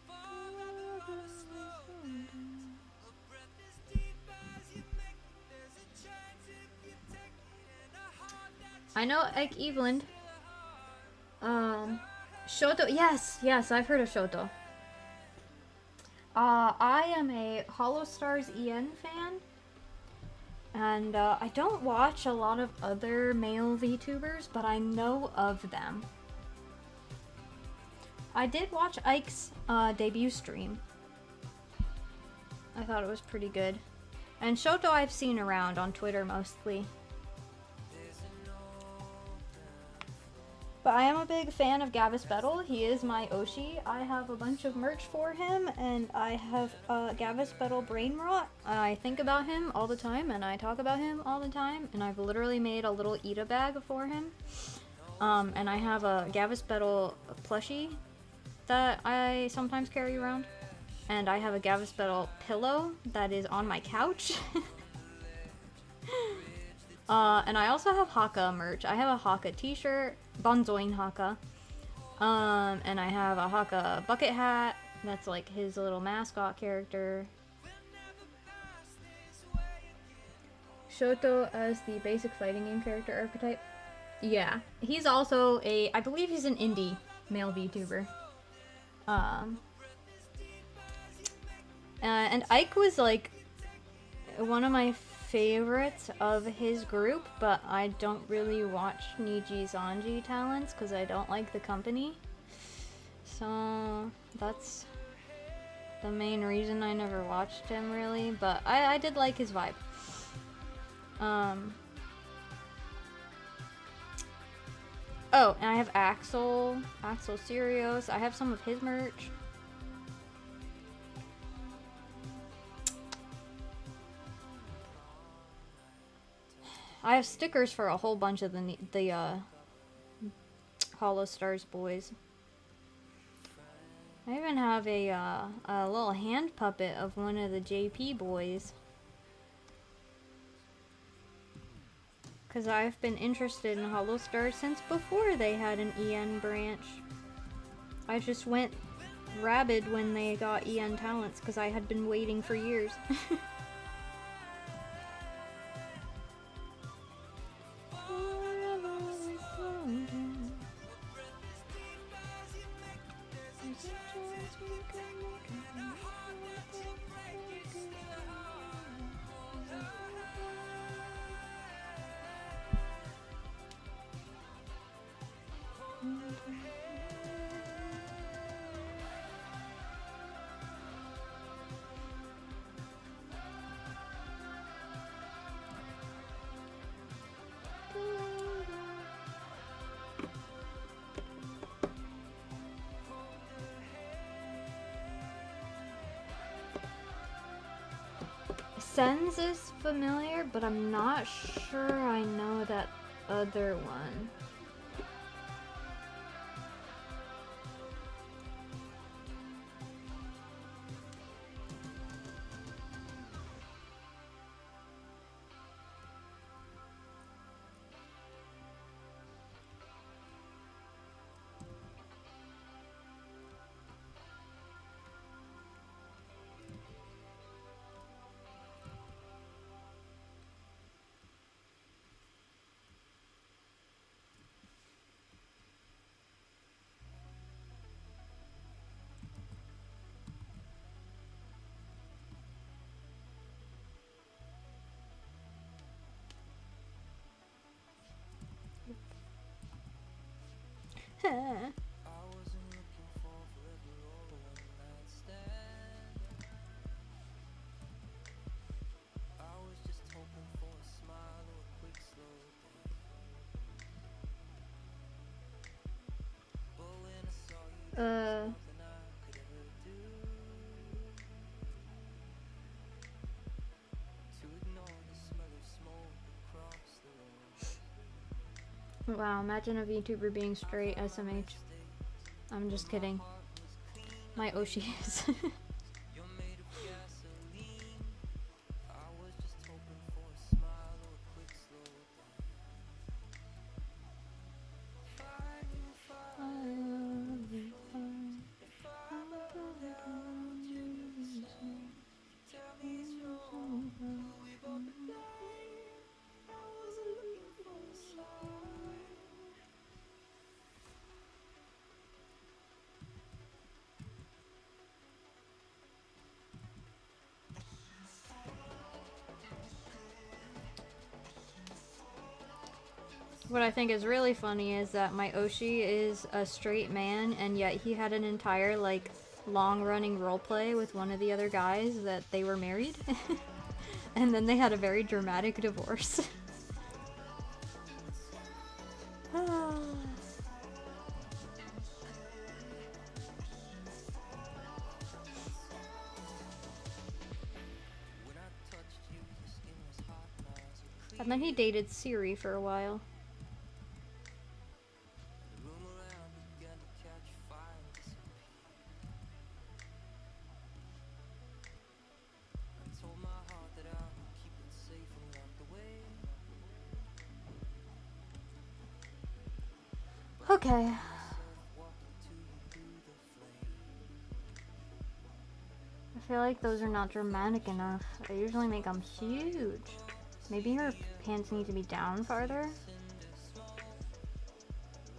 Forever on a slow dance. A breath as deep as you make it. There's a chance if you take it, and a heart that I know Ike Eveland. Shoto. Yes, I've heard of Shoto. I am a Hollow Stars EN fan. And I don't watch a lot of other male VTubers, but I know of them. I did watch Ike's debut stream. I thought it was pretty good. And Shoto I've seen around on Twitter mostly. But I am a big fan of Gavis Bettel. He is my Oshi. I have a bunch of merch for him, and I have Gavis Bettel Brain Rot. I think about him all the time, and I talk about him all the time, and I've literally made a little Ita bag for him. And I have a Gavis Bettel plushie that I sometimes carry around. And I have a Gavis Bettel pillow that is on my couch. And I also have Haka merch. I have a Haka t-shirt, Bonzoin Haka. And I have a Haka bucket hat. That's like his little mascot character. Shoto as the basic fighting game character archetype. Yeah, he's also I believe he's an indie male VTuber. And Ike was like one of my favorites of his group, but I don't really watch Niji Zanji talents because I don't like the company. So that's the main reason I never watched him really, but I did like his vibe. Oh, and I have Axel Sirios. I have some of his merch. I have stickers for a whole bunch of the Hollow Stars boys. I even have a little hand puppet of one of the JP boys. Because I've been interested in Hollow Stars since before they had an EN branch. I just went rabid when they got EN talents because I had been waiting for years. Sen's is familiar, but I'm not sure I know that other one. wasn't looking for forever or a one-night stand. I was just hoping for a smile or a quick slow dance. But when I saw you, there was nothing I could ever do to ignore the smell of smoke across the room. Wow, imagine a VTuber being straight SMH. I'm just kidding. My Oshi is. You're made of gasoline. I was just hoping for a smile or a quick slow dance. Fighting fire, without you the same. Tell me it's wrong. We both been lying. I wasn't looking for a sign. What I think is really funny is that my Oshi is a straight man, and yet he had an entire, like, long-running roleplay with one of the other guys that they were married. And then they had a very dramatic divorce. When I touched you, your skin was hot and eyes were clear. And then he dated Siri for a while. The room around began to catch fire and disappear. I told my heart that I would keep it safe and walked away. Okay. Myself walking to you through the flame. I feel like those are not dramatic enough. I usually make them huge. Maybe her pants need to be down farther?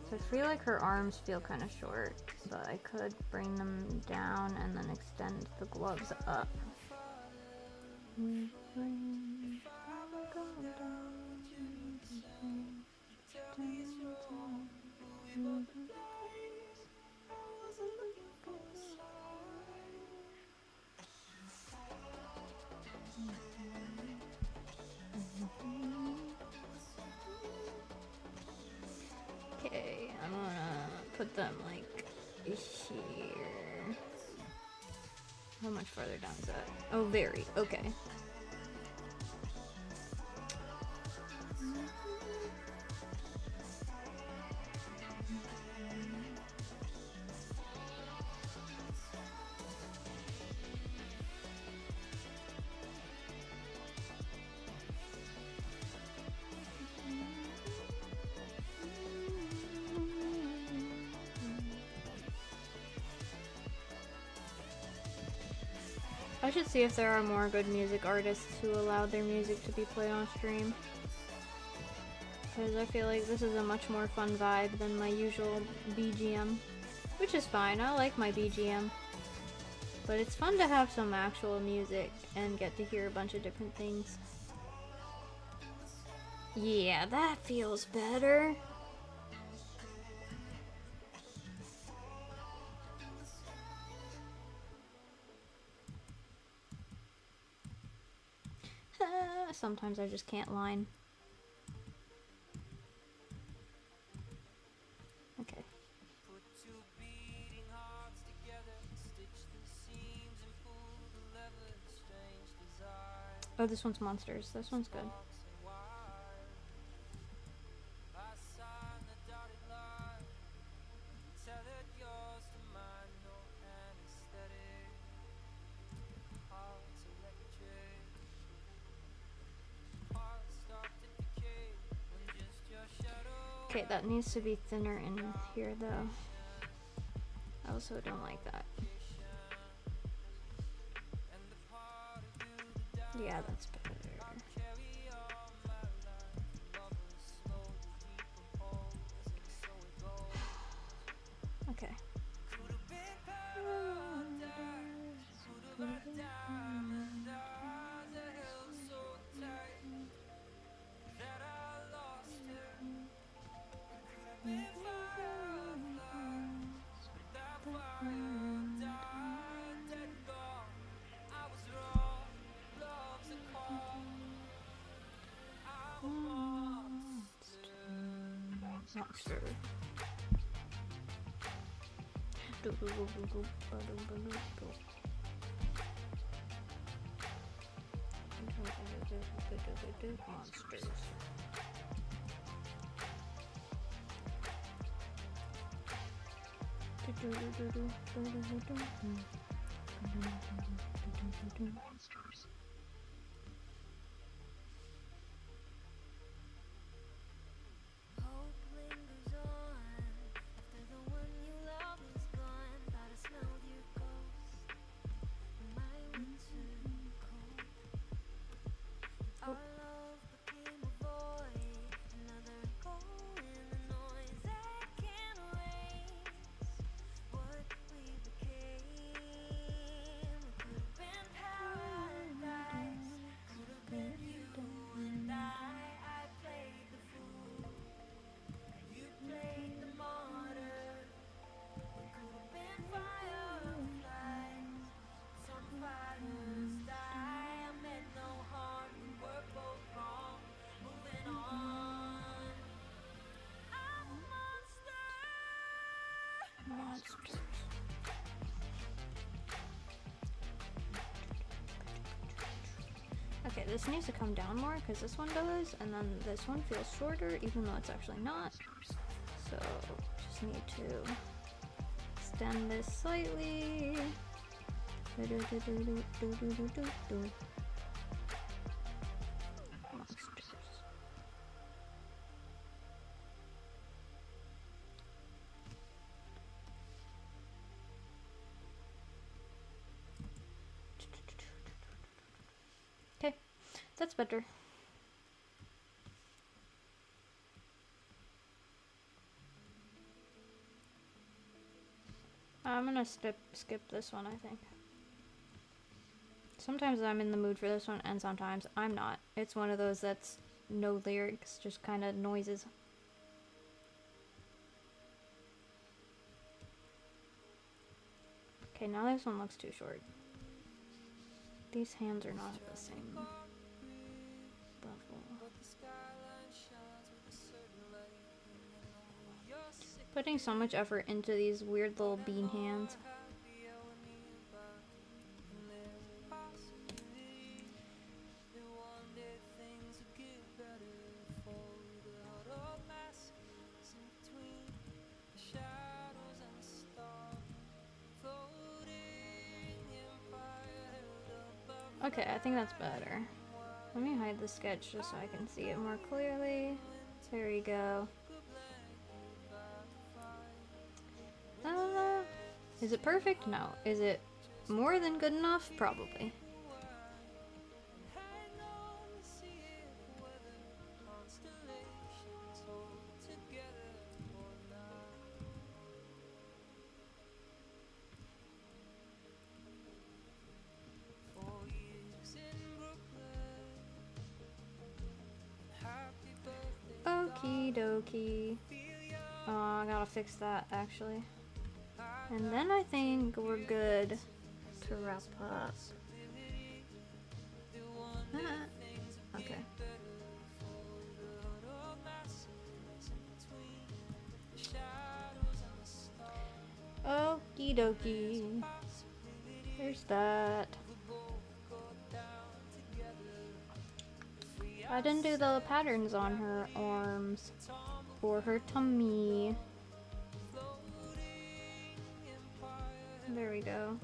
So I feel like her arms feel kind of short, but I could bring them down and then extend the gloves up. Okay, I'm gonna put them like here. How much farther down is that? Oh, very. Okay. I should see if there are more good music artists who allow their music to be played on stream. Because I feel like this is a much more fun vibe than my usual BGM. Which is fine, I like my BGM. But it's fun to have some actual music and get to hear a bunch of different things. Yeah, that feels better. Sometimes I just can't line. Okay. Put two beating hearts together, stitch the seams and pull the lever. Strange desire. Oh, this one's monsters. This one's good. Sparks and wire. I sign the dotted line. Tethered yours to mine, no anesthetic. Heart's electric. Hearts start to decay when just your shadow. Okay, that needs to be thinner in here though. I also don't like that. And the part of you that died. Yeah, that's better. Carry on my life, lovers slowly decompose, and so it goes. Okay. Could have been paradise, could have had diamond eyes that held so tight that I lost her. It could have been fireflies. Monster. Monsters. Hope lingers on after the one you love is gone. Thought I smelled your ghost in my winter coat. Our love became a void, another hole in the noise that can't erase what we became. It could have been paradise, could have been you and I played the fool. You played the martyr. We could have been fireflies. Some fires die. I meant no harm. We were both wrong. Moving on. I'm a monster. Monsters. Okay, this needs to come down more because this one does, and then this one feels shorter even though it's actually not. So, just need to extend this slightly. Monsters. Okay, that's better. I'm gonna skip this one, I think. Sometimes I'm in the mood for this one, and sometimes I'm not. It's one of those that's no lyrics, just kind of noises. Okay, now this one looks too short. These hands are not at the same level. Putting so much effort into these weird little bean hands. Okay, I think that's better. Let me hide the sketch just so I can see it more clearly. There you go. Is it perfect? No. Is it more than good enough? Probably. Okie dokie. Oh, I gotta fix that actually. And then I think we're good to wrap up. Okay. Okie dokie. There's that. I didn't do the patterns on her arms or her tummy. There we go.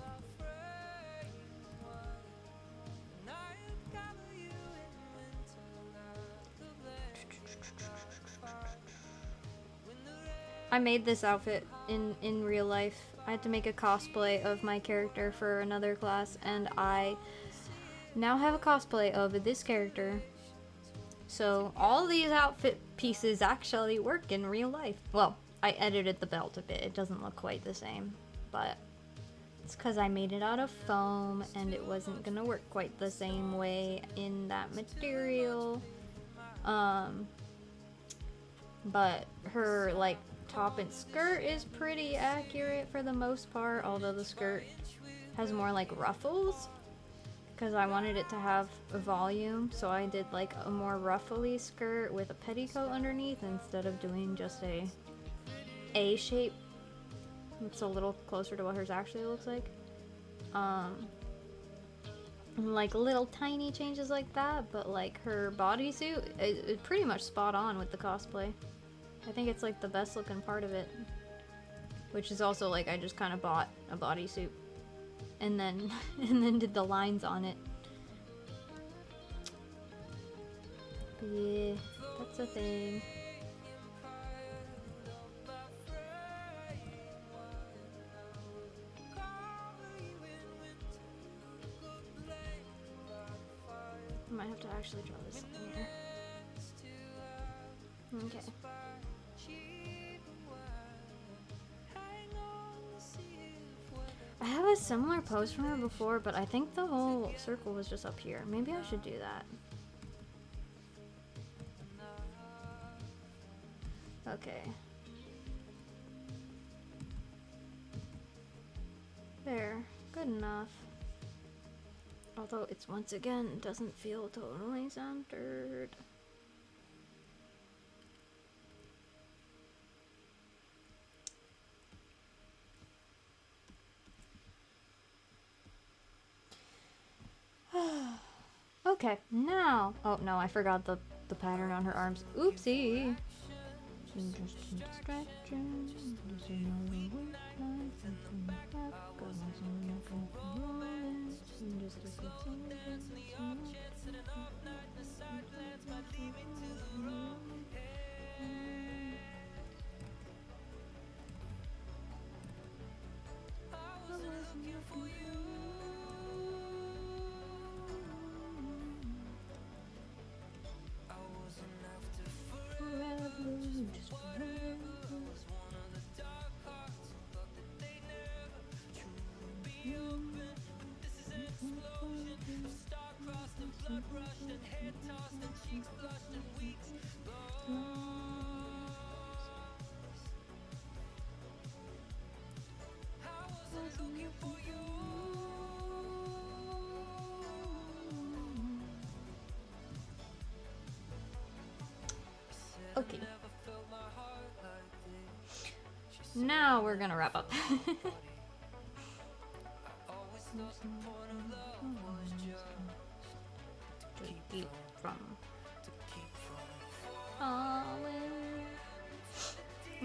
I made this outfit in real life. I had to make a cosplay of my character for another class, and I now have a cosplay of this character. So all these outfit pieces actually work in real life. Well, I edited the belt a bit. It doesn't look quite the same, but it's because I made it out of foam and it wasn't gonna work quite the same way in that material. But her like top and skirt is pretty accurate for the most part, although the skirt has more like ruffles. because I wanted it to have a volume, so I did like a more ruffly skirt with a petticoat underneath instead of doing just a shape. It's a little closer to what hers actually looks like. Like little tiny changes like that, but like her bodysuit is pretty much spot on with the cosplay. I think it's like the best looking part of it, which is also like I just kind of bought a bodysuit and then did the lines on it. But yeah, that's a thing. I might have to actually draw this in here. Okay. I have a similar pose from her before, but I think the whole circle was just up here. Maybe I should do that. Okay. There. Good enough. Although it's once again doesn't feel totally centered. Okay, now. Oh no, I forgot the pattern on her arms. Oopsie. Okay. Now we're gonna wrap up. Keep from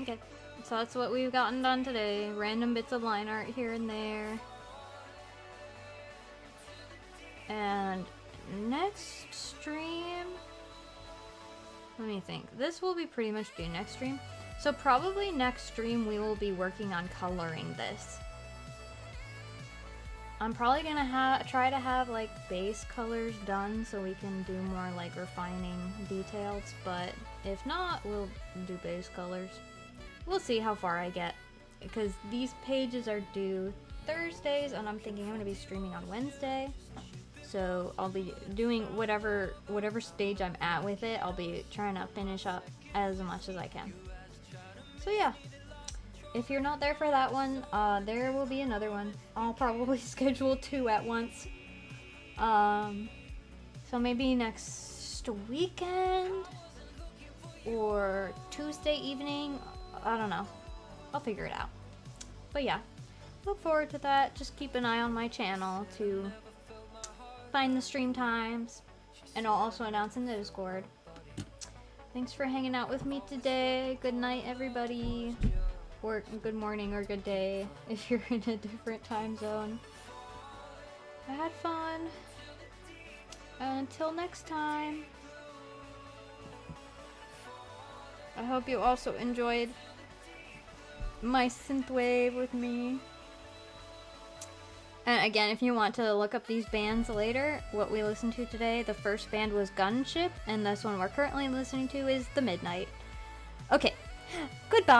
okay, so that's what we've gotten done today. Random bits of line art here and there. And next stream, let me think. This will be pretty much due next stream. So probably next stream we will be working on coloring this. I'm probably gonna try to have like base colors done so we can do more like refining details, but if not, we'll do base colors. We'll see how far I get, because these pages are due Thursdays and I'm thinking I'm gonna be streaming on Wednesday. So I'll be doing whatever stage I'm at with it. I'll be trying to finish up as much as I can. So yeah. If you're not there for that one, there will be another one. I'll probably schedule 2 at once. So maybe next weekend or Tuesday evening. I don't know. I'll figure it out. But yeah, look forward to that. Just keep an eye on my channel to find the stream times, and I'll also announce in the Discord. Thanks for hanging out with me today. Good night, everybody. Or good morning or good day if you're in a different time zone. I had fun. Until next time. I hope you also enjoyed my synthwave with me. And again, if you want to look up these bands later, what we listened to today, the first band was Gunship, and this one we're currently listening to is The Midnight. Okay. Goodbye.